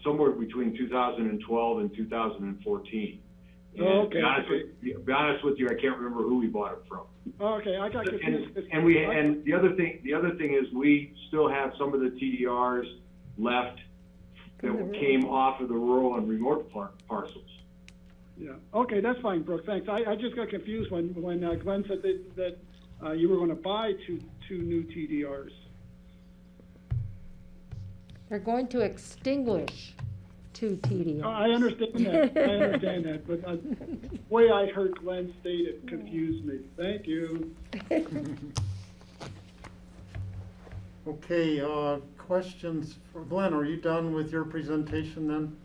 somewhere between 2012 and 2014. And Okay. be honest with you, I can't remember who we bought them from. Okay, I got confused. And the other thing is we still have some of the TDRs left that came off of the rural and remote parcels. Yeah, okay, that's fine, Brooke, thanks. I just got confused when Glenn said that you were gonna buy two new TDRs. they're going to extinguish 2 TDRs. I understand that, but the way I heard Glenn state it confused me. Thank you. Okay, questions for Glenn? Are you done with your presentation then?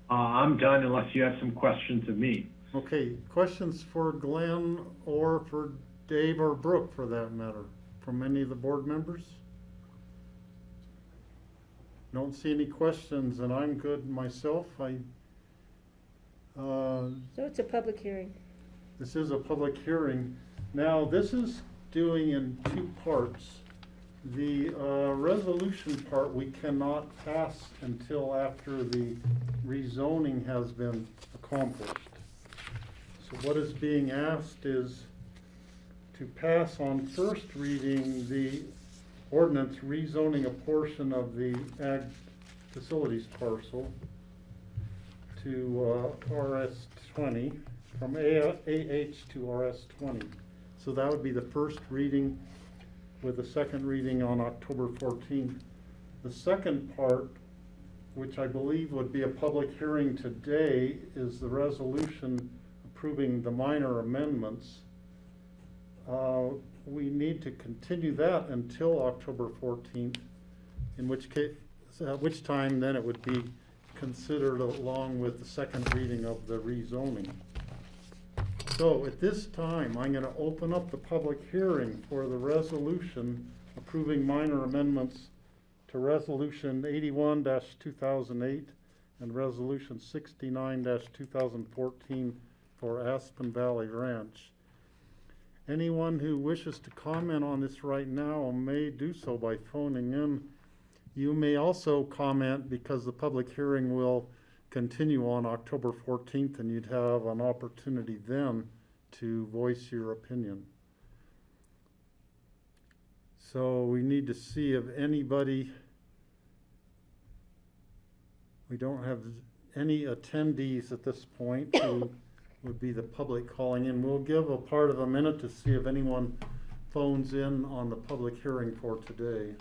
I'm done unless you have some questions of me. Okay, questions for Glenn or for Dave or Brooke for that matter, from any of the board members? Don't see any questions, and I'm good myself. So it's a public hearing. This is a public hearing. Now, this is doing in 2 parts. The resolution part we cannot pass until after the rezoning has been accomplished. So what is being asked is to pass on first reading the ordinance rezoning a portion of the ag facilities parcel to RS20, from AH to RS20. So that would be the first reading, with a second reading on October 14th. The second part, which I believe would be a public hearing today, is the resolution approving the minor amendments. We need to continue that until October 14th, in which case, at which time then it would be considered along with the second reading of the rezoning. So at this time, I'm going to open up the public hearing for the resolution approving minor amendments to Resolution 81-2008 and Resolution 69-2014 for Aspen Valley Ranch. Anyone who wishes to comment on this right now may do so by phoning in. You may also comment because the public hearing will continue on October 14th and you'd have an opportunity then to voice your opinion. So we need to see if anybody, we don't have any attendees at this point who would be the public calling in. We'll give a part of a minute to see if anyone phones in on the public hearing for today.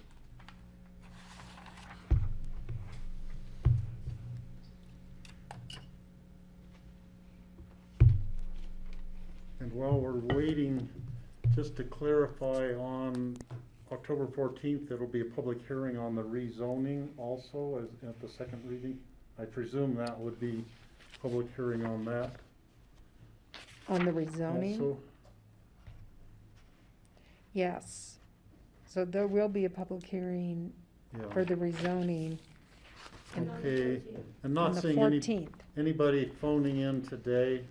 And while we're waiting, just to clarify, on October 14th, it'll be a public hearing on the rezoning also as at the second reading. I presume that would be public hearing on that. On the rezoning? Also, Yes. So there will be a public hearing yeah. for the rezoning. Okay, and On not the seeing 14th. anybody phoning in today.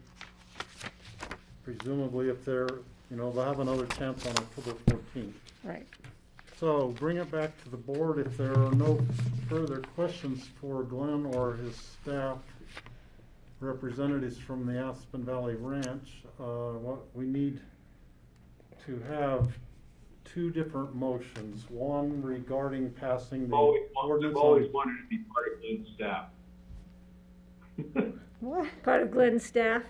presumably if they're, they'll have another chance on October 14th. Right. So bring it back to the board if there are no further questions for Glenn or his staff, representatives from the Aspen Valley Ranch. What we need to have two different motions. One regarding passing the ordinance. I've always wanted to be part of Glenn's staff. What? Part of Glenn's staff.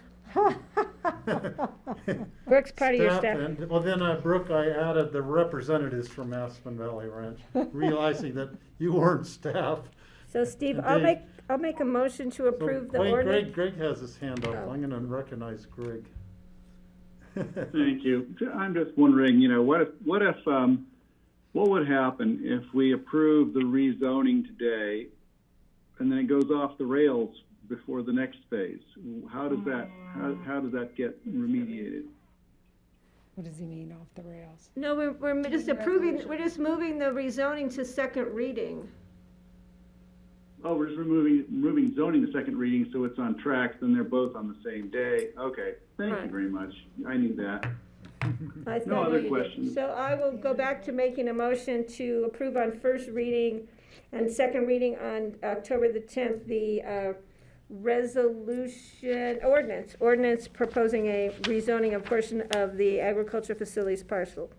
Brooke's part of your staff. Well, then, Brooke, I added the representatives from Aspen Valley Ranch, realizing that you weren't staff. So Steve, And I'll make a motion to approve the Wait, ordinance. Greg has his hand up. Oh. I'm gonna recognize Greg. Thank you. I'm just wondering, what would happen if we approve the rezoning today and then it goes off the rails before the next phase? How does that get remediated? What does he mean off the rails? No, we're just approving, we're just moving the rezoning to second reading. Oh, we're just removing zoning to second reading, so it's on tracks, then they're both on the same day. Okay, thank you very much. I need that. No other questions. So I will go back to making a motion to approve on first reading and second reading on October the 10th, the ordinance proposing a rezoning of portion of the agriculture facilities parcel.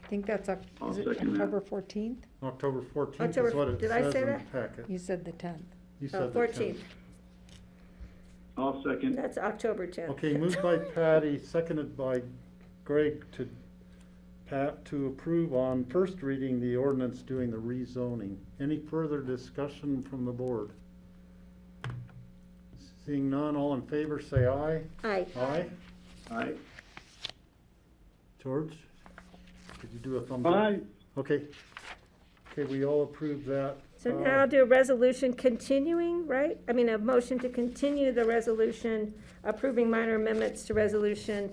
I think that's is it October 14th? October 14th October- is what it did I says say in the that? packet. You said the 10th. You said the 14th. 10th. I'll second. That's October 10th. Okay, moved by Patty, seconded by Greg to approve on first reading the ordinance doing the rezoning. Any further discussion from the board? Seeing none, all in favor say aye. Aye. Aye. Aye. George, could you do a thumbs up? Aye. Okay. Okay, we all approve that. So now I'll do a resolution continuing, right? I mean, a motion to continue the resolution approving minor amendments to resolution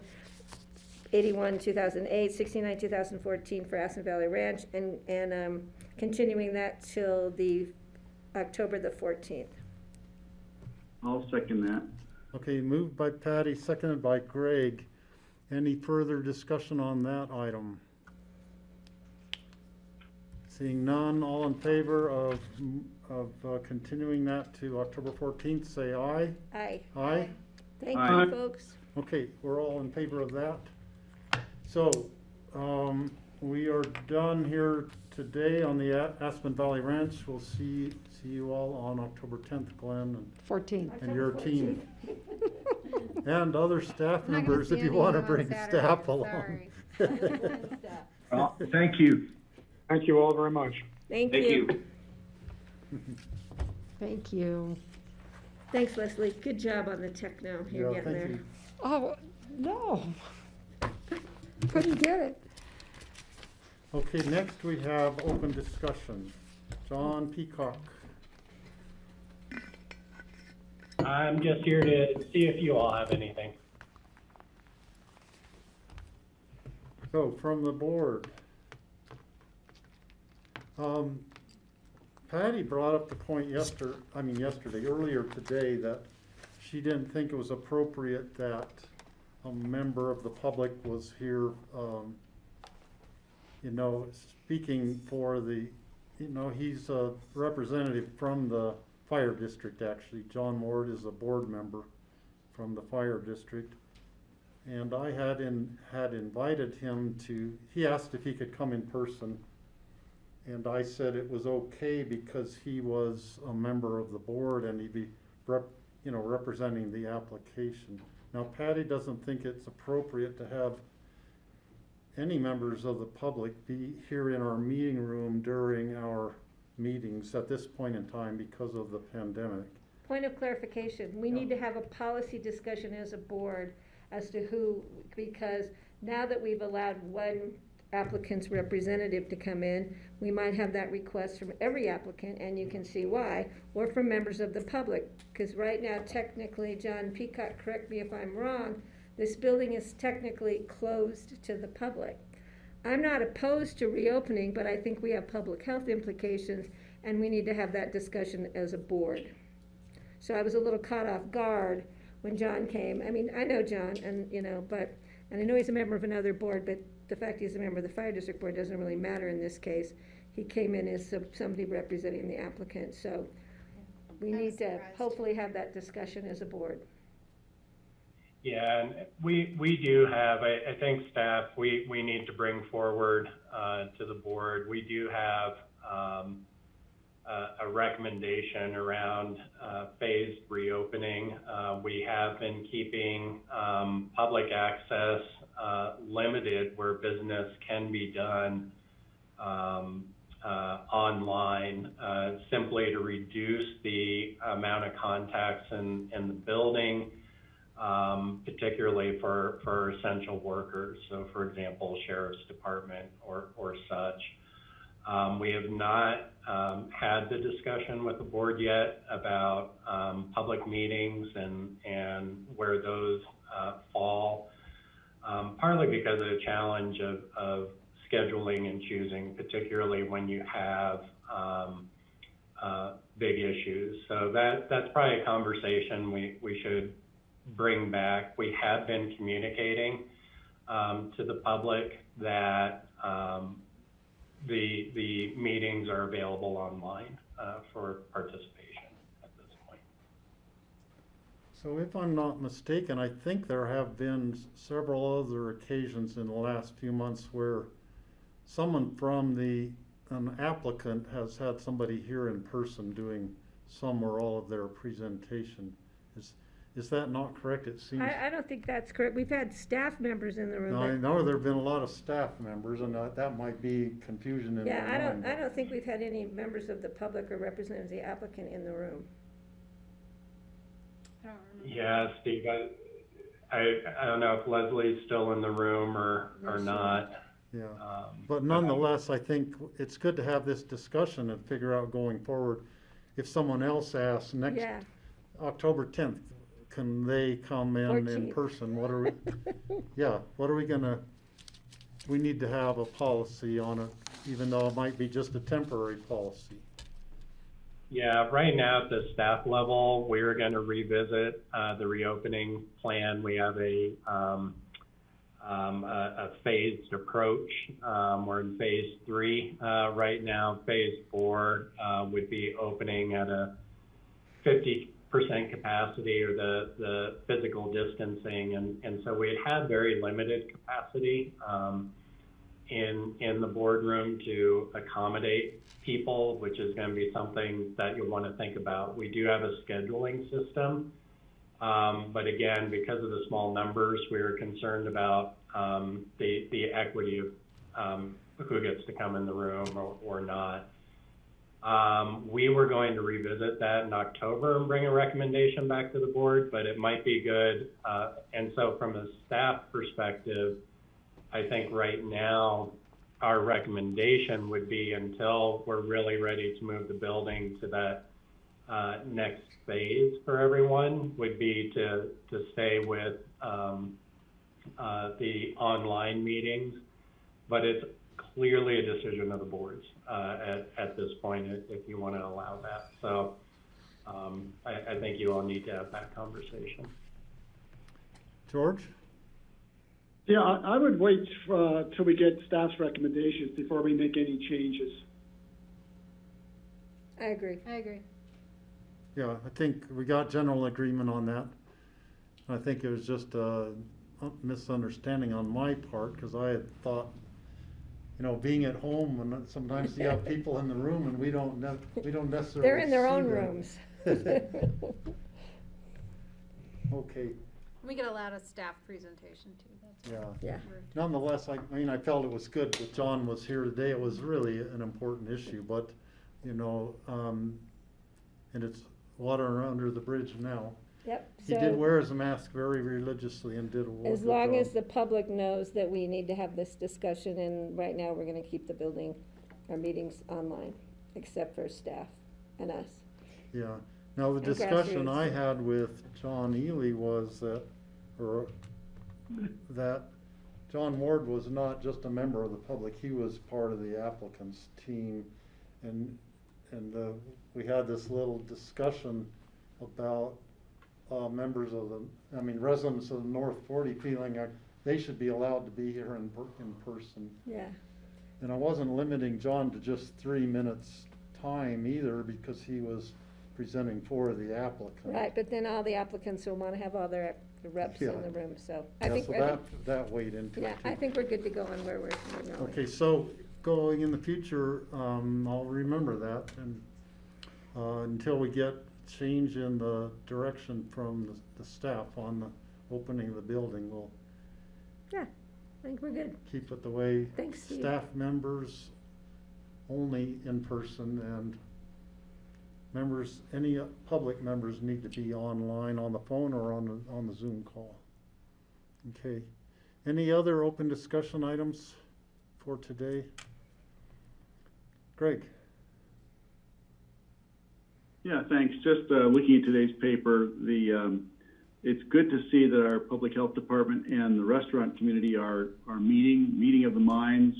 81, 2008, 69, 2014 for Aspen Valley Ranch, and continuing that till the October the 14th. I'll second that. Okay, moved by Patty, seconded by Greg. Any further discussion on that item? Seeing none, all in favor of continuing that to October 14th, say aye. Aye. Aye? Thank Aye. you, folks. Okay, we're all in favor of that. So, we are done here today on the Aspen Valley Ranch. We'll see you all on October 10th, Glenn, 14th. and your team. And other staff members if you want to bring staff along. Well, thank you. Thank you all very much. Thank Thank you. you. Thank you. Thanks, Leslie. Good job on the techno. You're Yeah, getting thank there. you. Oh, no. Couldn't get it. Okay, next we have open discussion. John Peacock. I'm just here to see if you all have anything. So, from the board. Patty brought up the point earlier today, that she didn't think it was appropriate that a member of the public was here, speaking for he's a representative from the fire district, actually. John Ward is a board member from the fire district. And I had invited him he asked if he could come in person. And I said it was okay because he was a member of the board and he'd be representing the application. Now, Patty doesn't think it's appropriate to have any members of the public be here in our meeting room during our meetings at this point in time because of the pandemic. Point of clarification, we need to have a policy discussion as a board as to who, because now that we've allowed one applicant's representative to come in, we might have that request from every applicant, and you can see why, or from members of the public. Because right now, technically, John Peacock, correct me if I'm wrong, this building is technically closed to the public. I'm not opposed to reopening, but I think we have public health implications, and we need to have that discussion as a board. So I was a little caught off guard when John came. I mean, I know John, and, you know, but, and I know he's a member of another board, but the fact he's a member of the fire district board doesn't really matter in this case. He came in as somebody representing the applicant, so we need to hopefully have that discussion as a board. Yeah, and we do have, I think staff, we need to bring forward to the board, we do have a recommendation around phased reopening. We have been keeping public access limited where business can be done online, simply to reduce the amount of contacts in the building, particularly for essential workers. So for example, sheriff's department or such. We have not had the discussion with the board yet about public meetings and where those fall, partly because of the challenge of scheduling and choosing, particularly when you have big issues. So that's probably a conversation we should bring back. We have been communicating to the public that the meetings are available online for participation at this point. So if I'm not mistaken, I think there have been several other occasions in the last few months where someone from an applicant has had somebody here in person doing some or all of their presentation. Is that not correct? It seems. I don't think that's correct. We've had staff members in the room. No, I know there have been a lot of staff members, and that might be confusion in my mind. I don't think we've had any members of the public or representatives of the applicant in the room. I don't remember. Yeah, Steve, I don't know if Leslie's still in the room or not. Yeah, but nonetheless, I think it's good to have this discussion and figure out going forward. If someone else asks next October 10th, can they come in person? What are we? Yeah, what are we gonna? We need to have a policy on it, even though it might be just a temporary policy. Yeah, right now at the staff level, we're going to revisit the reopening plan. We have a phased approach. We're in phase 3 right now. Phase 4 would be opening at a 50% capacity, or the physical distancing, and so we had very limited capacity in the boardroom to accommodate people, which is going to be something that you'll want to think about. We do have a scheduling system, but again, because of the small numbers, we were concerned about the equity of who gets to come in the room or not. We were going to revisit that in October and bring a recommendation back to the board, but it might be good. And so from a staff perspective, I think right now our recommendation would be, until we're really ready to move the building to that next phase for everyone, would be to stay with the online meetings. But it's clearly a decision of the boards at this point, if you want to allow that. So I think you all need to have that conversation. George? Yeah, I would wait till we get staff's recommendations before we make any changes. I agree. Yeah, I think we got general agreement on that. I think it was just a misunderstanding on my part, because I had thought, you know, being at home, and sometimes you have people in the room and we don't necessarily. They're in their own see them. rooms. Okay. We could allow a staff presentation too. Yeah. Nonetheless, I mean, I felt it was good that John was here today. It was really an important issue, but, you know, and it's water under the bridge now. Yep. He did wear his mask very religiously and did a wonderful job. As long as the public knows that we need to have this discussion, and right now we're going to keep our meetings online, except for staff and us. Yeah. Now, the discussion I had with John Ely was that John Ward was not just a member of the public, he was part of the applicant's team, and we had this little discussion about members of residents of the North 40 feeling like they should be allowed to be here in person. Yeah. And I wasn't limiting John to just 3 minutes time either, because he was presenting for the applicant. Right, but then all the applicants will want to have all their reps in the room, so I Yeah, think. so that weighed into it Yeah, too. I think we're good to go on where we're going. Okay, so going in the future, I'll remember that, and until we get change in the direction from the staff on the opening of the building, we'll Yeah, I think we're good. keep it the way. Thanks, Steve. Staff members only in person, and members, any public members need to be online on the phone or on the Zoom call. Okay. Any other open discussion items for today? Greg? Yeah, thanks. Just looking at today's paper, it's good to see that our public health department and the restaurant community are meeting of the minds,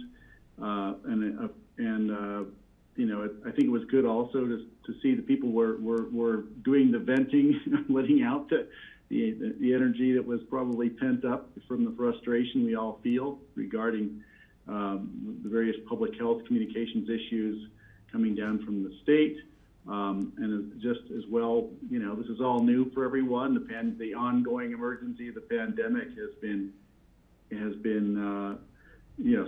I think it was good also to see the people were doing the venting, letting out the energy that was probably pent up from the frustration we all feel regarding the various public health communications issues coming down from the state. And just as well, this is all new for everyone. The ongoing emergency of the pandemic has been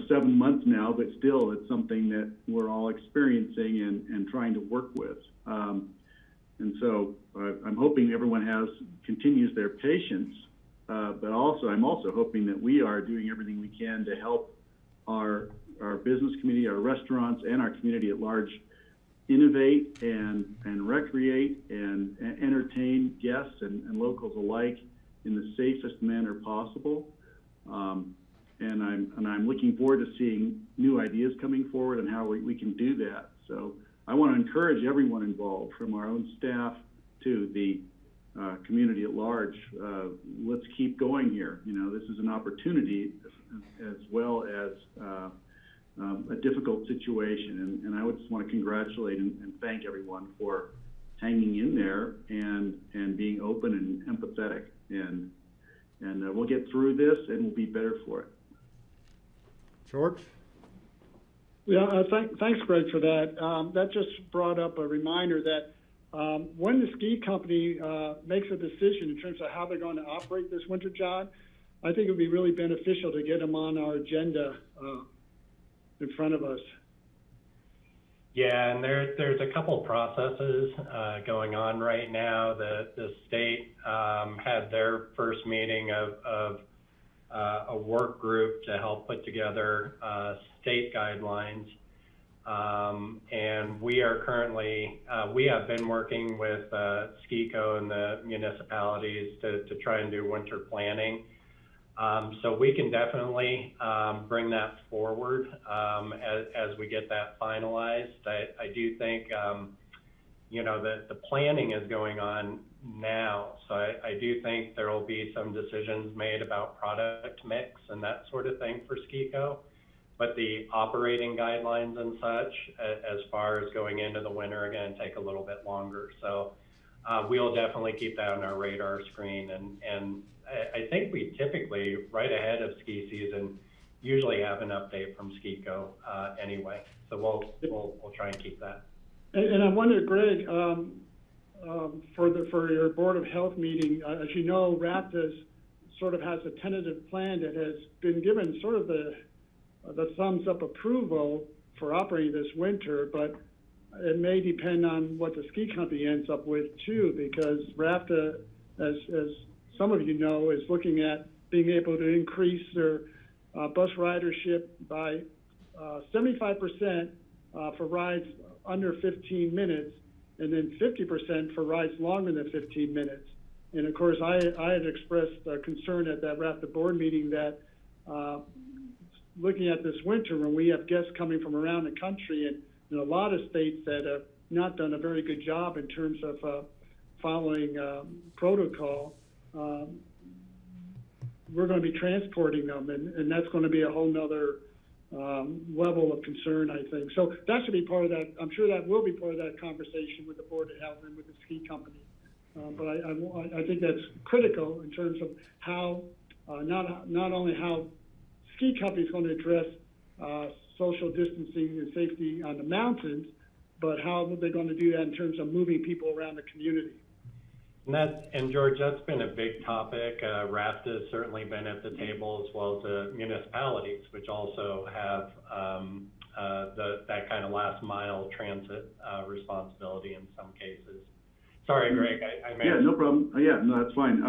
7 months now, but still it's something that we're all experiencing and trying to work with. And so I'm hoping everyone continues their patience, but I'm also hoping that we are doing everything we can to help our business community, our restaurants, and our community at large innovate and recreate and entertain guests and locals alike in the safest manner possible. And I'm looking forward to seeing new ideas coming forward and how we can do that. So I want to encourage everyone involved, from our own staff to the community at large. Let's keep going here. This is an opportunity as well as a difficult situation. And I would just want to congratulate and thank everyone for hanging in there and being open and empathetic. And we'll get through this and we'll be better for it. George? Yeah, thanks, Greg, for that. That just brought up a reminder that when the ski company makes a decision in terms of how they're going to operate this winter, John, I think it would be really beneficial to get them on our agenda in front of us. Yeah, and there's a couple processes going on right now. The state had their first meeting of a work group to help put together state guidelines. And we are currently, we have been working with SKICO and the municipalities to try and do winter planning. So we can definitely bring that forward as we get that finalized. I do think, the planning is going on now. So I do think there will be some decisions made about product mix and that sort of thing for SKICO. But the operating guidelines and such, as far as going into the winter, again, take a little bit longer. So we'll definitely keep that on our radar screen. And I think we typically, right ahead of ski season, usually have an update from SKICO anyway. So we'll try and keep that. And I wonder, Greg, for your Board of Health meeting, as you know, RAPTA sort of has a tentative plan that has been given sort of the thumbs up approval for operating this winter, but it may depend on what the ski company ends up with too, because RAPTA, as some of you know, is looking at being able to increase their bus ridership by 75% for rides under 15 minutes, and then 50% for rides longer than 15 minutes. And of course, I had expressed concern at that RAPTA board meeting that looking at this winter, when we have guests coming from around the country and in a lot of states that have not done a very good job in terms of following protocol, we're going to be transporting them, and that's going to be a whole nother level of concern, I think. So that should be part of that. I'm sure that will be part of that conversation with the Board of Health and with the ski company. But I think that's critical in terms of how, not only how ski companies going to address social distancing and safety on the mountains, but how they're going to do that in terms of moving people around the community. And George, that's been a big topic. RAFT has certainly been at the table, as well as the municipalities, which also have that kind of last mile transit responsibility in some cases. Sorry, Greg, I may. Yeah, no problem. Yeah, no, that's fine.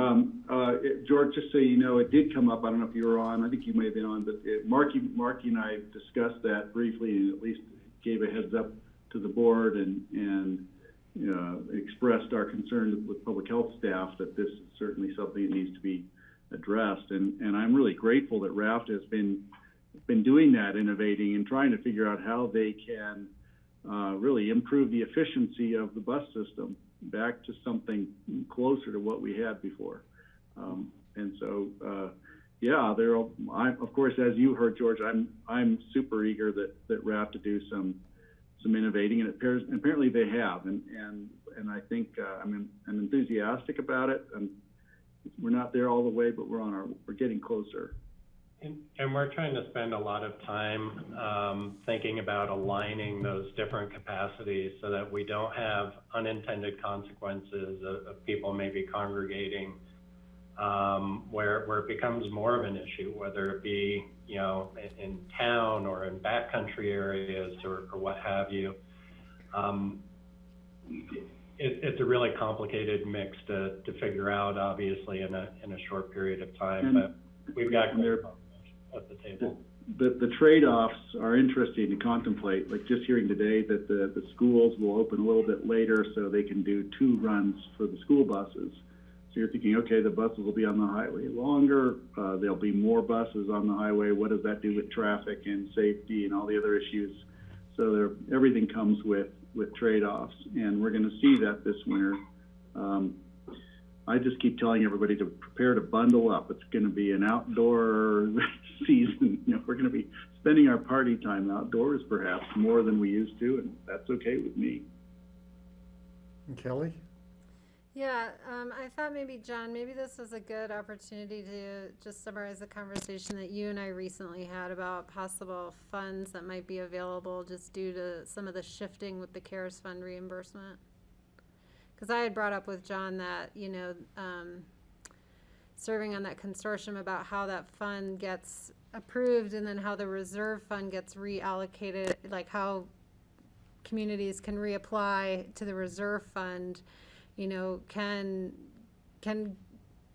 George, just so you know, it did come up. I don't know if you were on. I think you may have been on, but Marky and I discussed that briefly, and at least gave a heads up to the board and expressed our concern with public health staff that this is certainly something that needs to be addressed. And I'm really grateful that RAFT has been doing that, innovating and trying to figure out how they can really improve the efficiency of the bus system back to something closer to what we had before. And so, of course, as you heard, George, I'm super eager that RAFT to do some innovating, and apparently they have, and I think I'm enthusiastic about it. And we're not there all the way, but we're getting closer. And we're trying to spend a lot of time thinking about aligning those different capacities so that we don't have unintended consequences of people maybe congregating where it becomes more of an issue, whether it be in town or in backcountry areas or what have you. It's a really complicated mix to figure out, obviously, in a short period of time. But we've got clear at the table. The trade-offs are interesting to contemplate. Like just hearing today that the schools will open a little bit later so they can do 2 runs for the school buses. So you're thinking, okay, the buses will be on the highway longer. There'll be more buses on the highway. What does that do with traffic and safety and all the other issues? So everything comes with trade-offs, and we're going to see that this winter. I just keep telling everybody to prepare to bundle up. It's going to be an outdoor season. We're going to be spending our party time outdoors perhaps more than we used to, and that's okay with me. And Kelly? Yeah, I thought maybe, John, maybe this was a good opportunity to just summarize the conversation that you and I recently had about possible funds that might be available just due to some of the shifting with the CARES Fund reimbursement. Because I had brought up with John that, serving on that consortium about how that fund gets approved and then how the reserve fund gets reallocated, like how communities can reapply to the reserve fund, can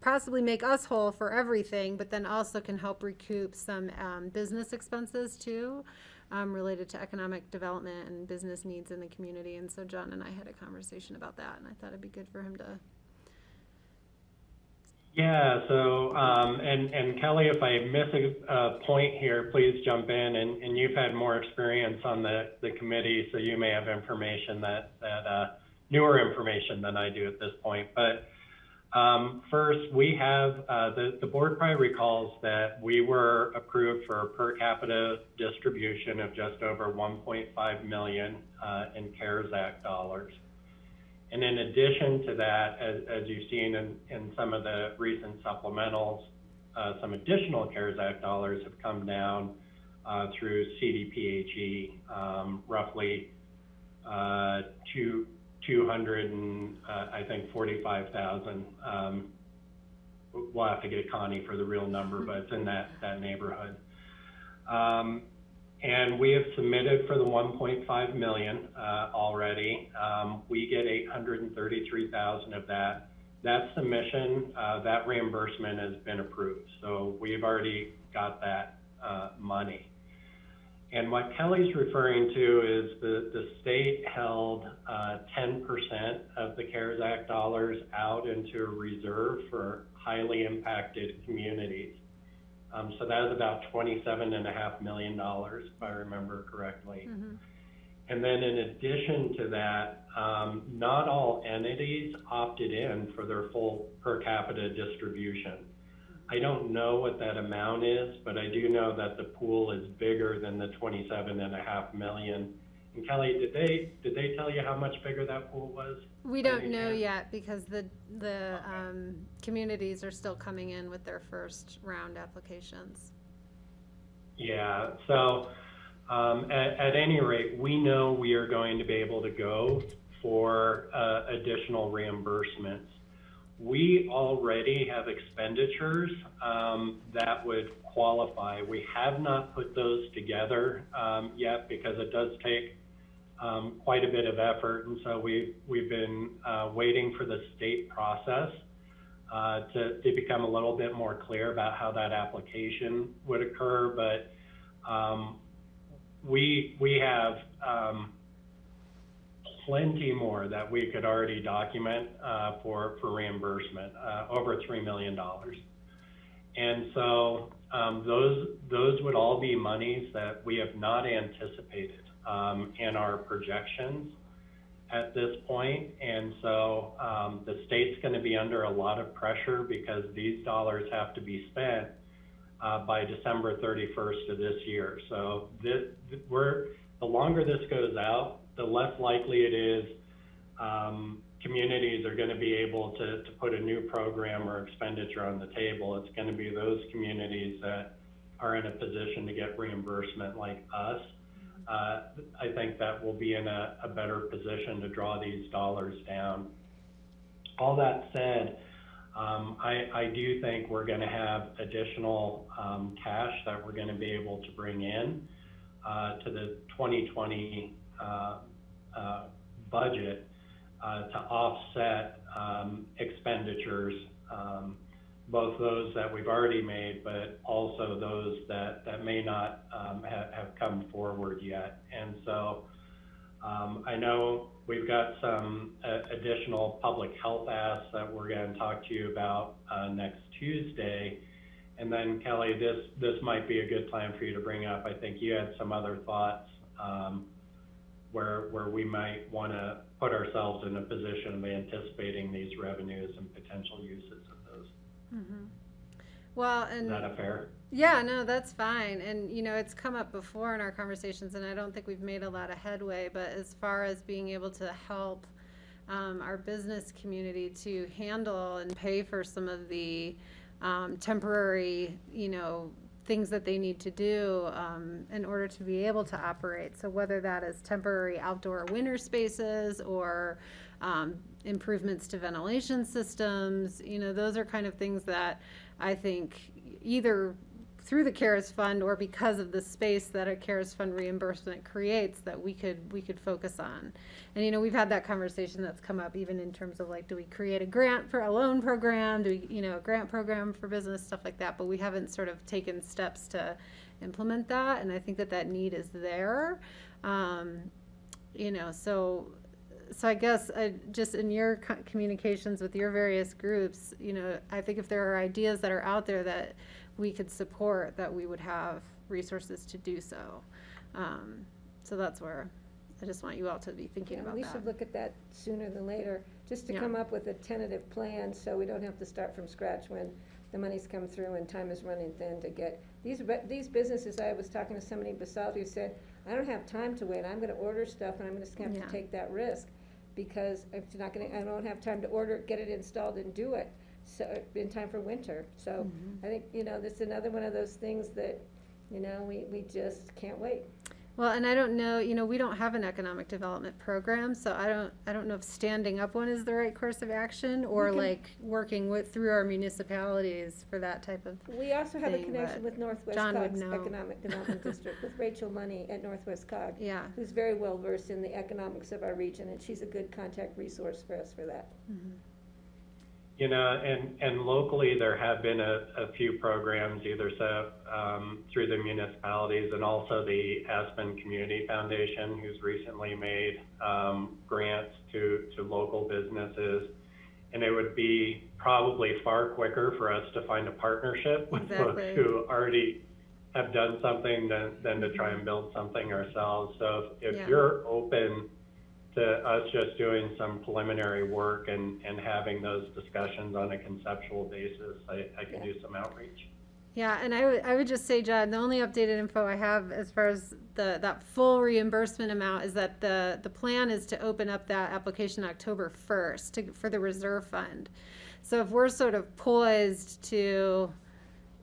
possibly make us whole for everything, but then also can help recoup some business expenses too, related to economic development and business needs in the community. And so John and I had a conversation about that, and I thought it'd be good for him to. Yeah, so, and Kelly, if I miss a point here, please jump in, and you've had more experience on the committee, so you may have information that newer information than I do at this point. But first, we have, the board probably recalls that we were approved for a per capita distribution of just over 1.5 million in CARES Act dollars. And in addition to that, as you've seen in some of the recent supplementals, some additional CARES Act dollars have come down through CDPHE, roughly 245,000. We'll have to get Connie for the real number, but it's in that neighborhood. And we have submitted for the 1.5 million already. We get 833,000 of that. That submission, that reimbursement has been approved. So we've already got that money. And what Kelly's referring to is the state held 10% of the CARES Act dollars out into a reserve for highly impacted communities. So that is about $27.5 million, if I remember correctly. Mm-hmm. And then in addition to that, not all entities opted in for their full per capita distribution. I don't know what that amount is, but I do know that the pool is bigger than the $27.5 million. And Kelly, did they tell you how much bigger that pool was? We don't know yet because the communities are still coming in with their first round applications. Yeah, so at any rate, we know we are going to be able to go for additional reimbursements. We already have expenditures that would qualify. We have not put those together yet because it does take quite a bit of effort, and so we've been waiting for the state process to become a little bit more clear about how that application would occur. But we have plenty more that we could already document for reimbursement, over $3 million. And so those would all be monies that we have not anticipated in our projections at this point. And so the state's going to be under a lot of pressure because these dollars have to be spent by December 31st of this year. So the longer this goes out, the less likely it is communities are going to be able to put a new program or expenditure on the table. It's going to be those communities that are in a position to get reimbursement like us. I think that will be in a better position to draw these dollars down. All that said, I do think we're going to have additional cash that we're going to be able to bring in to the 2020 budget to offset expenditures, both those that we've already made, but also those that may not have come forward yet. And so I know we've got some additional public health asks that we're going to talk to you about next Tuesday. And then Kelly, this might be a good time for you to bring up. I think you had some other thoughts where we might want to put ourselves in a position of anticipating these revenues and potential uses of those. Mm-hmm. Well, and is that fair? Yeah, no, that's fine. And, you know, it's come up before in our conversations, and I don't think we've made a lot of headway, but as far as being able to help our business community to handle and pay for some of the temporary, you know, things that they need to do in order to be able to operate. So whether that is temporary outdoor winter spaces or improvements to ventilation systems, you know, those are kind of things that I think either through the CARES Fund or because of the space that a CARES Fund reimbursement creates that we could focus on. And, you know, we've had that conversation that's come up even in terms of like, do we create a grant for a loan program? Do we, you know, a grant program for business, stuff like that, but we haven't sort of taken steps to implement that. And I think that need is there. You know, so I guess just in your communications with your various groups, you know, I think if there are ideas that are out there that we could support, that we would have resources to do so. So that's where I just want you all to be thinking about we that. should look at that sooner than later, just to Yeah. come up with a tentative plan so we don't have to start from scratch when the money's come through and time is running thin to get these businesses. I was talking to somebody in BOCC who said, I don't have time to wait. I'm going to order stuff and I'm just going to have to take that risk because I don't have time to order it, get it installed and do it. So in time for winter. So I think, you know, this is another one of those things that, you know, we just can't wait. Well, and I don't know, you know, we don't have an economic development program, so I don't know if standing up one is the right course of action or like working through our municipalities for that type of We also have a thing, connection but with Northwest John would Cog's know. Economic Development District with Rachel Money at Northwest Cog. Yeah. Who's very well versed in the economics of our region, and she's a good contact resource for us for that. Mm-hmm. You know, and locally there have been a few programs, either through the municipalities and also the Aspen Community Foundation, who's recently made grants to local businesses. And it would be probably far quicker for us to find a partnership with folks who already have done something than to try and build something ourselves. So if you're open to us just doing some preliminary work and having those discussions on a conceptual basis, I can do some outreach. Yeah, and I would just say, John, the only updated info I have as far as that full reimbursement amount is that the plan is to open up that application October 1st for the reserve fund. So if we're sort of poised to,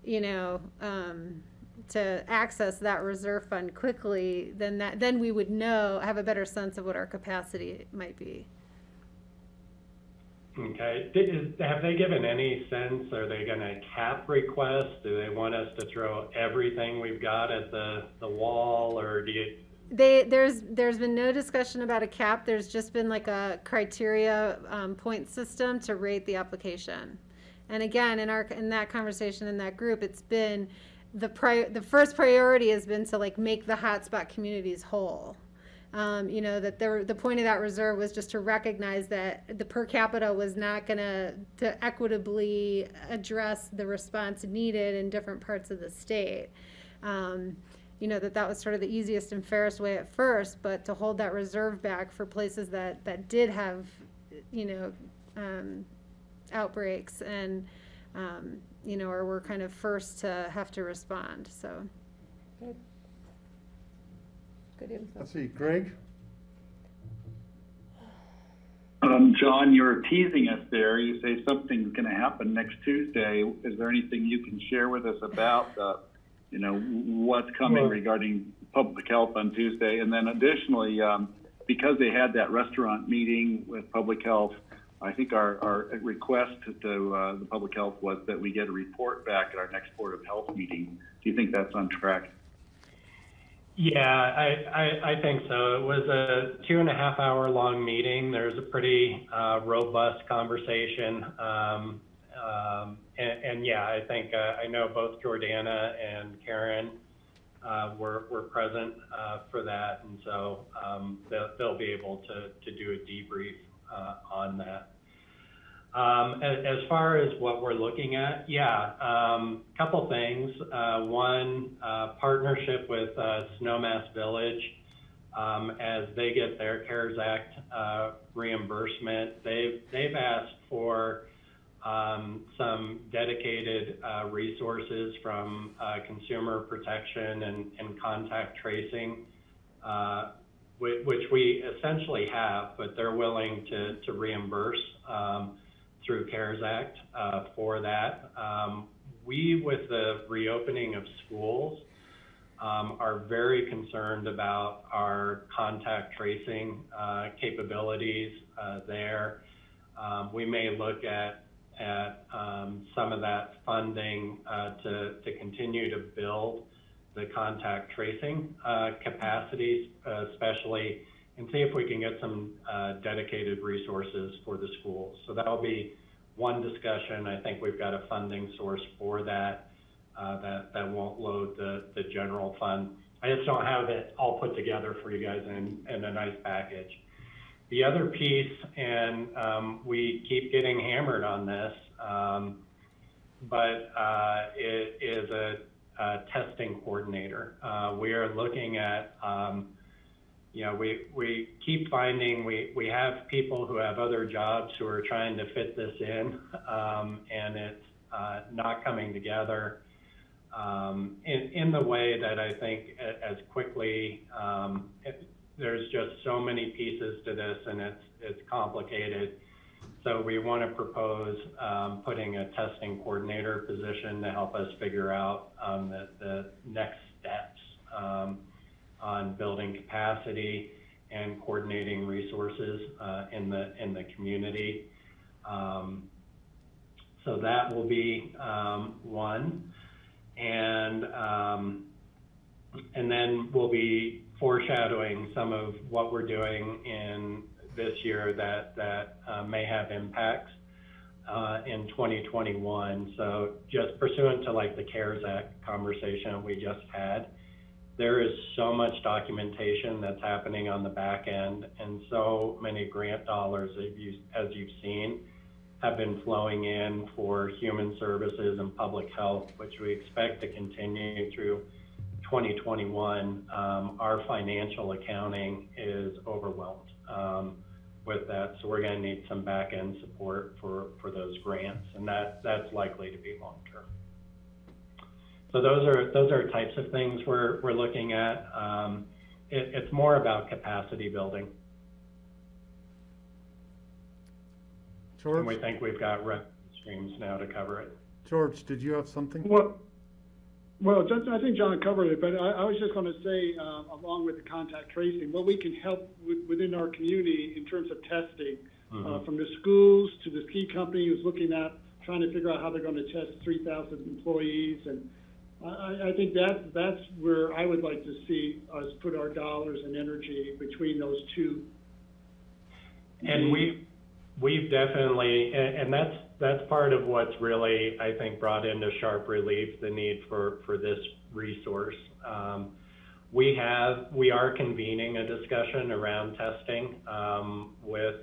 to access that reserve fund quickly, then we would have a better sense of what our capacity might be. Okay, have they given any sense, are they gonna cap requests? Do they want us to throw everything we've got at the wall, or do you? There's been no discussion about a cap. There's just been like a criteria point system to rate the application. And again, in that conversation in that group, it's been the first priority has been to like make the hotspot communities whole. That the point of that reserve was just to recognize that the per capita was not going to equitably address the response needed in different parts of the state. That was sort of the easiest and fairest way at first, but to hold that reserve back for places that did have, outbreaks and, or were kind of first to have to respond, so. Good info. Let's see, Greg? John, you're teasing us there. You say something's going to happen next Tuesday. Is there anything you can share with us about, what's coming regarding public health on Tuesday? And then additionally, because they had that restaurant meeting with public health, I think our request to the public health was that we get a report back at our next Board of Health meeting. Do you think that's on track? Yeah, I think so. It was a 2.5 hour long meeting. There's a pretty robust conversation. And yeah, I think I know both Jordana and Karen were present for that. And so they'll be able to do a debrief on that. As far as what we're looking at, couple things. One, partnership with Snowmass Village, as they get their CARES Act reimbursement. They've asked for some dedicated resources from consumer protection and contact tracing, which we essentially have, but they're willing to reimburse through CARES Act for that. We, with the reopening of schools, are very concerned about our contact tracing capabilities there. We may look at some of that funding to continue to build the contact tracing capacities, especially, and see if we can get some dedicated resources for the schools. So that'll be one discussion. I think we've got a funding source for that that won't load the general fund. I just don't have it all put together for you guys in a nice package. The other piece, and we keep getting hammered on this, but it is a testing coordinator. We are looking at, we keep finding we have people who have other jobs who are trying to fit this in, and it's not coming together in the way that I think as quickly, there's just so many pieces to this, and it's complicated. So we want to propose putting a testing coordinator position to help us figure out the next steps on building capacity and coordinating resources in the community. So that will be one, and then we'll be foreshadowing some of what we're doing in this year that may have impacts in 2021. So just pursuant to like the CARES Act conversation we just had, there is so much documentation that's happening on the back end, and so many grant dollars, as you've seen, have been flowing in for human services and public health, which we expect to continue through 2021. Our financial accounting is overwhelmed with that, so we're going to need some back end support for those grants, and that's likely to be long term. So those are types of things we're looking at. It's more about capacity building. George? And we think we've got revenue streams now to cover it. George, did you have something? Well, I think John covered it, but I was just going to say, along with the contact tracing, what we can help within our community in terms of testing, from the schools to the ski company who's looking at trying to figure out how they're going to test 3,000 employees, and I think that's where I would like to see us put our dollars and energy between those two. And we've definitely, and that's part of what's really, I think, brought into sharp relief the need for this resource. We are convening a discussion around testing with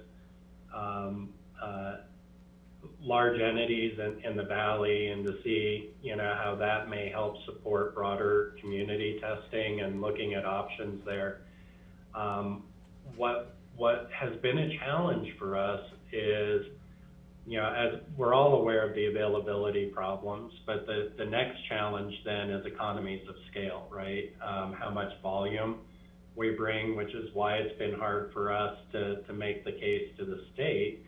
large entities in the valley, and to see, how that may help support broader community testing and looking at options there. What has been a challenge for us is, as we're all aware of the availability problems, but the next challenge then is economies of scale, right? How much volume we bring, which is why it's been hard for us to make the case to the state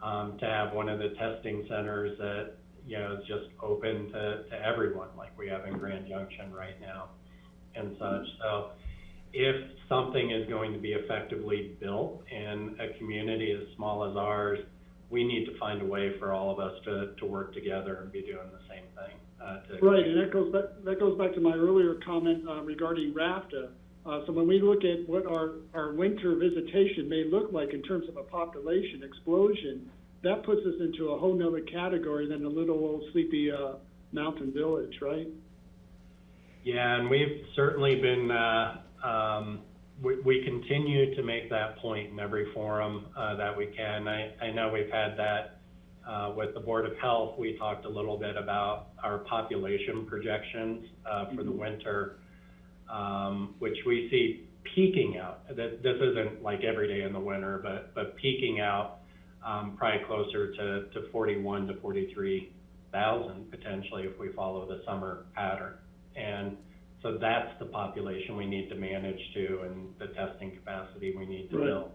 to have one of the testing centers that, is just open to everyone, like we have in Grand Junction right now and such. So if something is going to be effectively built in a community as small as ours, we need to find a way for all of us to work together and be doing the same thing. Right, and that goes back to my earlier comment regarding RAFTA. So when we look at what our winter visitation may look like in terms of a population explosion, that puts us into a whole nother category than the little old sleepy mountain village, right? Yeah, and we've certainly been, we continue to make that point in every forum that we can. I know we've had that with the Board of Health. We talked a little bit about our population projections for the winter, which we see peaking out. This isn't like every day in the winter, but peaking out probably closer to 41 to 43,000 potentially if we follow the summer pattern. And so that's the population we need to manage to, and the testing capacity we need to build.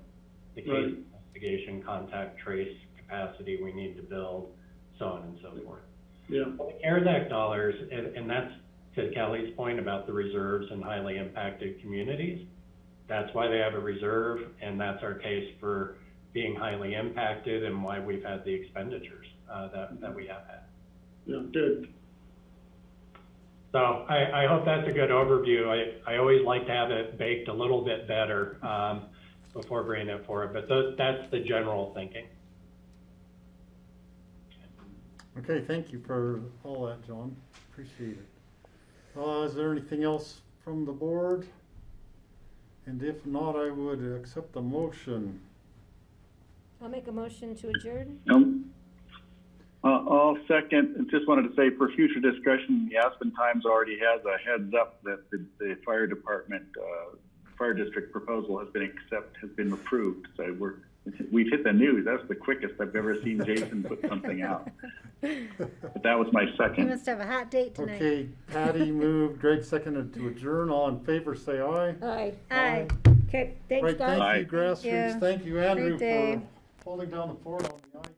The case investigation, contact trace capacity we need to build, so on and so forth. Yeah. The CARES Act dollars, and that's to Kelly's point about the reserves in highly impacted communities. That's why they have a reserve, and that's our case for being highly impacted and why we've had the expenditures that we have had. Yeah, good. So I hope that's a good overview. I always like to have it baked a little bit better before bringing it forward, but that's the general thinking. Okay, thank you for all that, John. Appreciate it. Is there anything else from the board? And if not, I would accept the motion. I'll make a motion to adjourn. I'll second, and just wanted to say for future discussion, the Aspen Times already has a heads up that the fire department, fire district proposal has been approved. So we've hit the news. That's the quickest I've ever seen Jason put something out. But that was my You second. must have a hot date tonight. Okay, Patty moved, Greg seconded to adjourn. All in favor, say aye. Aye. Aye. Okay, thanks, Right, guys. thank you, Grassroots. you. Thank you, Andrew, Great day. for holding down the fort on the aye.